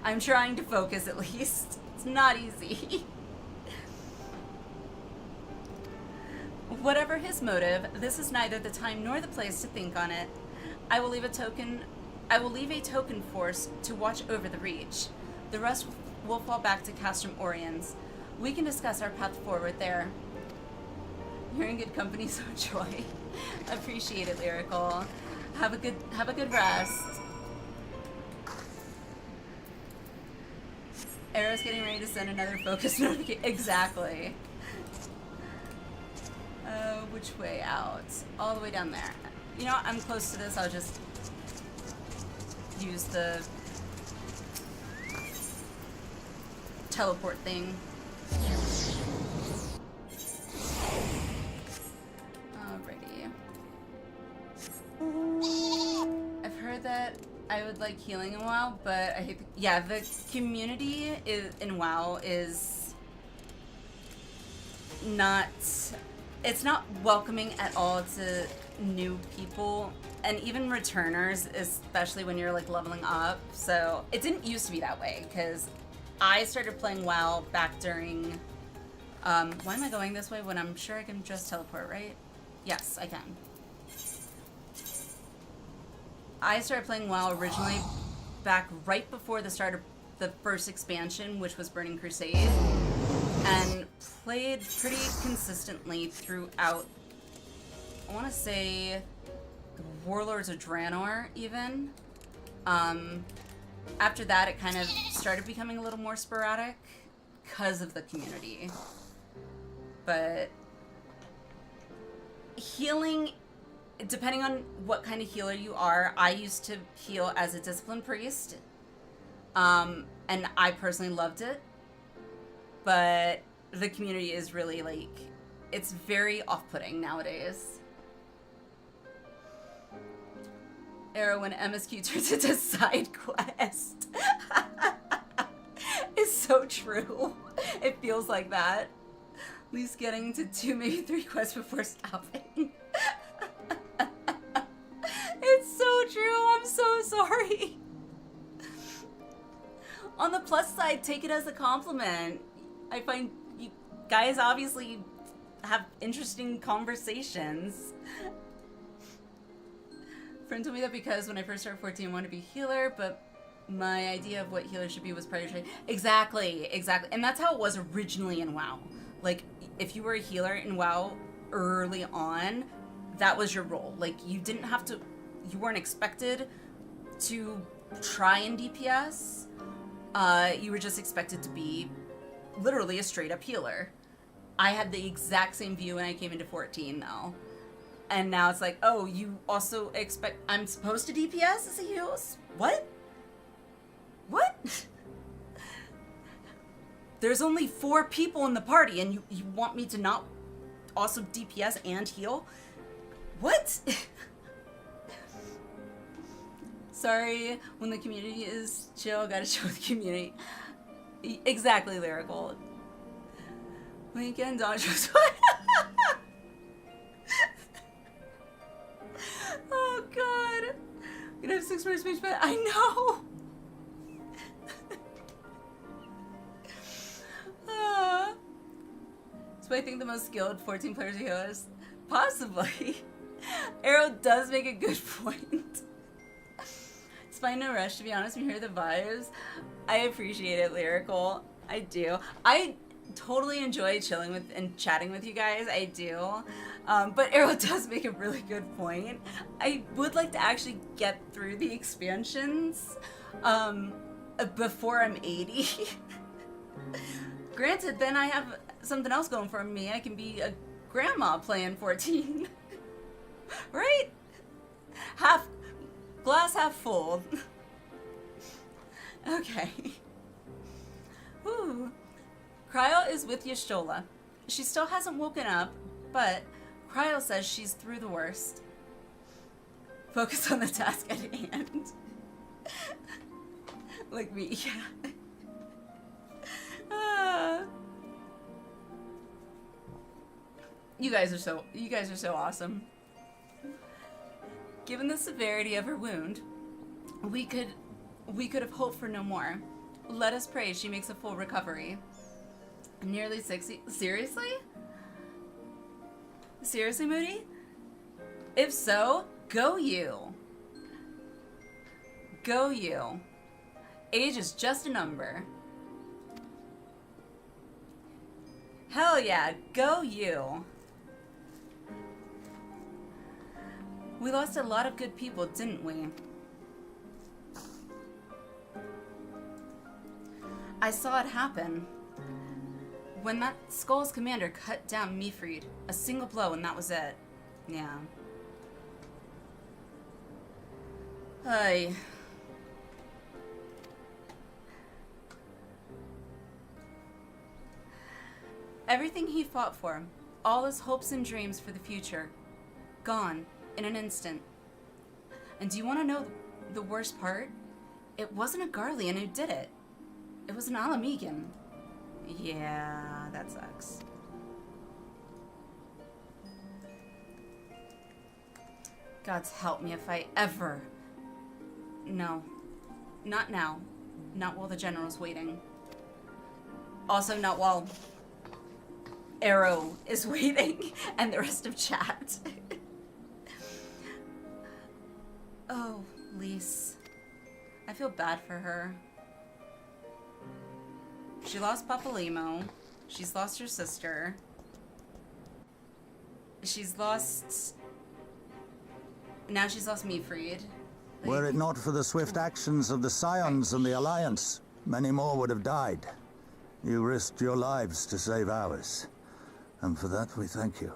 I'm trying to focus at least. It's not easy. Whatever his motive, this is neither the time nor the place to think on it. I will leave a token force to watch over the Reach. The rest will fall back to Castrum Oriens. We can discuss our path forward there. You're in good company, so joy. Appreciate it, Lyrical. Have a good rest. Arrow's getting ready to send another focus notification. Exactly. Which way out? All the way down there. You know what? I'm close to this. I'll just use the teleport thing. Alrighty. I've heard that I would like healing in WoW, but I hate the community in WoW is not, it's not welcoming at all to new people, and even returners, especially when you're like leveling up. So it didn't used to be that way, because I started playing WoW back during, why am I going this way when I'm sure I can just teleport, right? Yes, I can. I started playing WoW originally back right before the start of the first expansion, which was Burning Crusade, and played pretty consistently throughout, I want to say, Warlords of Draenor, even. After that, it kind of started becoming a little more sporadic because of the community. But healing, depending on what kind of healer you are, I used to heal as a disciplined priest, and I personally loved it. But the community is really, like, it's very off-putting nowadays. Arrow, when MSQ turns into side quest. It's so true. It feels like that. At least getting to 2, maybe 3 quests before stopping. It's so true. I'm so sorry. On the plus side, take it as a compliment. I find you guys obviously have interesting conversations. Friend told me that because when I first started 14, I wanted to be a healer, but my idea of what healer should be was prior training. Exactly. And that's how it was originally in WoW. Like, if you were a healer in WoW early on, that was your role. Like, you didn't have to, you weren't expected to try and DPS. You were just expected to be literally a straight up healer. I had the exact same view when I came into 14 though. And now it's like, oh, you also expect I'm supposed to DPS as a healer? What? What? There's only 4 people in the party and you want me to not also DPS and heal? What? Sorry, when the community is chill, gotta show the community. Exactly, Lyrical. Weekend dodge. Oh god. I'm gonna have 6 more speech, but I know. So I think the most skilled 14 players are healers. Possibly. Arrow does make a good point. It's fine, no rush, to be honest. We hear the vibes. I appreciate it, Lyrical. I do. totally enjoy chilling with and chatting with you guys. I do. But Arrow does make a really good point. I would like to actually get through the expansions before I'm 80. Granted, then I have something else going for me. I can be a grandma playing 14. Right? Glass half full. Okay. Whew. Cryo is with Y'shtola. She still hasn't woken up, but Cryo says she's through the worst. Focus on the task at hand. Like me, yeah. You guys are so awesome. Given the severity of her wound, we could have hoped for no more. Let us pray she makes a full recovery. Nearly 60. Seriously? Seriously, Moody? If so, go you. Go you. Age is just a number. Hell yeah, go you. We lost a lot of good people, didn't we? I saw it happen. When that Skull's commander cut down Mifrid, a single blow and that was it. Yeah. Ay. Everything he fought for, all his hopes and dreams for the future, gone in an instant. And do you want to know the worst part? It wasn't a Garlean who did it. It was an Alamegan. Yeah, that sucks. God's help me if I ever... No. Not now. Not while the general's waiting. Also not while Arrow is waiting and the rest of chat. Oh, Lise. I feel bad for her. She lost Papalimo. She's lost her sister. She's lost... Now she's lost Mifrid. Like... Were it not for the swift actions of the Scions and the Alliance, many more would have died. You risked your lives to save ours. And for that, we thank you.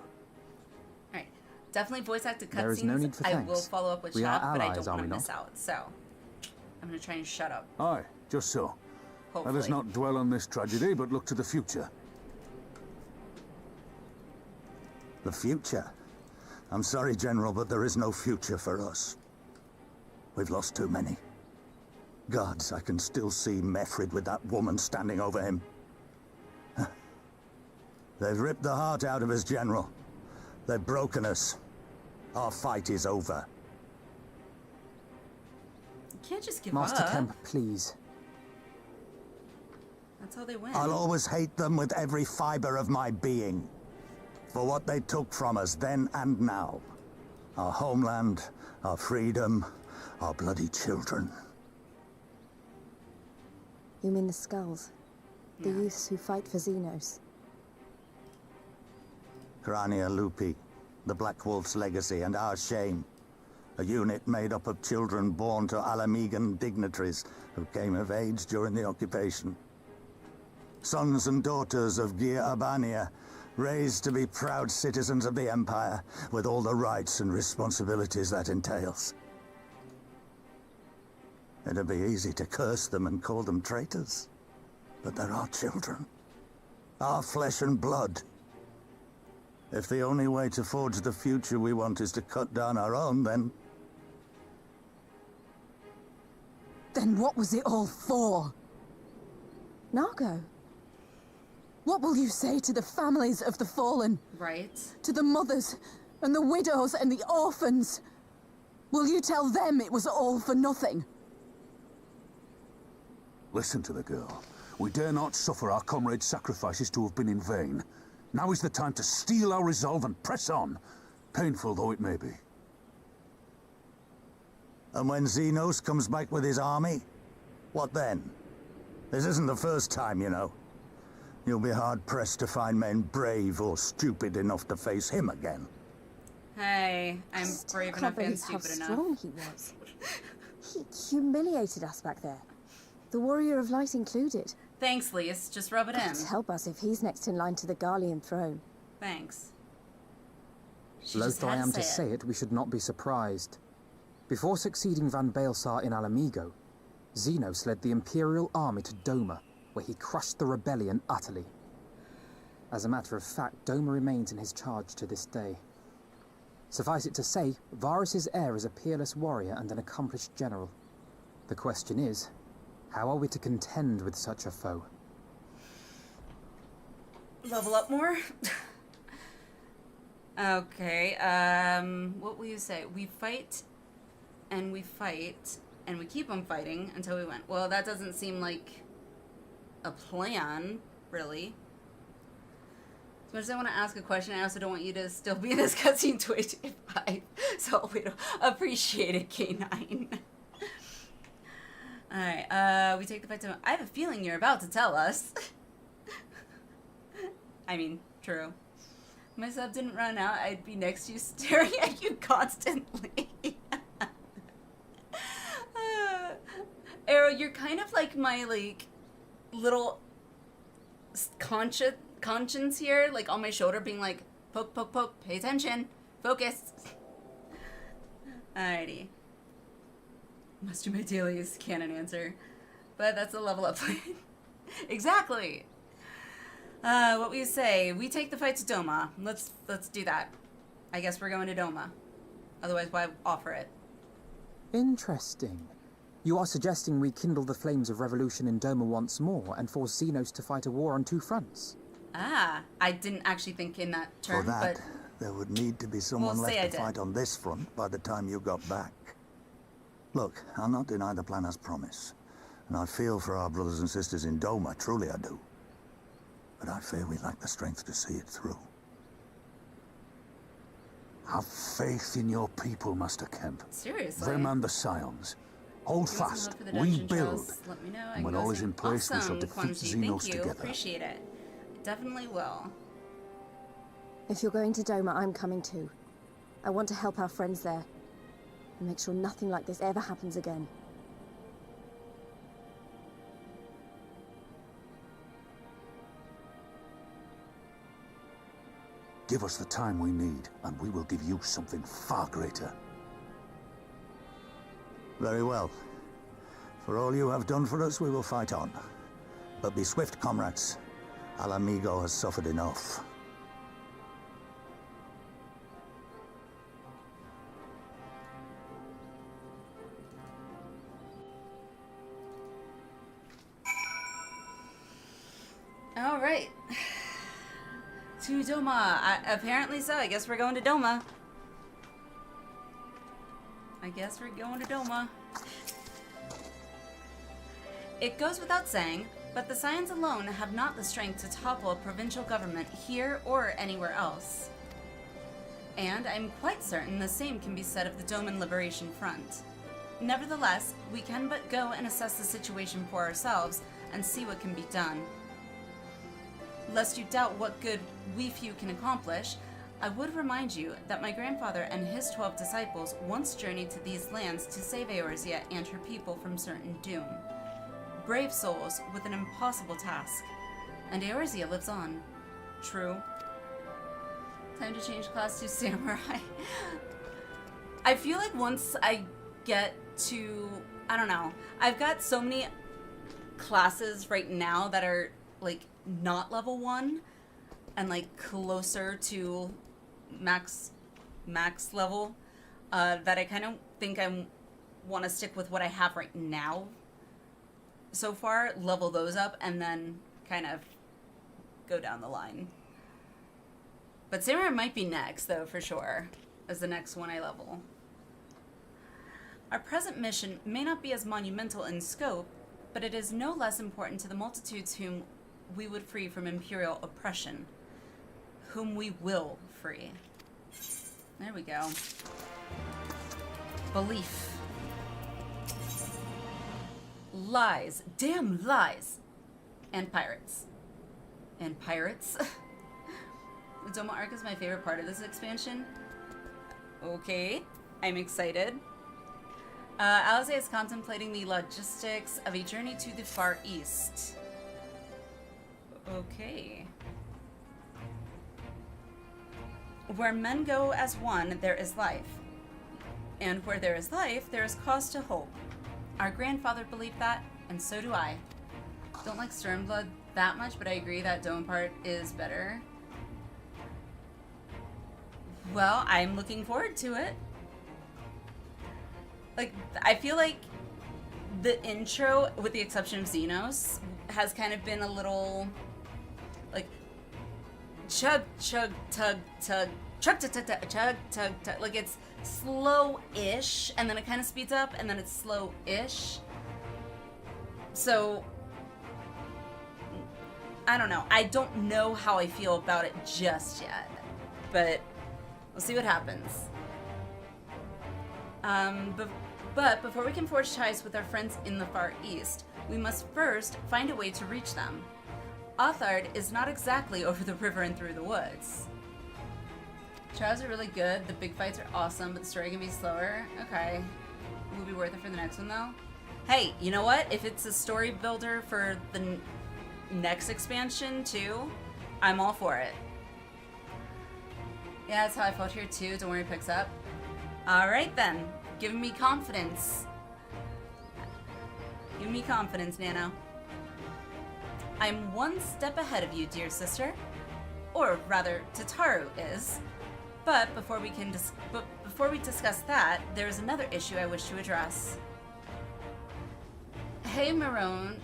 Alright. Definitely voice acted cutscenes. There is no need for I thanks. will follow up with We chat, are but I allies, don't want are to we miss not? out. So, I'm going to try and shut up. Aye, just so. Hopefully. Let us not dwell on this tragedy, but look to the future. The future? I'm sorry, General, but there is no future for us. We've lost too many. Gods, I can still see Mefrid with that woman standing over him. They've ripped the heart out of us, General. They've broken us. Our fight is over. You can't just give Master up. Kemp, please. That's how they win. I'll always hate them with every fiber of my being. For what they took from us then and now. Our homeland, our freedom, our bloody children. You mean the Skulls? The youths who fight for Xenos? Crania Lupi, the Black Wolf's legacy and our shame. A unit made up of children born to Alamegan dignitaries who came of age during the occupation. Sons and daughters of Gir Abania, raised to be proud citizens of the Empire, with all the rights and responsibilities that entails. It'd be easy to curse them and call them traitors, but they're our children. Our flesh and blood. If the only way to forge the future we want is to cut down our own, then... Then what was it all for? Nargo? What will you say to the families of the fallen? Right. To the mothers, and the widows, and the orphans? Will you tell them it was all for nothing? Listen to the girl. We dare not suffer our comrades' sacrifices to have been in vain. Now is the time to steel our resolve and press on, painful though it may be. And when Xenos comes back with his army, what then? This isn't the first time, you know. You'll be hard-pressed to find men brave or stupid enough to face him again. Hey, I'm Still brave can't enough and believe how stupid enough. strong he was. He humiliated us back there. The Warrior of Light included. Thanks, Lise. Just rub it in. God help us if he's next in line to the Garlean throne. Thanks. She just Loath I had am to say say it, we should not be surprised. Before succeeding Van Baelsar in Alamigo, Xenos led the Imperial army to Doma, where he crushed the rebellion utterly. As a matter of fact, Doma remains in his charge to this day. Suffice it to say, Varus's heir is a peerless warrior and an accomplished general. The question is, how are we to contend with such a foe? Level up more? Okay, what will you say? We fight, and we keep on fighting until we win. Well, that doesn't seem like a plan, really. As much as I want to ask a question, I also don't want you to still be in this cutscene Twitch vibe. So we don't appreciate it, K9. Alright, we take the fight to... I have a feeling you're about to tell us. I mean, true. If my sub didn't run out, I'd be next to you staring at you constantly. Arrow, you're kind of like my, like, little conscience here, like, on my shoulder, being like, poke, poke, poke, pay attention, focus. Alrighty. Must do my dailies, canon answer. But that's a level up plan. Exactly. What will you say? We take the fight to Doma. Let's do that. I guess we're going to Doma. Otherwise, why offer it? Interesting. You are suggesting we kindle the flames of revolution in Doma once more and force Xenos to fight a war on two fronts. Ah, I didn't actually think in that term, For that, but... there would need to be someone We'll say left to I did. fight on this front by the time you got back. Look, I'll not deny the plan as promised. And I feel for our brothers and sisters in Doma, truly I do. But I fear we lack the strength to see it through. Have faith in your people, Master Kemp. Seriously? Them and the Scions. Hold If you want fast, some help for the dungeon rebuild. trials, let me know. I And can when go all is soon. in place, we shall Awesome, defeat Quanti. Xenos Thank you. together. Appreciate it. Definitely will. If you're going to Doma, I'm coming too. I want to help our friends there. And make sure nothing like this ever happens again. Give us the time we need, and we will give you something far greater. Very well. For all you have done for us, we will fight on. But be swift, comrades. Alamigo has suffered enough. All right. To Doma. Apparently so. I guess we're going to Doma. It goes without saying, but the Scions alone have not the strength to topple a provincial government here or anywhere else. And I'm quite certain the same can be said of the Doman Liberation Front. Nevertheless, we can but go and assess the situation for ourselves and see what can be done. Lest you doubt what good we few can accomplish, I would remind you that my grandfather and his 12 disciples once journeyed to these lands to save Eorzea and her people from certain doom. Brave souls with an impossible task. And Eorzea lives on. True. Time to change class to samurai. I feel like once I get to... I don't know. I've got so many classes right now that are, like, not level 1 and, like, closer to max level, that I kind of think I want to stick with what I have right now so far, level those up, and then kind of go down the line. But Samurai might be next, though, for sure, as the next one I level. Our present mission may not be as monumental in scope, but it is no less important to the multitudes whom we would free from Imperial oppression. Whom we will free. There we go. Belief. Lies. Damn lies. And pirates. and pirates. The Doma arc is my favorite part of this expansion. Okay, I'm excited. Alice is contemplating the logistics of a journey to the Far East. Okay. Where men go as one, there is life. And where there is life, there is cause to hope. Our grandfather believed that, and so do I. Don't like Stormblood that much, but I agree that Dome part is better. Well, I'm looking forward to it. Like, I feel like the intro, with the exception of Xenos, has kind of been a little, like, chug, chug, tug, tug, chug, tug, tug, tug, chug, tug, tug. Like, it's slow-ish, and then it kind of speeds up, and then it's slow-ish. So, I don't know. I don't know how I feel about it just yet, but we'll see what happens. But before we can forge ties with our friends in the Far East, we must first find a way to reach them. Othard is not exactly over the river and through the woods. Trials are really good, the big fights are awesome, but the story can be slower. Okay. Will be worth it for the next one, though. Hey, you know what? If it's a story builder for the next expansion, too, I'm all for it. Yeah, that's how I felt here, too. Don't worry, it picks up. Alright, then. Giving me confidence. Give me confidence, Nano. I'm one step ahead of you, dear sister. Or rather, Tataru is. But before we discuss that, there is another issue I wish to address. Hey, Marone,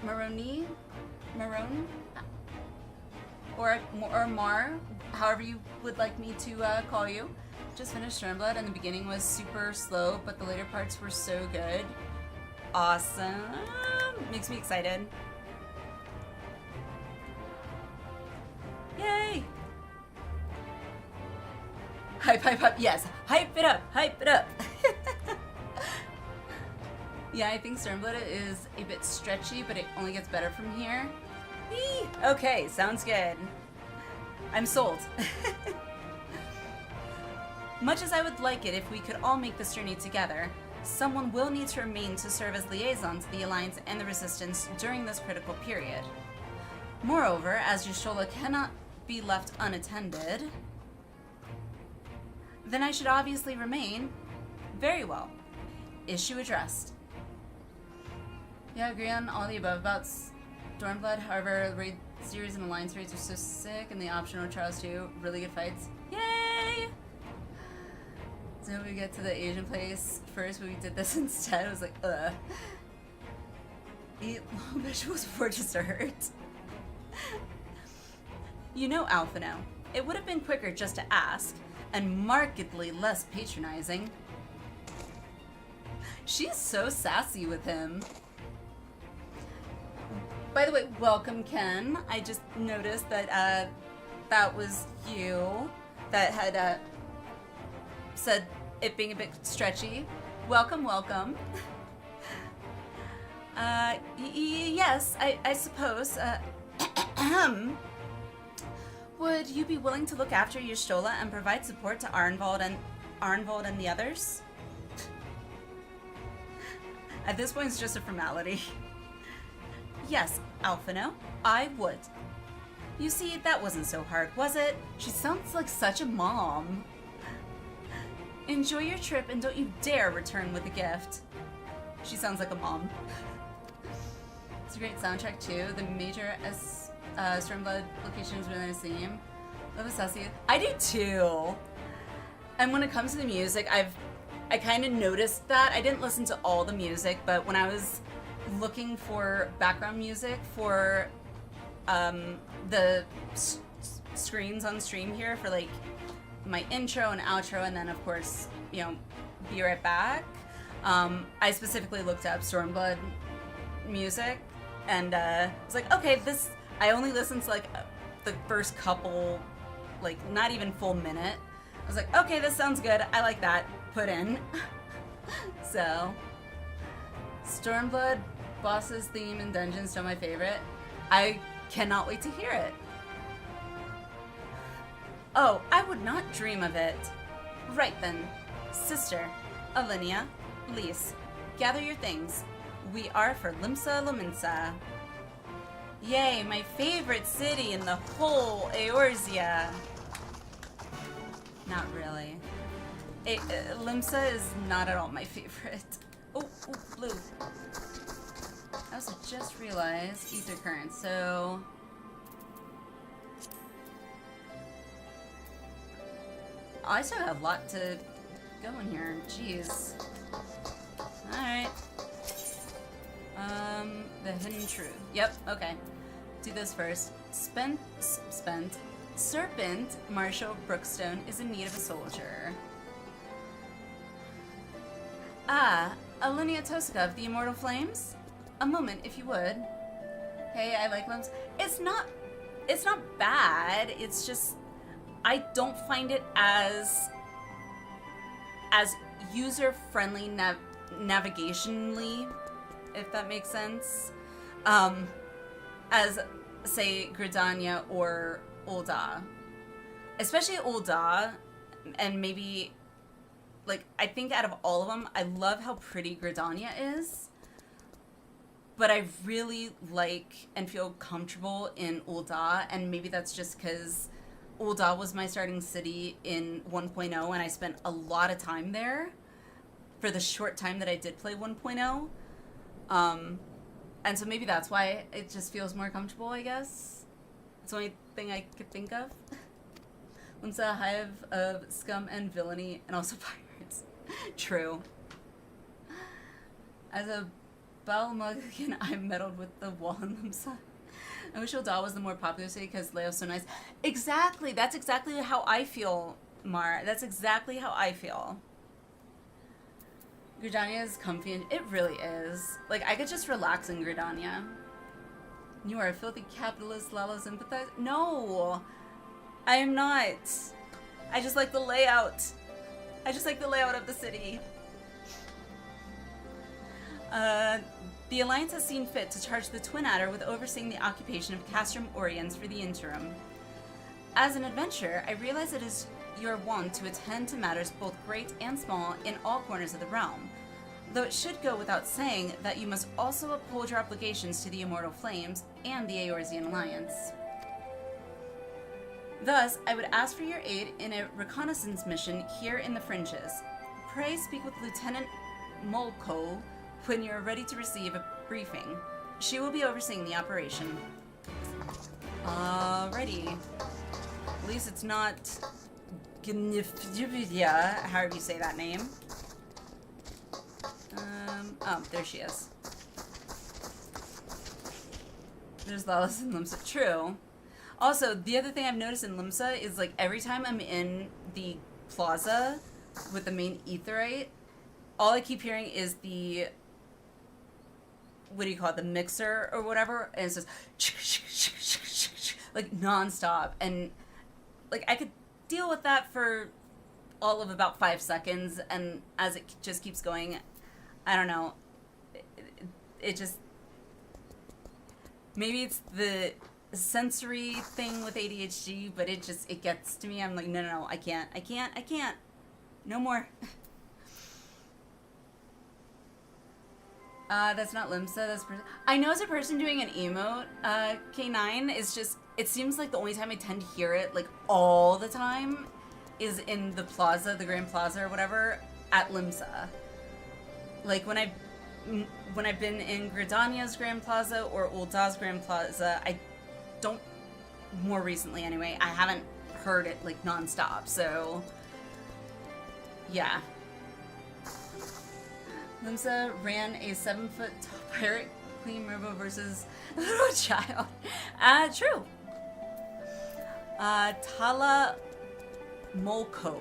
or Mar, however you would like me to call you. Just finished Stormblood, and the beginning was super slow, but the later parts were so good. Awesome. Makes me excited. Yay! Hype, hype, hype. Yes, hype it up, hype it up. Yeah, I think Stormblood is a bit stretchy, but it only gets better from here. Eee! Okay, sounds good. I'm sold. Much as I would like it if we could all make this journey together, someone will need to remain to serve as liaison to the Alliance and the Resistance during this critical period. Moreover, as Jushola cannot be left unattended, then I should obviously remain. Very well. Issue addressed. Yeah, I agree on all the above about Stormblood. However, the raid series and Alliance raids are so sick, and the optional trials too. Really good fights. Yay! So we get to the Asian place first, but we did this instead. I was like, ugh. Eat long vegetables before dessert. You know, Alphino, it would have been quicker just to ask, and markedly less patronizing. She's so sassy with him. By the way, welcome, Ken. I just noticed that that was you that had said it being a bit stretchy. Welcome, welcome. Yes, I suppose. Would you be willing to look after Y'shtola and provide support to Arnvald and the others? At this point, it's just a formality. Yes, Alphino, I would. You see, that wasn't so hard, was it? She sounds like such a mom. Enjoy your trip and don't you dare return with a gift. She sounds like a mom. It's a great soundtrack too. The major Stormblood location is really the same. Love Assassi. I do too. And when it comes to the music, I kind of noticed that. I didn't listen to all the music, but when I was looking for background music for the screens on stream here for like my intro and outro, and then of course, you know, be right back. I specifically looked up Stormblood music, and was like, okay, this. I only listened to like the first couple, like not even full minute. I was like, okay, this sounds good. I like that. Put in. So, Stormblood boss's theme and dungeon still my favorite. I cannot wait to hear it. Oh, I would not dream of it. Right then. Sister, Alliniea, Lise, gather your things. We are for Limsa Lominsa. Yay, my favorite city in the whole Eorzea. Not really. Limsa is not at all my favorite. Oh, blue. I also just realized ether current, so... I still have a lot to go in here. Jeez. Alright. The hidden truth. Yep, okay. Do this first. Serpent Marshall Brookstone is in need of a soldier. Ah, Alliniea of the Immortal Flames? A moment, if you would. Hey, I like limbs. It's not bad. It's just I don't find it as user-friendly navigationally, if that makes sense, as say Gridania or Ul'dah. Especially Ul'dah, and maybe like I think out of all of them, I love how pretty Gridania is. But I really like and feel comfortable in Ul'dah, and maybe that's just because Ul'dah was my starting city in 1.0, and I spent a lot of time there for the short time that I did play 1.0. And so maybe that's why it just feels more comfortable, I guess. It's the only thing I could think of. Limsa, a hive of scum and villainy, and also pirates. True. As a Balmuggan, I'm meddled with the wall in Limsa. I wish Ul'dah was the more popular city because Leo's so nice. Exactly! That's exactly how I feel, Mar. That's exactly how I feel. Gridania is comfy, and it really is. Like, I could just relax in Gridania. You are a filthy capitalist, Lala sympathizer? No! I am not. I just like the layout. I just like the layout of the city. The Alliance has seen fit to charge the Twin Adder with overseeing the occupation of Castrum Oriens for the interim. As an adventurer, I realize it is your wont to attend to matters both great and small in all corners of the realm, though it should go without saying that you must also uphold your obligations to the Immortal Flames and the Eorzean Alliance. Thus, I would ask for your aid in a reconnaissance mission here in the Fringes. Pray speak with Lieutenant Molko when you are ready to receive a briefing. She will be overseeing the operation. Alrighty. At least it's not Gnifdubia, however you say that name. Oh, there she is. There's Lawless and Limsa. True. Also, the other thing I've noticed in Limsa is, like, every time I'm in the plaza with the main aetheryte, all I keep hearing is the, what do you call it, the mixer or whatever, and it's just like non-stop. And like I could deal with that for all of about 5 seconds, and as it just keeps going, I don't know, it just, maybe it's the sensory thing with ADHD, but it gets to me. I'm like, no, I can't, no more. That's not Limsa, that's I know as a person doing an emote, K9 is just, it seems like the only time I tend to hear it, like, all the time, is in the plaza, the Grand Plaza or whatever, at Limsa. Like, when I've been in Gridania's Grand Plaza or Ul'dah's Grand Plaza, I don't, more recently anyway, I haven't heard it, like, non-stop, so, yeah. Limsa ran a 7-foot tall pirate Queen Mervo versus a little child. True. Tala Molko.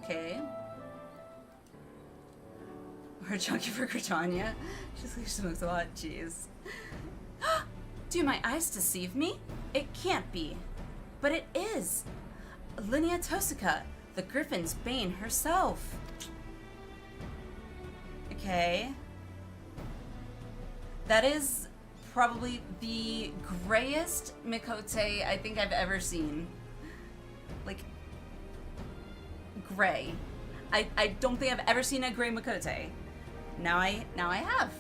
Okay. Or Chunky for Gridania. She smokes a lot. Jeez. Do my eyes deceive me? It can't be. But it is. Alliniea, the Griffin's Bane herself. Okay. That is probably the grayest Mikote I think I've ever seen. gray. I don't think I've ever seen a gray Makote. Now I have.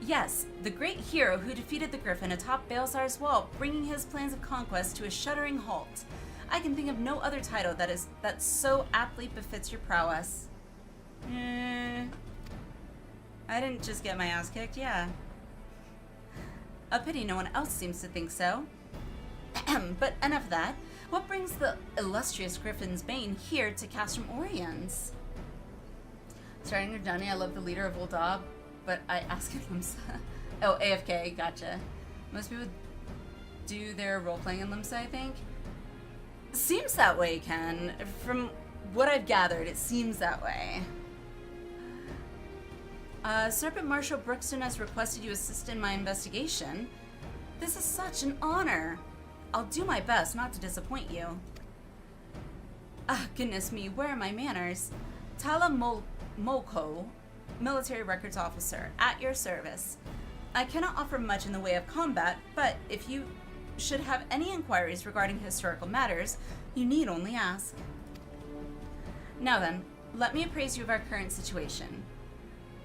Yes, the great hero who defeated the Griffin atop Baelsar's wall, bringing his plans of conquest to a shuddering halt. I can think of no other title that so aptly befits your prowess. I didn't just get my ass kicked, yeah. A pity no one else seems to think so. But enough of that. What brings the illustrious Griffin's Bane here to Castrum Oriens? Starting with Johnny, I love the leader of Old Dob, but I ask him Limsa. Oh, AFK, gotcha. Most people do their role-playing in Limsa, I think. Seems that way, Ken. From what I've gathered, it seems that way. Serpent Marshal Brookston has requested you assist in my investigation. This is such an honor. I'll do my best not to disappoint you. Ah, goodness me, where are my manners? Tala Molko, Military Records Officer, at your service. I cannot offer much in the way of combat, but if you should have any inquiries regarding historical matters, you need only ask. Now then, let me appraise you of our current situation.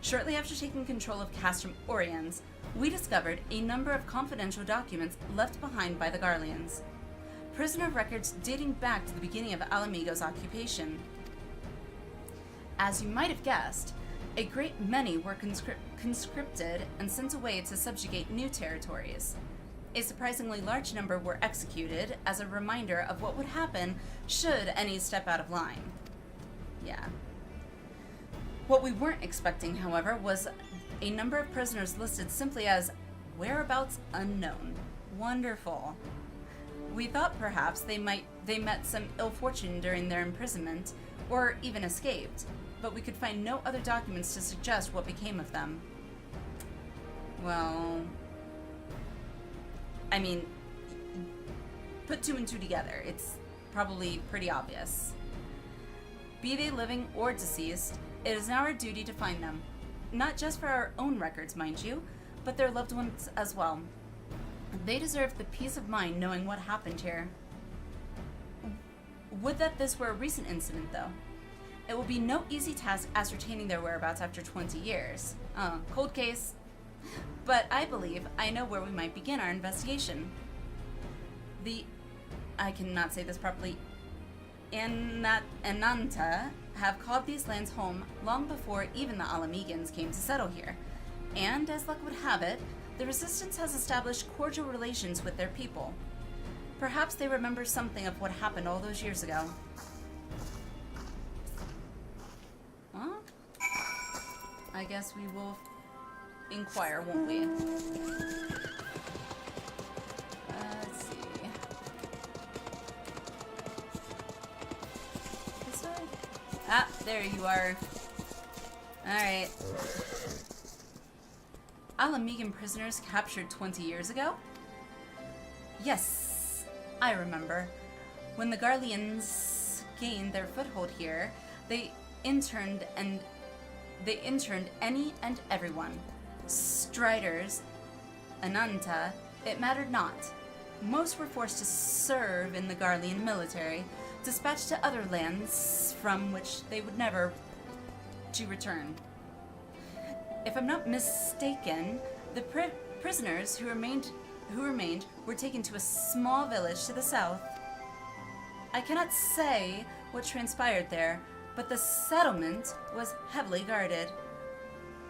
Shortly after taking control of Castrum Oriens, we discovered a number of confidential documents left behind by the Garleans. Prisoner records dating back to the beginning of Alamigo's occupation. As you might have guessed, a great many were conscripted and sent away to subjugate new territories. A surprisingly large number were executed as a reminder of what would happen should any step out of line. Yeah. What we weren't expecting, however, was a number of prisoners listed simply as whereabouts unknown. Wonderful. We thought perhaps they met some ill fortune during their imprisonment, or even escaped, but we could find no other documents to suggest what became of them. Well, I mean, put two and two together. It's probably pretty obvious. Be they living or deceased, it is now our duty to find them. Not just for our own records, mind you, but their loved ones as well. They deserve the peace of mind knowing what happened here. Would that this were a recent incident, though. It will be no easy task ascertaining their whereabouts after 20 years. Cold case. But I believe I know where we might begin our investigation. I cannot say this properly, Ananta have called these lands home long before even the Alamegans came to settle here. And, as luck would have it, the Resistance has established cordial relations with their people. Perhaps they remember something of what happened all those years ago. Well, I guess we will inquire, won't we? Let's see. This way? Ah, there you are. Alright. Alamegan prisoners captured 20 years ago? Yes, I remember. When the Garleans gained their foothold here, they interned any and everyone. Striders, Ananta, it mattered not. Most were forced to serve in the Garlean military, dispatched to other lands from which they would never to return. If I'm not mistaken, the prisoners who remained were taken to a small village to the south. I cannot say what transpired there, but the settlement was heavily guarded.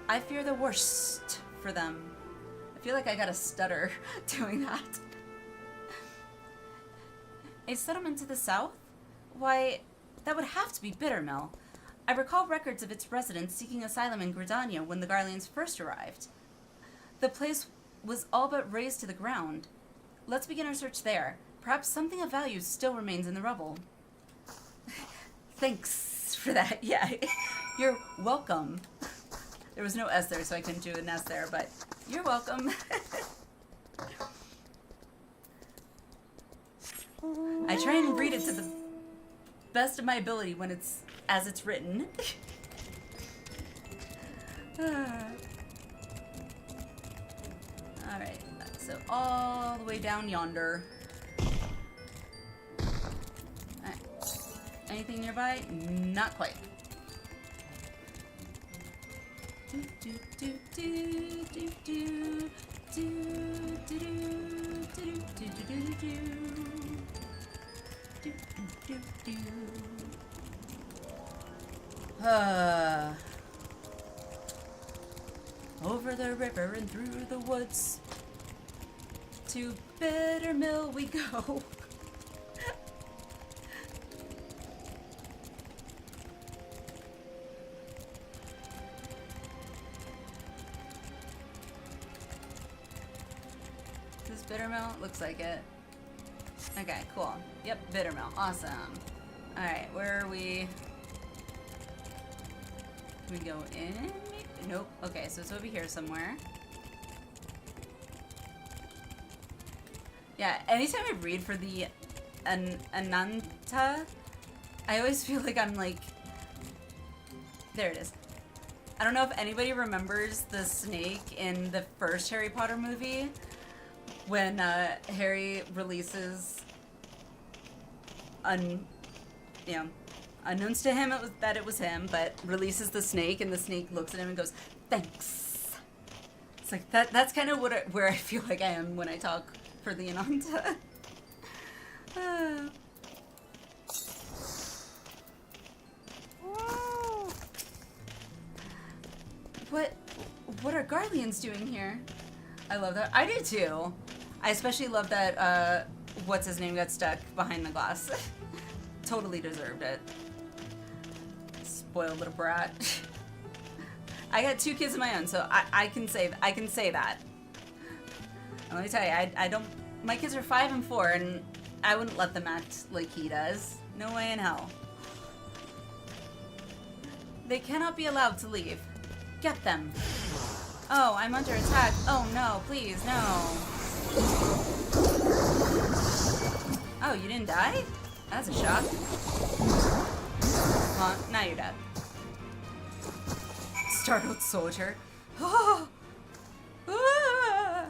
I fear the worst for them. I feel like I got a stutter doing that. A settlement to the south? Why, that would have to be Bittermill. I recall records of its residents seeking asylum in Gridania when the Garleans first arrived. The place was all but razed to the ground. Let's begin our search there. Perhaps something of value still remains in the rubble. Thanks for that. Yeah, you're welcome. There was no S there, so I couldn't do an S there, but you're welcome. I try and read it to the best of my ability when it's as it's written. Alright, so all the way down yonder. Right. anything nearby? Not quite. Over the river and through the woods, to Bitter Mill we go. Is this Bitter Mill? Looks like it. Okay, cool. Yep, Bitter Mill. Awesome. Alright, where are we? Can we go in? Nope. Okay, so it's over here somewhere. Yeah, anytime I read for the Ananta, I always feel like I'm like... There it is. I don't know if anybody remembers the snake in the first Harry Potter movie when Harry releases unknowns to him that it was him, but releases the snake, and the snake looks at him and goes, "Thanks." It's like that's kind of where I feel like I am when I talk for the Ananta. What are Garleans doing here? I love that. I do too. I especially love that what's his name got stuck behind the glass. Totally deserved it. Spoiled little brat. I got 2 kids of my own, so I can say that. And let me tell you, I don't. My kids are 5 and 4, and I wouldn't let them act like he does. No way in hell. They cannot be allowed to leave. Get them. Oh, I'm under attack. Oh no, please, no. Oh, you didn't die? That's a shock. Well, now you're dead. Startled soldier. Oh! Ah!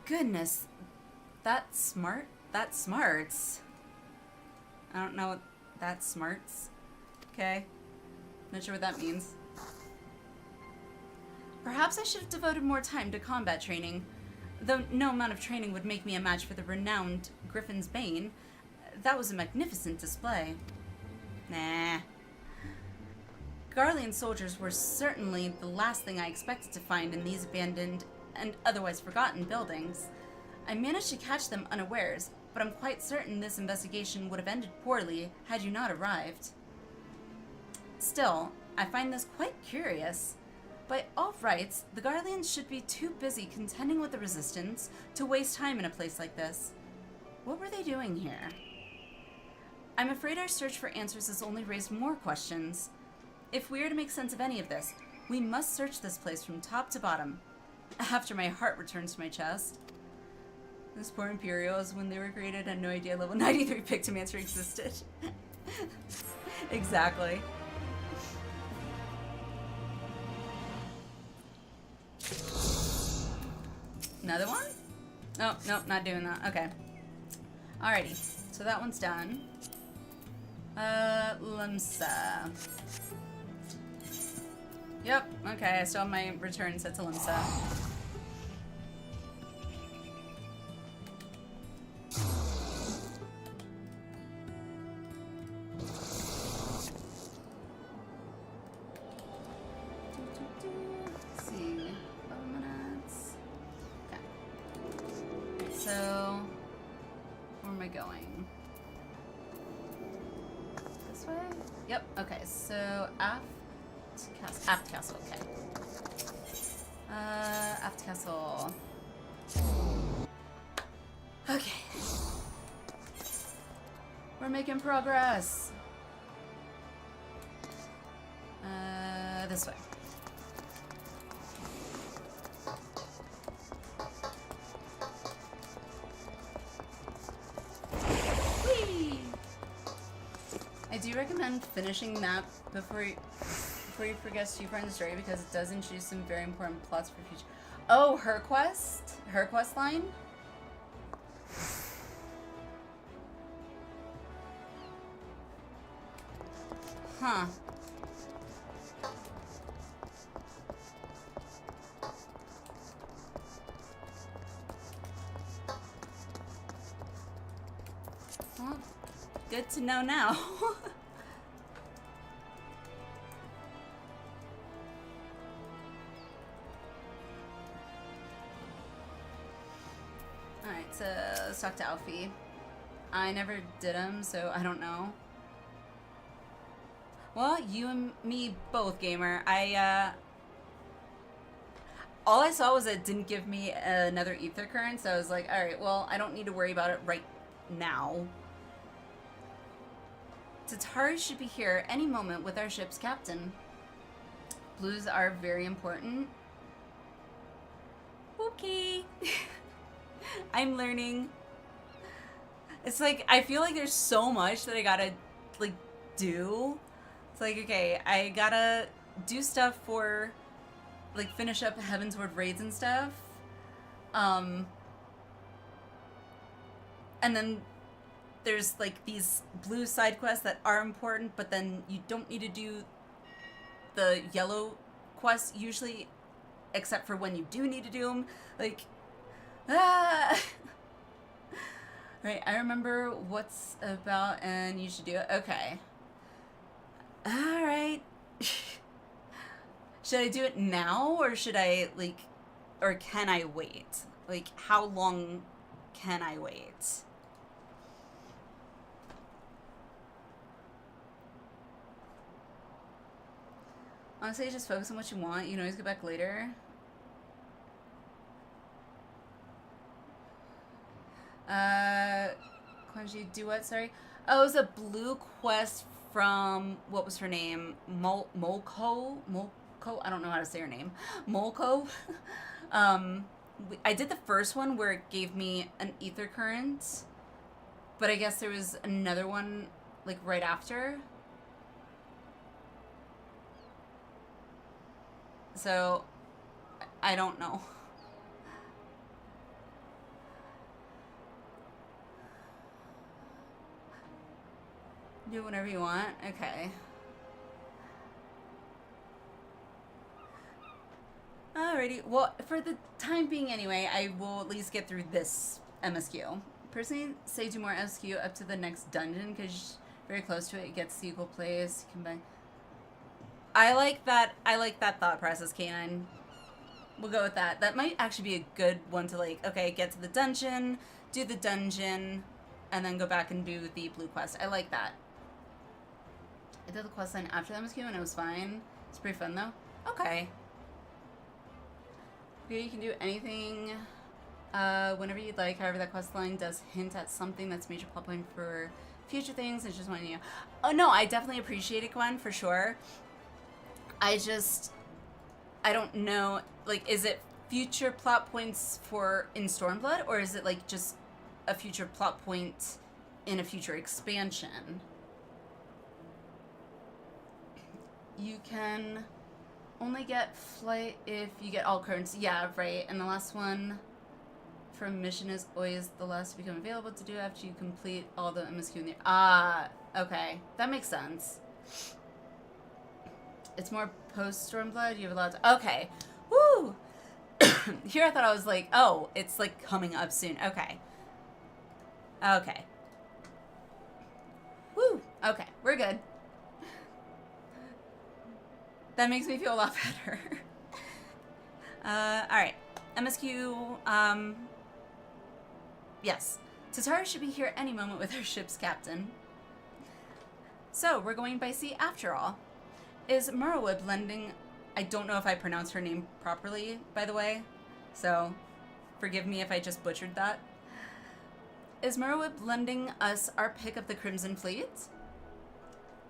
Goodness. That smarts. I don't know what that smarts. Okay. Not sure what that means. Perhaps I should have devoted more time to combat training. Though no amount of training would make me a match for the renowned Griffin's Bane, that was a magnificent display. Nah. Garlean soldiers were certainly the last thing I expected to find in these abandoned and otherwise forgotten buildings. I managed to catch them unawares, but I'm quite certain this investigation would have ended poorly had you not arrived. Still, I find this quite curious. By all rights, the Garleans should be too busy contending with the Resistance to waste time in a place like this. What were they doing here? I'm afraid our search for answers has only raised more questions. If we are to make sense of any of this, we must search this place from top to bottom. After my heart returns to my chest. Those poor Imperials, when they were created, had no idea level 93 Pictomancer existed. Exactly. Another one? Oh, nope, not doing that. Okay. Alrighty. So that one's done. Limsa. Yep, okay, I still have my return set to Limsa. So, where am I going? This way? Yep, okay, so Aft Castle, okay. Aft Castle. Okay. We're making progress. This way. I do recommend finishing that before before you forget to friend story because it does introduce some very important plots for future. Oh, her quest line. Huh. Well, good to know now. Alright, so let's talk to Alfie. I never did him, so I don't know. Well, you and me both, gamer. All I saw was it didn't give me another ether current, so I was like, alright, well, I don't need to worry about it right now. Tatari should be here any moment with our ship's captain. Blues are very important. Okay. I'm learning. It's like, I feel like there's so much that I gotta, like, do. It's like, okay, I gotta do stuff for, like, finish up Heavensward raids and stuff. And then there's, like, these blue side quests that are important, but then you don't need to do the yellow quests usually, except for when you do need to do them. Like, ah! Right, I remember what's about and you should do it. Okay. Alright. Should I do it now, or should I, like, or can I wait? Like, how long can I wait? Honestly, just focus on what you want. You can always get back later. Quanji, do what? Sorry. Oh, it was a blue quest from, what was her name? Molko? I don't know how to say her name. Molko. I did the first one where it gave me an ether current, but I guess there was another one, like, right after. So, I don't know. Do whatever you want? Okay. Alrighty. Well, for the time being anyway, I will at least get through this MSQ. Personally, say do more MSQ up to the next dungeon, because very close to it. It gets the equal place. You can buy... I like that thought process, K9. We'll go with that. That might actually be a good one to, like, okay, get to the dungeon, do the dungeon, and then go back and do the blue quest. I like that. I did the quest line after the MSQ and it was fine. It's pretty fun though. Okay. Okay, you can do anything whenever you'd like. However, that quest line does hint at something that's major plot point for future things. I just want to know. Oh no, I definitely appreciate it, Gwen, for sure. I don't know, like, is it future plot points for in Stormblood, or is it like just a future plot point in a future expansion? You can only get flight if you get all currents. Yeah, right. And the last one from mission is always the last to become available to do after you complete all the MSQ in the... Ah, okay. That makes sense. It's more post-Stormblood. You have a lot to... Okay. Woo! Here I thought I was like, oh, it's like coming up soon. Okay. Okay. Woo! Okay, we're good. That makes me feel a lot better. Alright. MSQ, yes. Tatara should be here any moment with her ship's captain. So, we're going by sea after all. Is Murrowib lending... I don't know if I pronounced her name properly, by the way. So, forgive me if I just butchered that. Is Murrowib lending us our pick of the Crimson Fleet?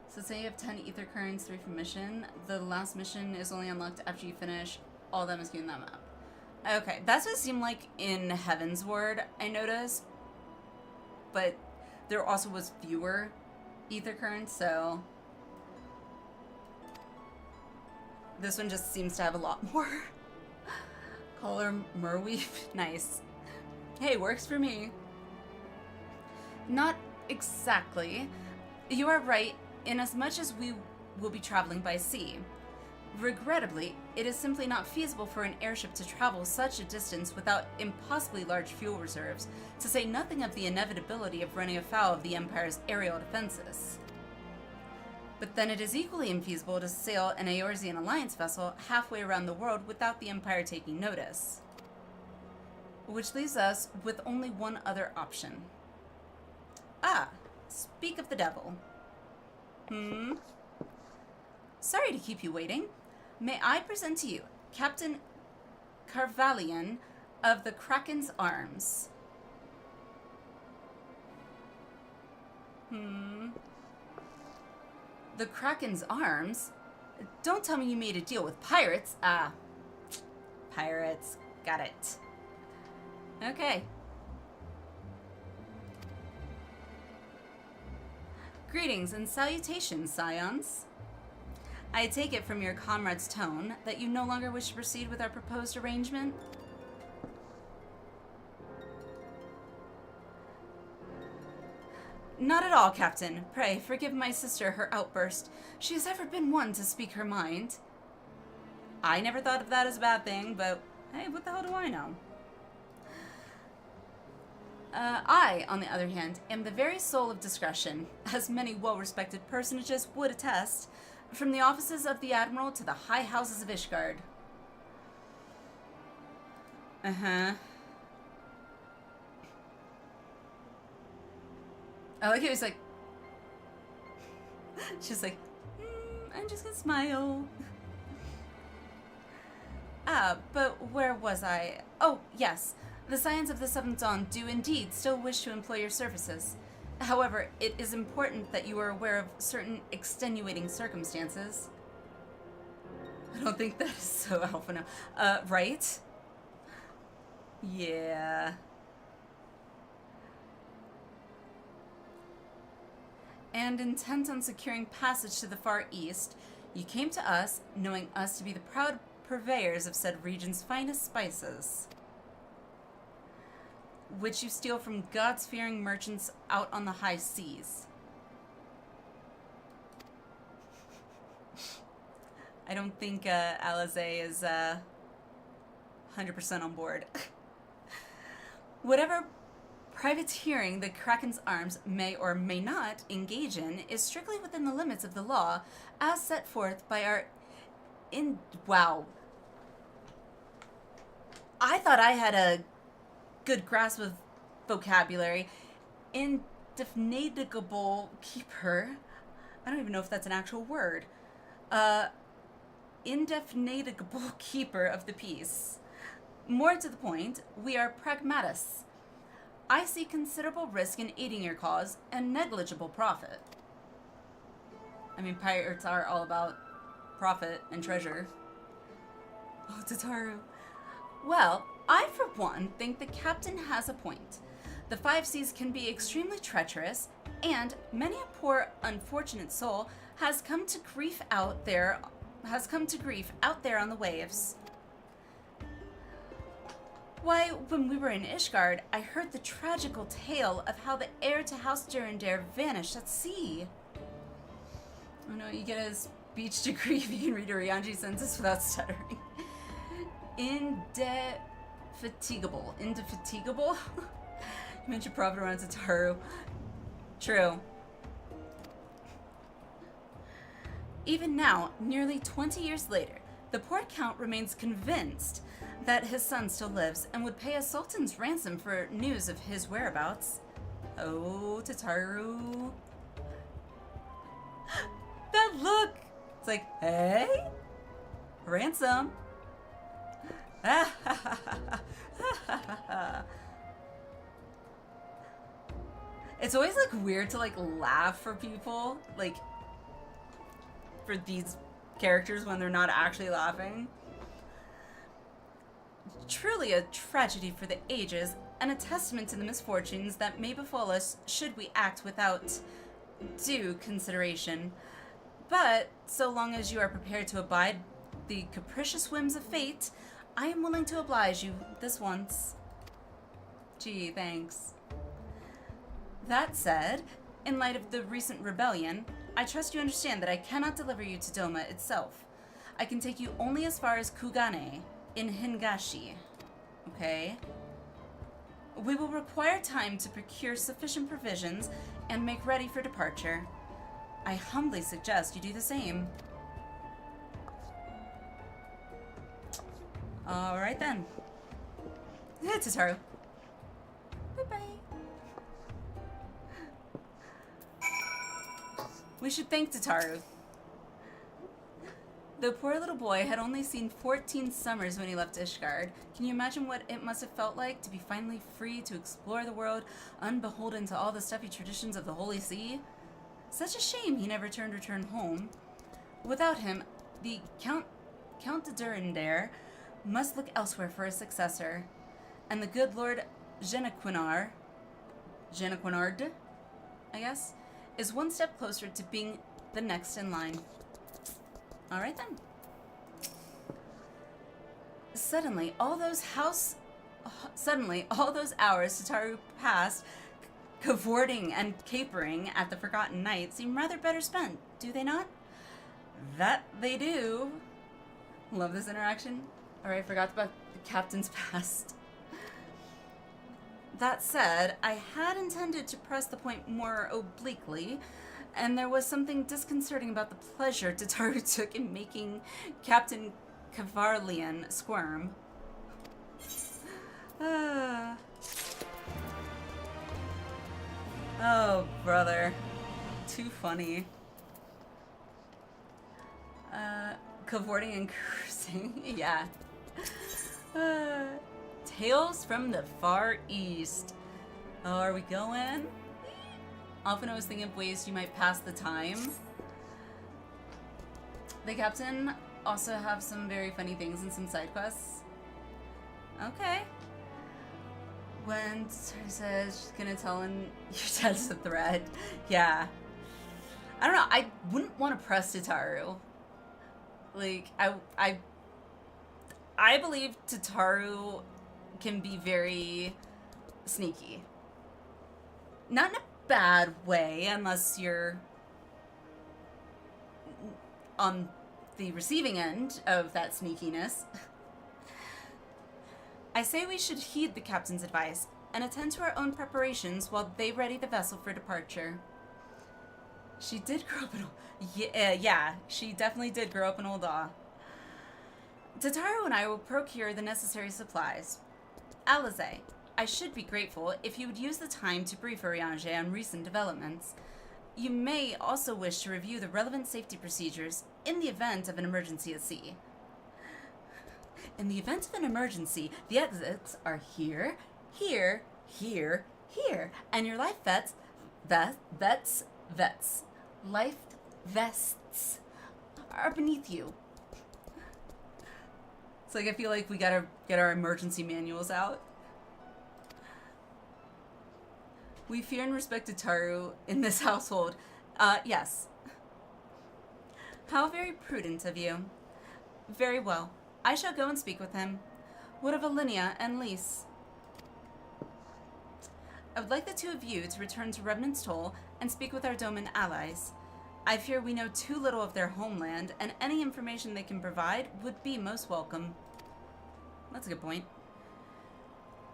So say you have 10 ether currents, 3 from mission. The last mission is only unlocked after you finish all the MSQ in that map. Okay, that's what it seemed like in Heavensward, I noticed. But there also was fewer ether currents, so... This one just seems to have a lot more. Call her Merweave. Nice. Hey, works for me. Not exactly. You are right, inasmuch as we will be traveling by sea. Regrettably, it is simply not feasible for an airship to travel such a distance without impossibly large fuel reserves, to say nothing of the inevitability of running afoul of the Empire's aerial defenses. But then it is equally infeasible to sail an Eorzean Alliance vessel halfway around the world without the Empire taking notice. Which leaves us with only one other option. Ah, speak of the devil. Sorry to keep you waiting. May I present to you Captain Carvalian of the Kraken's Arms. The Kraken's Arms? Don't tell me you made a deal with pirates. Ah, pirates. Got it. Okay. Greetings and salutations, scions. I take it from your comrade's tone that you no longer wish to proceed with our proposed arrangement? Not at all, Captain. Pray, forgive my sister her outburst. She has ever been one to speak her mind. I never thought of that as a bad thing, but hey, what the hell do I know? I, on the other hand, am the very soul of discretion, as many well-respected personages would attest, from the offices of the Admiral to the high houses of Ishgard. I like it was like, she's like, I'm just gonna smile. But where was I? Oh, yes. The Scions of the Seventh Dawn do indeed still wish to employ your services. However, it is important that you are aware of certain extenuating circumstances. I don't think that is so alpha now. Right? Yeah. And intent on securing passage to the Far East, you came to us, knowing us to be the proud purveyors of said region's finest spices, which you steal from gods-fearing merchants out on the high seas. I don't think Alizé is 100% on board. Whatever privateering the Kraken's Arms may or may not engage in is strictly within the limits of the law as set forth by our wow. I thought I had a good grasp of vocabulary. Indefatigable keeper. I don't even know if that's an actual word. Indefatigable keeper of the peace. More to the point, we are pragmatists. I see considerable risk in aiding your cause and negligible profit. I mean, pirates are all about profit and treasure. Oh, Tataru. Well, I, for one, think the captain has a point. The Five Seas can be extremely treacherous, and many a poor, unfortunate soul has come to grief out there on the waves. Why, when we were in Ishgard, I heard the tragical tale of how the heir to House Durandare vanished at sea. Oh no, you get a speech degree if you can read a Ryanji sentence without stuttering. Indefatigable. Indefatigable? You mentioned profit around Tataru. True. Even now, nearly 20 years later, the Port Count remains convinced that his son still lives and would pay a sultan's ransom for news of his whereabouts. Oh, Tataru. That look! It's like, hey? Ransom? It's always like weird to like laugh for people, like for these characters when they're not actually laughing. Truly a tragedy for the ages, and a testament to the misfortunes that may befall us should we act without due consideration. But so long as you are prepared to abide the capricious whims of fate, I am willing to oblige you this once. Gee, thanks. That said, in light of the recent rebellion, I trust you understand that I cannot deliver you to Doma itself. I can take you only as far as Kugane in Hingashi. Okay? We will require time to procure sufficient provisions and make ready for departure. I humbly suggest you do the same. Alright then. Tataru. Bye-bye. We should thank Tataru. The poor little boy had only seen 14 summers when he left Ishgard. Can you imagine what it must have felt like to be finally free to explore the world, unbeholden to all the stuffy traditions of the Holy See? Such a shame he never returned home. Without him, the Count de Durandare must look elsewhere for a successor, and the good Lord Genequinard, I guess, is one step closer to being the next in line. Alright then. Suddenly, all those hours Tataru passed cavorting and capering at the Forgotten Night seem rather better spent, do they not? That they do. Love this interaction. Alright, I forgot about the captain's past. That said, I had intended to press the point more obliquely, and there was something disconcerting about the pleasure Tataru took in making Captain Cavarlian squirm. Oh, brother. Too funny. Cavorting and cruising. Yeah. Tales from the Far East. Oh, are we going? Often I was thinking of ways you might pass the time. The captain also have some very funny things and some side quests. Okay. When Tataru says she's gonna tell him your dad's a threat. Yeah. I don't know, I wouldn't want to press Tataru. Like, I believe Tataru can be very sneaky. Not in a bad way, unless you're on the receiving end of that sneakiness. I say we should heed the captain's advice and attend to our own preparations while they ready the vessel for departure. She did grow up in... Yeah, she definitely did grow up in Ul'dah. Tataru and I will procure the necessary supplies. Alize, I should be grateful if you would use the time to brief Oriange on recent developments. You may also wish to review the relevant safety procedures in the event of an emergency at sea. In the event of an emergency, the exits are here, here, here, here, and your life vets, life vests are beneath you. It's like I feel like we gotta get our emergency manuals out. We fear and respect Tataru in this household. Yes. How very prudent of you. Very well. I shall go and speak with him. What of Alliniea and Lys? I would like the two of you to return to Revenant's Toll and speak with our Doman allies. I fear we know too little of their homeland, and any information they can provide would be most welcome. That's a good point.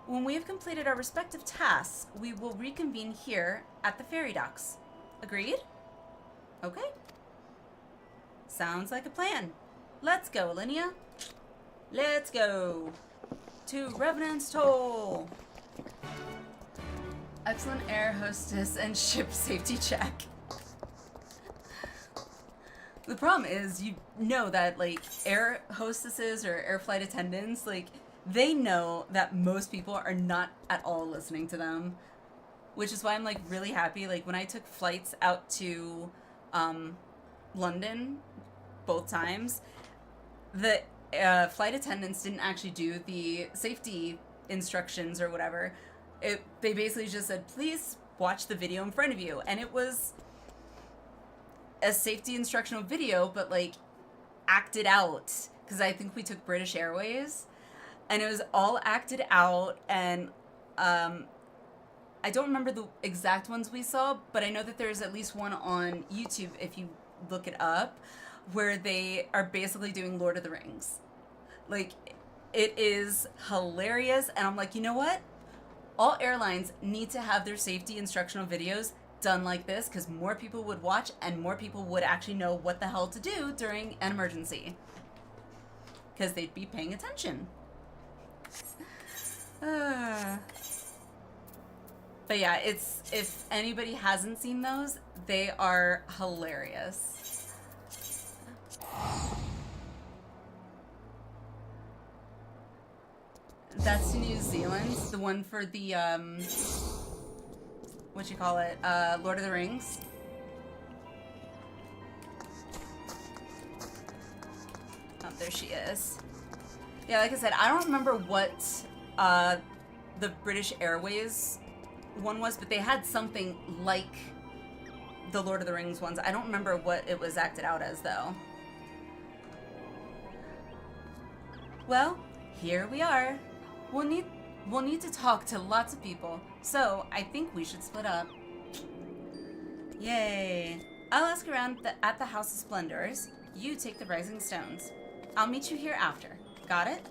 When we have completed our respective tasks, we will reconvene here at the ferry docks. Agreed? Okay. Sounds like a plan. Let's go, Alliniea. Let's go to Revenant's Toll. Excellent air hostess and ship safety check. The problem is, you know that, like, air hostesses or air flight attendants, like, they know that most people are not at all listening to them. Which is why I'm, like, really happy. Like, when I took flights out to London, both times, the flight attendants didn't actually do the safety instructions or whatever. They basically just said, please watch the video in front of you. And it was a safety instructional video, but, like, acted out. because I think we took British Airways, and it was all acted out, and I don't remember the exact ones we saw, but I know that there's at least one on YouTube, if you look it up, where they are basically doing Lord of the Rings. Like, it is hilarious, and I'm like, you know what? All airlines need to have their safety instructional videos done like this, because more people would watch, and more people would actually know what the hell to do during an emergency. Because they'd be paying attention. But yeah, it's, if anybody hasn't seen those, they are hilarious. That's New Zealand, the one for the, what you call it, Lord of the Rings. Oh, there she is. Yeah, like I said, I don't remember what, the British Airways one was, but they had something like the Lord of the Rings ones. I don't remember what it was acted out as, though. Well, here we are. We'll need to talk to lots of people, so I think we should split up. Yay! I'll ask around at the House of Splendors. You take the Rising Stones. I'll meet you here after. Got it?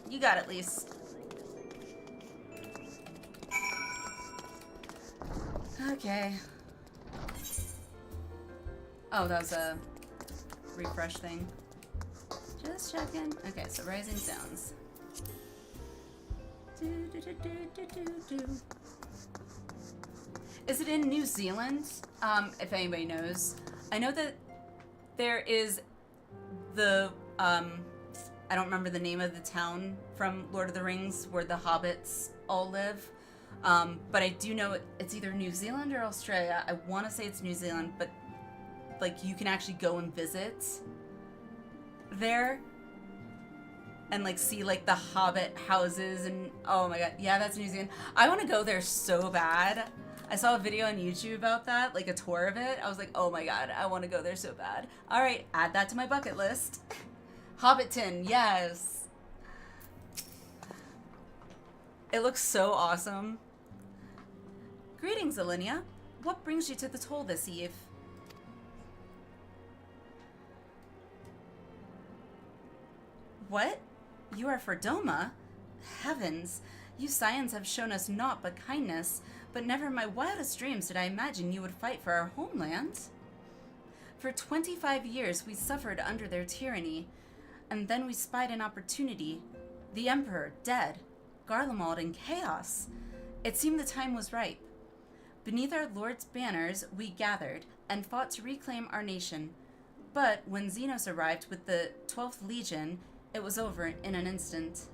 You got it, Lise. Okay. Oh, that was a refresh thing. Just checking. Okay, so Rising Stones. Is it in New Zealand? If anybody knows. I know that there is the, I don't remember the name of the town from Lord of the Rings where the hobbits all live. But I do know it's either New Zealand or Australia. I want to say it's New Zealand, but like you can actually go and visit there and like see like the hobbit houses and oh my god, yeah, that's New Zealand. I want to go there so bad. I saw a video on YouTube about that, like a tour of it. I was like, oh my god, I want to go there so bad. All right, add that to my bucket list. Hobbiton, yes. It looks so awesome. Greetings, Alliniea. What brings you to the toll this eve? What? You are for Doma? Heavens, you Scions have shown us naught but kindness, but never in my wildest dreams did I imagine you would fight for our homeland. For 25 years we suffered under their tyranny, and then we spied an opportunity. The Emperor dead, Garlemald in chaos. It seemed the time was ripe. Beneath our Lord's banners we gathered and fought to reclaim our nation. But when Xenos arrived with the 12th Legion, it was over in an instant.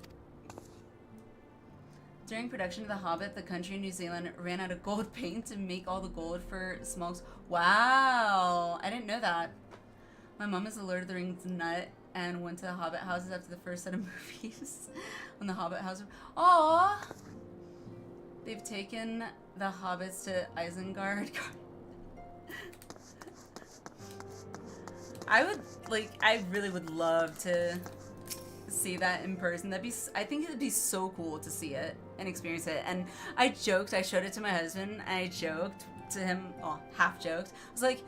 During production of The Hobbit, the country of New Zealand ran out of gold paint to make all the gold for Smogs. Wow! I didn't know that. My mom is a Lord of the Rings nut and went to the Hobbit houses after the first set of movies. When the Hobbit house... Aww! They've taken the Hobbits to Isengard. I really would love to see that in person. I think it'd be so cool to see it and experience it. And I joked, I showed it to my husband, and I joked to him, half joked. I was like,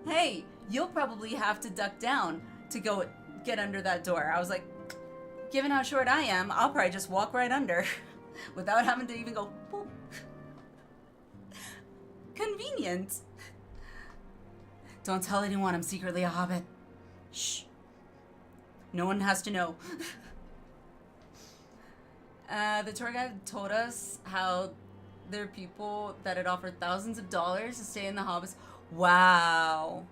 hey, you'll probably have to duck down to go get under that door. I was like, given how short I am, I'll probably just walk right under without having to even go, boop. Convenient. Don't tell anyone I'm secretly a hobbit. Shh. No one has to know. The tour guide told us how there are people that had offered thousands of dollars to stay in the hobbits. Wow.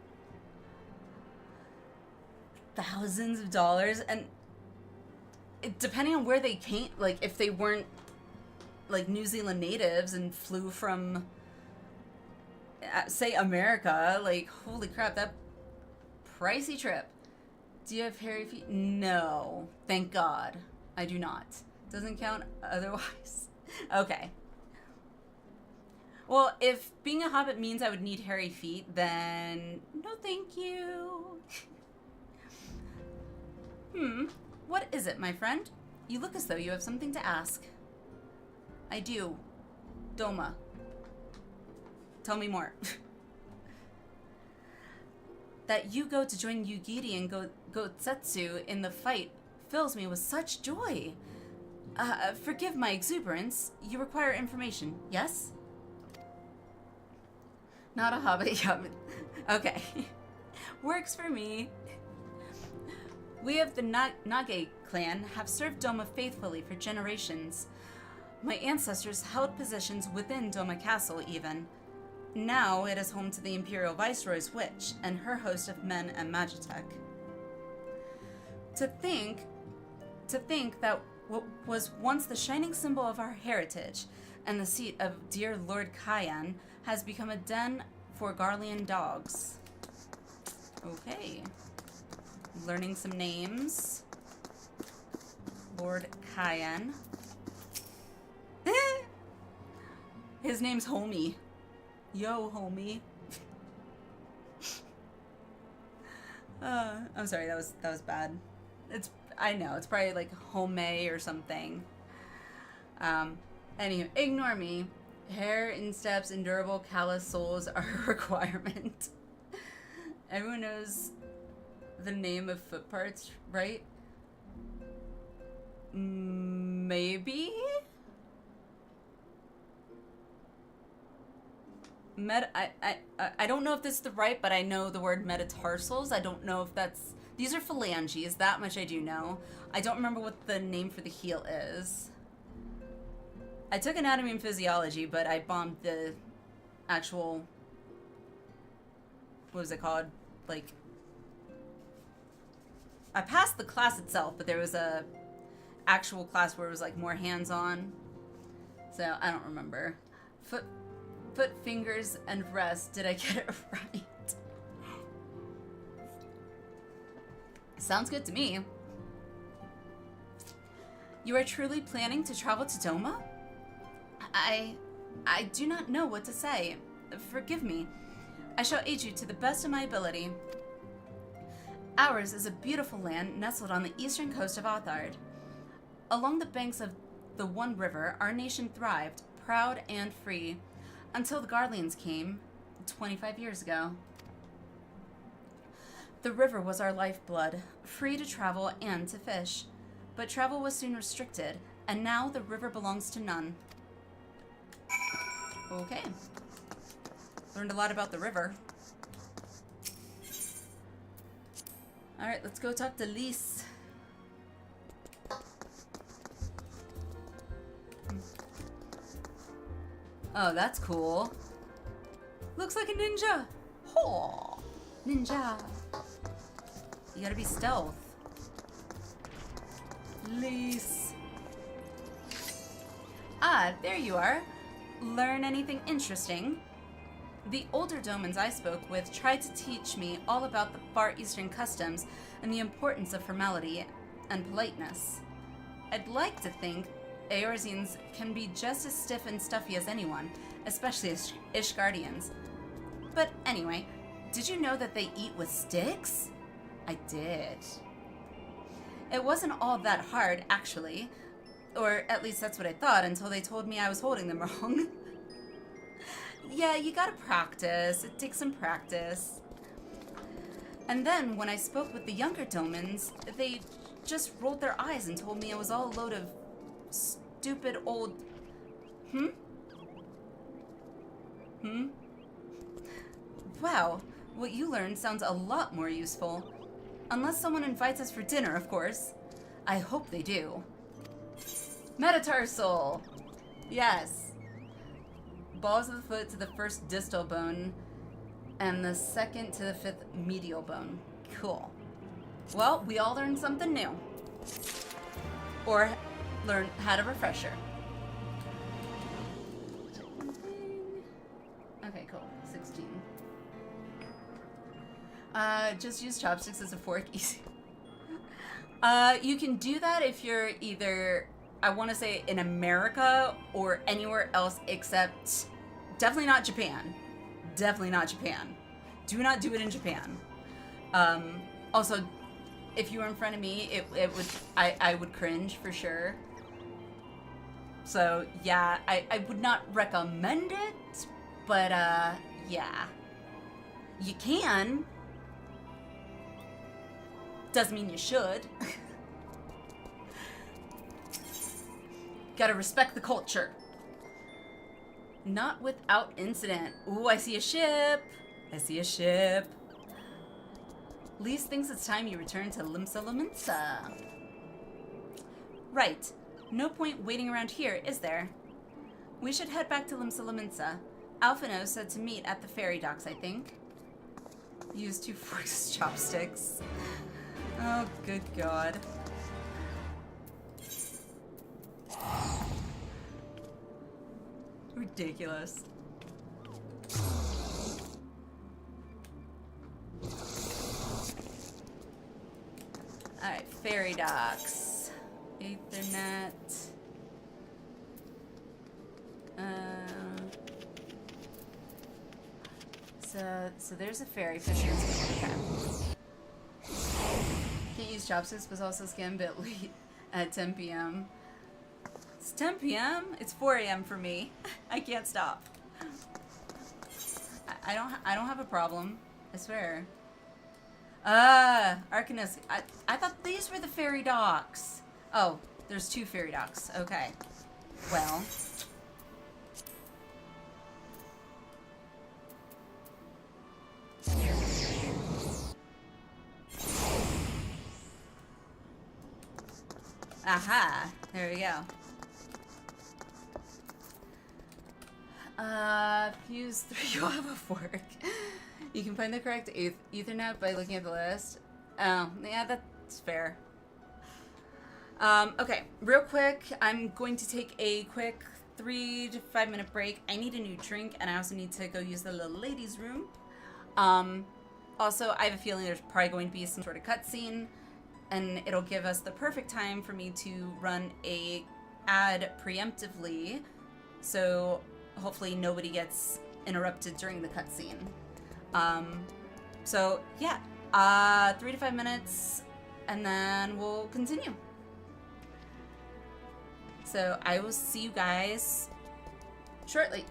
Thousands of dollars. And depending on where they came, like if they weren't like New Zealand natives and flew from, say, America, like holy crap, that pricey trip. Do you have hairy feet? No. Thank God. I do not. Doesn't count otherwise. Okay. Well, if being a hobbit means I would need hairy feet, then no thank you. What is it, my friend? You look as though you have something to ask. I do. Doma. Tell me more. That you go to join Yugiri and Gotsetsu in the fight fills me with such joy. Forgive my exuberance. You require information, yes? Not a hobbit. Okay. Works for me. We of the Nage clan have served Doma faithfully for generations. My ancestors held positions within Doma Castle, even. Now it is home to the Imperial Viceroy's witch and her host of men and magitech. To think that what was once the shining symbol of our heritage and the seat of dear Lord Kyan has become a den for Garlean dogs. Okay. Learning some names. Lord Kyan. His name's Homie. Yo, homie. I'm sorry, that was bad. I know, it's probably like Home or something. Anyway, ignore me. Hair, insteps, and durable callous soles are a requirement. Everyone knows the name of foot parts, right? Maybe? I don't know if this is the right, but I know the word metatarsals. I don't know if that's... These are phalanges, that much I do know. I don't remember what the name for the heel is. I took anatomy and physiology, but I bombed the actual... What was it called? Like... I passed the class itself, but there was a actual class where it was like more hands-on. So, I don't remember. Foot, fingers, and rest. Did I get it right? Sounds good to me. You are truly planning to travel to Doma? I do not know what to say. Forgive me. I shall aid you to the best of my ability. Ours is a beautiful land nestled on the eastern coast of Othard. Along the banks of the One River, our nation thrived, proud and free, until the Garleans came 25 years ago. The river was our lifeblood, free to travel and to fish. But travel was soon restricted, and now the river belongs to none. Okay. Learned a lot about the river. Alright, let's go talk to Lise. Oh, that's cool. Looks like a ninja. Oh, ninja. You gotta be stealth. Lise. Ah, there you are. Learn anything interesting? The older Domans I spoke with tried to teach me all about the Far Eastern customs and the importance of formality and politeness. I'd like to think Eorzeans can be just as stiff and stuffy as anyone, especially as Ishgardians. But anyway, did you know that they eat with sticks? I did. It wasn't all that hard, actually. Or at least that's what I thought until they told me I was holding them wrong. Yeah, you gotta practice. It takes some practice. And then when I spoke with the younger Domans, they just rolled their eyes and told me it was all a load of stupid old... Wow, what you learned sounds a lot more useful. Unless someone invites us for dinner, of course. I hope they do. Metatarsal! Yes. Balls of the foot to the first distal bone, and the second to the fifth medial bone. Cool. Well, we all learned something new. Or had a refresher. Okay, cool. 16. Just use chopsticks as a fork. Easy. You can do that if you're either, I want to say, in America or anywhere else except definitely not Japan. Definitely not Japan. Do not do it in Japan. Also, if you were in front of me, it would, I would cringe for sure. So yeah, I would not recommend it, but yeah, you can. Doesn't mean you should. Gotta respect the culture. Not without incident. Ooh, I see a ship. I see a ship. Lise thinks it's time you return to Limsa. Right. No point waiting around here, is there? We should head back to Limsa. Alphino said to meet at the ferry docks, I think. Use 2 forks as chopsticks. Oh, good God. Ridiculous. Alright, ferry docks. Ethernet. So there's a ferry fishing. Okay. Can't use chopsticks, but also scan bit late at 10 p.m. It's 10 p.m. It's 4 a.m. for me. I can't stop. I don't have a problem. I swear. Arcanist. I thought these were the ferry docks. Oh, there's 2 ferry docks. Okay. Well. Aha. There we go. Fuse 3, you'll have a fork. You can find the correct Ethernet by looking at the list. Oh, yeah, that's fair. Okay, real quick, I'm going to take a quick 3 to 5 minute break. I need a new drink, and I also need to go use the little ladies' room. Also, I have a feeling there's probably going to be some sort of cutscene, and it'll give us the perfect time for me to run a ad preemptively, so hopefully nobody gets interrupted during the cutscene. So yeah, 3 to 5 minutes, and then we'll continue. So I will see you guys shortly.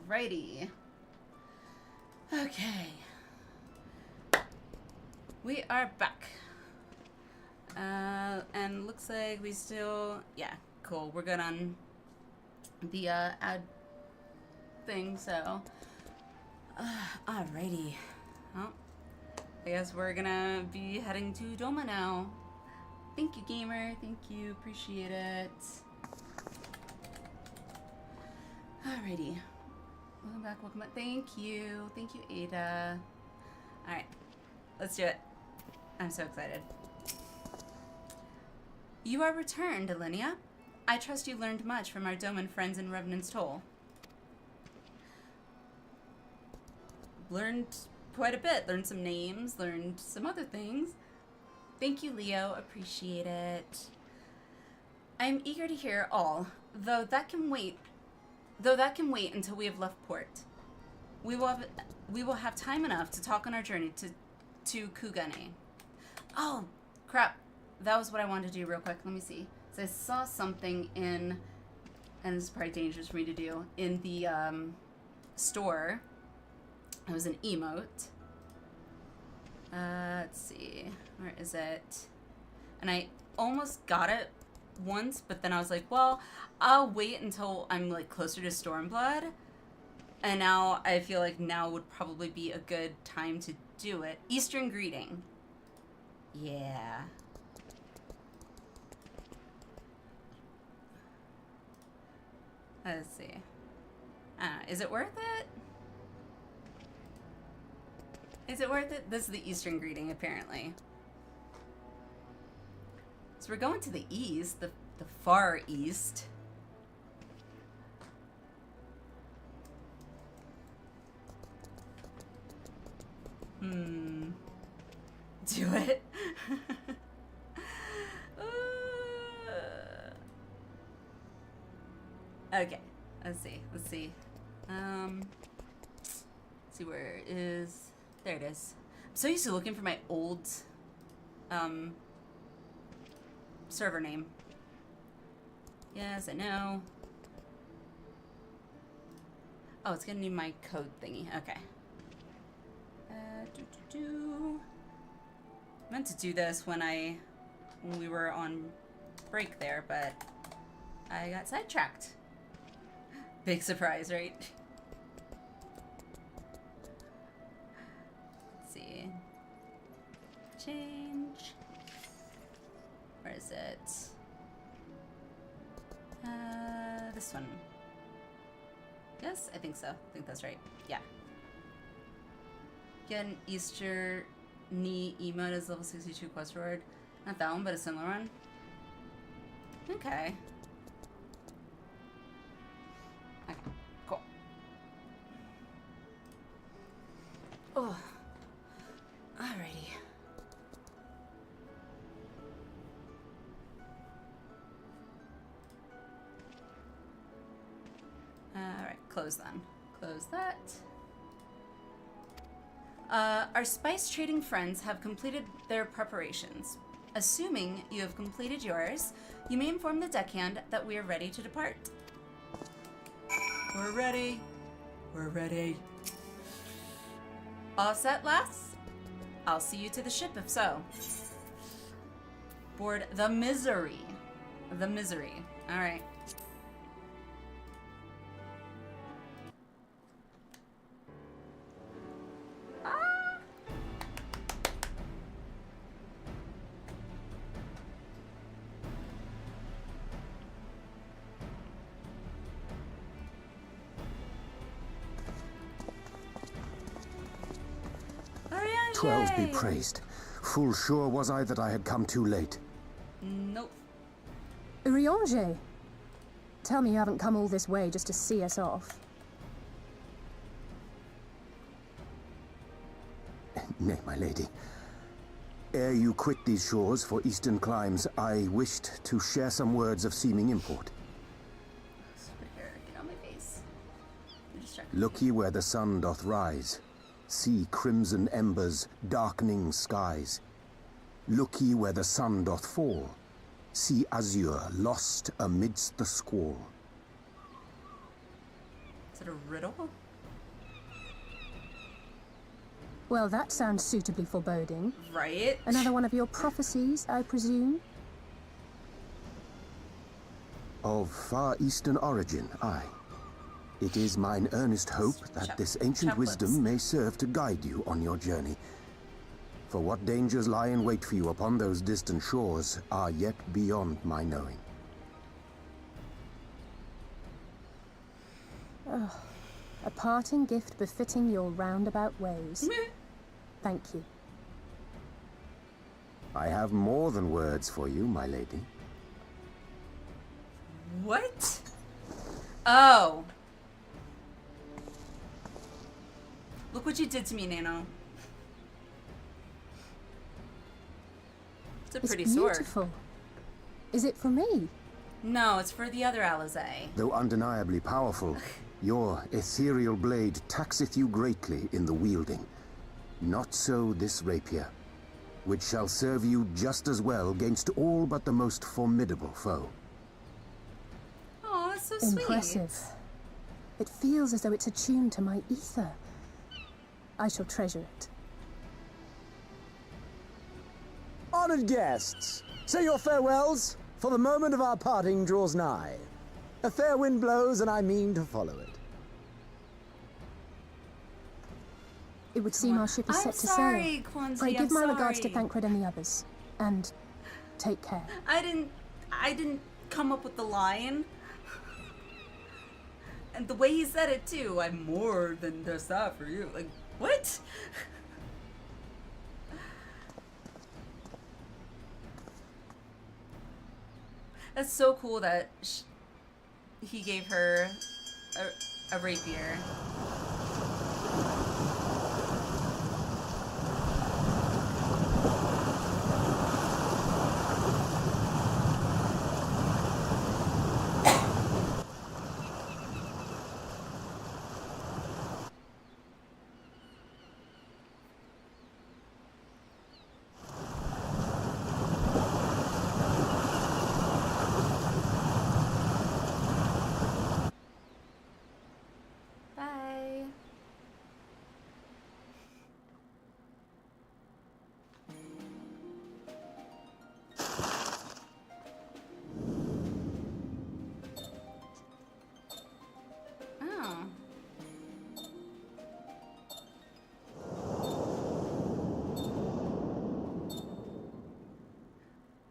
Alrighty. Okay. We are back. And looks like we still... Yeah, cool. We're good on the ad thing, so... alrighty. Well, I guess we're gonna be heading to Doma now. Thank you, gamer. Thank you. Appreciate it. Alrighty. Welcome back. Welcome back. Thank you. Thank you, Ada. Alright. Let's do it. I'm so excited. You are returned, Alliniea. I trust you learned much from our Doman friends in Revenant's Toll. Learned quite a bit. Learned some names. Learned some other things. Thank you, Leo. Appreciate it. I am eager to hear all, though that can wait until we have left port. We will have time enough to talk on our journey to Kugane. Oh, crap. That was what I wanted to do real quick. Let me see. So I saw something in, and this is probably dangerous for me to do, in the store. It was an emote. Let's see. Where is it? And I almost got it once, but then I was like, well, I'll wait until I'm like closer to Stormblood. And now I feel like now would probably be a good time to do it. Eastern greeting. Yeah. Let's see. Is it worth it? Is it worth it? This is the Eastern greeting, apparently. So we're going to the east, the far east. Do it. Okay, let's see. Let's see where it is. There it is. I'm so used to looking for my old server name. Yes, I know. Oh, it's gonna need my code thingy. Okay. I meant to do this when we were on break there, but I got sidetracked. Big surprise, right? Let's see. Change. Where is it? This one. Yes, I think so. I think that's right. Yeah. Get an Easter knee emote as level 62 quest reward. Not that one, but a similar one. Okay. Okay, cool. Oh. Alrighty. Alright, close then. Close that. Our spice trading friends have completed their preparations. Assuming you have completed yours, you may inform the deckhand that we are ready to depart. We're ready. We're ready. All set, lass? I'll see you to the ship if so. Board the Misery. The Misery. All right. Twelve be praised. Full sure was I that I had come too late. Nope. Urianger, tell me you haven't come all this way just to see us off. Nay, my lady. Ere you quit these shores for eastern climes, I wished to share some words of seeming import. Get on my face. Look ye where the sun doth rise. See crimson embers, darkening skies. Look ye where the sun doth fall. See azure lost amidst the squall. Is it a riddle? Well, that sounds suitably foreboding. Right? Another one of your prophecies, I presume? Of far eastern origin, aye. It is mine earnest hope that this ancient wisdom may serve to guide you on your journey. For what dangers lie in wait for you upon those distant shores are yet beyond my knowing. Oh, a parting gift befitting your roundabout ways. Thank you. I have more than words for you, my lady. What? Oh. Look what you did to me, Nano. It's a pretty sword. Beautiful. Is it for me? No, it's for the other Alizé. Though undeniably powerful, your ethereal blade taxeth you greatly in the wielding. Not so this rapier, which shall serve you just as well against all but the most formidable foe. Oh, that's so sweet. Impressive. It feels as though it's attuned to my ether. I shall treasure it. Honored guests, say your farewells, for the moment of our parting draws nigh. A fair wind blows, and I mean to follow it. It would seem our ship is set to sail. Pray give my regards to Thancred and the others, and take care. I didn't come up with the line. And the way he said it too, I'm more than just that for you. Like, what? That's so cool that he gave her a rapier.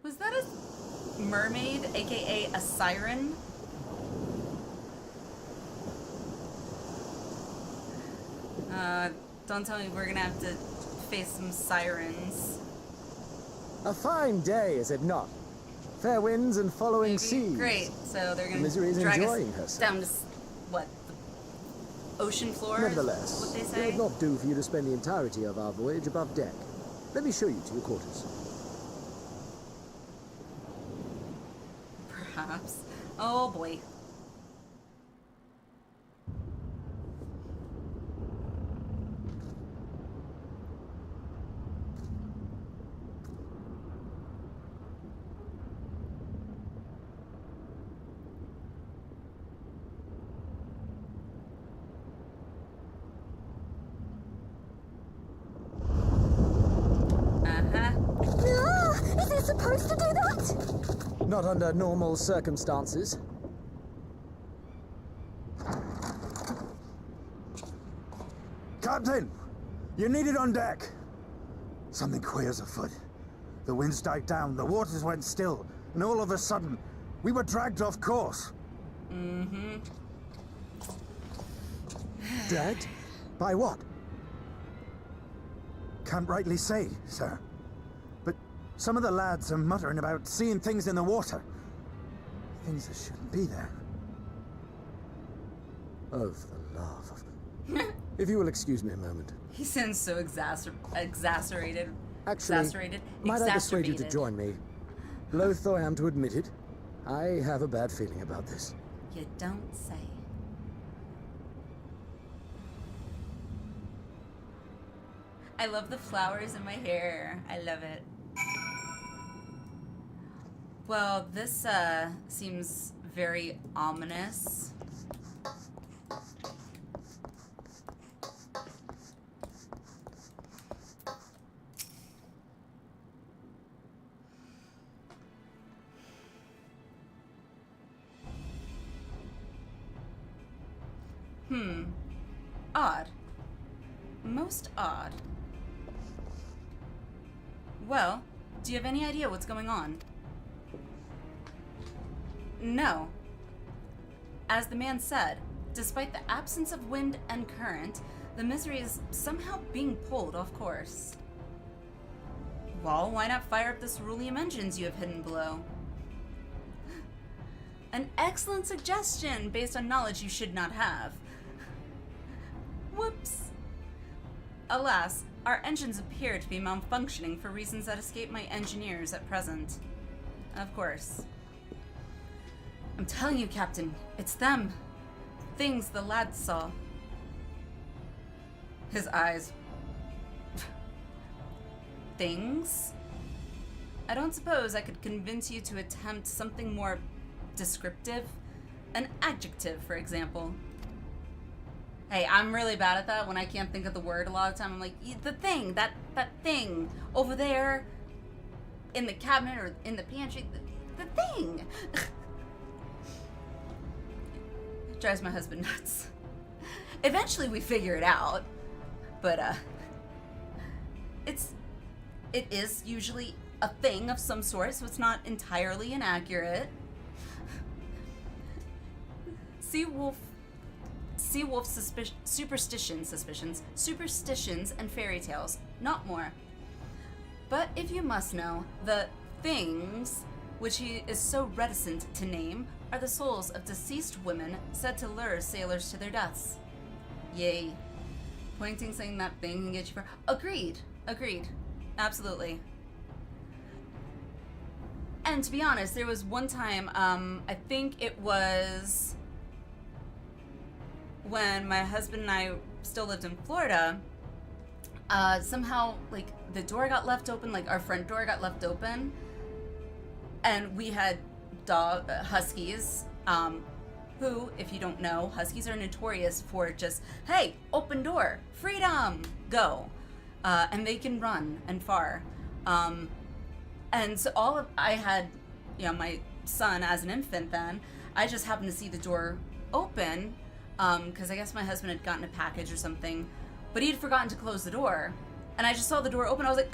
Was that a mermaid, aka a siren? Don't tell me we're gonna have to face some sirens. A fine day, is it not? Fair winds and following seas. Great, so they're gonna Misery is drag enjoying us herself. down to what? The ocean floor? Nevertheless, What they it say? would not do for you to spend the entirety of our voyage above deck. Let me show you to your quarters. Perhaps. Oh boy. Is it supposed to do that? Not under normal circumstances. Captain! You're needed on deck! Something queer's afoot. The winds died down, the waters went still, and all of a sudden, we were dragged off course. Mm-hmm. Dragged? By what? Can't rightly say, sir. But some of the lads are muttering about seeing things in the water. Things that shouldn't be there. Oh, for the love of... If you will excuse me a moment. He sounds so exacerbated. Actually, might I persuade you to join me? Loath though I am to admit it, I have a bad feeling about this. You don't say. I love the flowers in my hair. I love it. Well, this seems very ominous. Odd. Most odd. Well, do you have any idea what's going on? No. As the man said, despite the absence of wind and current, the misery is somehow being pulled off course. Well, why not fire up the cerulean engines you have hidden below? An excellent suggestion based on knowledge you should not have. Whoops. Alas, our engines appear to be malfunctioning for reasons that escape my engineers at present. Of course. I'm telling you, Captain, it's them. Things the lad saw. His eyes. Things? I don't suppose I could convince you to attempt something more descriptive? An adjective, for example. Hey, I'm really bad at that when I can't think of the word a lot of the time. I'm like, the thing, that thing over there in the cabinet or in the pantry, the thing. It drives my husband nuts. Eventually we figure it out, but it is usually a thing of some sort, so it's not entirely inaccurate. Superstitions and fairy tales, not more. But if you must know, the things which he is so reticent to name are the souls of deceased women said to lure sailors to their deaths. Yay. Pointing, saying that thing can get you for... Agreed. Absolutely. And to be honest, there was one time, I think it was when my husband and I still lived in Florida, somehow, like, the door got left open, like, our front door got left open, and we had huskies, who, if you don't know, huskies are notorious for just, hey, open door, freedom, go, and they can run and far, and so I had, you know, my son as an infant then, I just happened to see the door open, because I guess my husband had gotten a package or something, but he had forgotten to close the door, and I just saw the door open. I was like,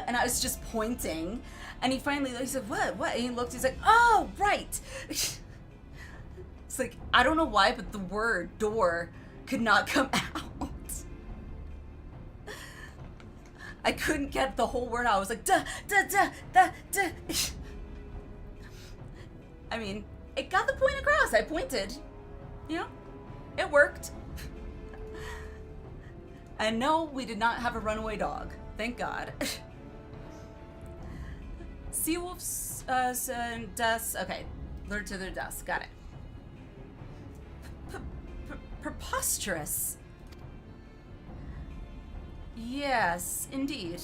and I was just pointing, and he finally, he said, what, and he looked, he's like, oh, right. It's like, I don't know why, but the word door could not come out. I couldn't get the whole word out. I was like, I mean, it got the point across. I pointed. You know? It worked. And no, we did not have a runaway dog. Thank God. Seawolves, dust. Okay. Lured to their dust. Got it. Preposterous. Yes, indeed.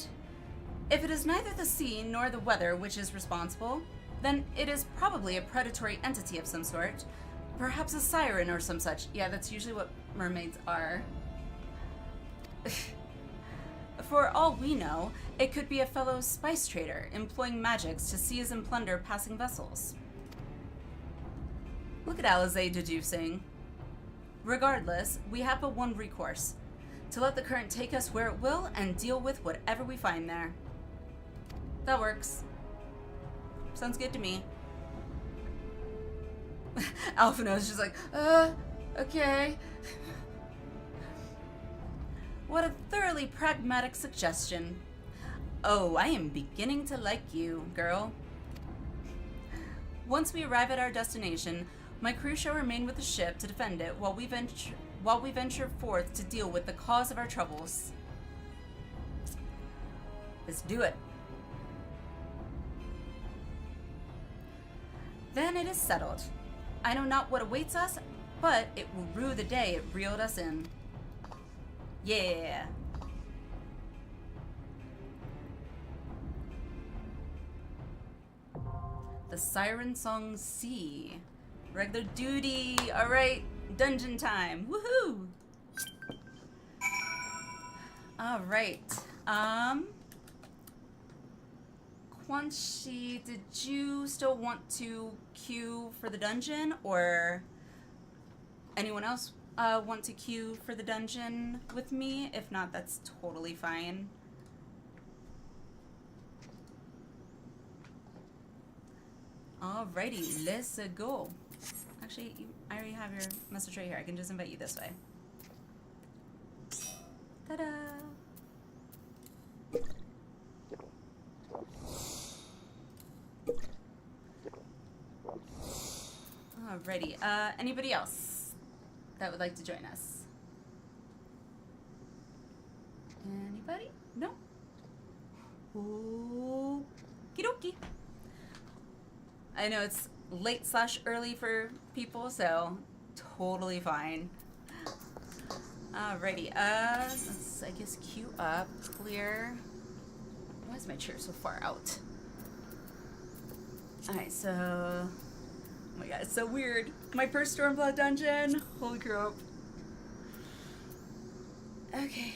If it is neither the sea nor the weather which is responsible, then it is probably a predatory entity of some sort. Perhaps a siren or some such. Yeah, that's usually what mermaids are. For all we know, it could be a fellow spice trader employing magics to seize and plunder passing vessels. Look at Alizé deducing. Regardless, we have but one recourse. To let the current take us where it will and deal with whatever we find there. That works. Sounds good to me. Alphino's just like, okay. What a thoroughly pragmatic suggestion. Oh, I am beginning to like you, girl. Once we arrive at our destination, my crew shall remain with the ship to defend it while we venture forth to deal with the cause of our troubles. Let's do it. Then it is settled. I know not what awaits us, but it will rue the day it reeled us in. Yeah. The Siren Song C. Regular duty. Alright. Dungeon time. Woohoo! Alright. Quanchi, did you still want to queue for the dungeon, or anyone else want to queue for the dungeon with me? If not, that's totally fine. Alrighty, let's go. Actually, I already have your message right here. I can just invite you this way. Ta-da! Alrighty, anybody else that would like to join us? Anybody? No? Okie dokie. I know it's late/early for people, so totally fine. Alrighty, let's, I guess, queue up, clear. Why is my chair so far out? Alright, so, oh my god, it's so weird. My first Stormblood dungeon, holy crap. Okay,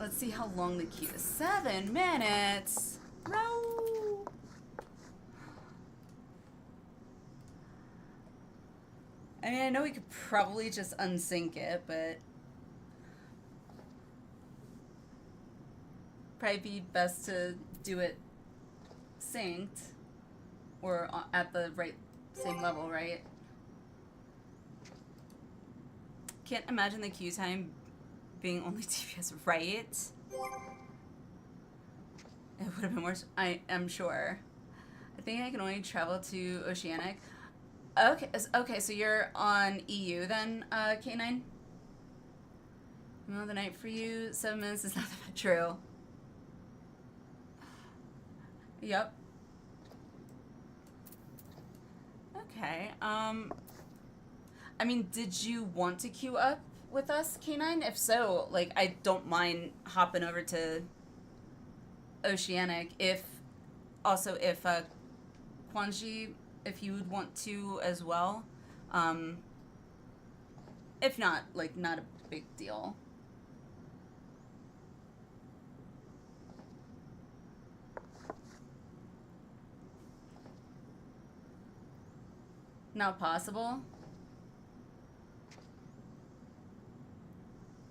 let's see how long the queue is. 7 minutes! No! I mean, I know we could probably just unsync it, but probably be best to do it synced or at the right same level, right? Can't imagine the queue time being only TPS, right? It would have been worse, I am sure. I think I can only travel to Oceanic. Okay, so you're on EU then, K9? Middle of the night for you, 7 minutes is not that true. Yep. Okay, I mean, did you want to queue up with us, K9? If so, like, I don't mind hopping over to Oceanic if Kwanji, if you would want to as well. If not, like, not a big deal. Not possible?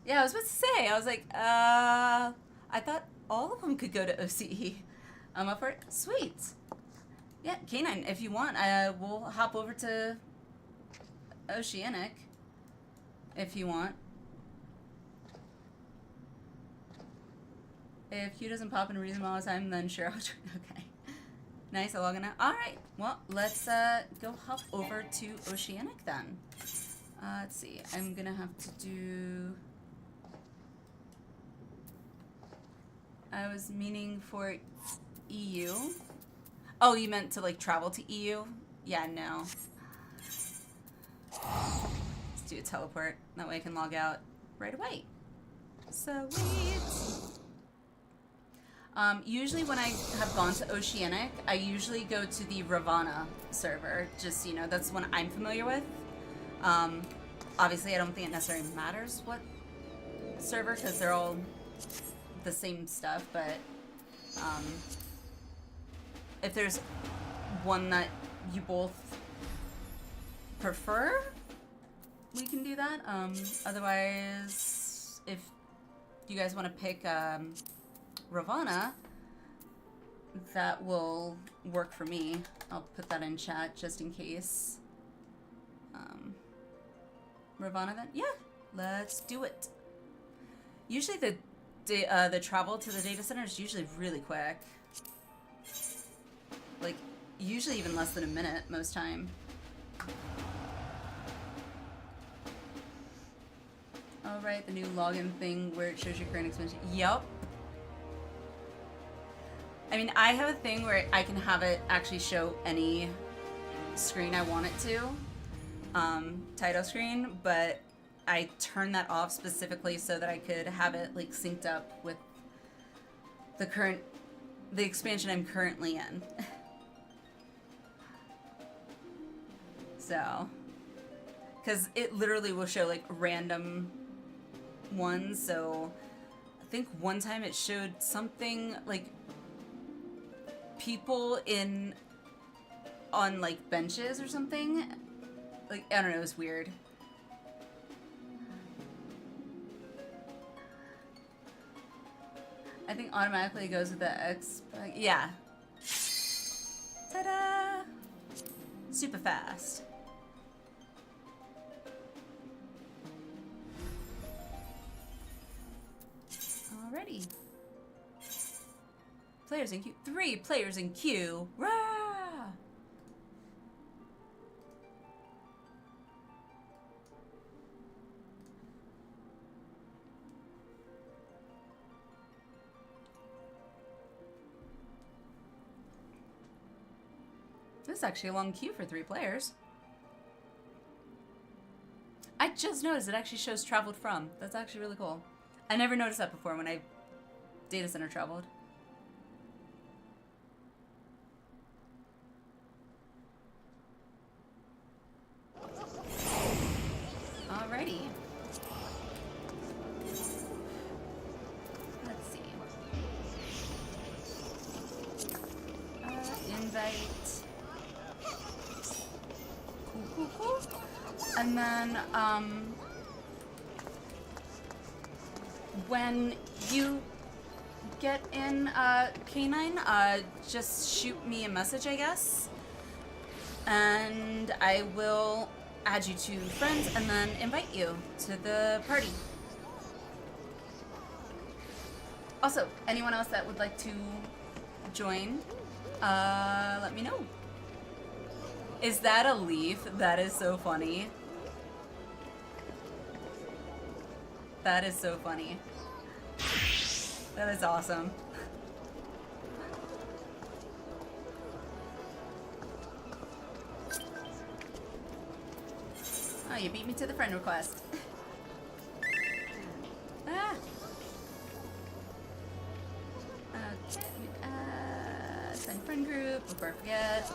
Yeah, I was about to say, I was like, I thought all of them could go to OCE. I'm up for it. Sweet. Yeah, K9, if you want, we'll hop over to Oceanic if you want. If Q doesn't pop in a reasonable amount of time, then sure, I'll join. Okay. Nice, I'll log in now. Alright, well, let's go hop over to Oceanic then. Let's see, I'm gonna have to do... I was meaning for EU. Oh, you meant to, like, travel to EU? Yeah, no. Let's do a teleport. That way I can log out right away. Sweet. Usually when I have gone to Oceanic, I usually go to the Ravana server. Just, you know, that's one I'm familiar with. Obviously, I don't think it necessarily matters what server, because they're all the same stuff, but if there's one that you both prefer, we can do that. Otherwise, if you guys want to pick Ravana, that will work for me. I'll put that in chat just in case. Ravana then? Yeah, let's do it. Usually the travel to the data center is usually really quick. Like, usually even less than a minute most time. Alright, the new login thing where it shows your current expansion. Yup. I mean, I have a thing where I can have it actually show any screen I want it to. Title screen, but I turned that off specifically so that I could have it, like, synced up with the expansion I'm currently in. So, because it literally will show, like, random ones, so I think one time it showed something, like, people on, like, benches or something. Like, I don't know, it was weird. I think automatically goes with the X. Yeah. Ta-da! Super fast. Alrighty. Players in queue. 3 players in queue. Rah! This is actually a long queue for 3 players. I just noticed it actually shows traveled from. That's actually really cool. I never noticed that before when I data center traveled. Alrighty. Let's see. Invite. Cool. And then, when you get in K9, just shoot me a message, I guess. And I will add you to friends and then invite you to the party. Also, anyone else that would like to join, let me know. Is that a leaf? That is so funny. That is so funny. That is awesome. Oh, you beat me to the friend request. Ah. Okay, send friend group before I forget.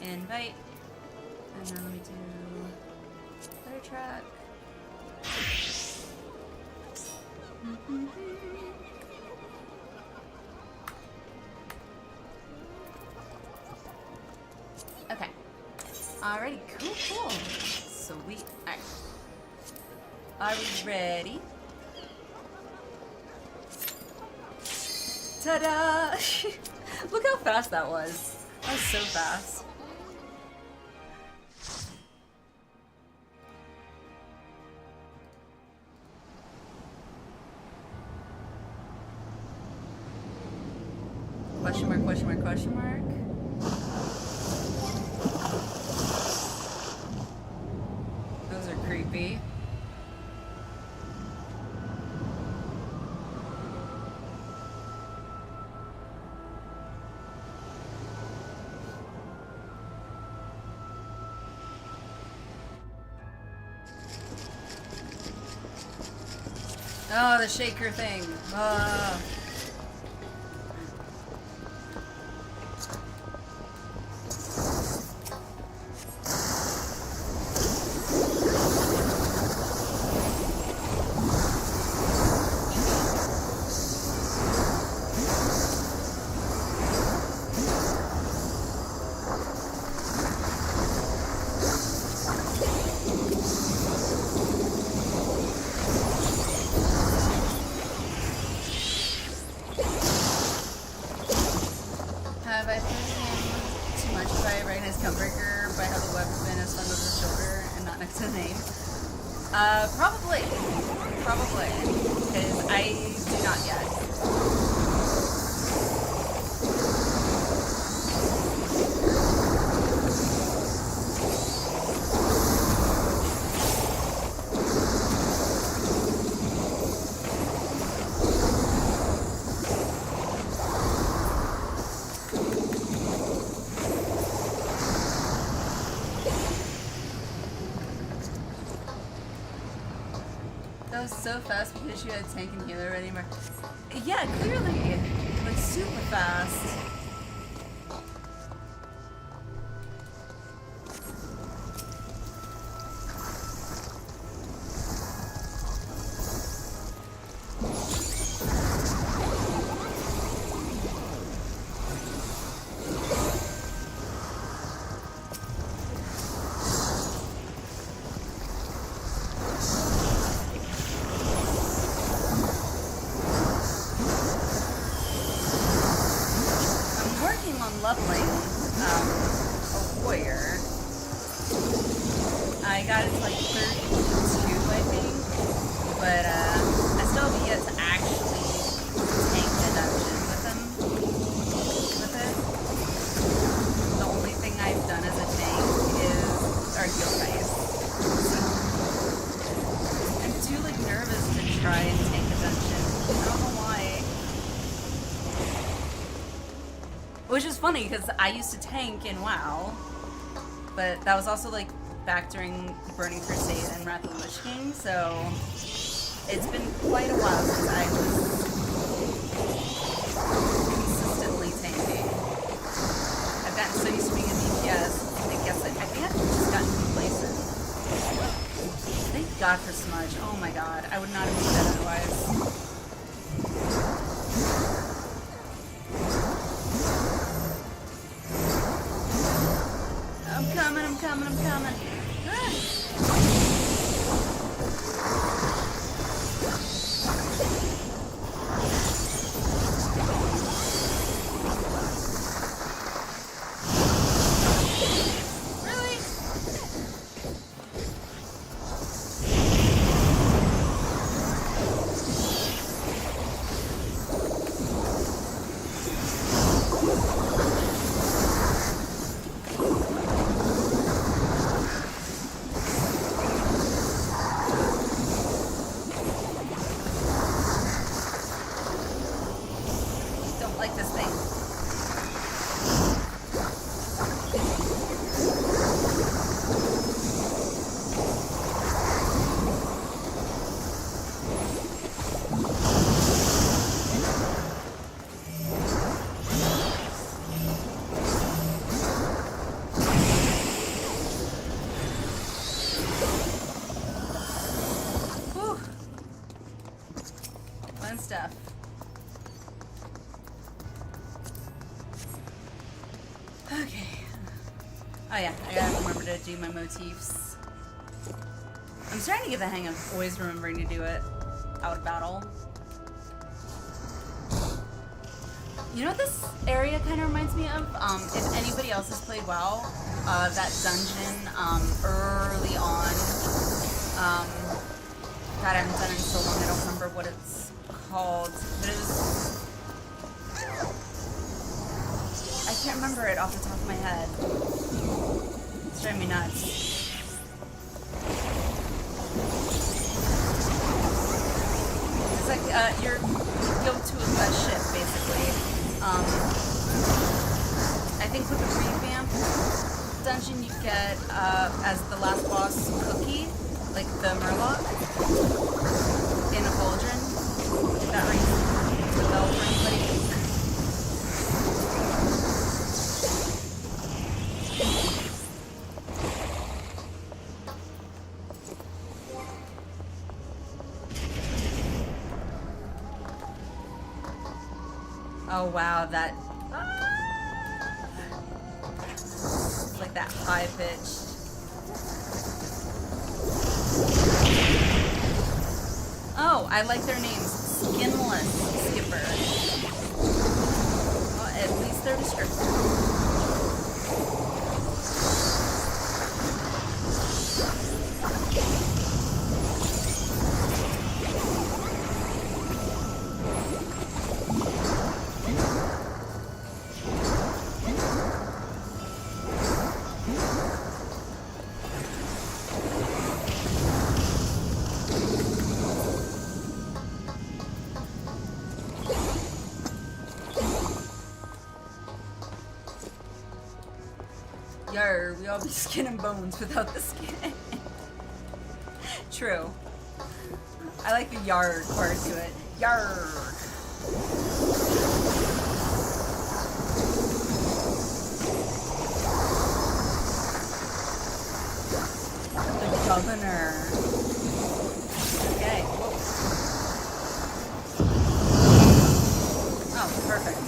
Invite. And then let me do player track. Okay. Alrighty, cool. Sweet. Alright. Are we ready? Ta-da! Look how fast that was. That was so fast. Question mark. Those are creepy. Oh, the shaker thing. Probably, because I do not yet. That was so fast because you had tank and healer ready. Yeah, clearly. Like, super fast. try and tank a dungeon. I don't know why. Which is funny, because I used to tank in WoW, but that was also like back during Burning Crusade and Wrath of the Lich King, so it's been quite a while since I was consistently tanking. I've gotten so used to being a DPS, I think I've just gotten complacent. Thank God for Smudge. Oh my God, I would not have been dead otherwise. I'm coming. Really? Don't like this thing. Whew. Fun stuff. Okay. Oh yeah, I gotta remember to do my motifs. I'm starting to get the hang of always remembering to do it out of battle. You know what this area kind of reminds me of? If anybody else has played WoW, that dungeon early on. God, I haven't done it in so long, I don't remember what it's called. But it was... I can't remember it off the top of my head. It's driving me nuts. It's like, you go to a ship, basically. I think with the revamp dungeon, you get, as the last boss, Cookie, like the Murloc, in a cauldron. If that rings the bell for anybody. Oh wow, that it's like that high pitched. Oh, I like their names. Skinless Skipper. Well, at least they're descriptive. Yarr, we all be skin and bones without the skin. True. I like the yarr part to it. Yarr. The governor. Okay. Whoa. Oh, perfect.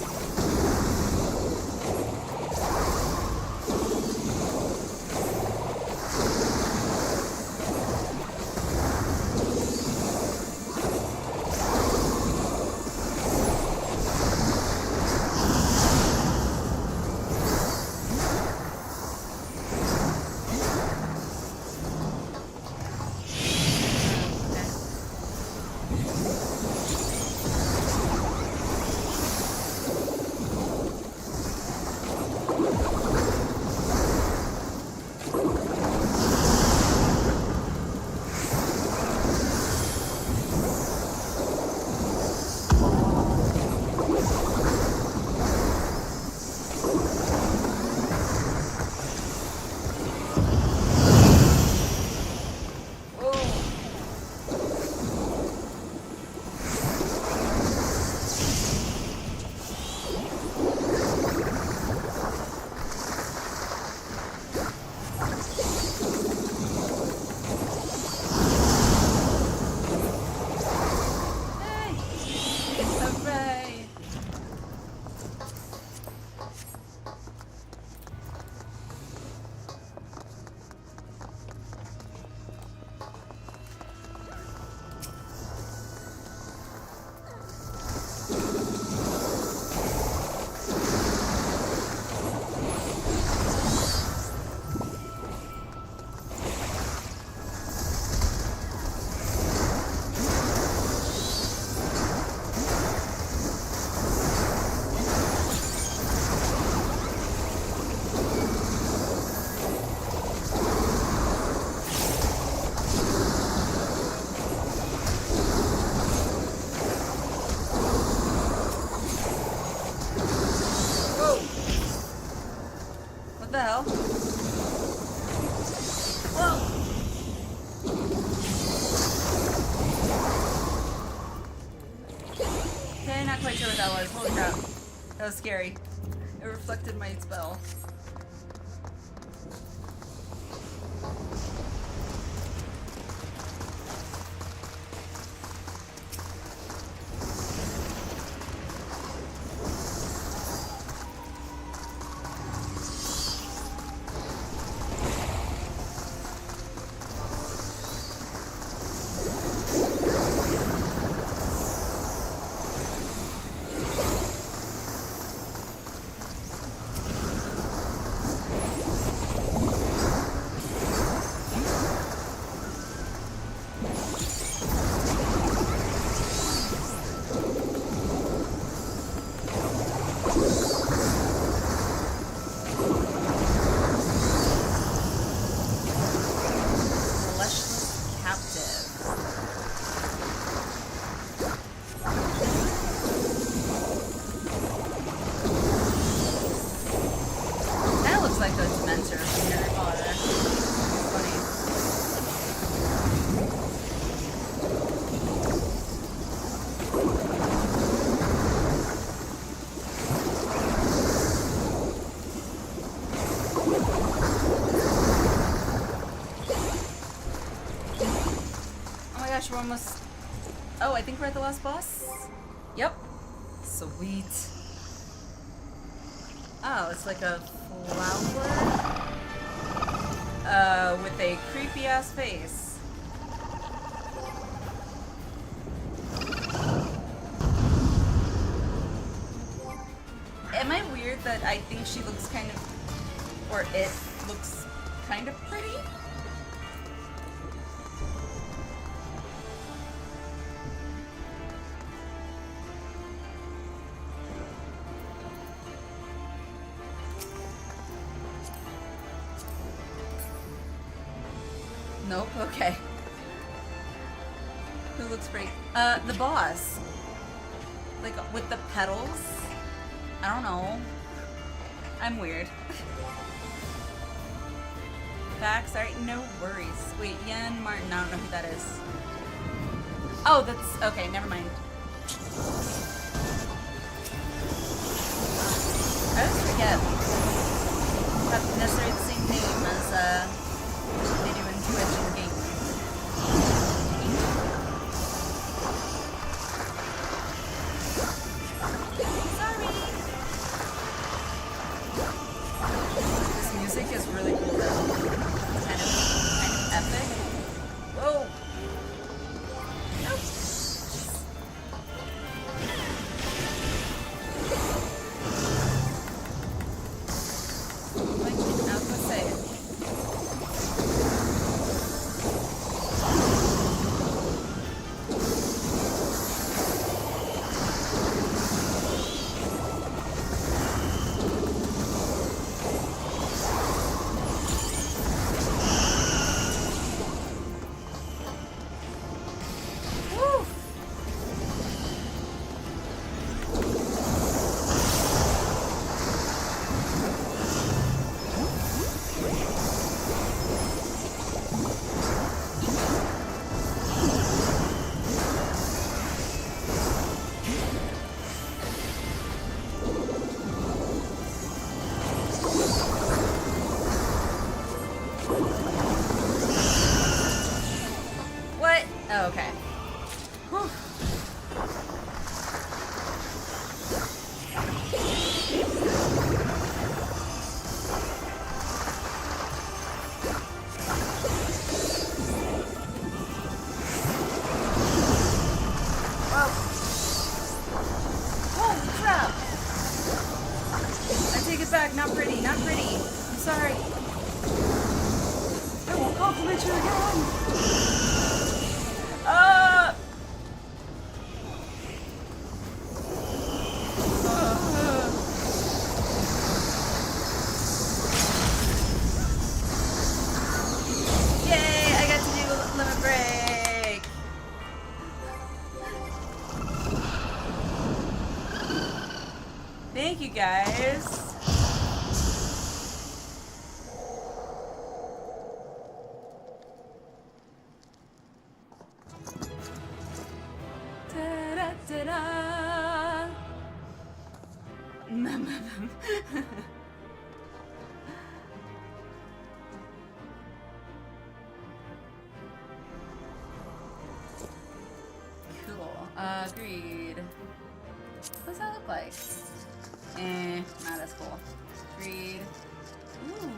not quite sure what that was. Holy crap. That was scary. It reflected my spell. We're almost... Oh, I think we're at the last boss? Yep. Sweet. Oh, it's like a flower? With a creepy ass face. Am I weird that I think she looks kind of... or it looks kind of pretty? Nope, okay. Who looks great? The boss. Like, with the petals? I don't know. I'm weird. Facts, alright, no worries. Wait, Yen Martin, I don't know who that is. Oh, that's... okay, never mind. I always forget. Not necessarily the same name as, they do in Twitch and game. Sorry! This music is really cool though. It's kind of epic. Whoa! Nope. I was gonna say it. Oh, okay. Whew. Well, holy crap! I take it back. Not pretty. Not pretty. I'm sorry. I won't compliment you again. Yay! I got to do limit break. Thank you guys. Da-da-da-da. Cool. Agreed. What does that look like? Nah, that's cool. Agreed. Ooh.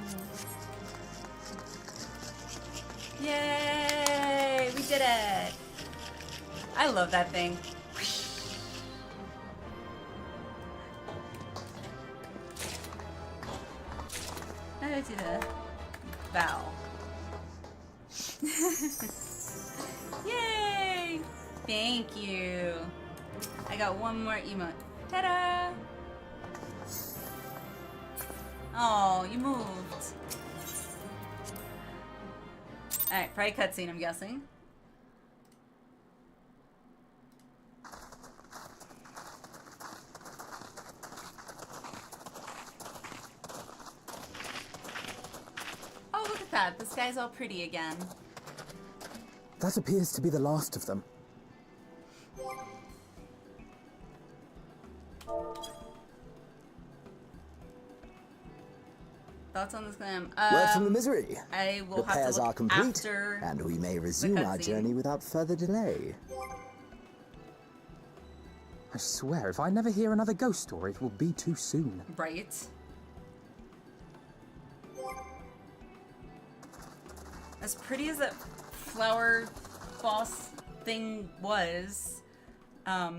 Yay! We did it! I love that thing. How do I do the bow? Yay! Thank you. I got one more emote. Ta-da! Oh, you moved. Alright, probably cutscene, I'm guessing. Oh, look at that. The sky's all pretty again. That appears to be the last of them. Thoughts on this glam? Word from the misery. I will have to Repairs look are complete, after and we may resume our cutscene. journey without further delay. I swear, if I never hear another ghost story, it will be too soon. Right. As pretty as that flower boss thing was, at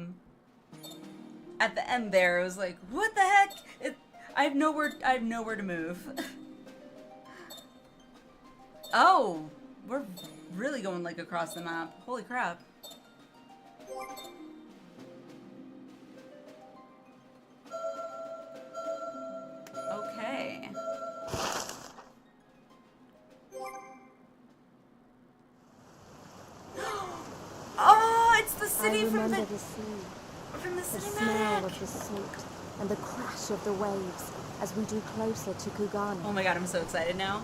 the end there, it was like, what the heck? I have nowhere to move. Oh, we're really going like across the map. Holy crap. Okay. Oh, it's the city from the The city smell map. of the salt and the crash of the waves as we drew closer to Kugani. Oh my god, I'm so excited now.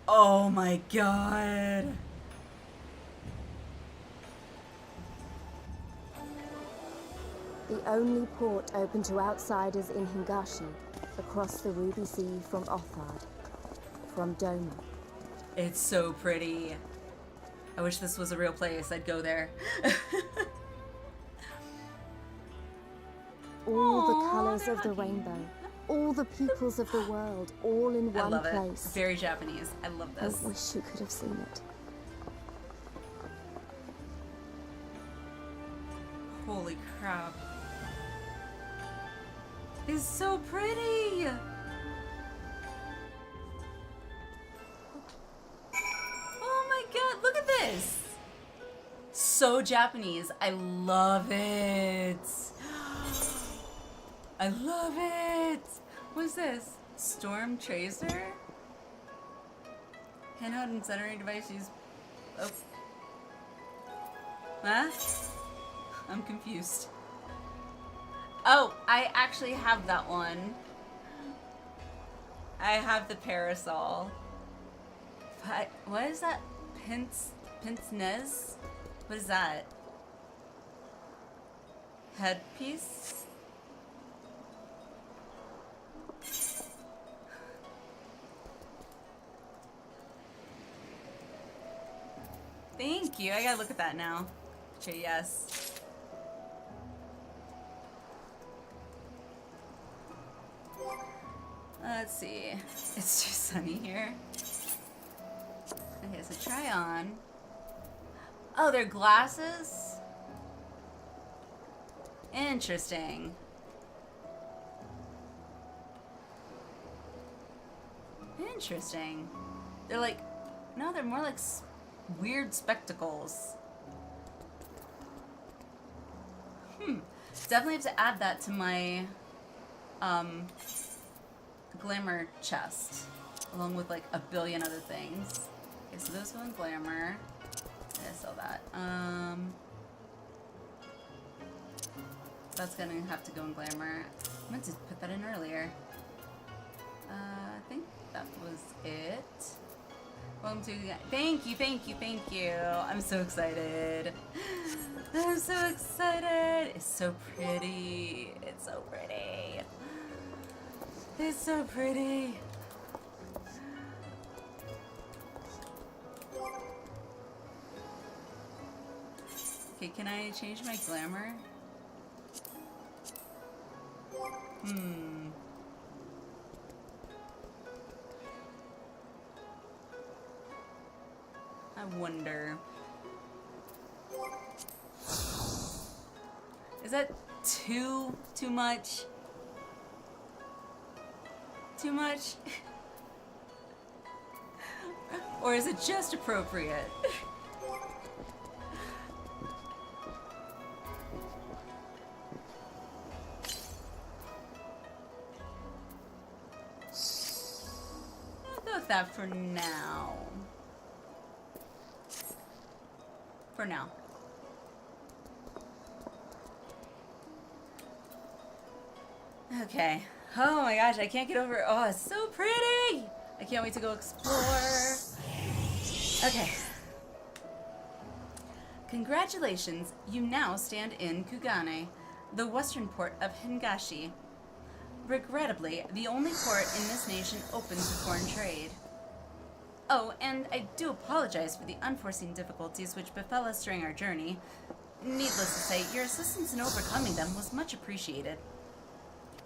Oh my god. The only port open to outsiders in Hingashi, across the Ruby Sea from Othard, from Doma. It's so pretty. I wish this was a real place. I'd go there. All the colors of the rainbow, all the peoples of the world, all in I one love place. it. Very Japanese. I love I this. wish you could have seen it. Holy crap. It's so pretty. Oh my god, look at this. So Japanese. I love it. I love it. What's this? Storm Tracer? Handheld and centering device use. Oh. Huh? I'm confused. Oh, I actually have that one. I have the parasol. But what is that? Pince-nez? What is that? Headpiece? Thank you. I gotta look at that now. Okay, yes. Let's see. It's too sunny here. Okay, so try on. Oh, they're glasses? Interesting. Interesting. They're like, no, they're more like weird spectacles. Definitely have to add that to my glamour chest, along with like a billion other things. Okay, so those go in glamour. I sell that. That's gonna have to go in glamour. I meant to put that in earlier. I think that was it. Welcome to the... Thank you, thank you, thank you. I'm so excited. I'm so excited. It's so pretty. It's so pretty. It's so pretty. Okay, can I change my glamour? I wonder. Is that too much? Too much? Or is it just appropriate? I'll go with that for now. For now. Okay. Oh my gosh, I can't get over it. Oh, it's so pretty! I can't wait to go explore. Okay. Congratulations, you now stand in Kugane, the western port of Hingashi. Regrettably, the only port in this nation open to foreign trade. Oh, and I do apologize for the unforeseen difficulties which befell us during our journey. Needless to say, your assistance in overcoming them was much appreciated.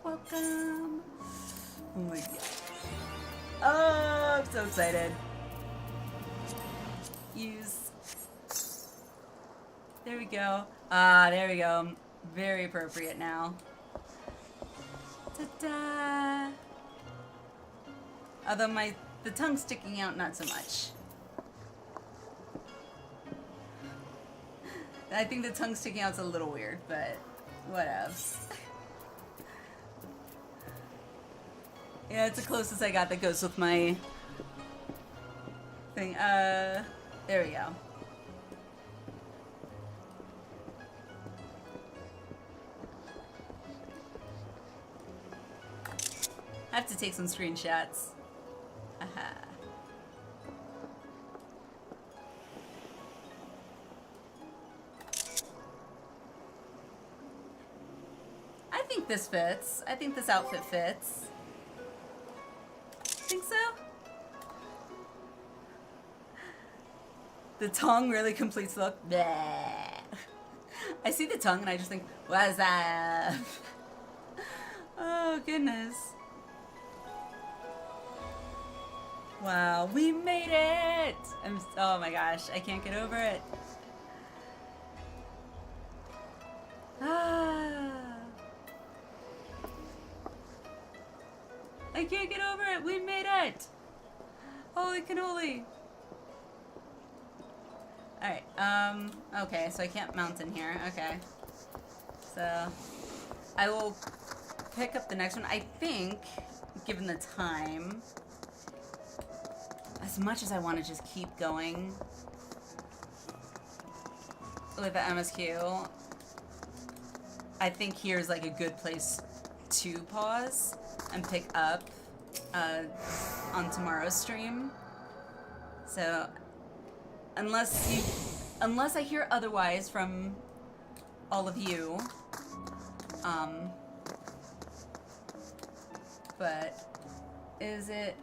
Welcome. Oh my god. Oh, I'm so excited. Use. There we go. Ah, there we go. Very appropriate now. Ta-da! Although the tongue sticking out, not so much. I think the tongue sticking out's a little weird, but what else? Yeah, it's the closest I got that goes with my thing. There we go. I have to take some screenshots. Aha. I think this fits. I think this outfit fits. Think so? The tongue really completes the look. Bleh. I see the tongue and I just think, what's that? Oh, goodness. Wow, we made it! Oh my gosh, I can't get over it. Ah. I can't get over it. We made it. Holy cannoli. Alright, okay, so I can't mount in here. Okay. So, I will pick up the next one. I think, given the time, as much as I want to just keep going with the MSQ, I think here's like a good place to pause and pick up on tomorrow's stream. So unless I hear otherwise from all of you, but is it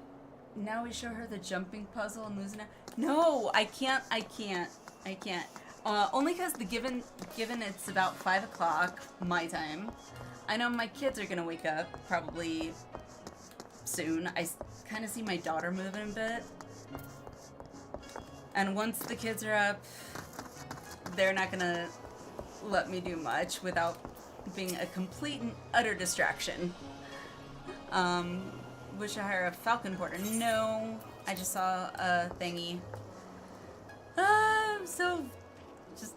now we show her the jumping puzzle and losing it? No, I can't. Only because the given it's about 5 o'clock my time. I know my kids are gonna wake up probably soon. I kind of see my daughter moving a bit. And once the kids are up, they're not gonna let me do much without being a complete and utter distraction. Wish I hire a Falcon Porter. No, I just saw a thingy. I'm so just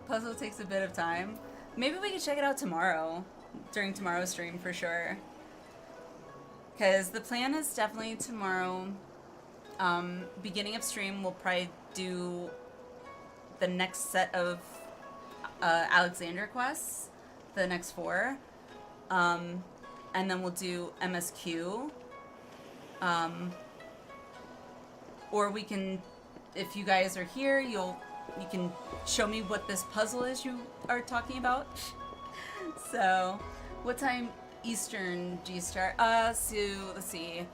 Puzzle takes a bit of time. Maybe we could check it out tomorrow, during tomorrow's stream for sure. Because the plan is definitely tomorrow. Beginning of stream, we'll probably do the next set of Alexander quests, the next 4. And then we'll do MSQ. or we can, if you guys are here, you can show me what this puzzle is you are talking about. So, what time Eastern do you start? So let's see.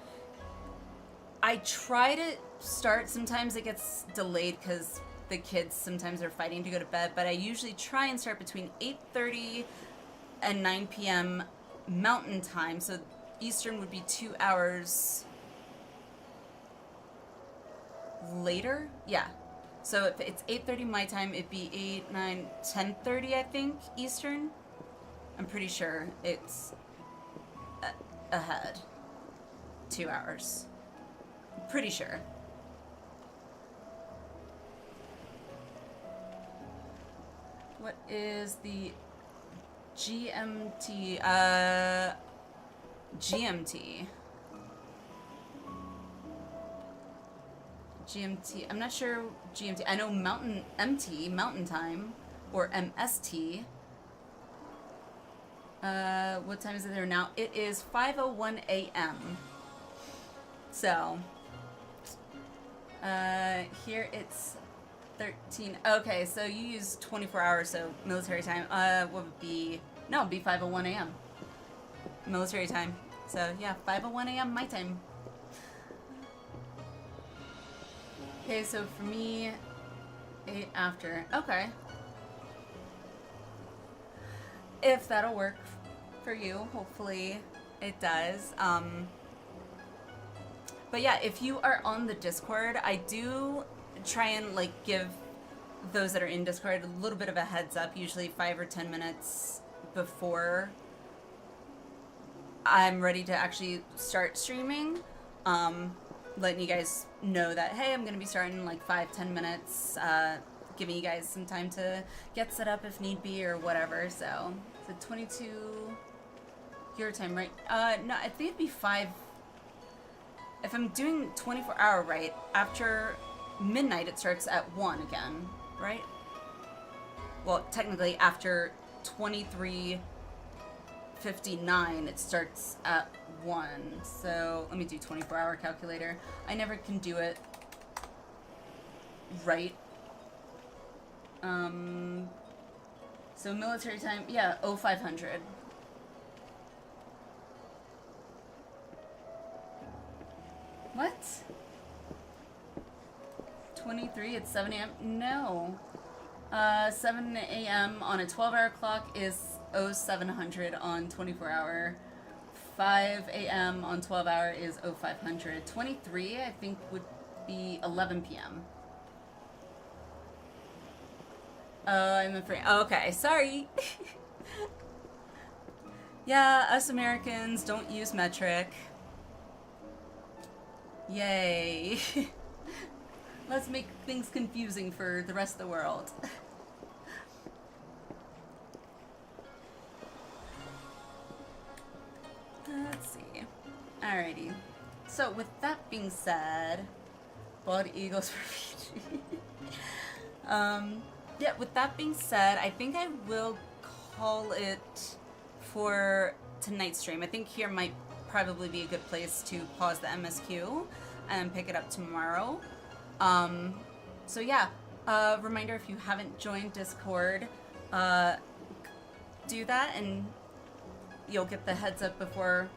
I try to start. Sometimes it gets delayed because the kids sometimes are fighting to go to bed, but I usually try and start between 8:30 and 9 p.m. Mountain Time. So Eastern would be 2 hours later. Yeah. So if it's 8:30 my time, it'd be 8, 9, 10:30, I think, Eastern. I'm pretty sure it's ahead. 2 hours. Pretty sure. What is the GMT? GMT. GMT. I'm not sure GMT. I know Mountain MT, Mountain Time, or MST. What time is it there now? It is 5:01 a.m. So, here it's 13. Okay, so you use 24 hours, so military time. What would be? No, it'd be 5:01 a.m. military time. So yeah, 5:01 a.m. my time. Okay, so for me, 8 after. Okay. If that'll work for you, hopefully it does. But yeah, if you are on the Discord, I do try and like give those that are in Discord a little bit of a heads up, usually 5 or 10 minutes before I'm ready to actually start streaming. Letting you guys know that, hey, I'm going to be starting in like 5-10 minutes, giving you guys some time to get set up if need be or whatever. So, it's 22 your time, right? No, I think it'd be 5. If I'm doing 24-hour right, after midnight it starts at 1 again, right? Well, technically after 23:59 it starts at 1. So let me do 24-hour calculator. I never can do it right. So military time, yeah, 0500. What? 23 at 7 a.m.? No. 7 a.m. on a 12-hour clock is 0700 on 24-hour. 5 a.m. on 12-hour is 0500. 23, I think, would be 11 p.m. I'm afraid. Oh, okay, sorry. Yeah, us Americans don't use metric. Yay. Let's make things confusing for the rest of the world. Let's see. Alrighty. So with that being said, Bald Eagles for Fiji. Yeah, with that being said, I think I will call it for tonight's stream. I think here might probably be a good place to pause the MSQ and pick it up tomorrow. So yeah, reminder, if you haven't joined Discord, do that and you'll get the heads up before,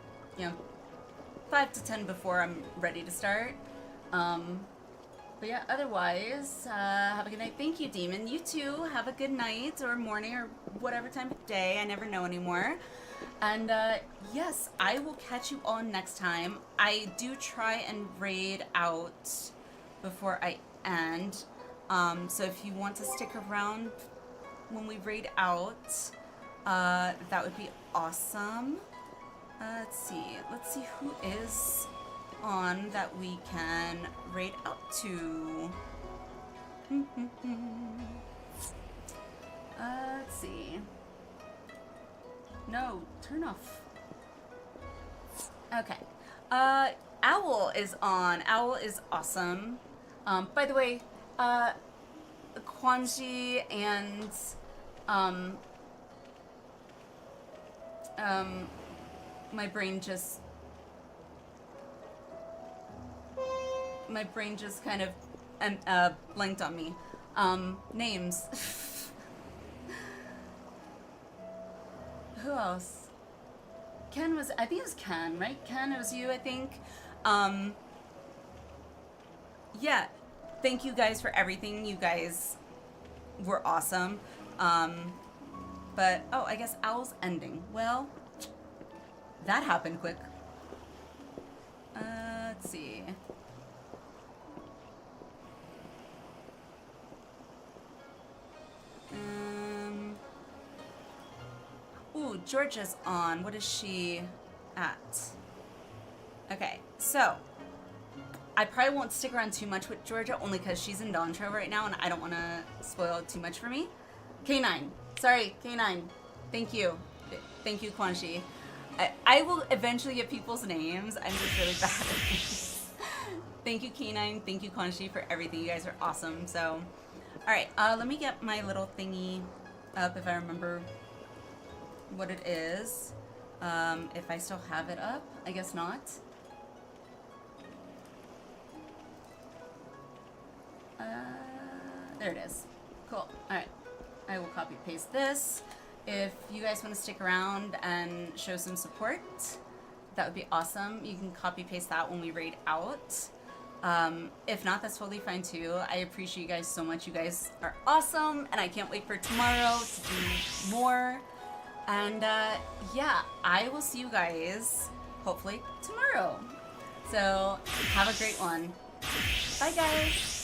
5 to 10 before I'm ready to start. But yeah, otherwise, have a good night. Thank you, Demon. You too. Have a good night or morning or whatever time of day. I never know anymore. And yes, I will catch you all next time. I do try and raid out before I end. So if you want to stick around when we raid out, that would be awesome. Let's see who is on that we can raid out to. Let's see. No, turn off. Okay. Owl is on. Owl is awesome. By the way, Kwanji and my brain just my brain just kind of blanked on me. Names. Who else? Ken was, I think it was Ken, right? Ken, it was you, I think. Yeah, thank you guys for everything. You guys were awesome. But, oh, I guess Owl's ending. Well, that happened quick. Let's see. Ooh, Georgia's on. What is she at? Okay, so I probably won't stick around too much with Georgia, only because she's in Dontro right now, and I don't want to spoil it too much for me. K9. Sorry, K9. Thank you. Thank you, Quanxi. I will eventually get people's names. I'm just really bad at names. Thank you, K9. Thank you, Quanxi, for everything. You guys are awesome. So, alright, let me get my little thingy up if I remember what it is. If I still have it up. I guess not. There it is. Cool. Alright. I will copy paste this. If you guys want to stick around and show some support, that would be awesome. You can copy paste that when we raid out. If not, that's totally fine too. I appreciate you guys so much. You guys are awesome, and I can't wait for tomorrow to do more. And yeah, I will see you guys hopefully tomorrow. So have a great one. Bye guys.